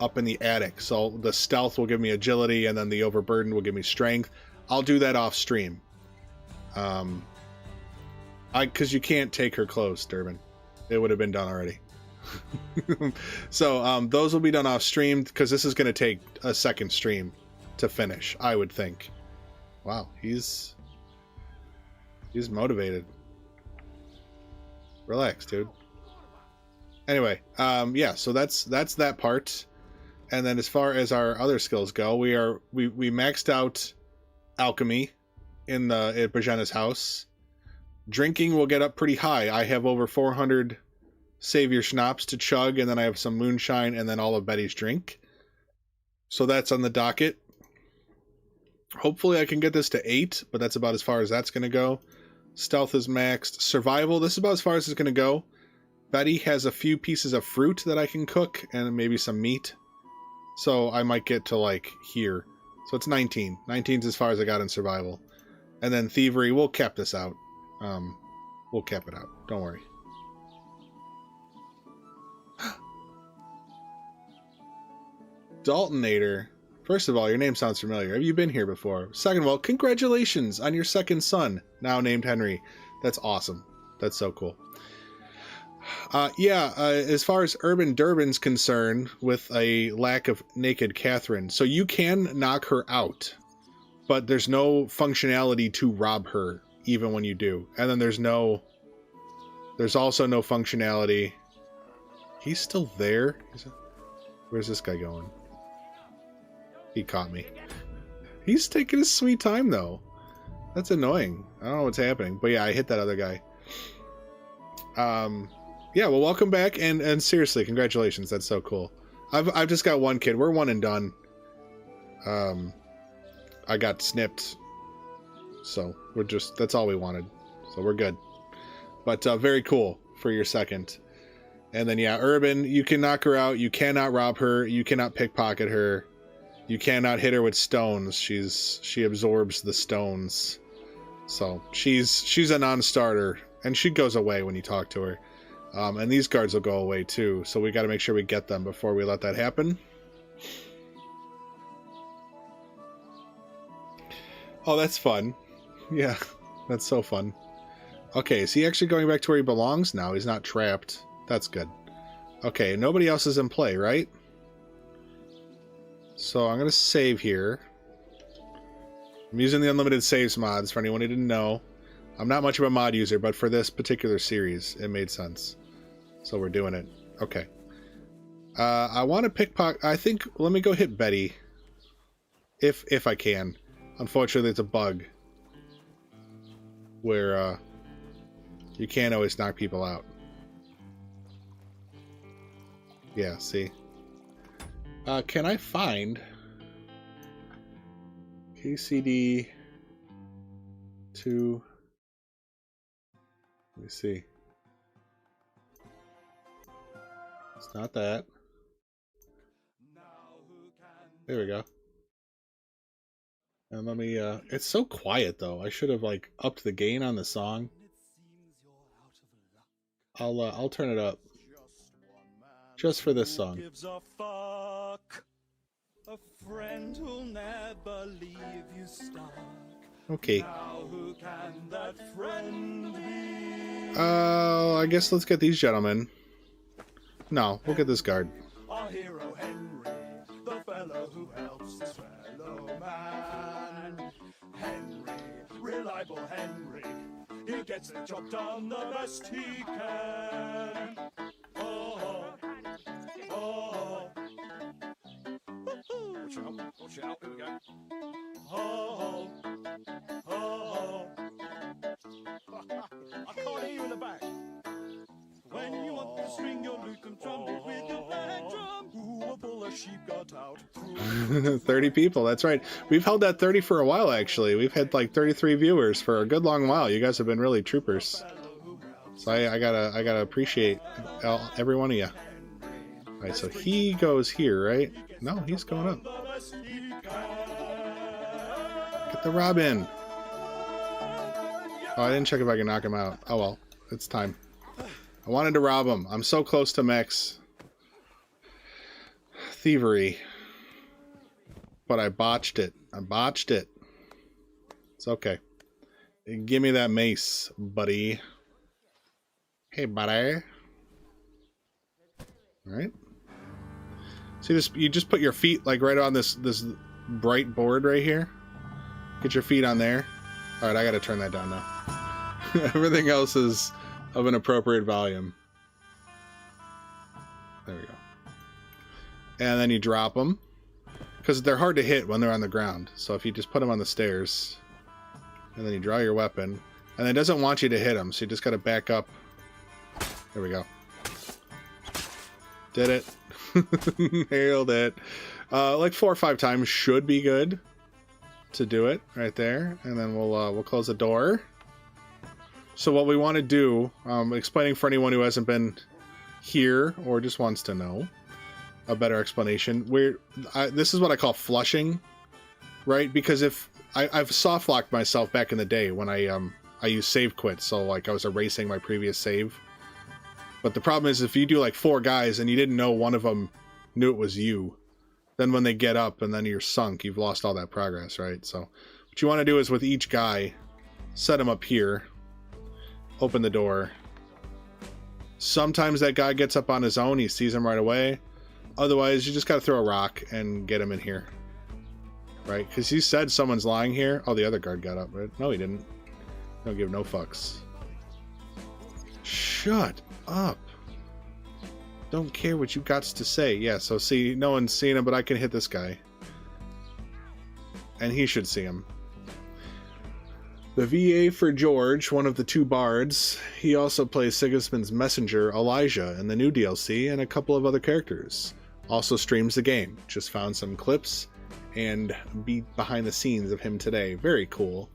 up in the attic. So the stealth will give me agility, and then the overburdened will give me strength. I'll do that off stream. Because you can't take her clothes, Durbin. It would have been done already. So those will be done off stream, because this is going to take a second stream to finish, I would think. Wow, he's motivated. Relax, dude. Anyway, yeah, so that's that part. And then as far as our other skills go, we maxed out alchemy at Bozhena's house. Drinking will get up pretty high. I have over 400 Savior Schnapps to chug, and then I have some moonshine, and then all of Betty's drink. So that's on the docket. Hopefully I can get this to 8, but that's about as far as that's going to go. Stealth is maxed. Survival, this is about as far as it's going to go. Betty has a few pieces of fruit that I can cook, and maybe some meat. So I might get to, like, here. So it's 19. 19's as far as I got in survival. And then Thievery, we'll cap this out. We'll cap it out. Don't worry. Daltonator. First of all, your name sounds familiar. Have you been here before? Second of all, congratulations on your second son, now named Henry. That's awesome. That's so cool. As far as Urban Durban's concerned, with a lack of naked Catherine, so you can knock her out, but there's no functionality to rob her, even when you do. And then there's also no functionality. He's still there? Where's this guy going? He caught me. He's taking his sweet time, though. That's annoying. I don't know what's happening. But yeah, I hit that other guy. Yeah, well, welcome back, and seriously, congratulations. That's so cool. I've just got one kid. We're one and done. I got snipped. So, that's all we wanted. So, we're good. But very cool for your second. And then, yeah, Urban, you can knock her out. You cannot rob her. You cannot pickpocket her. You cannot hit her with stones. She absorbs the stones. So, she's a non-starter. And she goes away when you talk to her. And these guards will go away too. So we got to make sure we get them before we let that happen. Oh, that's fun. Yeah, that's so fun. Okay, is he actually going back to where he belongs? No, he's not trapped. That's good. Okay, nobody else is in play, right? So I'm going to save here. I'm using the unlimited saves mods for anyone who didn't know. I'm not much of a mod user, but for this particular series, it made sense. So we're doing it. Okay. I want to pickpocket. I think, let me go hit Betty. If I can. Unfortunately, it's a bug. Where, you can't always knock people out. Yeah, see? Can I find KCD 2? Let me see. It's not that. There we go. And let me, it's so quiet though. I should have like upped the gain on the song. I'll turn it up. Just for this song. A friend who'll never leave you stuck. Okay. Now who can that friend be? I guess let's get these gentlemen. No, we'll get this guard. Our hero Henry, the fellow who helps his fellow man. Henry, reliable Henry, he gets the job done the best he can. Oh, oh, watch out, here we go. Oh, oh, I can't hear you in the back. When you want to swing your lute and trumpet with your patron, ooh, a bull a sheep got out. 30 people, that's right. We've held that 30 for a while, actually. We've had like 33 viewers for a good long while. You guys have been really troopers. So I gotta appreciate every one of you. Alright, so he goes here, right? No, he's going up. Get the Robin. Oh, I didn't check if I can knock him out. Oh well, it's time. I wanted to rob him. I'm so close to max thievery. But I botched it. It's okay. Give me that mace, buddy. Hey, buddy. Alright. See this? You just put your feet like right on this bright board right here. Get your feet on there. Alright, I gotta turn that down now. Everything else is of an appropriate volume. There we go. And then you drop them. Because they're hard to hit when they're on the ground. So if you just put them on the stairs, and then you draw your weapon, and it doesn't want you to hit them, so you just gotta back up. There we go. Did it. Nailed it. Like 4 or 5 times should be good to do it right there. And then we'll close the door. So what we want to do, explaining for anyone who hasn't been here or just wants to know a better explanation, this is what I call flushing, right? Because if I've soft locked myself back in the day when I used save quit, so like I was erasing my previous save. But the problem is if you do like 4 guys and you didn't know one of them knew it was you, then when they get up and then you're sunk, you've lost all that progress, right? So what you want to do is with each guy, set him up here, open the door. Sometimes that guy gets up on his own, he sees him right away. Otherwise, you just got to throw a rock and get him in here. Right? Because he said someone's lying here. Oh, the other guard got up, right? No, he didn't. Don't give no fucks. Shut up. Don't care what you got to say. Yeah, so see, no one's seen him, but I can hit this guy. And he should see him. The VA for George, one of the two bards, he also plays Sigismund's messenger, Elijah, in the new DLC, and a couple of other characters. Also streams the game. Just found some clips and behind the scenes of him today. Very cool.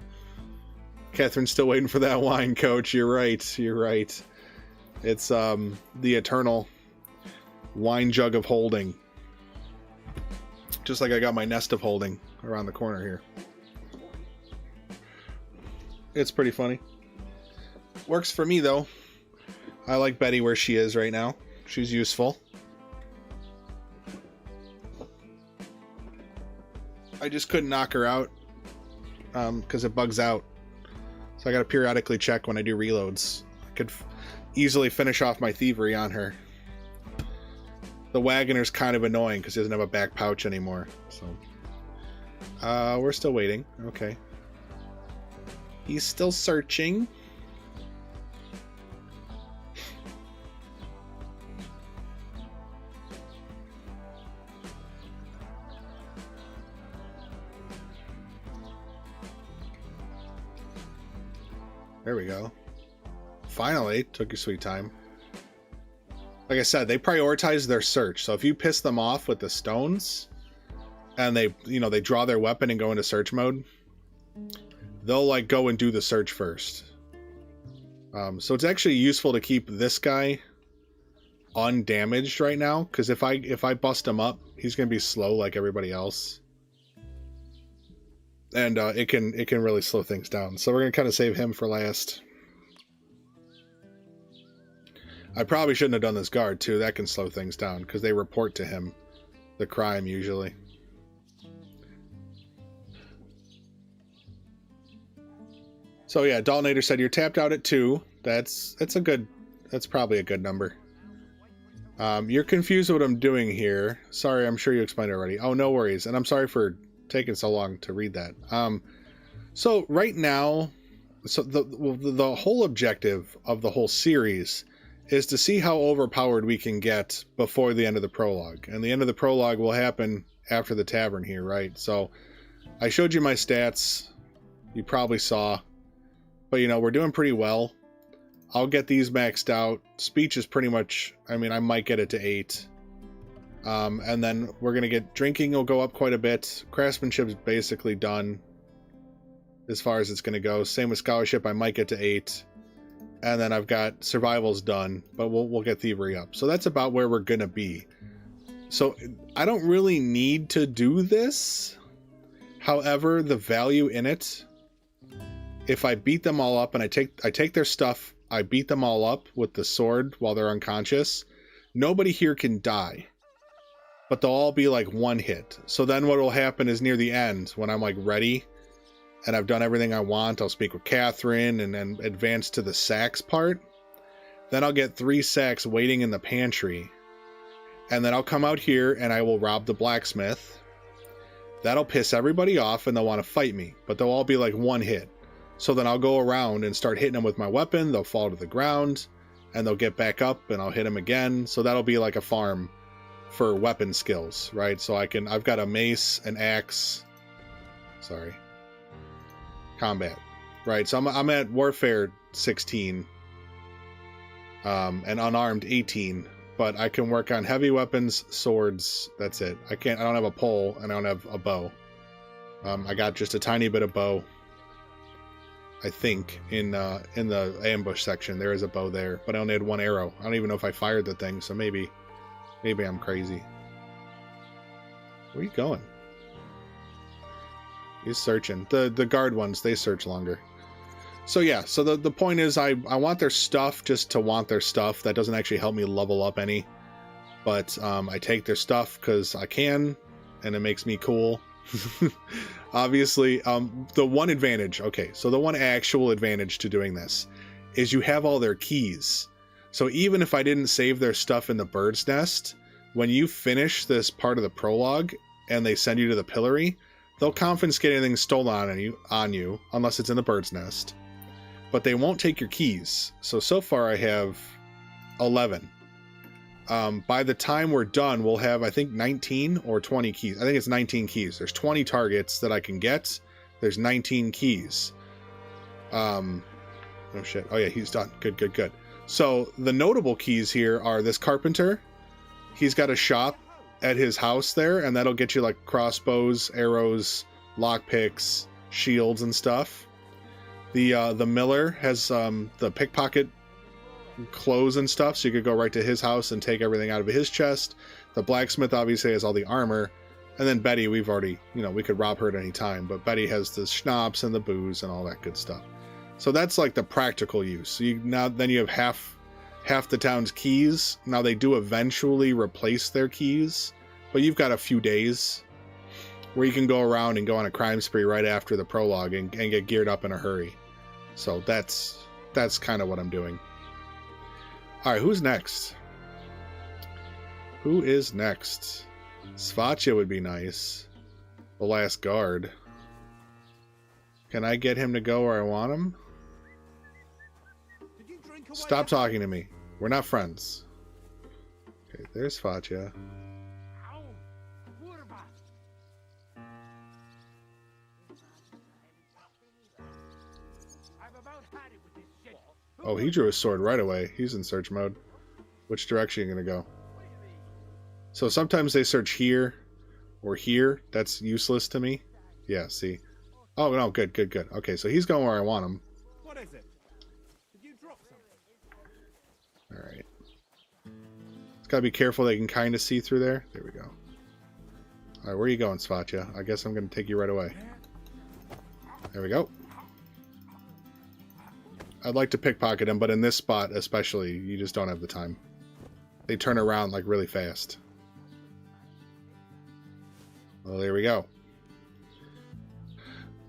Catherine's still waiting for that wine, Coach. You're right. You're right. It's the eternal wine jug of holding. Just like I got my nest of holding around the corner here. It's pretty funny. Works for me, though. I like Betty where she is right now. She's useful. I just couldn't knock her out because it bugs out. So I got to periodically check when I do reloads. I could easily finish off my thievery on her. The wagoner's kind of annoying because he doesn't have a back pouch anymore. So we're still waiting. Okay. He's still searching. There we go. Finally, took your sweet time. Like I said, they prioritize their search. So if you piss them off with the stones and they draw their weapon and go into search mode, they'll like go and do the search first. So it's actually useful to keep this guy undamaged right now, because if I bust him up, he's gonna be slow like everybody else, and it can really slow things down. So we're gonna kind of save him for last. I probably shouldn't have done this guard too. That can slow things down because they report to him the crime usually. So yeah, Daltonator said you're tapped out at 2. That's probably a good number. You're confused what I'm doing here. Sorry, I'm sure you explained it already. Oh, no worries. And I'm sorry for taking so long to read that. So right now, so the whole objective of the whole series is to see how overpowered we can get before the end of the prologue. And the end of the prologue will happen after the tavern here, right? So I showed you my stats. You probably saw. But, we're doing pretty well. I'll get these maxed out. Speech is pretty much, I might get it to 8. And then we're going to get drinking will go up quite a bit. Craftsmanship's basically done as far as it's going to go. Same with scholarship, I might get to 8. And then I've got survival's done, but we'll get thievery up. So that's about where we're going to be. So I don't really need to do this. However, the value in it, if I beat them all up and I take their stuff, I beat them all up with the sword while they're unconscious, nobody here can die. But they'll all be like one hit. So then what will happen is near the end, when I'm like ready and I've done everything I want, I'll speak with Catherine and then advance to the sacks part. Then I'll get 3 sacks waiting in the pantry. And then I'll come out here and I will rob the blacksmith. That'll piss everybody off and they'll want to fight me, but they'll all be like one hit. So then I'll go around and start hitting them with my weapon. They'll fall to the ground and they'll get back up and I'll hit them again. So that'll be like a farm for weapon skills, right? So I've got a mace, an axe, combat, right? So I'm at warfare 16, and unarmed 18, but I can work on heavy weapons, swords. That's it. I don't have a pole and I don't have a bow. I got just a tiny bit of bow. I think in the ambush section there is a bow there, but I only had 1 arrow. I don't even know if I fired the thing, so maybe I'm crazy. Where are you going? He's searching. The guard ones, they search longer. So yeah, so the point is I want their stuff just to want their stuff. That doesn't actually help me level up any. But I take their stuff because I can. and it makes me cool. Obviously, the one advantage, okay, so the one actual advantage to doing this is you have all their keys. So even if I didn't save their stuff in the bird's nest, when you finish this part of the prologue and they send you to the pillory, they'll confiscate anything stolen on you unless it's in the bird's nest. But they won't take your keys. So far I have 11. By the time we're done, we'll have, I think, 19 or 20 keys. I think it's 19 keys. There's 20 targets that I can get. There's 19 keys. Oh shit. Oh yeah, he's done. Good. So the notable keys here are this carpenter. He's got a shop at his house there, and that'll get you like crossbows, arrows, lockpicks, shields, and stuff. The miller has the pickpocket clothes and stuff, so you could go right to his house and take everything out of his chest. The blacksmith obviously has all the armor, and then Betty, we've already, we could rob her at any time, but Betty has the schnapps and the booze and all that good stuff. So that's like the practical use. So then you have half the town's keys. Now they do eventually replace their keys, but you've got a few days where you can go around and go on a crime spree right after the prologue and get geared up in a hurry. So that's kind of what I'm doing. All right, who's next? Who is next? Svatcha would be nice. The last guard. Can I get him to go where I want him? Stop talking to me. We're not friends. Okay, there's Svatcha. Oh, he drew his sword right away. He's in search mode. Which direction are you going to go? So sometimes they search here or here. That's useless to me. Yeah, see. Oh, no, good. Okay, so he's going where I want him. What is it? Did you drop something? Alright. It's got to be careful. They can kind of see through there. There we go. Alright, where are you going, Svatcha? I guess I'm going to take you right away. There we go. I'd like to pickpocket him, but in this spot especially, you just don't have the time. They turn around like really fast. Well, there we go.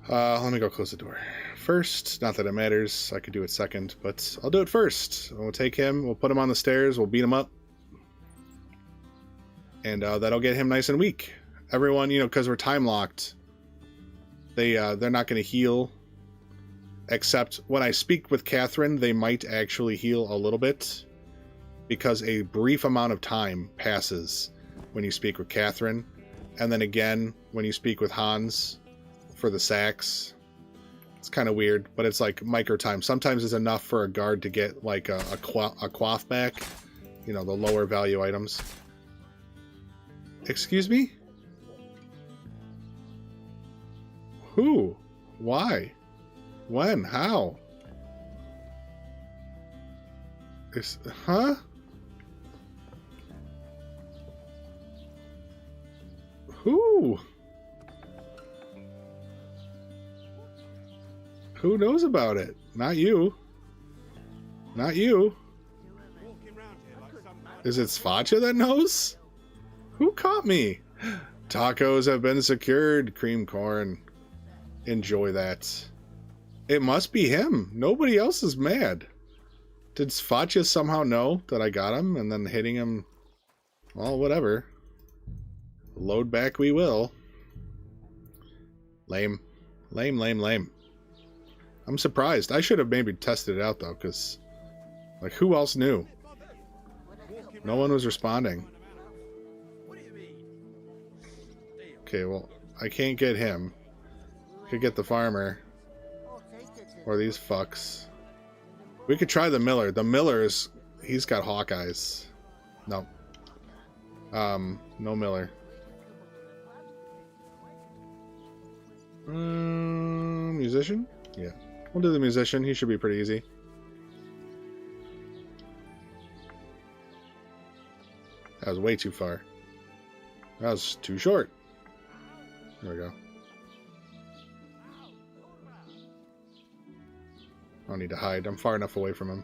Let me go close the door. First, not that it matters, I could do it second, but I'll do it first. We'll take him, we'll put him on the stairs, we'll beat him up. And that'll get him nice and weak. Everyone, because we're time locked, they're not going to heal. Except when I speak with Catherine, they might actually heal a little bit, because a brief amount of time passes when you speak with Catherine, and then again when you speak with Hans for the sacks. It's kind of weird, but it's like micro time. Sometimes it's enough for a guard to get like a quaff back, the lower value items. Excuse me? Who? Why? When? How? Huh? Who? Who knows about it? Not you. Not you. Is it Svatcha that knows? Who caught me? Tacos have been secured. Cream corn. Enjoy that. It must be him. Nobody else is mad. Did Svatcha somehow know that I got him and then hitting him? Well, whatever. Load back we will. Lame. Lame. I'm surprised. I should have maybe tested it out though, because like who else knew? No one was responding. Okay, well, I can't get him. Could get the farmer. Or these fucks. We could try the miller. The miller's... He's got hawk eyes. No. No miller. Musician? Yeah. We'll do the musician. He should be pretty easy. That was way too far. That was too short. There we go. I don't need to hide. I'm far enough away from him.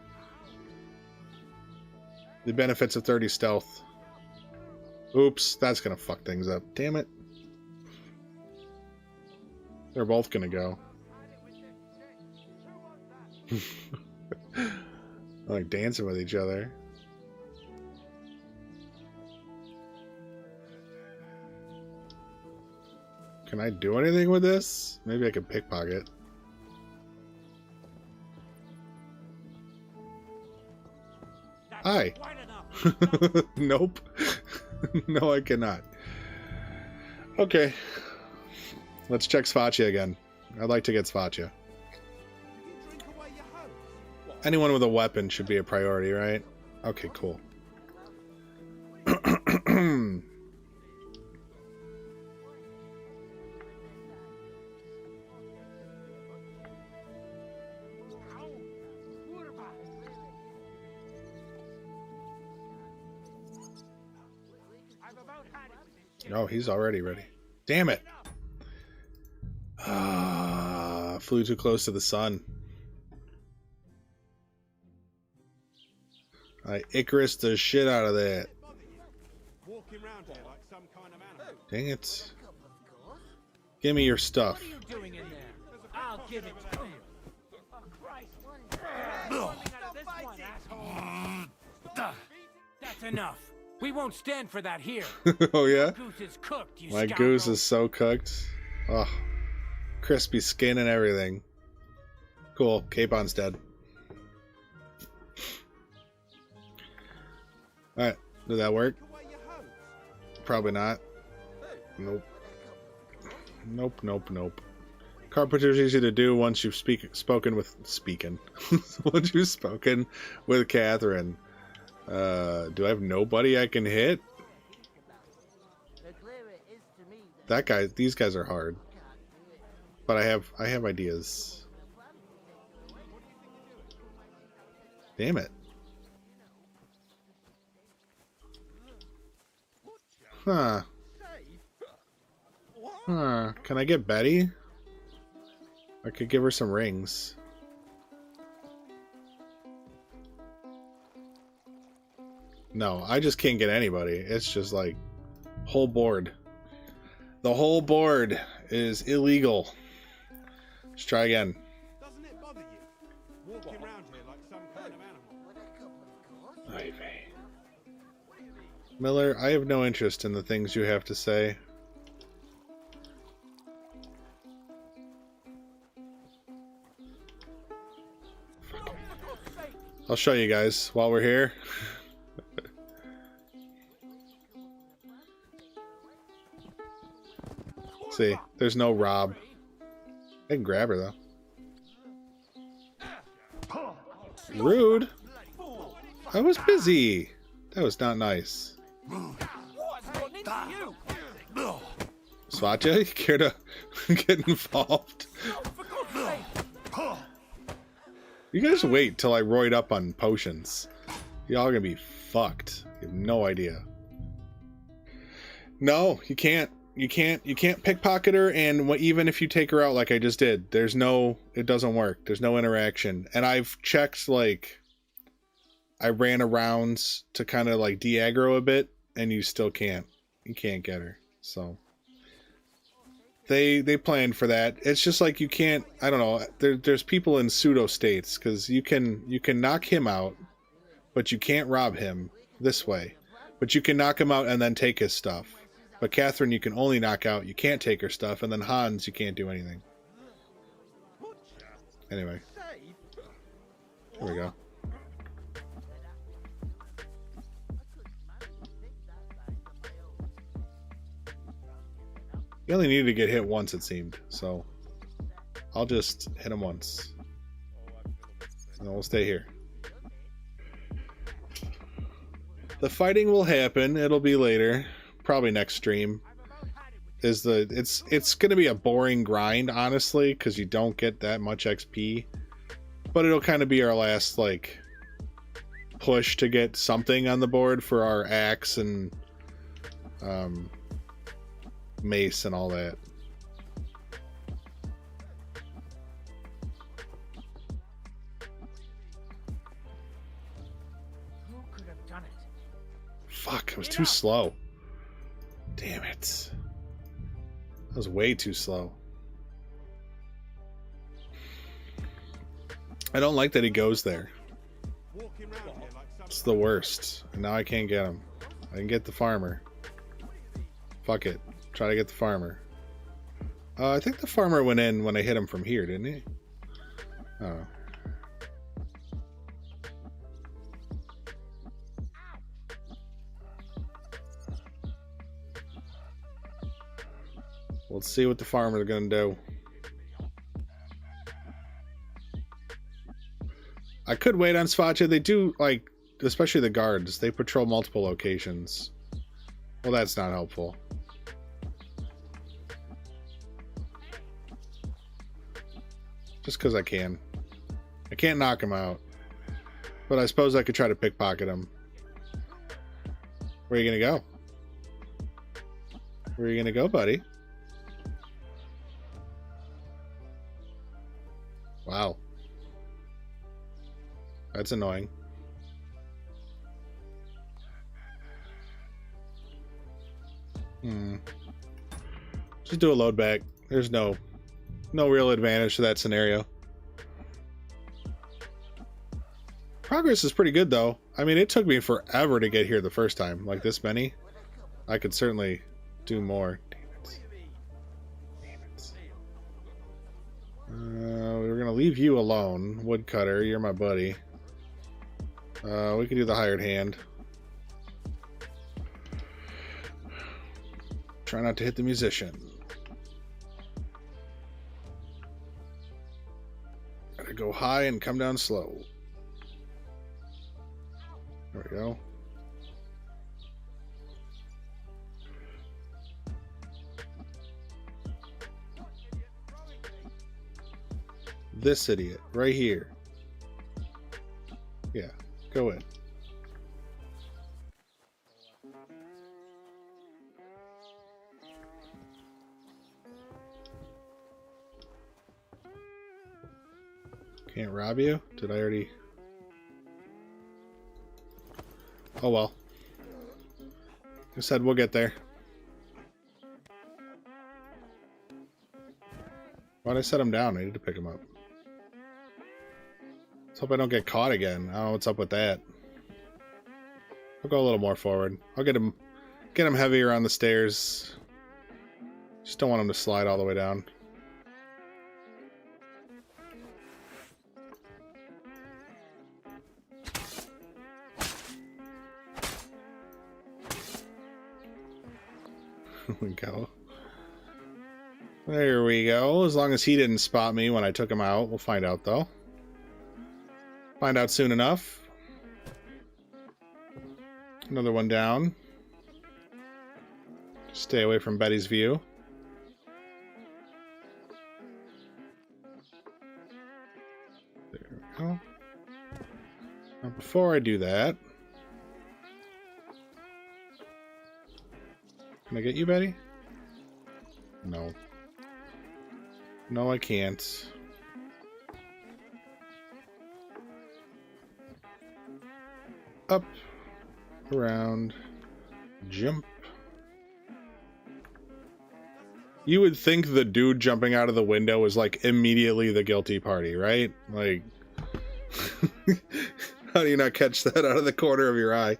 The benefits of 30 stealth. Oops, that's gonna fuck things up. Damn it. They're both gonna go. Like dancing with each other. Can I do anything with this? Maybe I can pickpocket. Hi. Nope. No, I cannot. Okay. Let's check Sfacia again. I'd like to get Sfacia. Anyone with a weapon should be a priority, right? Okay, cool. Oh, he's already ready. Damn it! Flew too close to the sun. I Icarus the shit out of that. Dang it. Give me your stuff. What are you doing in there? I'll give it to you. Oh, Christ. That's enough. We won't stand for that here. Oh yeah? Goose is cooked, you My scoundrel. goose is so cooked. Oh, crispy skin and everything. Cool. Capon's dead. Alright. Did that work? Probably not. Nope. Nope. Carpenter's easy to do once you've spoken with Catherine. Do I have nobody I can hit? That guy, these guys are hard. But I have ideas. Damn it. Huh. Can I get Betty? I could give her some rings. No, I just can't get anybody. It's just like whole board. The whole board is illegal. Let's try again. Doesn't it bother you? Walking around here like some kind of animal. Ivy. Miller, I have no interest in the things you have to say. I'll show you guys while we're here. See, there's no Rob. I can grab her though. Rude. I was busy. That was not nice. Svacha, you care to get involved? You guys wait till I roid up on potions. Y'all gonna be fucked. You have no idea. No, you can't. You can't pickpocket her, and even if you take her out like I just did, it doesn't work. There's no interaction. And I've checked, like, I ran around to kind of like de-aggro a bit, and you still can't. You can't get her. So they planned for that. It's just like you can't, I don't know, there's people in pseudo states, because you can knock him out, but you can't rob him this way. But you can knock him out and then take his stuff. But Catherine, you can only knock out. You can't take her stuff. And then Hans, you can't do anything. Anyway. There we go. He only needed to get hit once, it seemed. So, I'll just hit him once. And then we'll stay here. The fighting will happen. It'll be later. Probably next stream. It's gonna be a boring grind, honestly, because you don't get that much XP. But it'll kind of be our last, like, push to get something on the board for our axe and mace and all that. Who could have done it? Fuck, it was too slow. Damn it. That was way too slow. I don't like that he goes there. It's the worst. And now I can't get him. I can get the farmer. Fuck it. Try to get the farmer. I think the farmer went in when I hit him from here, didn't he? I don't know. Let's see what the farmer's gonna do. I could wait on Svacha. They do, like, especially the guards, they patrol multiple locations. Well, that's not helpful. Just because I can. I can't knock him out. But I suppose I could try to pickpocket him. Where are you gonna go? Where are you gonna go, buddy? Wow. That's annoying. Just do a load back. There's no real advantage to that scenario. Progress is pretty good though. I mean, it took me forever to get here the first time. Like this many. I could certainly do more. Damn it. We're gonna leave you alone, woodcutter. You're my buddy. We can do the hired hand. Try not to hit the musician. Gotta go high and come down slow. There we go. This idiot right here. Yeah, go in. Can't rob you? Did I already? Oh well. I said we'll get there. Why'd I set him down? I need to pick him up. Let's hope I don't get caught again. I don't know what's up with that. I'll go a little more forward. I'll get him heavier on the stairs. Just don't want him to slide all the way down. We go. There we go. As long as he didn't spot me when I took him out. We'll find out though. Find out soon enough. Another one down. Stay away from Betty's view. There we go. Now before I do that, can I get you, Betty? No. No, I can't. Up, around, jump. You would think the dude jumping out of the window was like immediately the guilty party, right? Like, how do you not catch that out of the corner of your eye?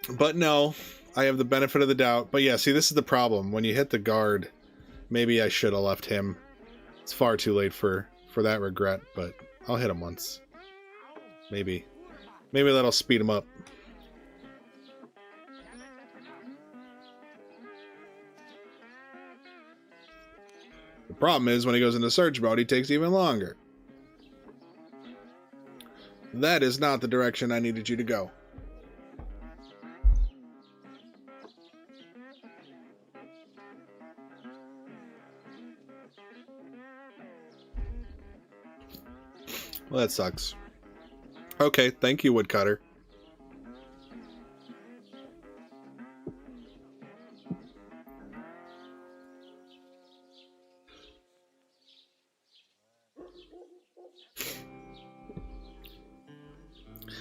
But no, I have the benefit of the doubt. But yeah, see, this is the problem. When you hit the guard, maybe I should have left him. It's far too late for that regret, but I'll hit him once. Maybe that'll speed him up. The problem is when he goes into search mode, he takes even longer. That is not the direction I needed you to go. Well, that sucks. Okay, thank you, woodcutter.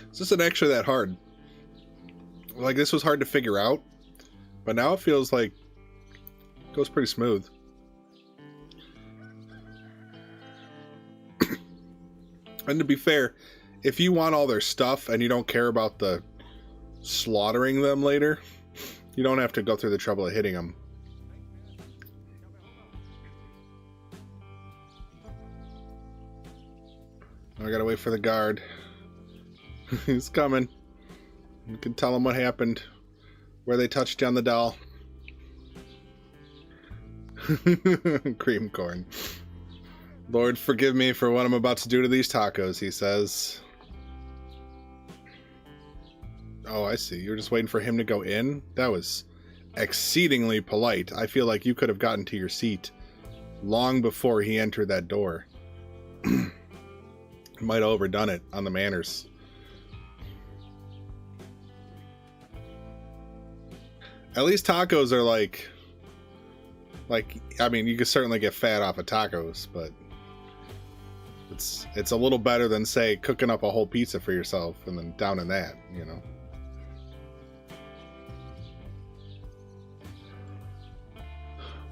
This isn't actually that hard. Like, this was hard to figure out, but now it feels like it goes pretty smooth. And to be fair, if you want all their stuff and you don't care about the slaughtering them later, you don't have to go through the trouble of hitting them. I gotta wait for the guard. He's coming. You can tell him what happened, where they touched on the doll. Cream corn. Lord, forgive me for what I'm about to do to these tacos, he says. Oh, I see. You're just waiting for him to go in? That was exceedingly polite. I feel like you could have gotten to your seat long before he entered that door. Might have overdone it on the manners. At least tacos are like, I mean, you can certainly get fat off of tacos, but it's a little better than, say, cooking up a whole pizza for yourself and then downing that, you know.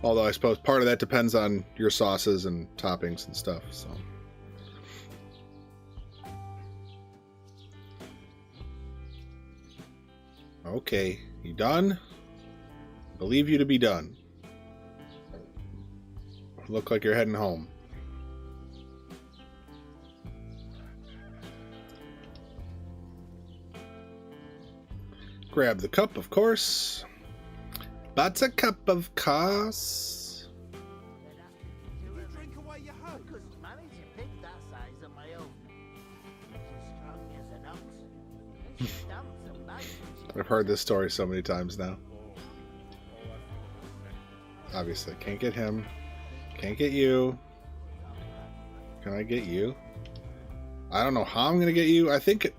Although I suppose part of that depends on your sauces and toppings and stuff, so. Okay, you done? Believe you to be done. Look like you're heading home. Grab the cup, of course. That's a cup of course. You drink away your I hope. couldn't manage a pig that size on my own. She's strong as an ox. And she stamps and bites when she I've heard this story so many times now. Obviously, can't get him. Can't get you. Can I get you? I don't know how I'm gonna get you. I think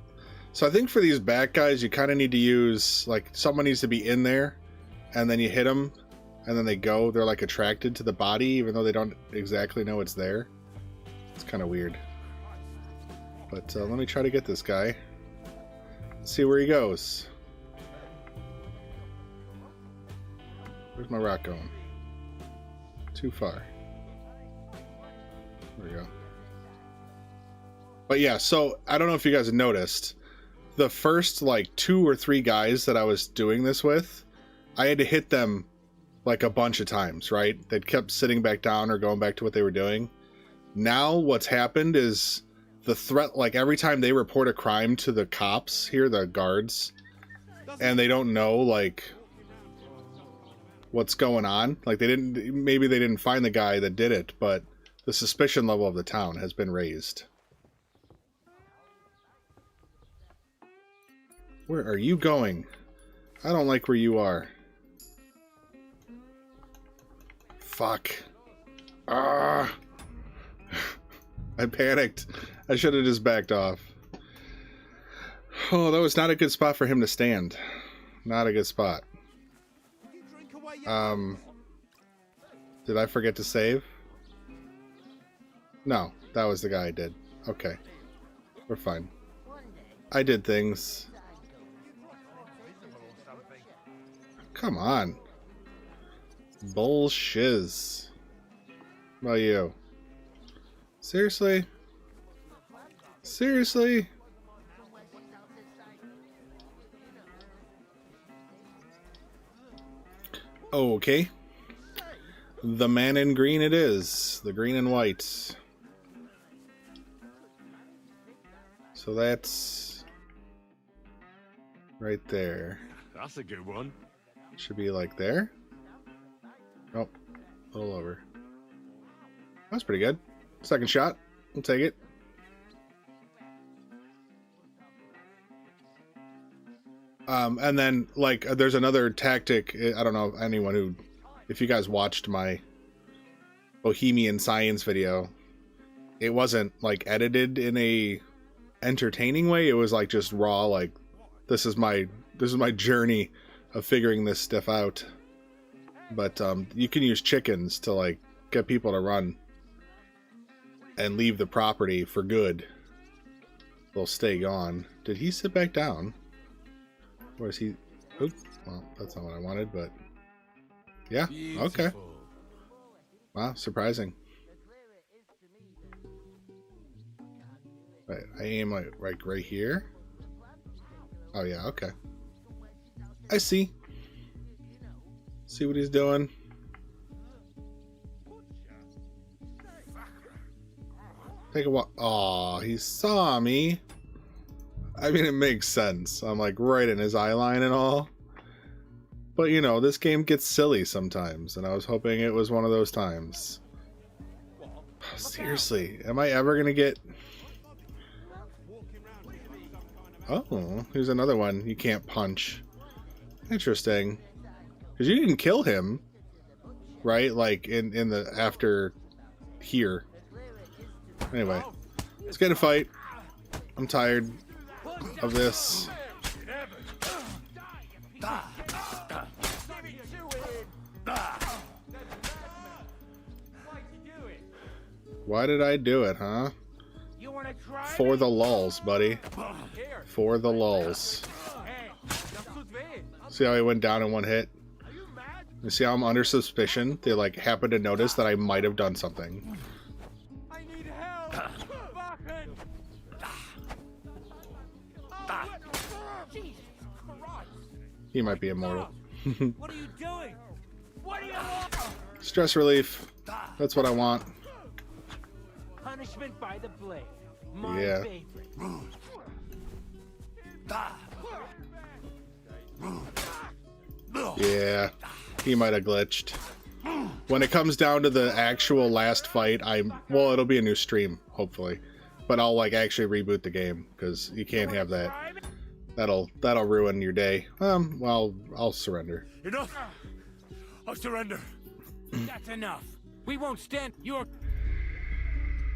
for these bad guys, you kind of need to use, like, someone needs to be in there, and then you hit them, and then they go. They're like attracted to the body, even though they don't exactly know it's there. It's kind of weird. But let me try to get this guy. Let's see where he goes. Where's my rock going? Too far. There we go. But yeah, so I don't know if you guys have noticed, the first like 2 or 3 guys that I was doing this with, I had to hit them like a bunch of times, right? They kept sitting back down or going back to what they were doing. Now what's happened is the threat, like every time they report a crime to the cops here, the guards, and they don't know like what's going on, like maybe they didn't find the guy that did it, but the suspicion level of the town has been raised. Where are you going? I don't like where you are. Fuck. Ah! I panicked. I should have just backed off. Oh, that was not a good spot for him to stand. Not a good spot. You drink away your Did I forget to save? No, that was the guy I did. Okay. We're fine. I did things. Come on. Bullshiz. What about you? Seriously? Seriously? Okay. The man in green it is. The green and white. So that's right there. That's a good one. Should be like there. Oh, a little over. That's pretty good. Second shot. We'll take it. And then, like, there's another tactic. I don't know if anyone who, if you guys watched my Bohemian Science video, it wasn't like edited in a entertaining way. It was like just raw. Like, this is my journey of figuring this stuff out. But you can use chickens to like get people to run and leave the property for good. They'll stay gone. Did he sit back down? Or is he? Oops. Well, that's not what I wanted, but yeah. Okay. Wow, surprising. Right, I aim like right here. Oh yeah, okay. I see. See what he's doing. Take a walk. Oh, he saw me. I mean, it makes sense. I'm like right in his eye line and all. But you know, this game gets silly sometimes, and I was hoping it was one of those times. Seriously, am I ever gonna get... Oh, here's another one you can't punch. Interesting. Because you didn't kill him, right? Like in the after here. Anyway, let's get a fight. I'm tired of this. Why did I do it, huh? You wanna try For the lulz, buddy. For the lulz. See how he went down in one hit? You see how I'm under suspicion? They like happen to notice that I might have done something. I need help! Fucking! Jesus Christ! He might be immortal. What are you doing? What do you want? Stress relief. That's what I want. Punishment by the blade. My Yeah. favorite. Yeah. He might have glitched. When it comes down to the actual last fight, well, it'll be a new stream, hopefully. But I'll like actually reboot the game, because you can't have that. That'll ruin your day. Well, I'll surrender. Enough! I surrender. That's enough. We won't stand your...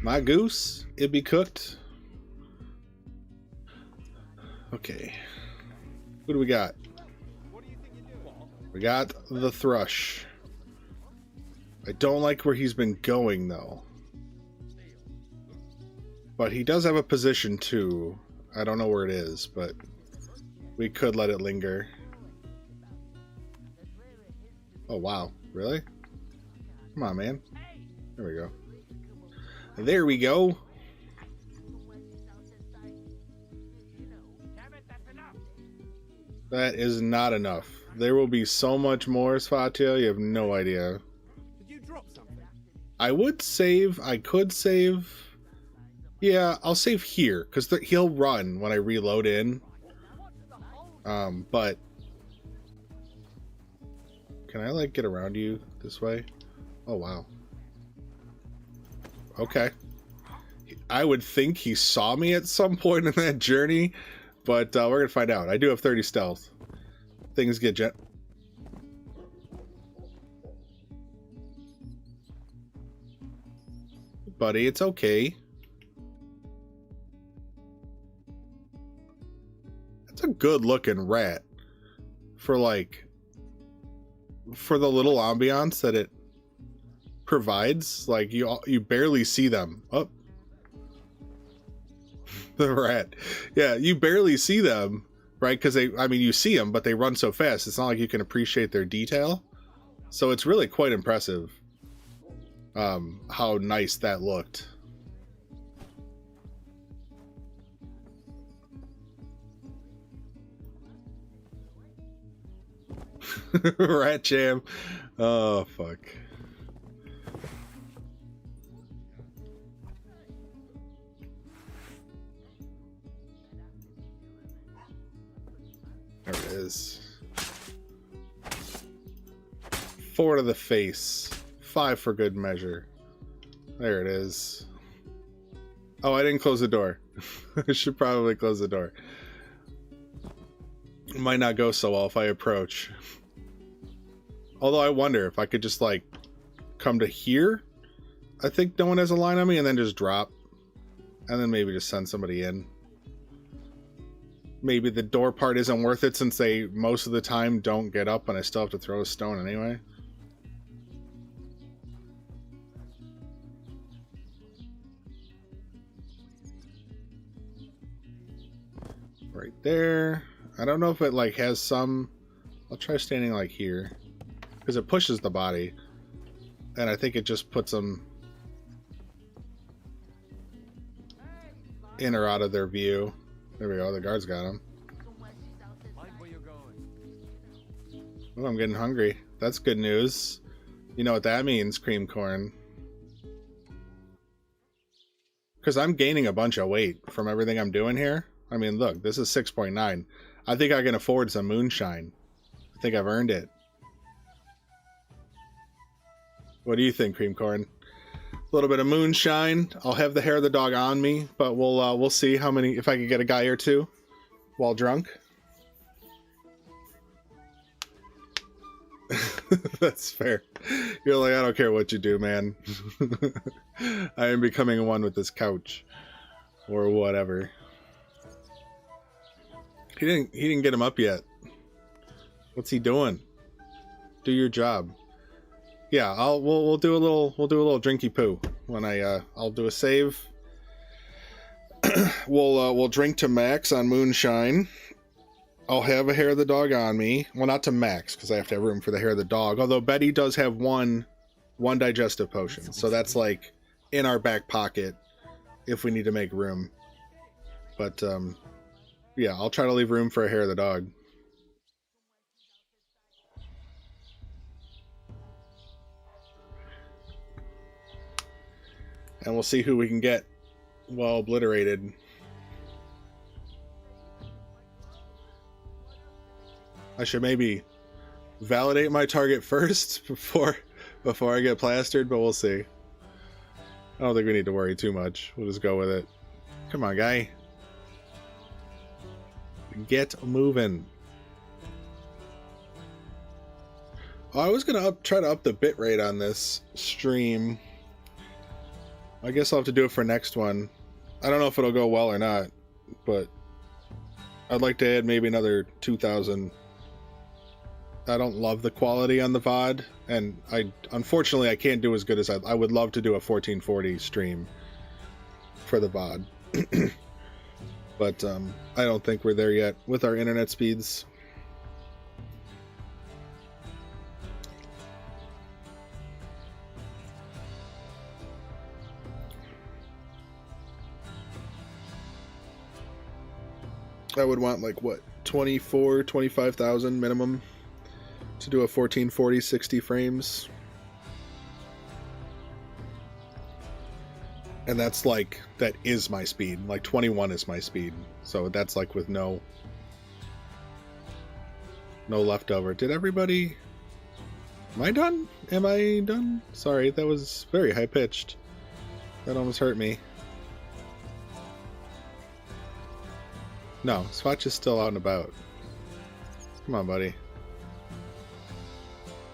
My goose, it be cooked. Okay. Who do we got? We got the thrush. I don't like where he's been going, though. But he does have a position, too. I don't know where it is, but we could let it linger. Oh, wow. Really? Come on, man. There we go. There we go. That is not enough. There will be so much more, Svatio. You have no idea. Did you drop something? I would save. I could save. Yeah, I'll save here because he'll run when I reload in. But can I like get around you this way? Oh wow. Okay. I would think he saw me at some point in that journey, but we're gonna find out. I do have 30 stealth. Things get buddy, it's okay. It's a good looking rat for the little ambiance that it provides. Like you barely see them. Oh, the rat. Yeah, you barely see them, right? Because you see them, but they run so fast. It's not like you can appreciate their detail. So it's really quite impressive how nice that looked. Rat jam. Oh, fuck. There it is. 4 to the face. 5 for good measure. There it is. Oh, I didn't close the door. I should probably close the door. It might not go so well if I approach. Although I wonder if I could just like come to here. I think no one has a line on me, and then just drop. And then maybe just send somebody in. Maybe the door part isn't worth it since they most of the time don't get up and I still have to throw a stone anyway. Right there. I don't know if it like has some... I'll try standing like here. Because it pushes the body. And I think it just puts them... in or out of their view. There we go, the guards got him. Mind where you're going. Oh, I'm getting hungry. That's good news. You know what that means, cream corn. Because I'm gaining a bunch of weight from everything I'm doing here. I mean, look, this is 6.9. I think I can afford some moonshine. I think I've earned it. What do you think, cream corn? A little bit of moonshine. I'll have the hair of the dog on me, but we'll see how many, if I can get a guy or two while drunk. That's fair. You're like, I don't care what you do, man. I am becoming one with this couch or whatever. He didn't get him up yet. What's he doing? Do your job. Yeah, we'll do a little drinky poo when I'll do a save. We'll drink to max on moonshine. I'll have a hair of the dog on me. Well, not to max because I have to have room for the hair of the dog. Although Betty does have one digestive potion, so that's like in our back pocket if we need to make room. But yeah, I'll try to leave room for a hair of the dog. And we'll see who we can get well obliterated. I should maybe validate my target first before I get plastered, but we'll see. I don't think we need to worry too much. We'll just go with it. Come on, guy. Get moving. Oh, I was gonna try to up the bitrate on this stream. I guess I'll have to do it for next one. I don't know if it'll go well or not, but I'd like to add maybe another 2,000. I don't love the quality on the VOD, and unfortunately I can't do as good as I would love to do a 1440 stream for the VOD. But I don't think we're there yet with our internet speeds. I would want like what, 25,000 minimum to do a 1440 60 frames. And that's like, that is my speed. Like 21 is my speed. So that's like with no leftover. Did everybody... Am I done? Am I done? Sorry, that was very high pitched. That almost hurt me. No, Swatch is still out and about. Come on, buddy.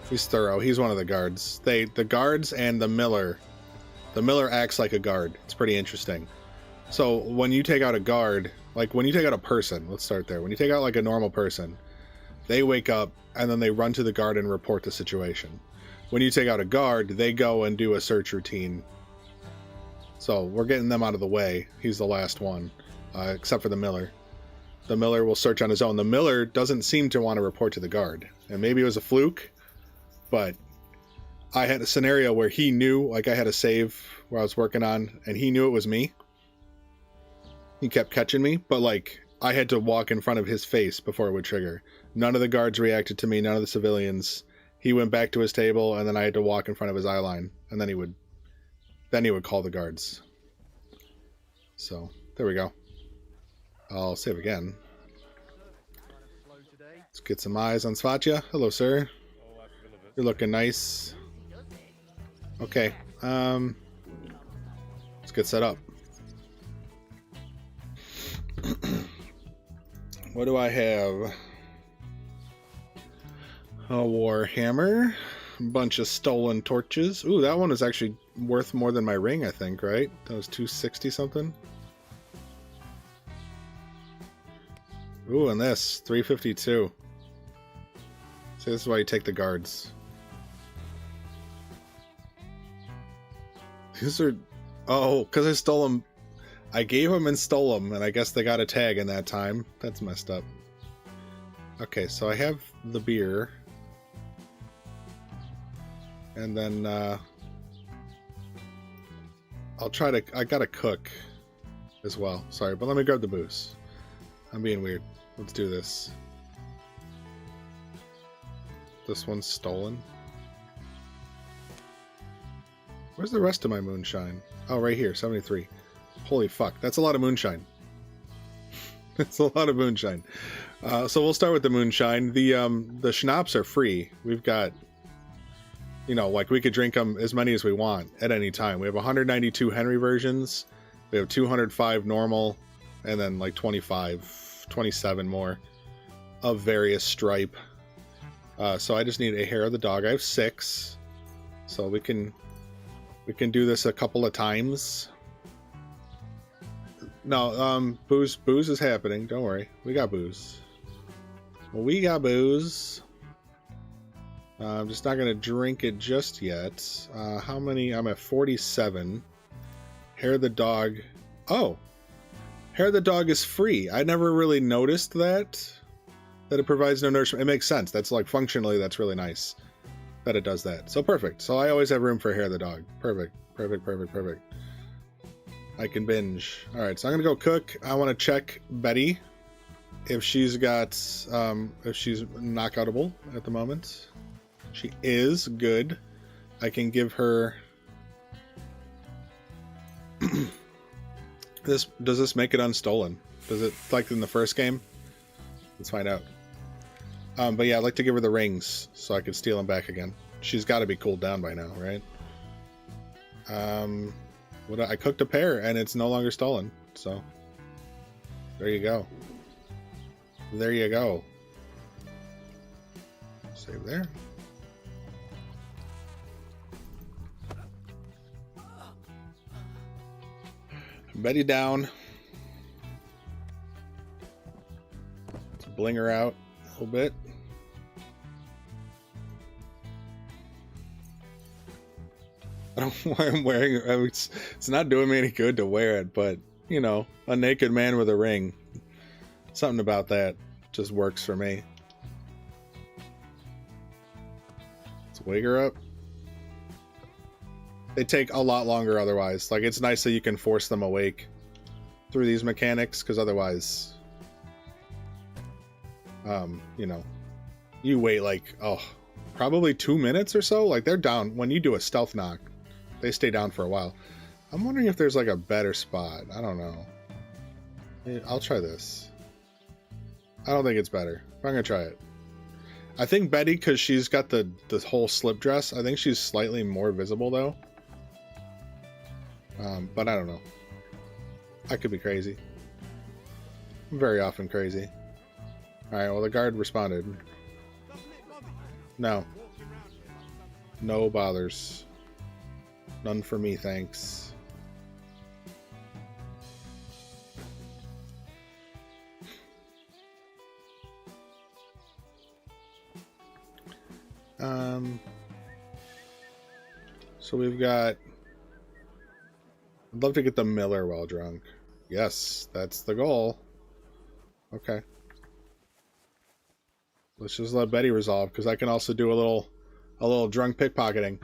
He's thorough. He's one of the guards. The guards and the miller. The miller acts like a guard. It's pretty interesting. So when you take out a guard, like when you take out a person, let's start there. When you take out like a normal person, they wake up and then they run to the guard and report the situation. When you take out a guard, they go and do a search routine. So we're getting them out of the way. He's the last one, except for the miller. The miller will search on his own. The miller doesn't seem to want to report to the guard. And maybe it was a fluke, but I had a scenario where he knew, like I had a save where I was working on, and he knew it was me. He kept catching me, but like I had to walk in front of his face before it would trigger. None of the guards reacted to me, none of the civilians. He went back to his table, and then I had to walk in front of his eye line, and then he would call the guards. So there we go. I'll save again. Let's get some eyes on Svatya. Hello, sir. You're looking nice. Okay. Let's get set up. What do I have? A warhammer. A bunch of stolen torches. Ooh, that one is actually worth more than my ring, I think, right? That was 260 something. Ooh, and this, 352. See, this is why you take the guards. These are... Oh, because I stole them. I gave them and stole them, and I guess they got a tag in that time. That's messed up. Okay, so I have the beer. And then, I'll try to... I gotta cook. as well. Sorry, but let me grab the booze. I'm being weird. Let's do this. This one's stolen. Where's the rest of my moonshine? Oh, right here, 73. Holy fuck, that's a lot of moonshine. That's a lot of moonshine. So we'll start with the moonshine. The schnapps are free. We've got, you know, like we could drink them as many as we want at any time. We have 192 Henry versions. We have 205 normal, and then like 27 more of various stripe. So I just need a hair of the dog. I have 6, so we can do this a couple of times. No, booze is happening. Don't worry, we got booze. We got booze. I'm just not gonna drink it just yet. How many? I'm at 47. Hair of the dog. Oh, hair of the dog is free. I never really noticed that it provides no nourishment. It makes sense. That's like functionally, that's really nice that it does that. So perfect. So I always have room for hair of the dog. Perfect. Perfect. Perfect. Perfect. I can binge. All right, so I'm gonna go cook. I want to check Betty if she's got if she's knockoutable at the moment. She is good. I can give her this. Does this make it unstolen? Does it, like in the first game? Let's find out. But yeah, I'd like to give her the rings so I could steal them back again. She's got to be cooled down by now, right? I cooked a pair and it's no longer stolen. So there you go. There you go. Save there. Betty down. Let's bling her out a little bit. I don't know why I'm wearing it. I mean, it's not doing me any good to wear it, but, you know, a naked man with a ring. Something about that just works for me. Let's wake her up. They take a lot longer otherwise. Like, it's nice that you can force them awake through these mechanics, because otherwise, you know, you wait like, probably 2 minutes or so. Like, they're down. When you do a stealth knock, they stay down for a while. I'm wondering if there's like a better spot. I don't know. I'll try this. I don't think it's better. I'm gonna try it. I think Betty, because she's got the whole slip dress, I think she's slightly more visible though. But I don't know. I could be crazy. I'm very often crazy. Alright, well the guard responded. No. No bothers. None for me, thanks. So we've got... I'd love to get the Miller while drunk. Yes, that's the goal. Okay. Let's just let Betty resolve, because I can also do a little drunk pickpocketing.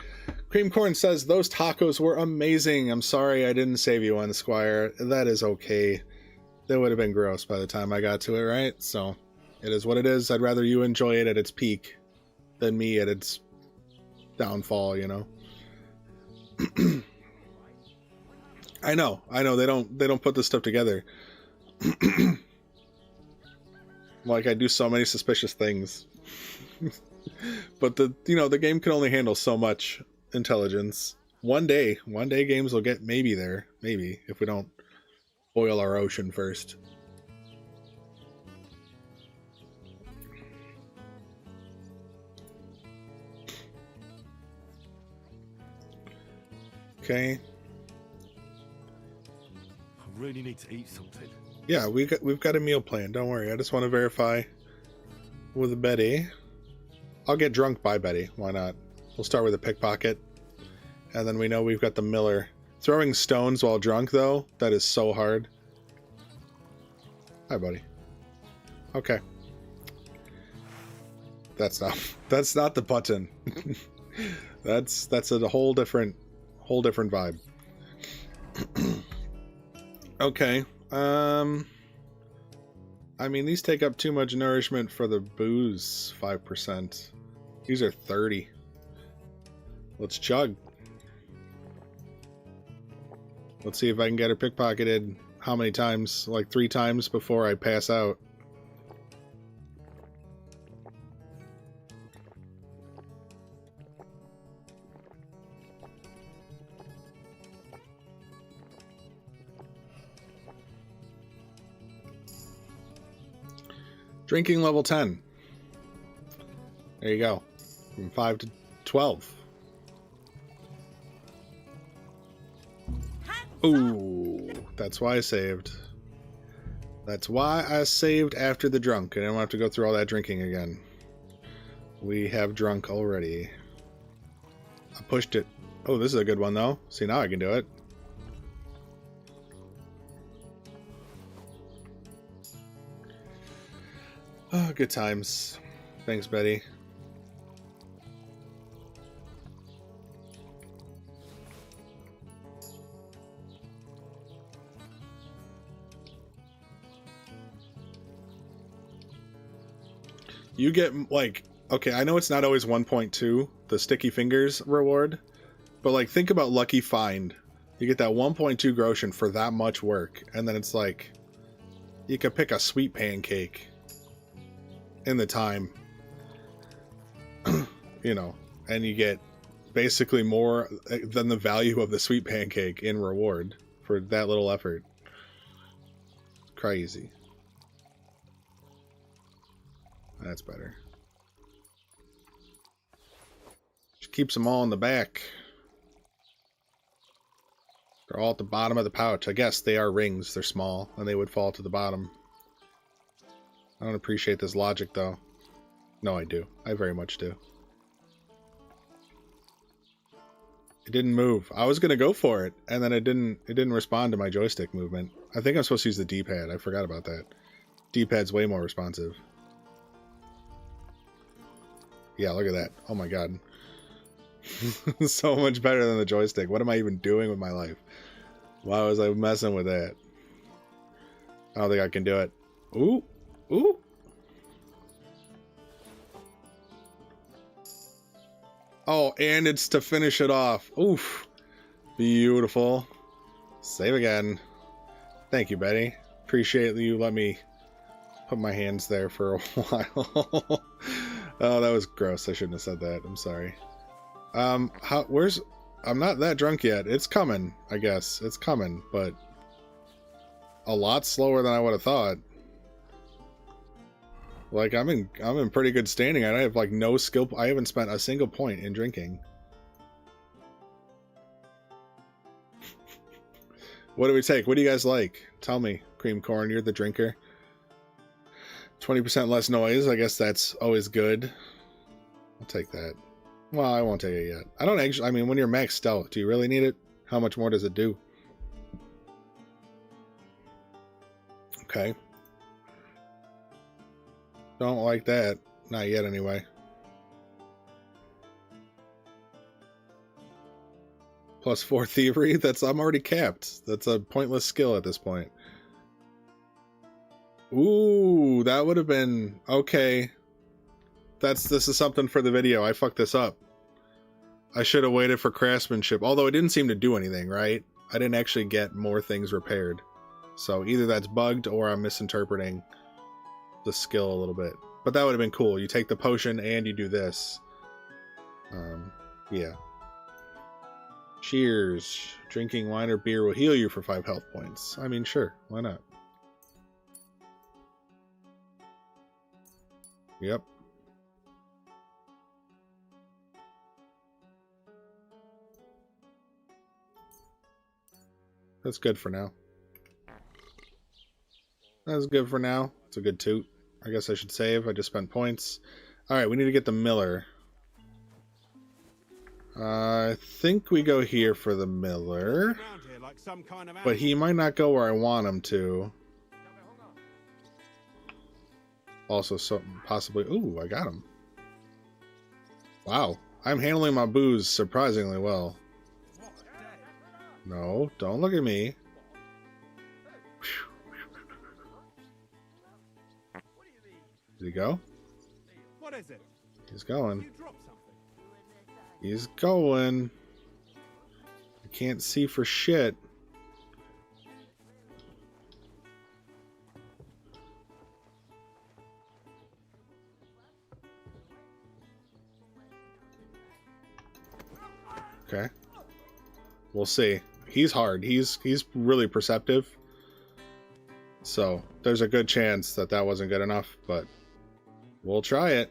Cream Corn says, those tacos were amazing. I'm sorry I didn't save you on Squire. That is okay. That would have been gross by the time I got to it, right? So, it is what it is. I'd rather you enjoy it at its peak than me at its downfall, you know? I know. They don't put this stuff together. Like, I do so many suspicious things. But the game can only handle so much intelligence. One day games will get maybe there, maybe, if we don't boil our ocean first. Okay. I really need to eat something. Yeah, we've got a meal plan. Don't worry. I just want to verify with Betty. I'll get drunk by Betty. Why not? We'll start with a pickpocket, and then we know we've got the Miller. Throwing stones while drunk, though, that is so hard. Hi, buddy. Okay. That's not the button. that's a whole different vibe. Okay. I mean, these take up too much nourishment for the booze, 5%. These are 30. Let's chug. Let's see if I can get her pickpocketed. How many times? Like 3 times before I pass out. Drinking level 10. There you go. From 5 to 12. Ooh, that's why I saved. That's why I saved after the drunk. I didn't have to go through all that drinking again. We have drunk already. I pushed it. Oh, this is a good one, though. See, now I can do it. Oh, good times. Thanks, Betty. You get, like, okay, I know it's not always 1.2, the sticky fingers reward, but, like, think about Lucky Find. You get that 1.2 groschen for that much work, and then it's like, you could pick a sweet pancake in the time, you know, and you get basically more than the value of the sweet pancake in reward for that little effort. Crazy. That's better. She keeps them all in the back. They're all at the bottom of the pouch. I guess they are rings. They're small, and they would fall to the bottom. I don't appreciate this logic, though. No, I do. I very much do. It didn't move. I was gonna go for it, and then it didn't respond to my joystick movement. I think I'm supposed to use the D-pad. I forgot about that. D-pad's way more responsive. Yeah, look at that. Oh my god. So much better than the joystick. What am I even doing with my life? Why was I messing with that? I don't think I can do it. Ooh. Ooh. Oh, and it's to finish it off. Oof. Beautiful. Save again. Thank you, Betty. Appreciate that you let me put my hands there for a while. Oh, that was gross. I shouldn't have said that. I'm sorry. I'm not that drunk yet. It's coming, I guess. It's coming, but a lot slower than I would have thought. Like, I'm in pretty good standing. I have like no skill. I haven't spent a single point in drinking. What do we take? What do you guys like? Tell me, Cream Corn, you're the drinker. 20% less noise. I guess that's always good. I'll take that. Well, I won't take it yet. I don't actually, I mean, when you're max stealth, do you really need it? How much more does it do? Okay. Don't like that. Not yet, anyway. +4 thievery? I'm already capped. That's a pointless skill at this point. Ooh, that would have been... Okay. This is something for the video. I fucked this up. I should have waited for craftsmanship. Although it didn't seem to do anything, right? I didn't actually get more things repaired. So either that's bugged or I'm misinterpreting the skill a little bit. But that would have been cool. You take the potion and you do this. Yeah. Cheers. Drinking wine or beer will heal you for 5 health points. I mean, sure. Why not? Yep. That's good for now. That's good for now. It's a good toot. I guess I should save. I just spent points. Alright, we need to get the miller. I think we go here for the miller. But he might not go where I want him to. Also, possibly... Ooh, I got him. Wow. I'm handling my booze surprisingly well. No, don't look at me. Did he go? What is it? He's going. You dropped something. He's going. I can't see for shit. Okay. We'll see. He's hard. He's really perceptive. So there's a good chance that that wasn't good enough, but we'll try it.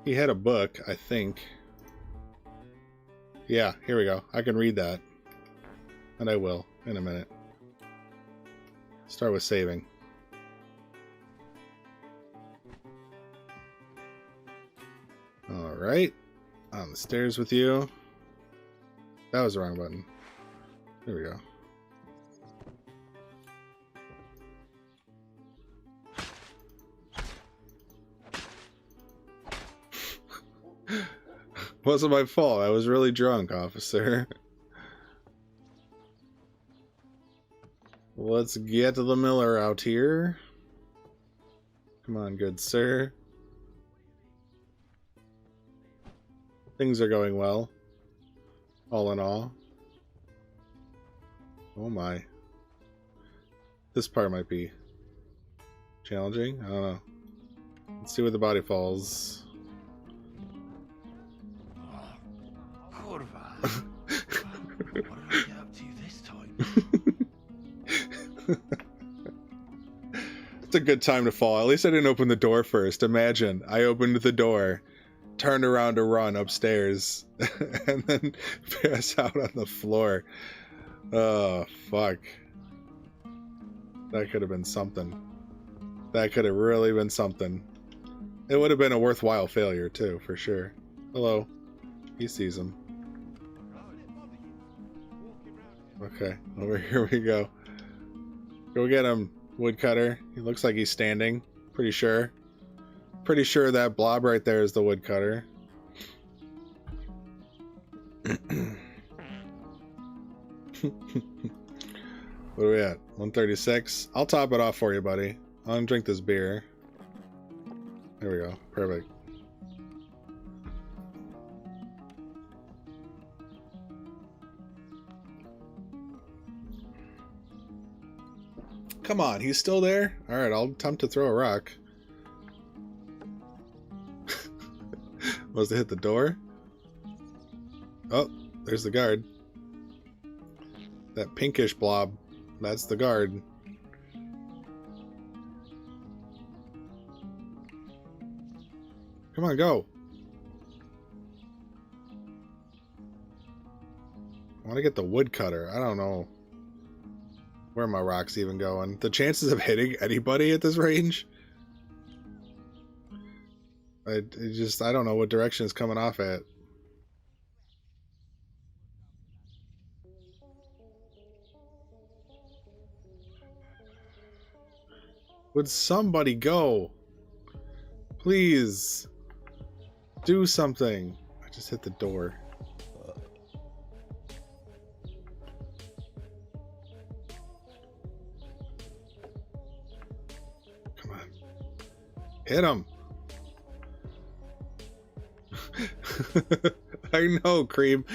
He had a book, I think. Yeah, here we go. I can read that. And I will in a minute. Start with saving. Alright. On the stairs with you. That was the wrong button. There we go. Wasn't my fault. I was really drunk, officer. Let's get the Miller out here. Come on, good sir. Things are going well. All in all. Oh my. This part might be challenging. I don't know. Let's see where the body falls. Kurwa. What did I get up to this time? It's a good time to fall. At least I didn't open the door first. Imagine, I opened the door, turned around to run upstairs, and then pass out on the floor. Oh, fuck. That could have been something. That could have really been something. It would have been a worthwhile failure, too, for sure. Hello. He sees him. Okay, over here we go. Go get him, woodcutter. He looks like he's standing. Pretty sure. Pretty sure that blob right there is the woodcutter. What are we at? 136? I'll top it off for you, buddy. I'll drink this beer. There we go. Perfect. Come on, he's still there? Alright, I'll attempt to throw a rock. Must have hit the door. Oh, there's the guard. That pinkish blob. That's the guard. Come on, go. I want to get the woodcutter. I don't know where my rock's even going. The chances of hitting anybody at this range? I don't know what direction it's coming off at. Would somebody go? Please. Do something. I just hit the door. Come on. Hit him. I know, Cream.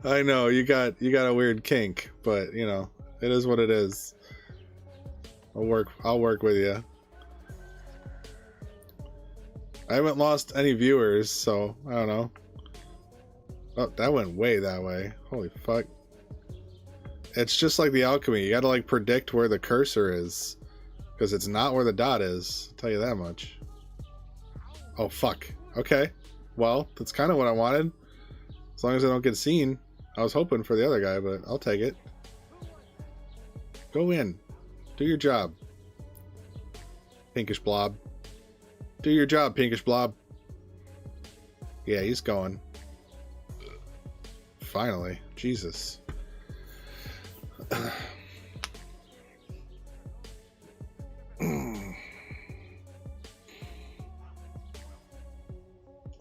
I know you got a weird kink, but you know, it is what it is. I'll work with you. I haven't lost any viewers, so I don't know. Oh, that went way that way. Holy fuck. It's just like the alchemy. You gotta like predict where the cursor is, because it's not where the dot is. I'll tell you that much. Oh fuck. Okay. Well, that's kind of what I wanted. As long as I don't get seen. I was hoping for the other guy, but I'll take it. Go in. Do your job. Pinkish blob. Do your job, pinkish blob. Yeah, he's going. Finally. Jesus.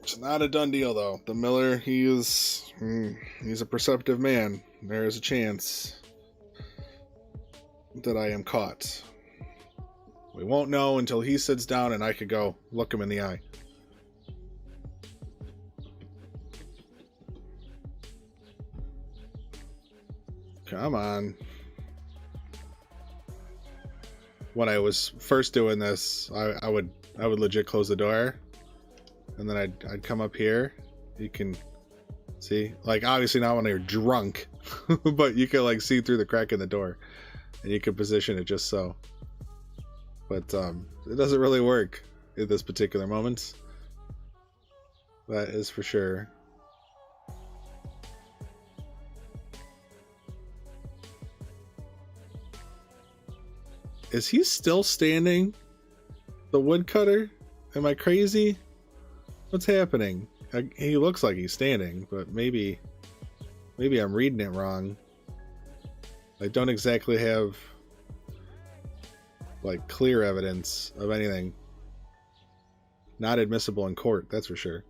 It's not a done deal, though. The Miller, he's a perceptive man. There is a chance. that I am caught. We won't know until he sits down and I could go look him in the eye. Come on. When I was first doing this, I would legit close the door, and then I'd come up here. You can see, like, obviously not when you're drunk, but you can like see through the crack in the door, and you can position it just so. But it doesn't really work in this particular moment. That is for sure. Is he still standing? The woodcutter? Am I crazy? What's happening? He looks like he's standing, but maybe I'm reading it wrong. I don't exactly have like clear evidence of anything. Not admissible in court, that's for sure.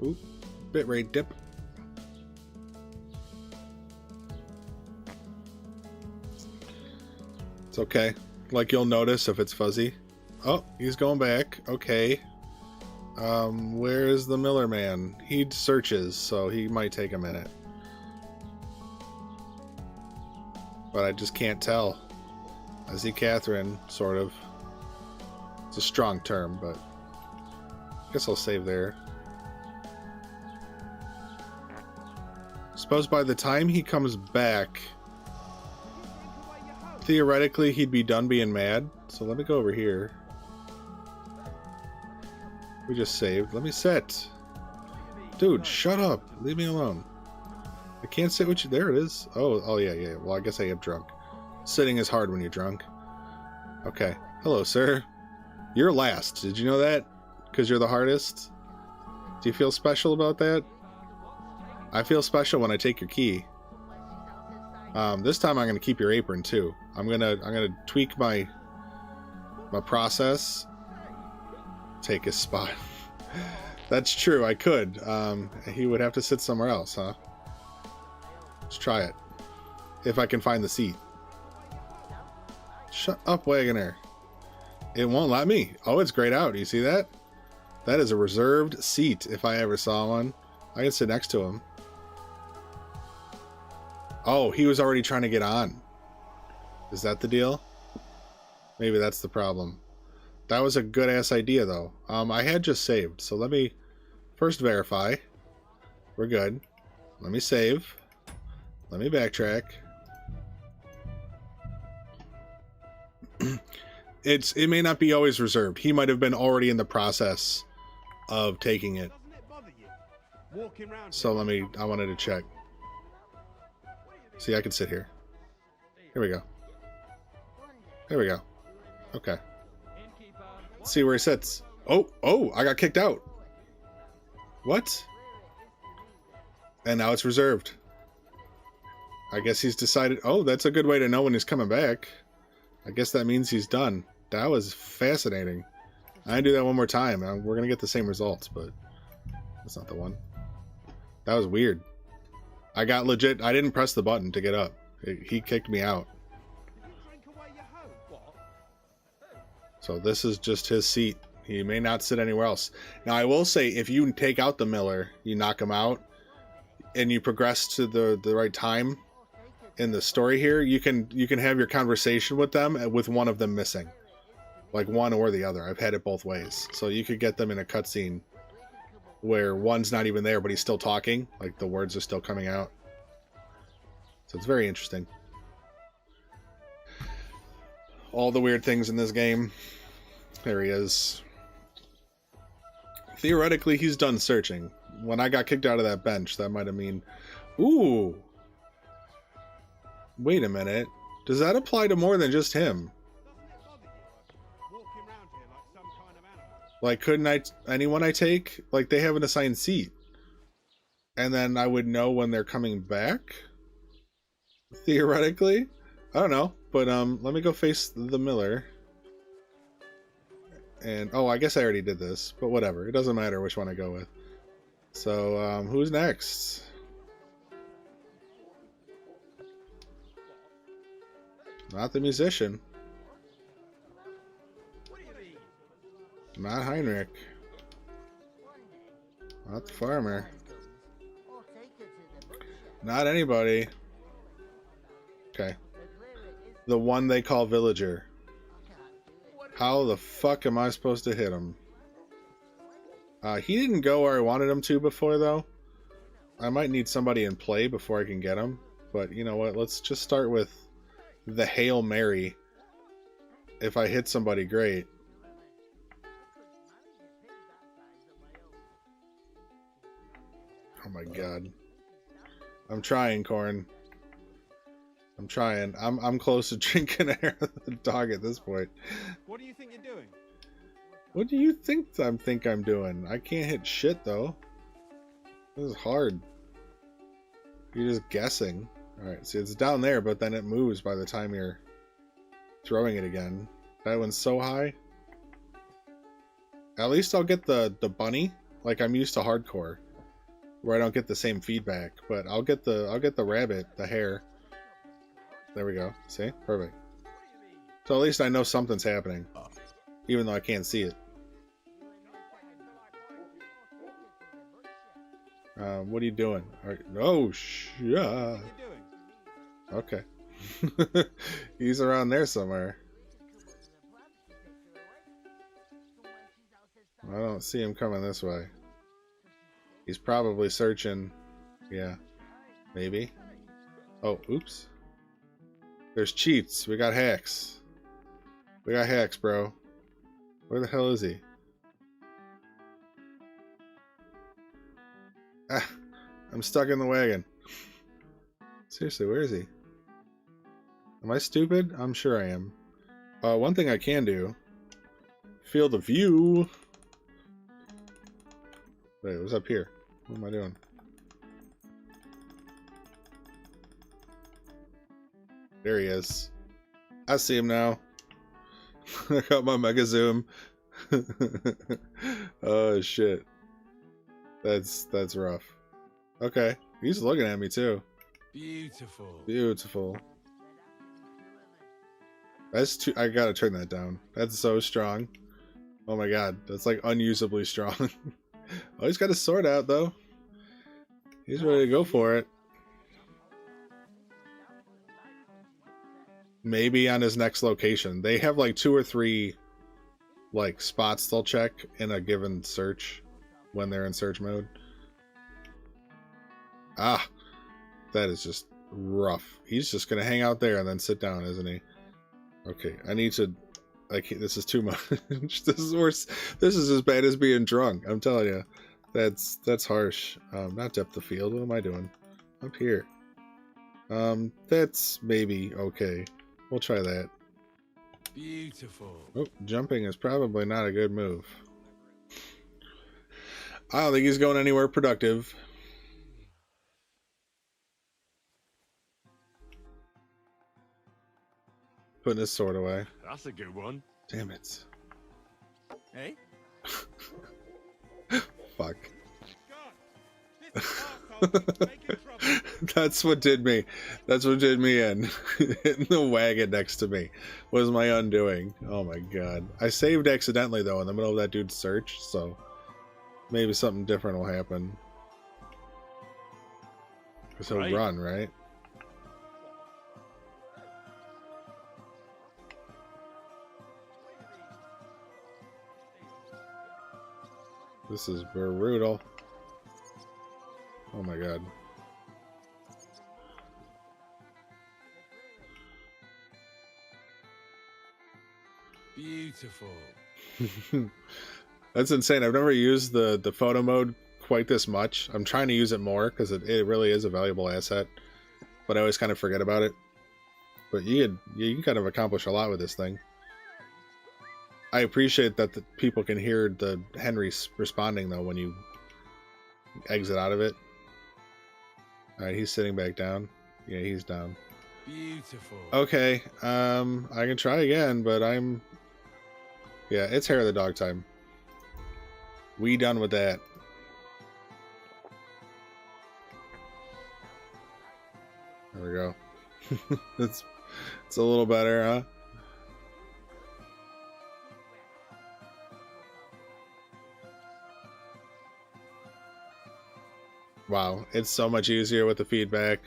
Ooh, bitrate dip. It's okay. Like, you'll notice if it's fuzzy. Oh, he's going back. Okay. Where's the Miller man? He searches, so he might take a minute. But I just can't tell. I see Catherine, sort of. It's a strong term, but I guess I'll save there. Suppose by the time he comes back, theoretically he'd be done being mad. So let me go over here. We just saved. Let me sit. Dude, shut up. Leave me alone. I can't sit with you. There it is. Oh yeah. Well, I guess I am drunk. Sitting is hard when you're drunk. Okay. Hello, sir. You're last. Did you know that? Because you're the hardest? Do you feel special about that? I feel special when I take your key. This time I'm gonna keep your apron too. I'm gonna tweak my process. Take his spot. That's true. I could. He would have to sit somewhere else, huh? Let's try it. If I can find the seat. Shut up, Wagoner. It won't let me. Oh, it's grayed out. Do you see that? That is a reserved seat if I ever saw one. I can sit next to him. Oh, he was already trying to get on. Is that the deal? Maybe that's the problem. That was a good-ass idea, though. I had just saved, so let me first verify. We're good. Let me save. Let me backtrack. It may not be always reserved. He might have been already in the process of taking it. So I wanted to check. See, I can sit here. Here we go. There we go. Okay. Let's see where he sits. Oh, I got kicked out. What? And now it's reserved. I guess he's decided. Oh, that's a good way to know when he's coming back. I guess that means he's done. That was fascinating. I do that one more time. We're going to get the same results, but that's not the one. That was weird. I got legit. I didn't press the button to get up. He kicked me out. So this is just his seat. He may not sit anywhere else. Now, I will say, if you take out the Miller, you knock him out, and you progress to the right time in the story here, you can have your conversation with them with one of them missing. Like one or the other. I've had it both ways. So you could get them in a cutscene where one's not even there, but he's still talking. Like the words are still coming out. So it's very interesting. All the weird things in this game. There he is. Theoretically, he's done searching. when I got kicked out of that bench, that might have mean... Ooh! Wait a minute. Does that apply to more than just him? Like, couldn't anyone I take? Like, they have an assigned seat. And then I would know when they're coming back? Theoretically? I don't know. But, let me go face the Miller. And, oh, I guess I already did this. But whatever. It doesn't matter which one I go with. So, who's next? Not the musician. Not Heinrich. Not the farmer. Not anybody. Okay. The one they call villager. How the fuck am I supposed to hit him? He didn't go where I wanted him to before, though. I might need somebody in play before I can get him. But you know what? Let's just start with the Hail Mary. If I hit somebody, great. Oh my god. I'm trying, Corn. I'm trying. I'm close to drinking air of the dog at this point. What do you think you're doing? What do you think I'm doing? I can't hit shit though. This is hard. You're just guessing. Alright, see it's down there, but then it moves by the time you're throwing it again. That one's so high. At least I'll get the bunny. Like I'm used to hardcore, where I don't get the same feedback. But I'll get the rabbit, the hare. There we go. See? Perfect. So at least I know something's happening, even though I can't see it. What are you doing? Oh, yeah. Okay. He's around there somewhere. I don't see him coming this way. He's probably searching. Yeah. Maybe. Oh, oops. There's cheats. We got hacks. We got hacks, bro. Where the hell is he? Ah, I'm stuck in the wagon. Seriously, where is he? Am I stupid? I'm sure I am. One thing I can do. Field of view. Wait, what's up here? What am I doing? There he is. I see him now. I got my mega zoom. Oh shit. That's rough. Okay. He's looking at me too. Beautiful. Beautiful. That's too I gotta turn that down. That's so strong. Oh my god. That's like unusably strong. Oh, he's got his sword out though. He's ready to go for it. Maybe on his next location. They have like 2 or 3 like spots they'll check in a given search when they're in search mode. Ah, that is just rough. He's just gonna hang out there and then sit down, isn't he? Okay, I need to. This is too much. This is worse. This is as bad as being drunk. I'm telling you, that's harsh. Not depth of field. What am I doing? Up here. That's maybe okay. We'll try that. Beautiful. Oh, jumping is probably not a good move. I don't think he's going anywhere productive. Putting his sword away. That's a good one. Damn it. Hey? Fuck. That's what did me. That's what did me in. Hitting the wagon next to me was my undoing. Oh my god. I saved accidentally though in the middle of that dude's search, so maybe something different will happen. Because he'll run, right? This is brutal. Oh my god. Beautiful. That's insane. I've never used the photo mode quite this much. I'm trying to use it more because it really is a valuable asset, but I always kind of forget about it. But you can kind of accomplish a lot with this thing. I appreciate that the people can hear the Henry responding though when you exit out of it. All right, he's sitting back down. Yeah, he's down. Beautiful. Okay, I can try again, but yeah, it's hair of the dog time. We done with that. There we go. it's a little better, huh? Wow, it's so much easier with the feedback.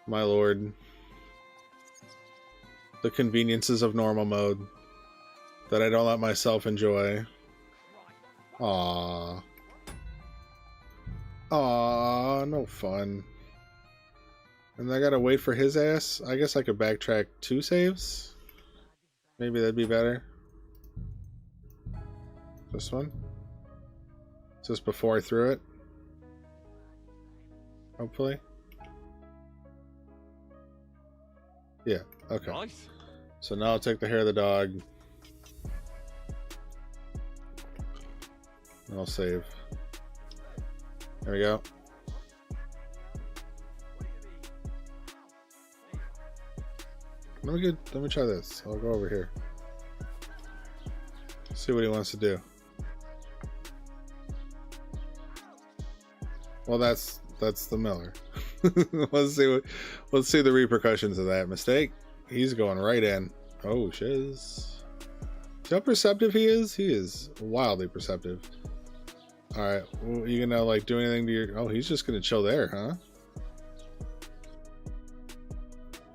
My lord. The conveniences of normal mode that I don't let myself enjoy. Aww. Aww, no fun. And I gotta wait for his ass? I guess I could backtrack 2 saves? Maybe that'd be better. This one? Just before I threw it? Hopefully. Yeah, okay. Nice. So now I'll take the hair of the dog. And I'll save. There we go. Let me try this. I'll go over here. See what he wants to do. Well, that's the Miller. let's see the repercussions of that mistake. He's going right in. Oh shiz. See how perceptive he is? He is wildly perceptive. Alright, well, you gonna like do anything to your... Oh, he's just gonna chill there, huh?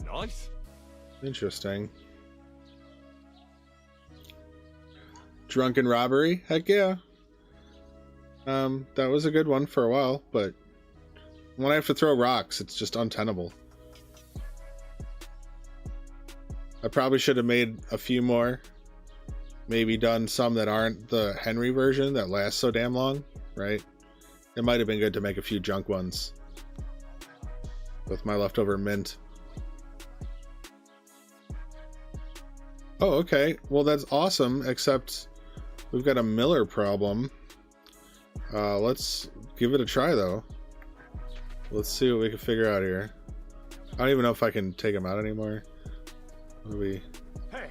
Nice. Interesting. Drunken robbery? Heck yeah. That was a good one for a while, but when I have to throw rocks, it's just untenable. I probably should have made a few more. Maybe done some that aren't the Henry version that last so damn long, right? It might have been good to make a few junk ones with my leftover mint. Oh, okay. Well, that's awesome, except we've got a Miller problem. Let's give it a try, though. Let's see what we can figure out here. I don't even know if I can take him out anymore. What do we... Hey,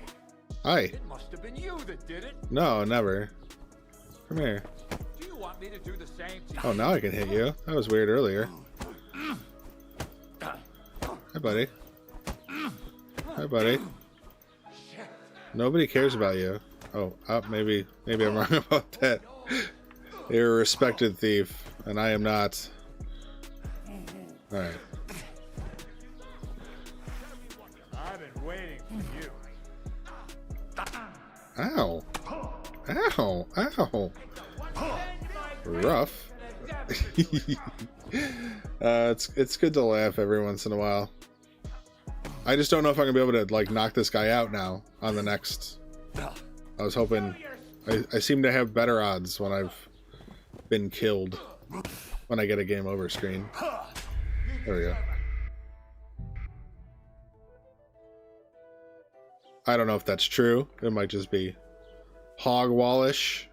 Hi. it must have been you that did it. No, never. Come here. Do you want me to do the same to you? Oh, now I can hit you. That was weird earlier. Hi, buddy. Hi, buddy. Nobody cares about you. Oh, maybe I'm wrong about that. You're a respected thief, and I am not. Alright. I've been waiting for you. Ow. Ow. Ow. Rough. It's good to laugh every once in a while. I just don't know if I'm gonna be able to like knock this guy out now on the next. I was hoping. I seem to have better odds when I've been killed when I get a game over screen. There we go. I don't know if that's true. It might just be hogwallish.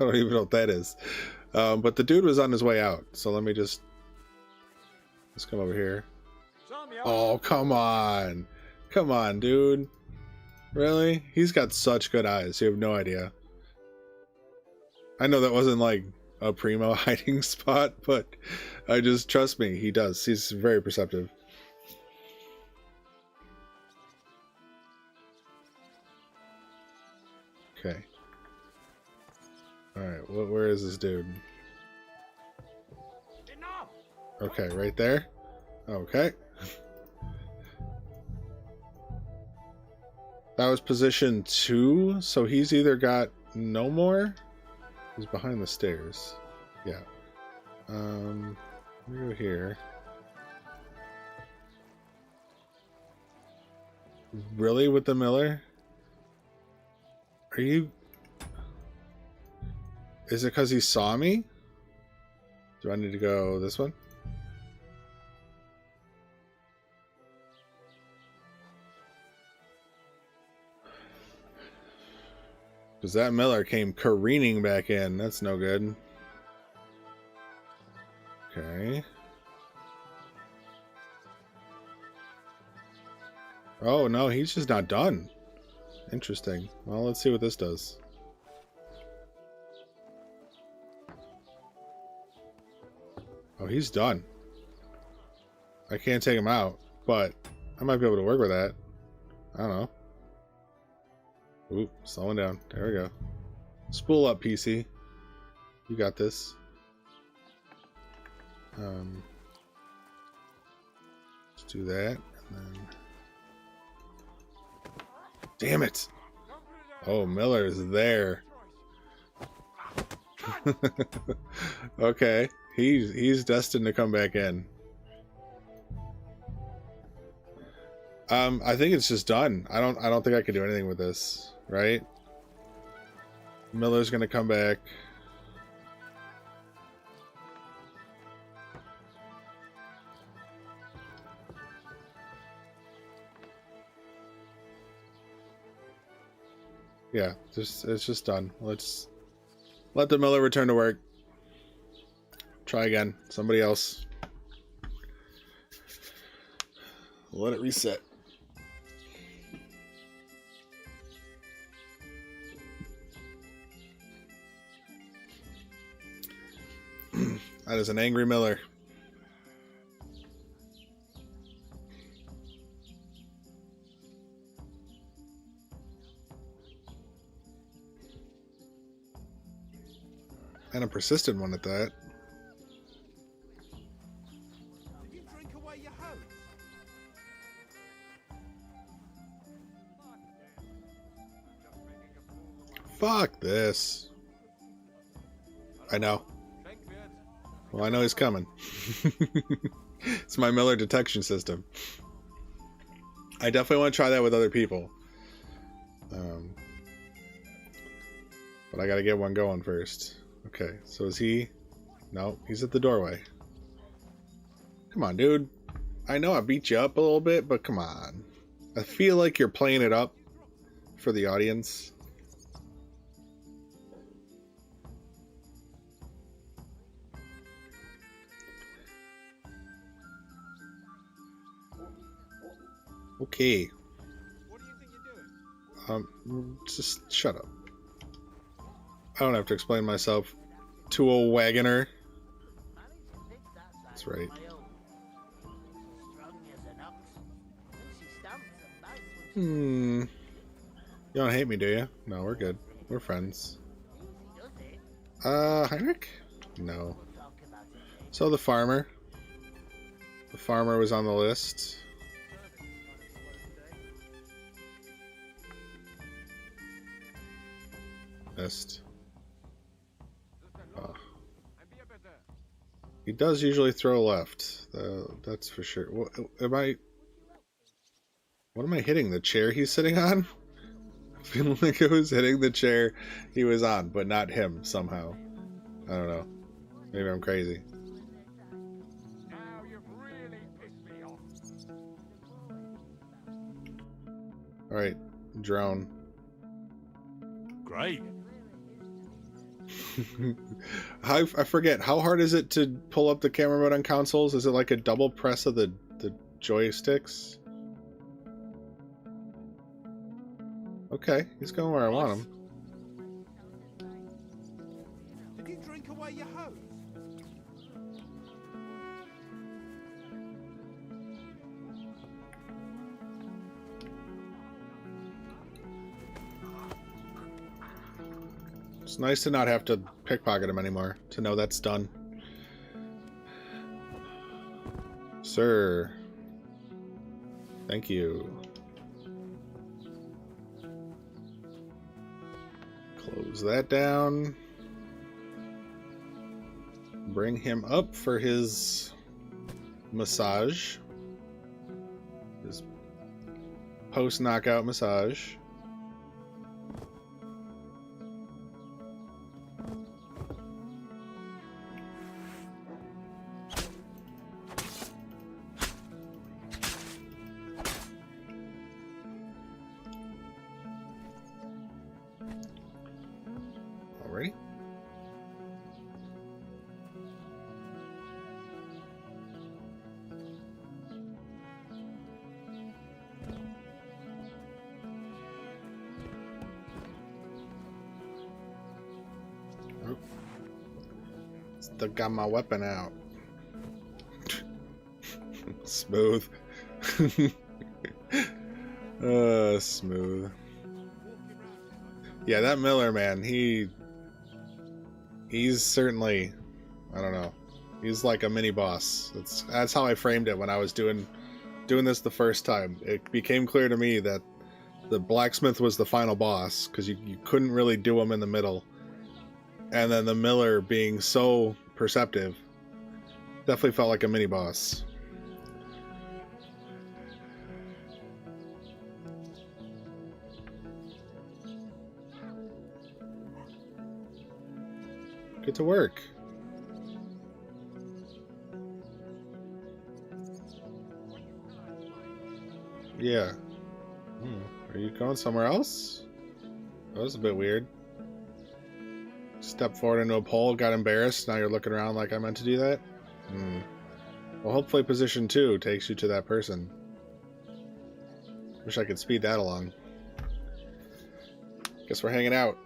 I don't even know what that is. But the dude was on his way out, so let's come over here. Oh, come on. Come on, dude. Really? He's got such good eyes. You have no idea. I know that wasn't like a primo hiding spot, but I just trust me. He does. He's very perceptive. Okay. Alright, where is this dude? Okay, right there. Okay. That was position 2, so he's either got no more. He's behind the stairs. Yeah. Let me go here. Really with the Miller? Are you... Is it because he saw me? Do I need to go this one? Because that Miller came careening back in. That's no good. Okay. Oh, no, he's just not done. Interesting. Well, let's see what this does. Oh, he's done. I can't take him out, but I might be able to work with that. I don't know. Ooh, slowing down. There we go. Spool up, PC. You got this. Let's do that. And then... Damn it! Oh, Miller is there. Okay, he's destined to come back in. I think it's just done. I don't think I can do anything with this, right? Miller's gonna come back. Yeah, it's just done. Let's let the Miller return to work. Try again. Somebody else. Let it reset. That is an angry Miller. And a persistent one at that. Did you drink away your hose? Fuck this. I know. Well, I know he's coming. It's my Miller detection system. I definitely want to try that with other people. But I gotta get one going first. Okay, so is he... No, he's at the doorway. Come on, dude. I know I beat you up a little bit, but come on. I feel like you're playing it up for the audience. Okay. What do you think you're doing? Just shut up. I don't have to explain myself to a wagoner. That's right. You don't hate me, do you? No, we're good. We're friends. Heinrich? No. So the farmer. The farmer was on the list. Missed. Oh. He does usually throw left. That's for sure. What am I hitting? The chair he's sitting on? I feel like I was hitting the chair he was on, but not him somehow. I don't know. Maybe I'm crazy. Now you've really pissed me off. Alright, drone. Great. I forget, how hard is it to pull up the camera mode on consoles? Is it like a double press of the joysticks? Okay, he's going where I want him. Did you drink away your hose? It's nice to not have to pickpocket him anymore, to know that's done. Sir. Thank you. Close that down. Bring him up for his massage. His post-knockout massage. got my weapon out. Smooth. Smooth. Yeah, that Miller man, he's certainly, I don't know. He's like a mini boss. That's how I framed it when I was doing this the first time. It became clear to me that the blacksmith was the final boss because you couldn't really do him in the middle. And then the Miller being so perceptive definitely felt like a mini boss. Get to work. Yeah. Are you going somewhere else? That was a bit weird. Step forward into a pole, got embarrassed, now you're looking around like I meant to do that? Well, hopefully position 2 takes you to that person. Wish I could speed that along. Guess we're hanging out.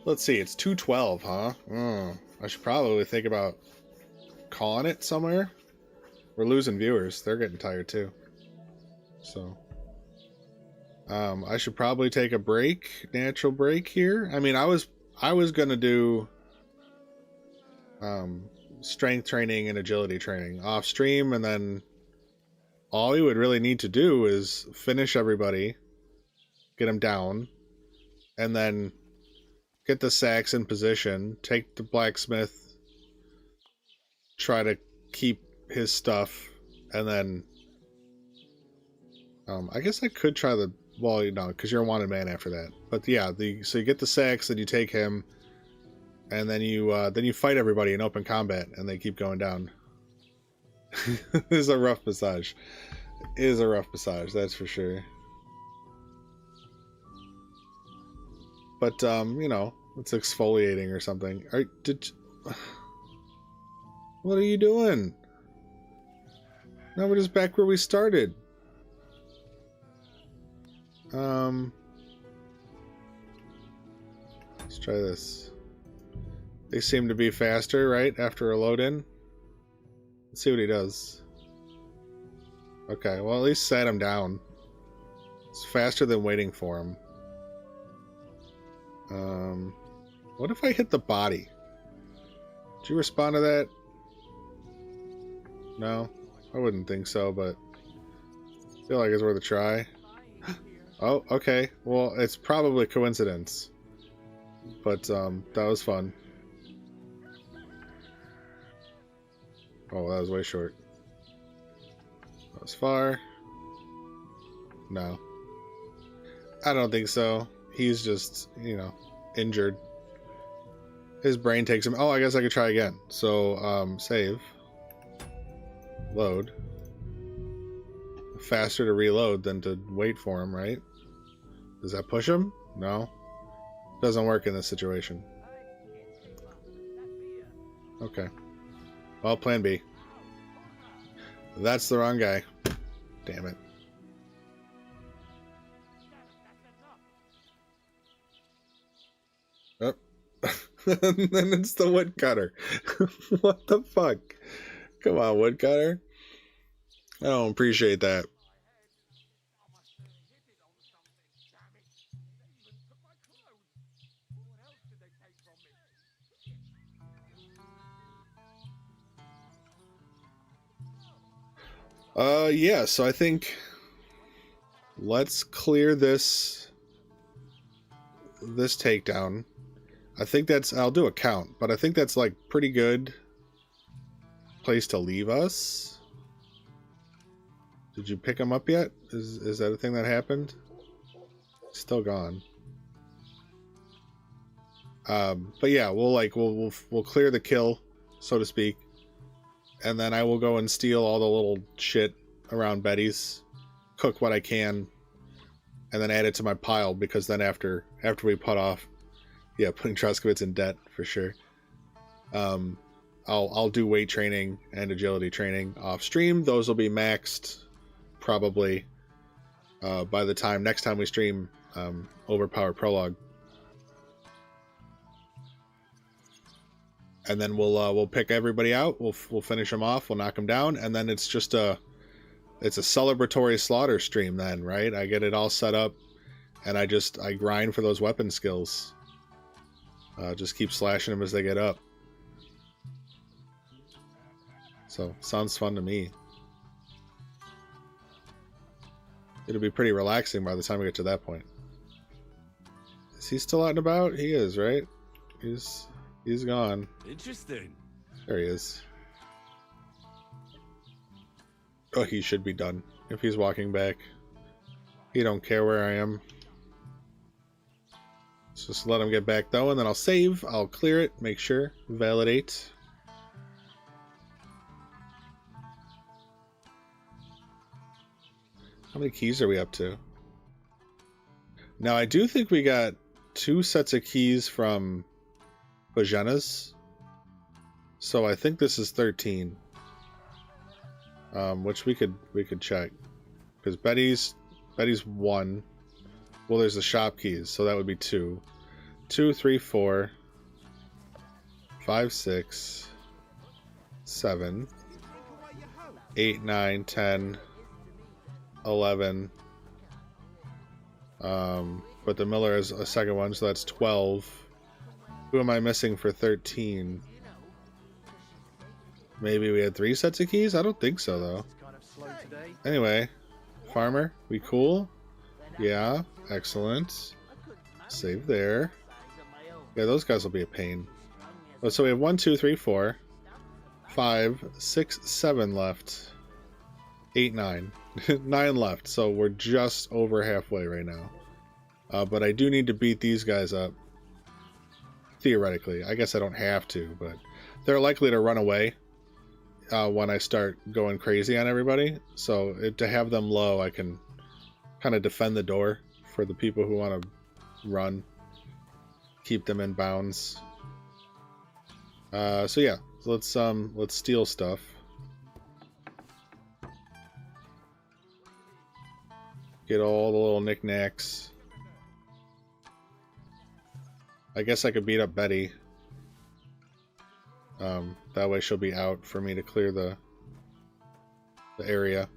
Let's see, it's 2:12, huh? I should probably think about calling it somewhere. We're losing viewers. They're getting tired too. So, I should probably take a break, natural break here. I mean, I was gonna do strength training and agility training off stream, and then all we would really need to do is finish everybody, get them down, and then get the sacks in position, take the blacksmith, try to keep his stuff, and then I guess I could try the, well, you know, because you're a wanted man after that. But yeah, so you get the sacks, then you take him, and then you fight everybody in open combat, and they keep going down. It is a rough massage. It is a rough massage, that's for sure. But you know, it's exfoliating or something. What are you doing? Now we're just back where we started. Let's try this. They seem to be faster, right? After a load in. Let's see what he does. Okay, well at least sat him down. It's faster than waiting for him. What if I hit the body? Did you respond to that? No, I wouldn't think so, but I feel like it's worth a try. Oh, okay. Well, it's probably coincidence, but that was fun. Oh, that was way short. That was far. No, I don't think so. He's just, you know, injured. His brain takes him. Oh, I guess I could try again. So, save. Load. Faster to reload than to wait for him, right? Does that push him? No. Doesn't work in this situation. Okay. Well, plan B. That's the wrong guy. Damn it. Oh. And then it's the woodcutter. What the fuck? Come on, woodcutter. I don't appreciate that. Yeah, so I think let's clear this takedown. I think that's, I'll do a count, but I think that's like pretty good place to leave us. Did you pick him up yet? Is that a thing that happened? Still gone. But yeah, we'll clear the kill, so to speak, and then I will go and steal all the little shit around Betty's, cook what I can, and then add it to my pile, because then after we put off, yeah, putting Troskowitz in debt for sure. I'll do weight training and agility training off stream. Those will be maxed probably by the time next time we stream overpowered prologue. And then we'll pick everybody out. We'll finish them off. We'll knock them down, and then it's just it's a celebratory slaughter stream. Then, right? I get it all set up, and I grind for those weapon skills. Just keep slashing them as they get up. So sounds fun to me. It'll be pretty relaxing by the time we get to that point. Is he still out and about? He is, right? He's gone. Interesting. There he is. Oh, he should be done. If he's walking back. He don't care where I am. Let's just let him get back though, and then I'll save. I'll clear it, make sure. Validate. How many keys are we up to? Now, I do think we got 2 sets of keys from Bozhena's. So I think this is 13. Which we could check. Because Betty's 1. Well, there's the shop keys, so that would be 2. 2, 3, 4, 5, 6, 7, 8, 9, 10, 11. But the Miller is a second one, so that's 12. Who am I missing for 13? Maybe we had 3 sets of keys? I don't think so, though. Anyway, Farmer, we cool? Yeah, excellent. Save there. Yeah, those guys will be a pain. Oh, so we have 1, 2, 3, 4, 5, 6, 7 left. 8, 9. 9 left, so we're just over halfway right now. But I do need to beat these guys up. Theoretically. I guess I don't have to, but they're likely to run away when I start going crazy on everybody. So to have them low, I can kind of defend the door for the people who want to run. Keep them in bounds. So yeah, let's steal stuff. Get all the little knickknacks. I guess I could beat up Betty. That way she'll be out for me to clear the area.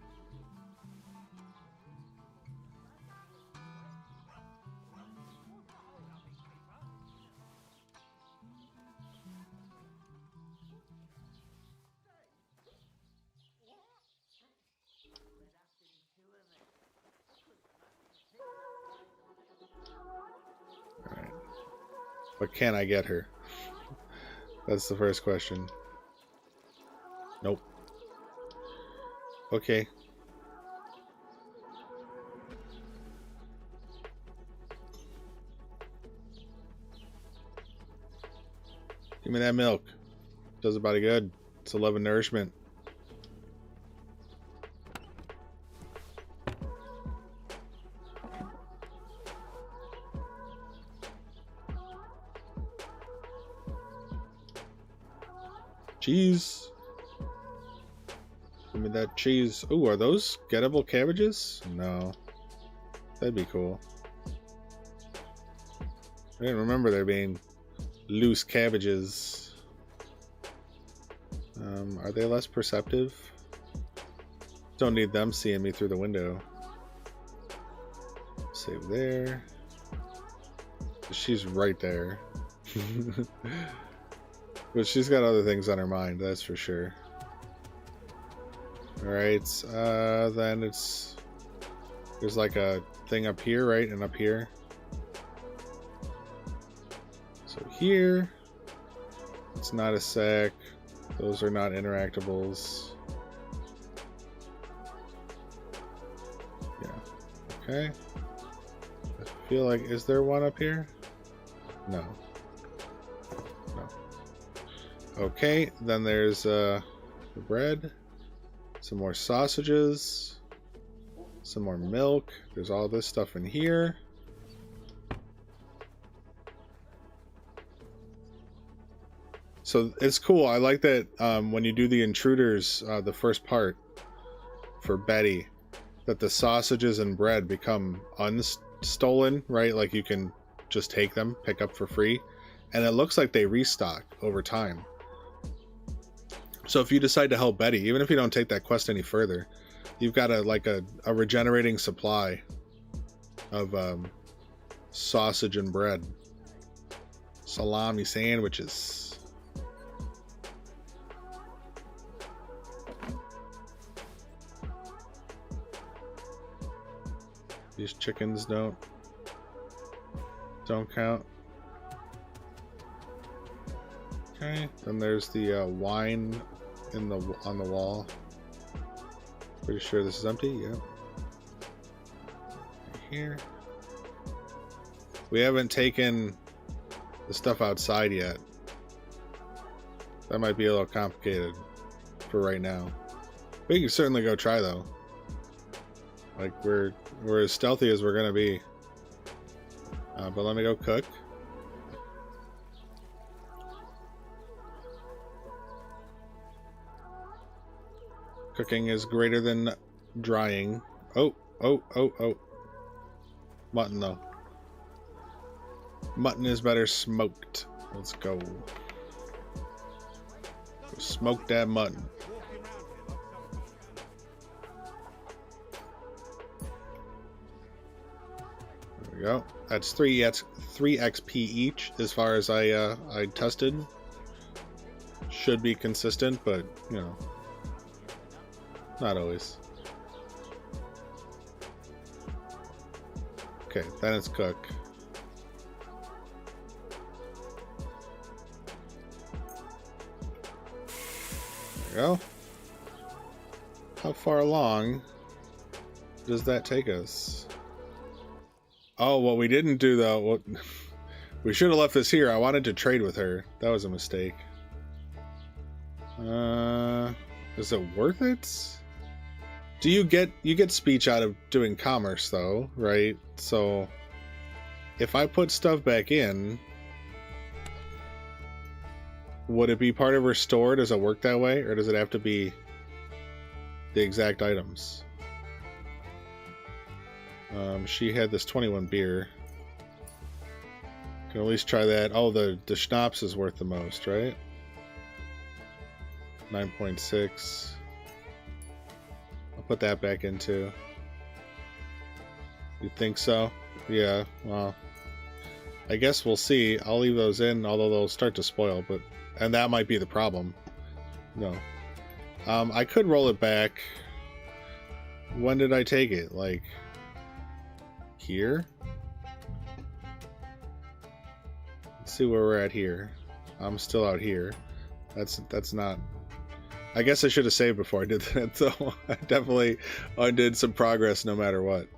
But can I get her? That's the first question. Nope. Okay. Give me that milk. Does about it good. It's 11 nourishment. Cheese. Give me that cheese. Ooh, are those gettable cabbages? No. That'd be cool. I didn't remember there being loose cabbages. Are they less perceptive? Don't need them seeing me through the window. Save there. She's right there. But she's got other things on her mind, that's for sure. Alright, then there's like a thing up here, right? And up here. So here, it's not a sack. Those are not interactables. Yeah, okay. I feel like, is there one up here? No. Okay, then there's the bread, some more sausages, some more milk. There's all this stuff in here. So it's cool. I like that when you do the intruders, the first part for Betty, that the sausages and bread become stolen, right? Like you can just take them, pick up for free, and it looks like they restock over time. So if you decide to help Betty, even if you don't take that quest any further, you've got a regenerating supply of sausage and bread, salami sandwiches. These chickens don't count. Okay, then there's the wine on the wall. Pretty sure this is empty. Yep. Right here. We haven't taken the stuff outside yet. That might be a little complicated for right now. We can certainly go try though. Like we're as stealthy as we're gonna be. But let me go cook. Cooking is greater than drying. Oh. Mutton though. Mutton is better smoked. Let's go. Smoke that mutton. There we go. That's 3 XP each as far as I tested. Should be consistent, but you know, not always. Okay, then it's cook. There we go. How far along does that take us? Oh, what we didn't do though, we should have left this here. I wanted to trade with her. That was a mistake. Is it worth it? Do you get speech out of doing commerce though, right? So if I put stuff back in, would it be part of her store? Does it work that way, or does it have to be the exact items? She had this 21 beer. Can at least try that. Oh, the schnapps is worth the most, right? 9.6. I'll put that back into. You think so? Yeah, well, I guess we'll see. I'll leave those in, although they'll start to spoil, and that might be the problem. No. I could roll it back. When did I take it? Like here? Let's see where we're at here. I'm still out here. That's not. I guess I should have saved before I did that, so I definitely undid some progress no matter what.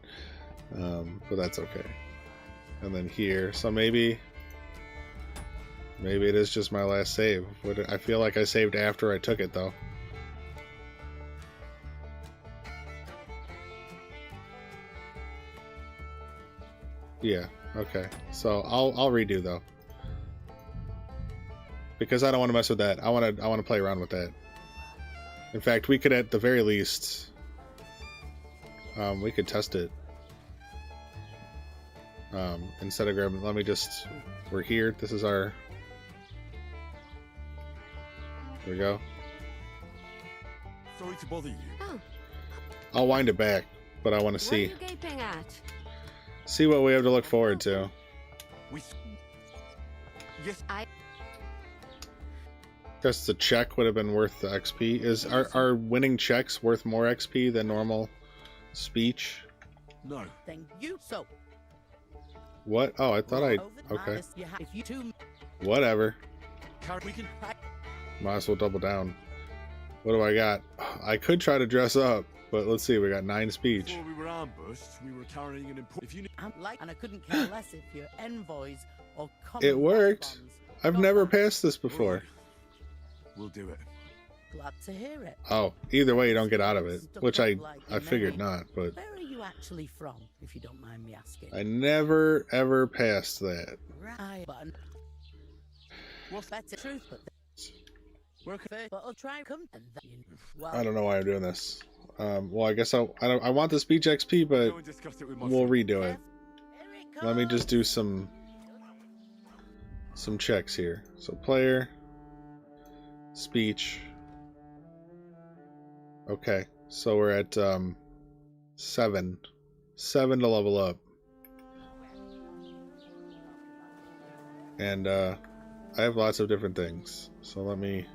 But that's okay. And then here, so maybe it is just my last save. I feel like I saved after I took it though. Yeah, okay. So I'll redo though. Because I don't want to mess with that. I want to play around with that. In fact, we could at the very least we could test it. Instead of grabbing, we're here. This is our, there we go. Sorry to bother you. Oh, I'll wind it back, but I want to what are see you gaping at? see what we have to look forward to. Yes. Guess the check would have been worth the XP. Are winning checks worth more XP than normal speech? No. Then you so. What? Oh, I thought okay. If you two Whatever. We can. Might as well double down. What do I got? I could try to dress up, but let's see. We got 9 speech. Before we were ambushed, we were carrying an important. If you. I'm like, and I couldn't care less if you're envoys or. It worked. bonds. I've never passed this before. Alright. We'll do it. Glad to hear it. Oh, either way, you don't get out of it, Stuck which up I like you figured may. not, but Where are you actually from, if you don't mind me asking? I never ever passed that. Right, but what's better truth? But but I'll try and come and then. Well, I don't know why I'm doing this. Well, I guess I want the speech XP, but Go and discuss it with my we'll friend. redo it. let me just do some checks here. So player, speech. Okay, so we're at 7 to level up, and I have lots of different things. So let me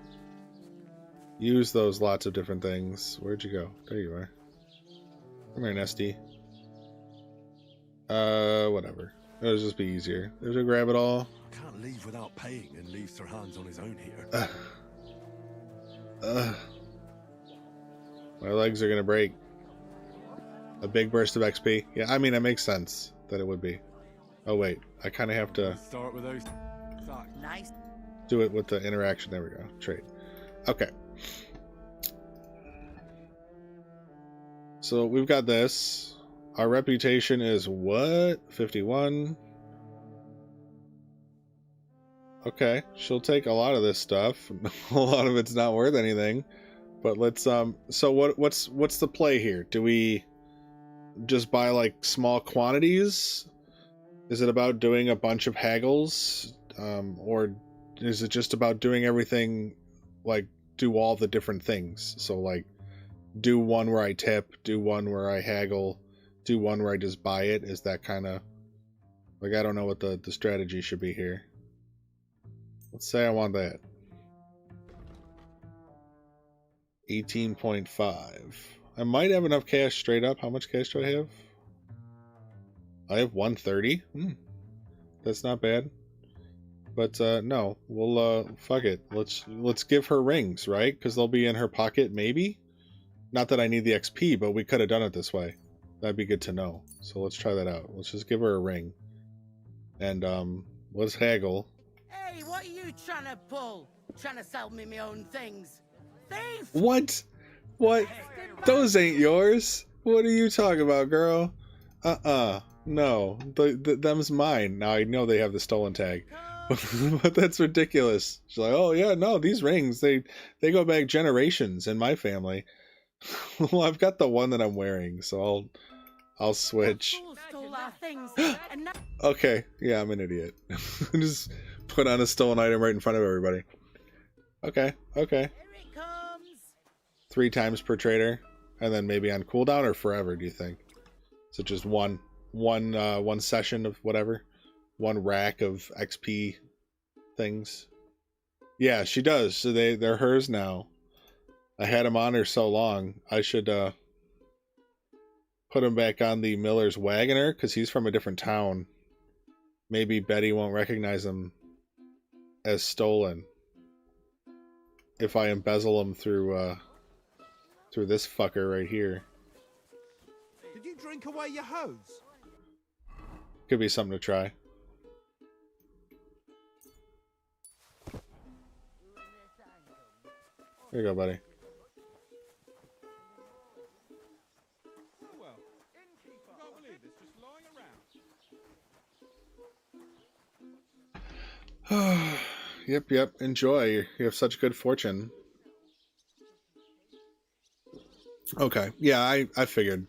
use those lots of different things. Where'd you go? There you are. Come here, Nesty. Whatever. It'll just be easier. There's a grab it all. I can't leave without paying and leave Sir Hans on his own here. My legs are gonna break. A big burst of XP. Yeah, I mean, it makes sense that it would be. Oh wait, I kind of have to Start with those. Nice. do it with the interaction. There we go. Trade. Okay. So we've got this. Our reputation is what? 51. Okay, she'll take a lot of this stuff. A lot of it's not worth anything. But let's so what's the play here? Do we just buy like small quantities? Is it about doing a bunch of haggles? Or is it just about doing everything, like do all the different things? So like do one where I tip, do one where I haggle, do one where I just buy it? Is that kind of like, I don't know what the strategy should be here. Let's say I want that. 18.5. I might have enough cash straight up. How much cash do I have? I have 130. That's not bad. But no, we'll fuck it. Let's give her rings, right? Because they'll be in her pocket, maybe. Not that I need the XP, but we could have done it this way. That'd be good to know. So let's try that out. Let's just give her a ring. And let's haggle. Hey, what are you trying to pull? Trying to sell me my own things? Thief! What? What? Those ain't yours. What are you talking about, girl? No. Them's mine. Now I know they have the stolen tag. But that's ridiculous. She's like, oh yeah, no, these rings, they go back generations in my family. Well, I've got the one that I'm wearing, so I'll switch. Stole our things, and now Okay, yeah, I'm an idiot. Just put on a stolen item right in front of everybody. Okay. here it comes. 3 times per trader, and then maybe on cooldown or forever, do you think? So just one session of whatever? One rack of XP things? Yeah, she does. So they're hers now. I had them on her so long. I should put him back on the Miller's Wagoner, because he's from a different town. Maybe Betty won't recognize him as stolen if I embezzle him through this fucker right here. Did you drink away your hose? Could be something to try. Here you go, buddy. Oh well. Innkeeper, I can't believe this just lying around. Yep. Enjoy. You have such good fortune. Okay. Yeah, I figured.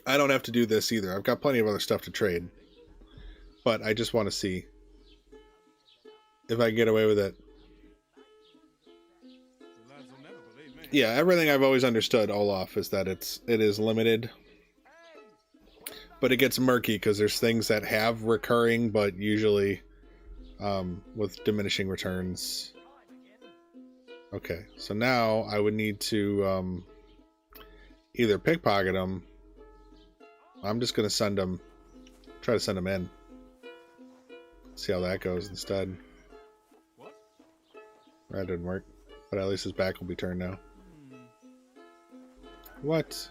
I don't have to do this either. I've got plenty of other stuff to trade. But I just want to see if I can get away with it. The lads will never believe me. Yeah, everything I've always understood, Olaf, is that it is limited. But it gets murky because there's things that have recurring, but usually with diminishing returns. Okay, so now I would need to either pickpocket them. I'm just going to try to send them in. See how that goes instead. What? That didn't work. But at least his back will be turned now. What?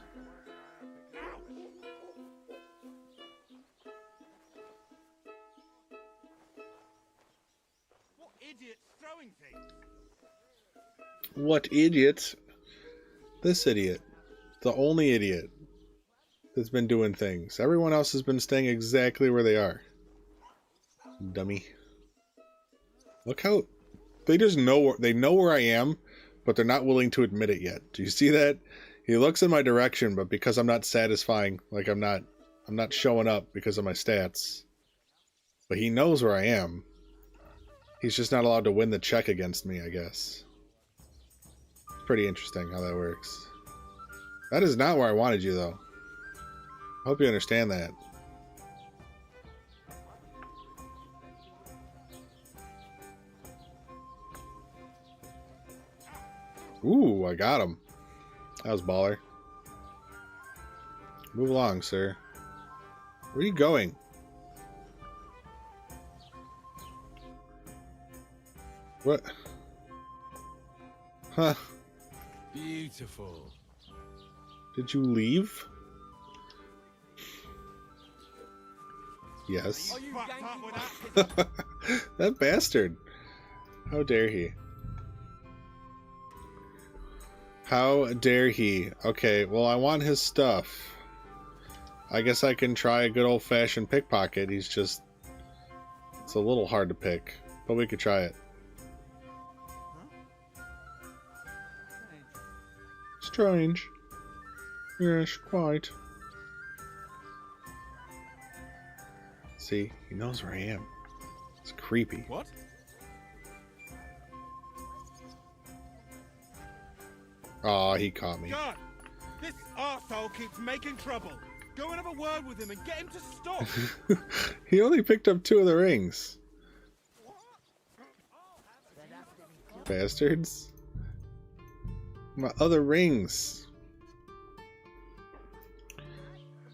What idiot's throwing things? What idiot? This idiot. The only idiot that's been doing things. Everyone else has been staying exactly where they are. Dummy. Look how they just know they know where I am, but they're not willing to admit it yet. Do you see that? He looks in my direction, but because I'm not satisfying, like I'm not showing up because of my stats. But he knows where I am. He's just not allowed to win the check against me, I guess. It's pretty interesting how that works. That is not where I wanted you, though. I hope you understand that. Ooh, I got him. That was baller. Move along, sir. Where are you going? What? Huh. Beautiful. Did you leave? Yes. Are you yanking That bastard. How dare he? How dare he? Okay, well, I want his stuff. I guess I can try a good old-fashioned pickpocket. He's just... It's a little hard to pick, but we could try it. Strange. Yes, quite. See, he knows where I am. It's creepy. What? Aw, he caught me. God, this arsehole keeps making trouble. Go and have a word with him and get him to stop. He only picked up 2 of the rings. Bastards. My other rings.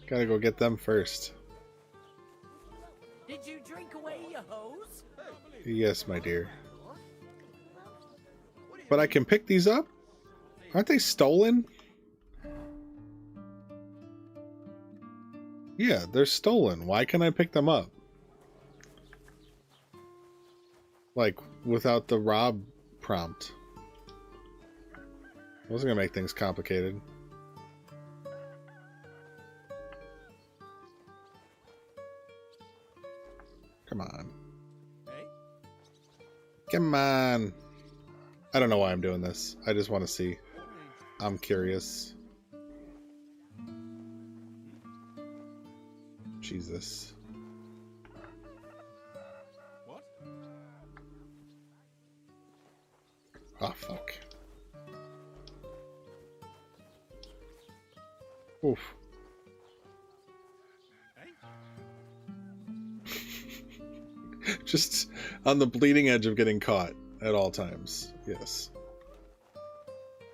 Gotta go get them first. Did you drink away your hose? Yes, my dear. But I can pick these up? Aren't they stolen? Yeah, they're stolen. Why can't I pick them up? Like, without the rob prompt. I wasn't gonna make things complicated. Come on. Come on. I don't know why I'm doing this. I just want to see. I'm curious. Jesus. What? Oh, fuck. Oof. Just on the bleeding edge of getting caught at all times. Yes.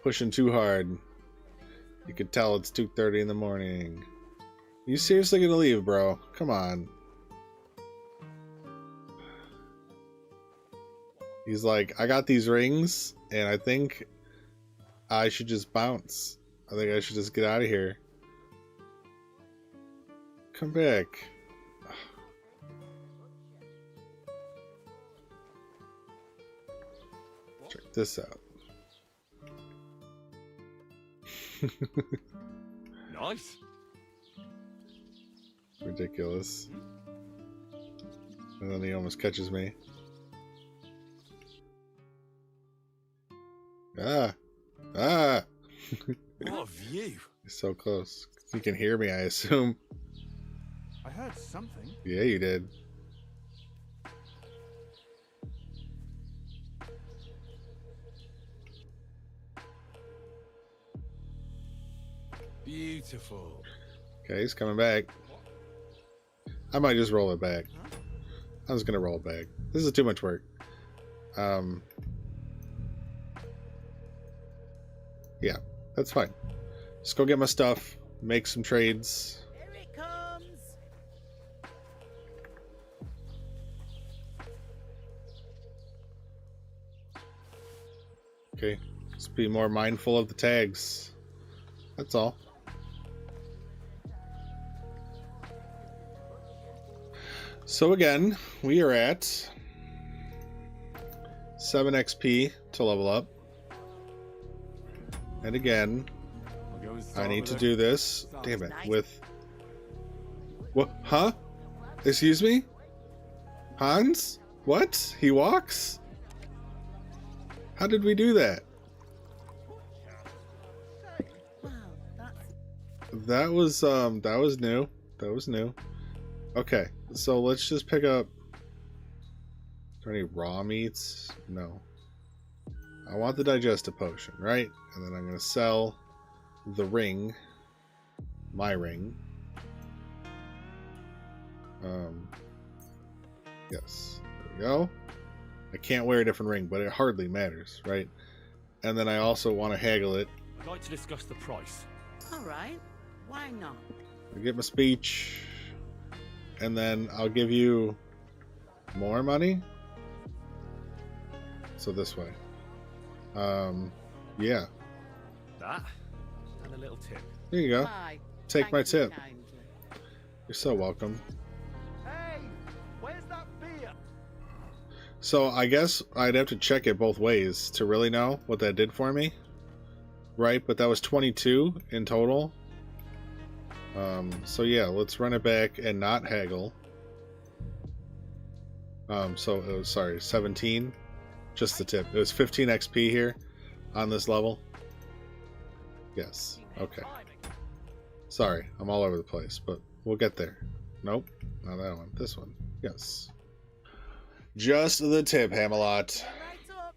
Pushing too hard. You could tell it's 2:30 in the morning. You seriously gonna leave, bro? Come on. He's like, I got these rings, and I think I should just bounce. I think I should just get out of here. Come back. Check this out. Nice. Ridiculous. And then he almost catches me. Ah! Ah! What a view. He's so close. You can hear me, I assume. I heard something. Yeah, you did. Beautiful. Okay, he's coming back. I might just roll it back. I'm just gonna roll it back. This is too much work. Yeah, that's fine. Just go get my stuff, make some trades. Here it comes. Okay, just be more mindful of the tags. That's all. So again, we are at 7 XP to level up. And again, I need to do this. Damn it, with... What? Huh? Excuse me? Hans? What? He walks? How did we do that? Wow, That was new. That was new. Okay, so let's just pick up. Are there any raw meats? No. I want the digestive potion, right? And then I'm gonna sell the ring. My ring. Yes. There we go. I can't wear a different ring, but it hardly matters, right? And then I also want to haggle it. I'd like to discuss the price. All right. Why not? I get my speech, and then I'll give you more money. So this way. Yeah. That and a little tip. There you go. Bye. Take Thank my you tip. kindly. You're so welcome. Hey, where's that beer? So I guess I'd have to check it both ways to really know what that did for me. Right, but that was 22 in total. So yeah, let's run it back and not haggle. So it was, sorry, 17. Just the tip. It was 15 XP here on this level. Yes. Okay. Sorry, I'm all over the place, but we'll get there. Nope. Not that one. This one. Yes. Just the tip, Hamelot. Right up.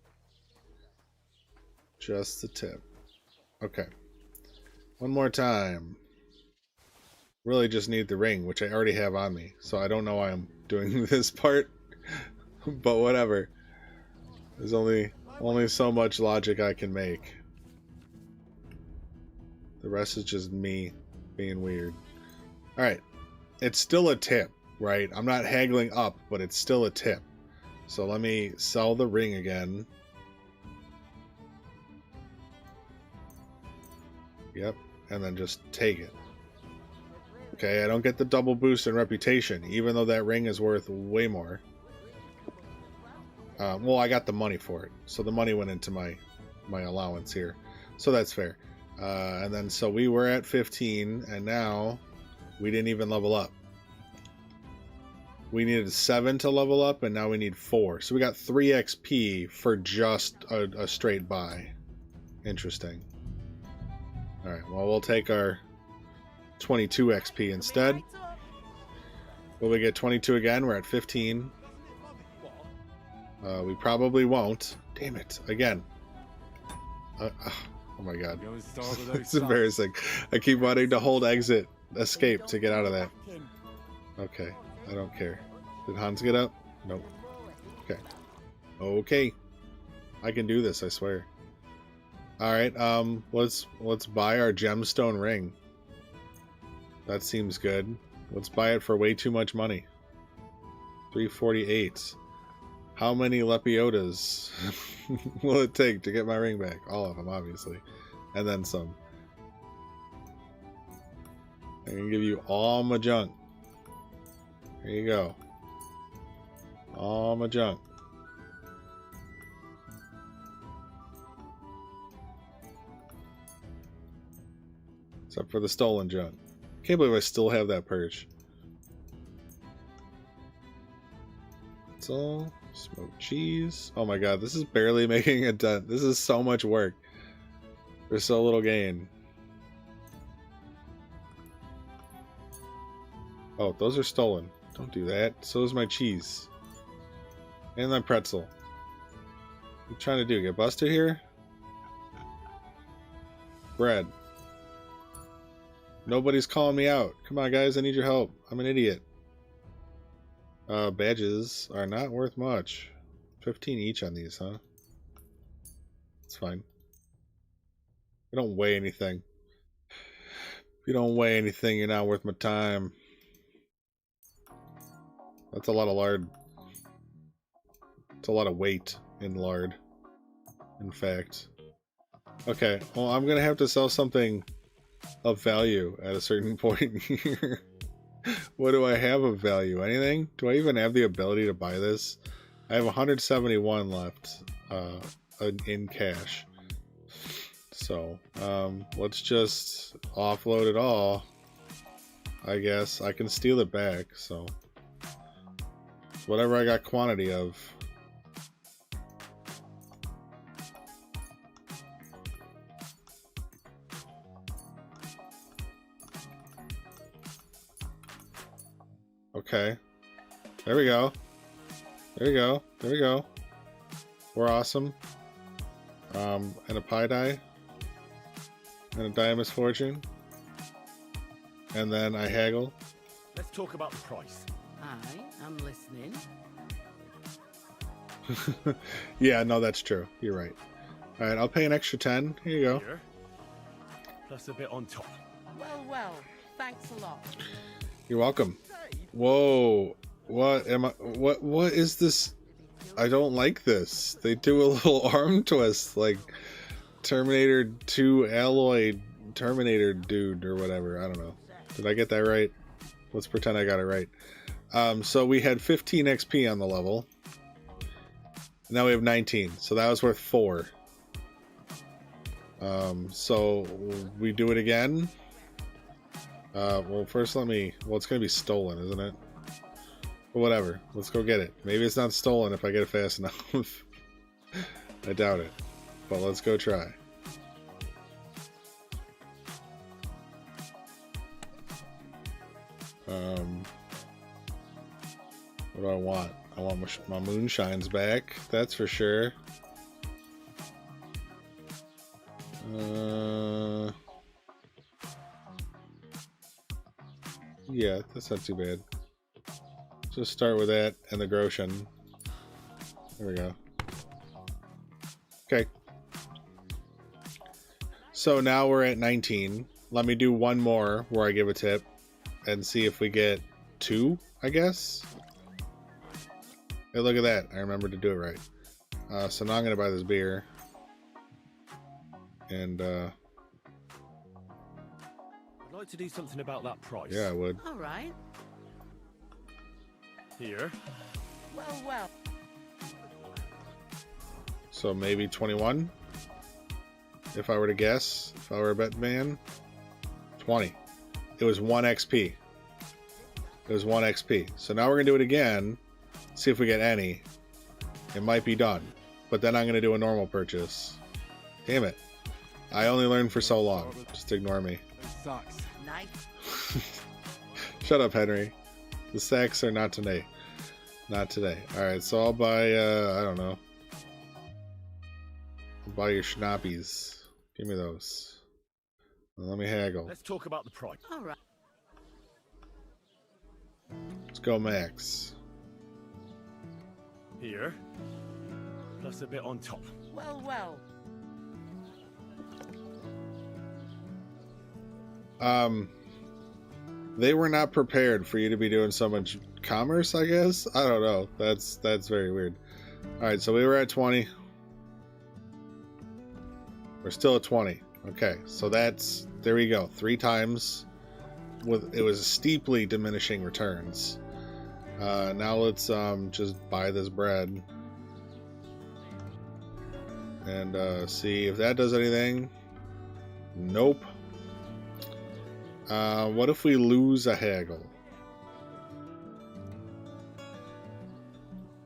Just the tip. Okay. One more time. Really just need the ring, which I already have on me. So I don't know why I'm doing this part. But whatever. There's only so much logic I can make. The rest is just me being weird. Alright. It's still a tip, right? I'm not haggling up, but it's still a tip. So let me sell the ring again. Yep. And then just take it. Okay, I don't get the double boost in reputation, even though that ring is worth way more. Well, I got the money for it, so the money went into my allowance here, so that's fair. And then so we were at 15, and now we didn't even level up. We needed 7 to level up, and now we need 4. So we got 3 XP for just a straight buy. Interesting. All right, well, we'll take our 22 XP instead. Right up. Will we get 22 again? We're at 15. We probably won't. Damn it. Again. Oh my god. Go and start with those It's embarrassing. I keep wanting to hold exit escape to get out of that. Back in. Okay. I don't care. Did Hans get up? Nope. Okay. Okay. I can do this, I swear. Alright, let's buy our gemstone ring. That seems good. Let's buy it for way too much money. 348. How many Lepiotas will it take to get my ring back? All of them, obviously. And then some. I can give you all my junk. Here you go. All my junk. Except for the stolen junk. Can't believe I still have that purge. That's all. Smoked cheese. Oh my god, this is barely making a dent. This is so much work for so little gain. Oh, those are stolen. Don't do that. So is my cheese. And my pretzel. What are you trying to do? Get busted here? Bread. Nobody's calling me out. Come on, guys. I need your help. I'm an idiot. Badges are not worth much. 15 each on these, huh? It's fine. You don't weigh anything. If you don't weigh anything, you're not worth my time. That's a lot of lard. It's a lot of weight in lard, in fact. Okay, well, I'm gonna have to sell something of value at a certain point here. What do I have of value? Anything? Do I even have the ability to buy this? I have 171 left in cash. So, let's just offload it all. I guess I can steal it back, so whatever I got quantity of. Okay. There we go. There we go. There we go. We're awesome. And a pie die. And a die of misfortune. And then I haggle. Let's talk about the price. Aye, I'm listening. Yeah, no, that's true. You're right. All right, I'll pay an extra 10. Here you go. Here. Plus a bit on top. Well, thanks a lot. You're welcome. Whoa. What am I? What is this? I don't like this. They do a little arm twist, like Terminator 2 alloy Terminator dude or whatever. I don't know. Did I get that right? Let's pretend I got it right. So we had 15 XP on the level. Now we have 19. So that was worth 4. So we do it again. Well, first well, it's going to be stolen, isn't it? But whatever. Let's go get it. Maybe it's not stolen if I get it fast enough. I doubt it. But let's go try. What do I want? I want my moonshines back. That's for sure. Yeah, that's not too bad. Just start with that and the Groshen. There we go. Okay. So now we're at 19. Let me do one more where I give a tip and see if we get 2, I guess. Hey, look at that. I remembered to do it right. So now I'm going to buy this beer. And, I'd like to do something about that price. yeah, I would. All right. Here. Well. So maybe 21? If I were to guess. If I were a bet man. 20. It was 1 XP. It was 1 XP. So now we're going to do it again. See if we get any. It might be done. But then I'm going to do a normal purchase. Damn it. I only learned for so long. Just ignore me. Sucks. Nice. Shut up, Henry. The sacks are not today. Not today. Alright, so I'll buy, I don't know. I'll buy your schnappies. Give me those. Let me haggle. Let's talk about the price. All right. Let's go max. Here. Plus a bit on top. Well. They were not prepared for you to be doing so much commerce, I guess? I don't know. That's very weird. Alright, so we were at 20. We're still at 20. Okay, so that's... There we go. 3 times. It was steeply diminishing returns. Now let's just buy this bread. And see if that does anything. Nope. What if we lose a haggle?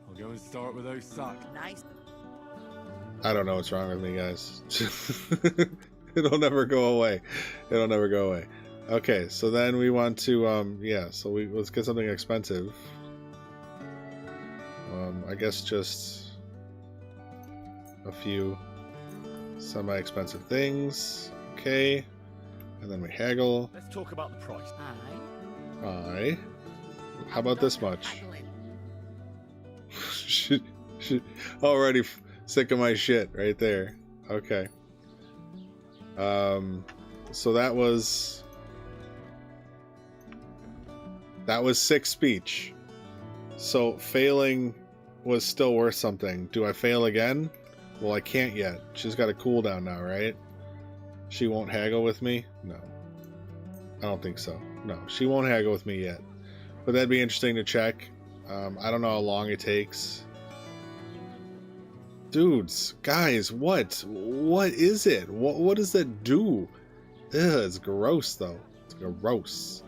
I'll go and start with those socks. Nice. I don't know what's wrong with me, guys. It'll never go away. It'll never go away. Okay, so then we want to, yeah, so let's get something expensive. I guess just a few semi-expensive things. Okay. And then we haggle. Let's talk about the price. Aye. How about this much? Already sick of my shit right there. Okay. So that was 6 speech. So failing was still worth something. Do I fail again? Well, I can't yet. She's got a cooldown now, right? She won't haggle with me? No. I don't think so. No, she won't haggle with me yet. But that'd be interesting to check. I don't know how long it takes. Dudes, guys, what? What is it? What does that do? Ugh, it's gross, though. It's gross.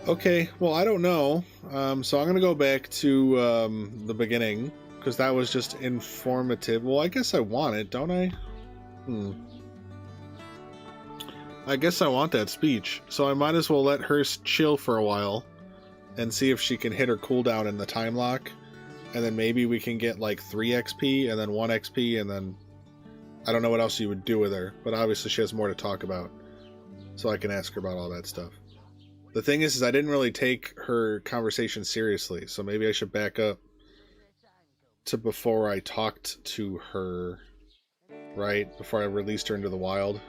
Okay, well, I don't know. So I'm going to go back to the beginning, because that was just informative. Well, I guess I want it, don't I? I guess I want that speech, so I might as well let her chill for a while and see if she can hit her cooldown in the time lock, and then maybe we can get like 3 XP and then 1 XP, and then I don't know what else you would do with her, but obviously she has more to talk about, so I can ask her about all that stuff. The thing is I didn't really take her conversation seriously, so maybe I should back up to before I talked to her, right? Before I released her into the wild.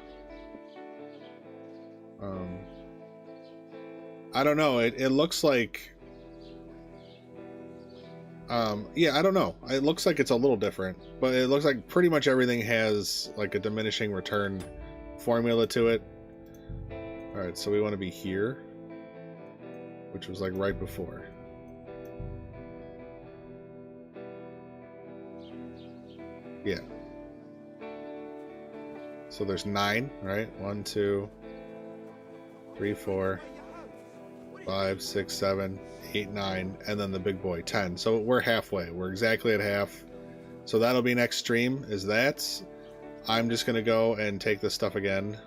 I don't know. It looks like... yeah, I don't know. It looks like it's a little different, but it looks like pretty much everything has like a diminishing return formula to it. Alright, so we want to be here, which was like right before. Yeah. So there's 9, right? 1, 2, 3, 4, 5, 6, 7, 8, 9, and then the big boy 10. So we're halfway. We're exactly at half. So that'll be next stream. Is that? I'm just gonna go and take this stuff again.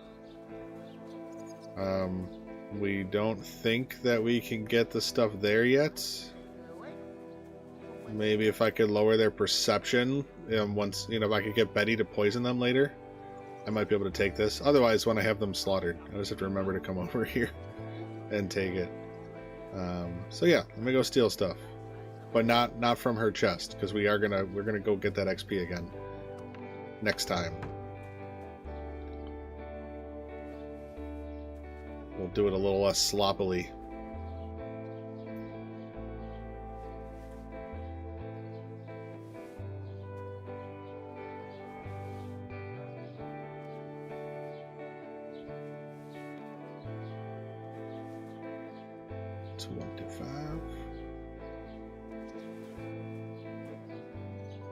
We don't think that we can get the stuff there yet. Maybe if I could lower their perception, once, you know, if I could get Betty to poison them later, I might be able to take this. Otherwise, when I have them slaughtered, I just have to remember to come over here and take it. So yeah, let me go steal stuff, but not from her chest, because we're gonna go get that XP again next time. We'll do it a little less sloppily.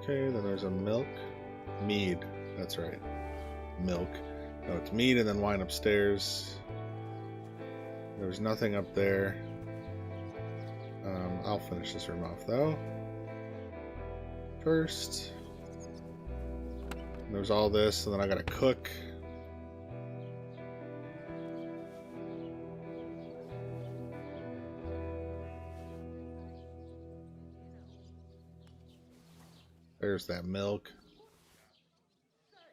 Okay, then there's a milk. Mead. That's right. Milk. No, it's mead and then wine upstairs. There's nothing up there. I'll finish this room off though. First. And there's all this, and then I gotta cook. There's that milk.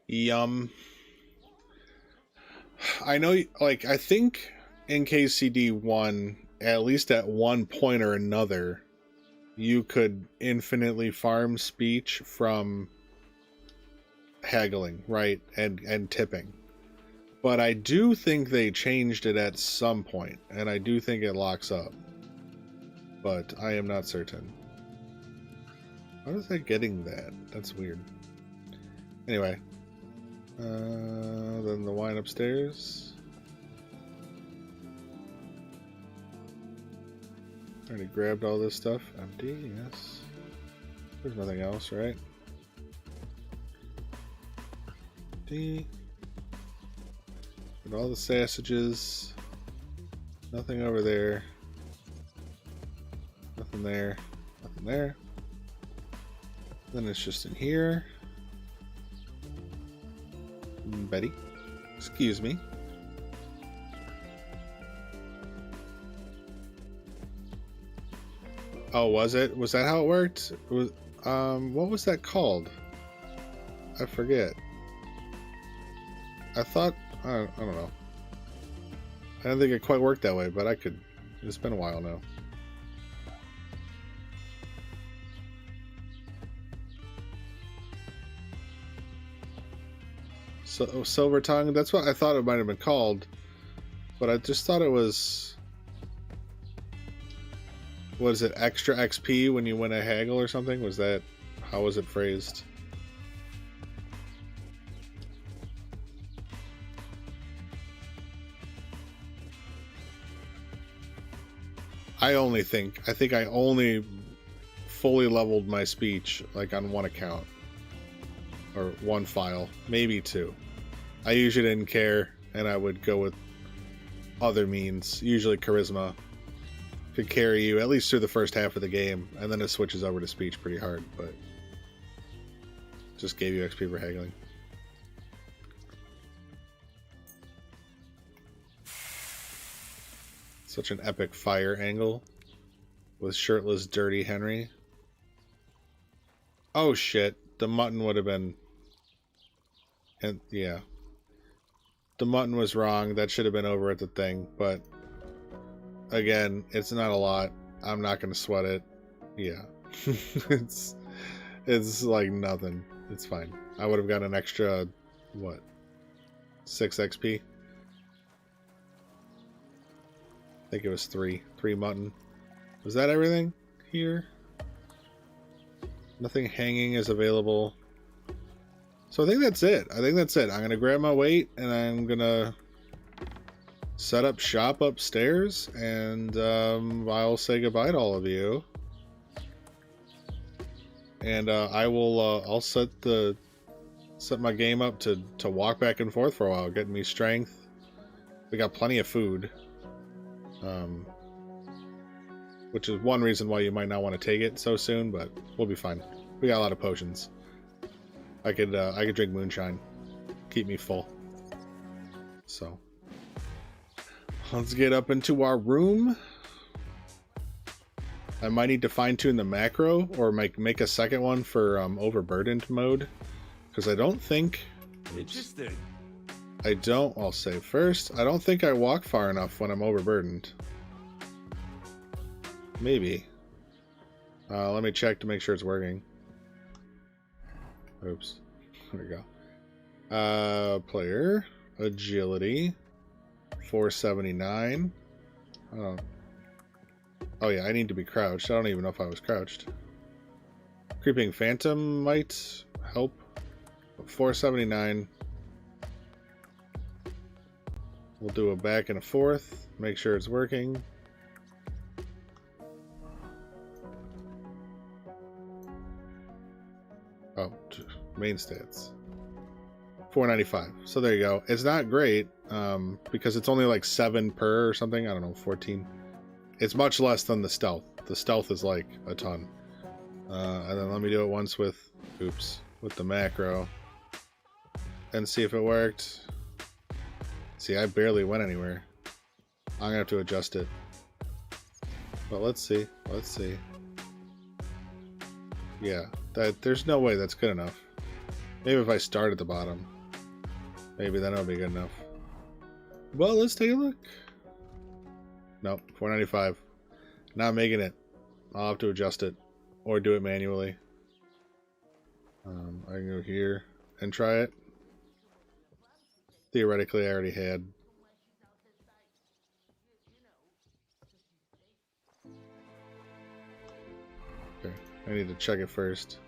Yum. I know, like, I think in KCD 1, at least at one point or another, you could infinitely farm speech from haggling, right? And tipping. But I do think they changed it at some point, and I do think it locks up. But I am not certain. How is that getting that? That's weird. Anyway. Then the wine upstairs. Already grabbed all this stuff. Empty, yes. There's nothing else, right? Empty. Got all the sausages. Nothing over there. Nothing there. Nothing there. Then it's just in here. Betty, excuse me. Oh, was it? Was that how it worked? It was, what was that called? I forget. I thought, I don't know. I don't think it quite worked that way, but I could. It's been a while now. So, Silver Tongue, that's what I thought it might have been called, but I just thought it was, what is it, extra XP when you win a haggle or something? Was that, how was it phrased? I think I only fully leveled my speech like on one account. Or one file, maybe 2. I usually didn't care, and I would go with other means. Usually charisma could carry you at least through the first half of the game, and then it switches over to speech pretty hard, but just gave you XP for haggling. Such an epic fire angle. with shirtless, dirty Henry. Oh shit, the mutton would have been... And yeah. The mutton was wrong. That should have been over at the thing, but... Again, it's not a lot. I'm not going to sweat it. Yeah. it's like nothing. It's fine. I would have got an extra, what? 6 XP? I think it was 3. 3 mutton. Was that everything here? Nothing hanging is available. So I think that's it. I'm going to grab my weight and I'm going to set up shop upstairs, and I'll say goodbye to all of you. And I'll set my game up to walk back and forth for a while, getting me strength. We got plenty of food, which is one reason why you might not want to take it so soon, but we'll be fine. We got a lot of potions. I could drink moonshine, keep me full. So let's get up into our room. I might need to fine-tune the macro or make a second one for overburdened mode, because I don't think... Interesting. I'll say first, I don't think I walk far enough when I'm overburdened. Maybe. Let me check to make sure it's working. Oops. There we go. Player. Agility. 479. Oh yeah, I need to be crouched. I don't even know if I was crouched. Creeping Phantom might help. 479. We'll do a back and a forth. Make sure it's working. Oh, main stats. 495. So there you go. It's not great because it's only like 7 per or something. I don't know, 14. It's much less than the stealth. The stealth is like a ton. And then let me do it once with the macro and see if it worked. See, I barely went anywhere. I'm gonna have to adjust it. But let's see. Yeah, there's no way that's good enough. Maybe if I start at the bottom, maybe then it'll be good enough. Well, let's take a look. Nope, 495. Not making it. I'll have to adjust it or do it manually. I can go here and try it. Theoretically, I already had. Okay, I need to check it first.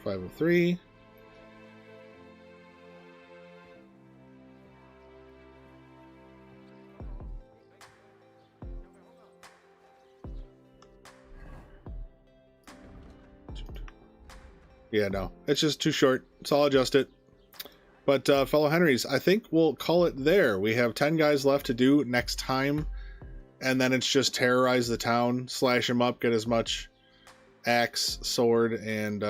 503. Yeah, no, it's just too short, so I'll adjust it. But fellow Henrys, I think we'll call it there. We have 10 guys left to do next time, and then it's just terrorize the town, slash them up, get as much axe, sword, and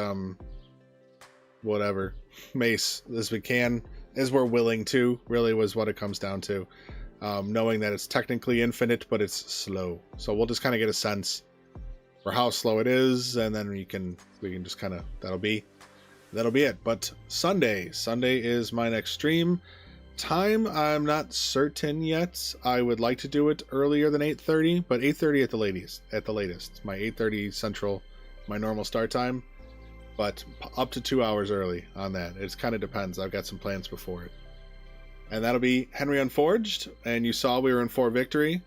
whatever, mace as we can, as we're willing to, really was what it comes down to. Knowing that it's technically infinite, but it's slow. So we'll just kind of get a sense for how slow it is, and then we can just kind of, that'll be it. But Sunday is my next stream. Time, I'm not certain yet. I would like to do it earlier than 8:30, but 8:30 at the latest. My 8:30 Central, my normal start time, but up to 2 hours early on that. It kind of depends. I've got some plans before it. And that'll be Henry Unforged, and you saw we were in 4 victory.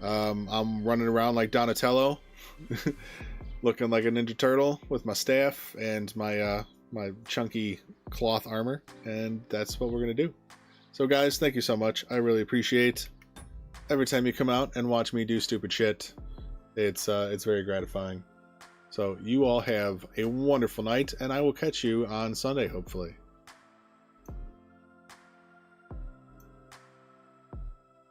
I'm running around like Donatello, looking like a Ninja Turtle with my staff and my my chunky cloth armor, and that's what we're gonna do. So guys, thank you so much. I really appreciate every time you come out and watch me do stupid shit. It's very gratifying. So you all have a wonderful night, and I will catch you on Sunday, hopefully.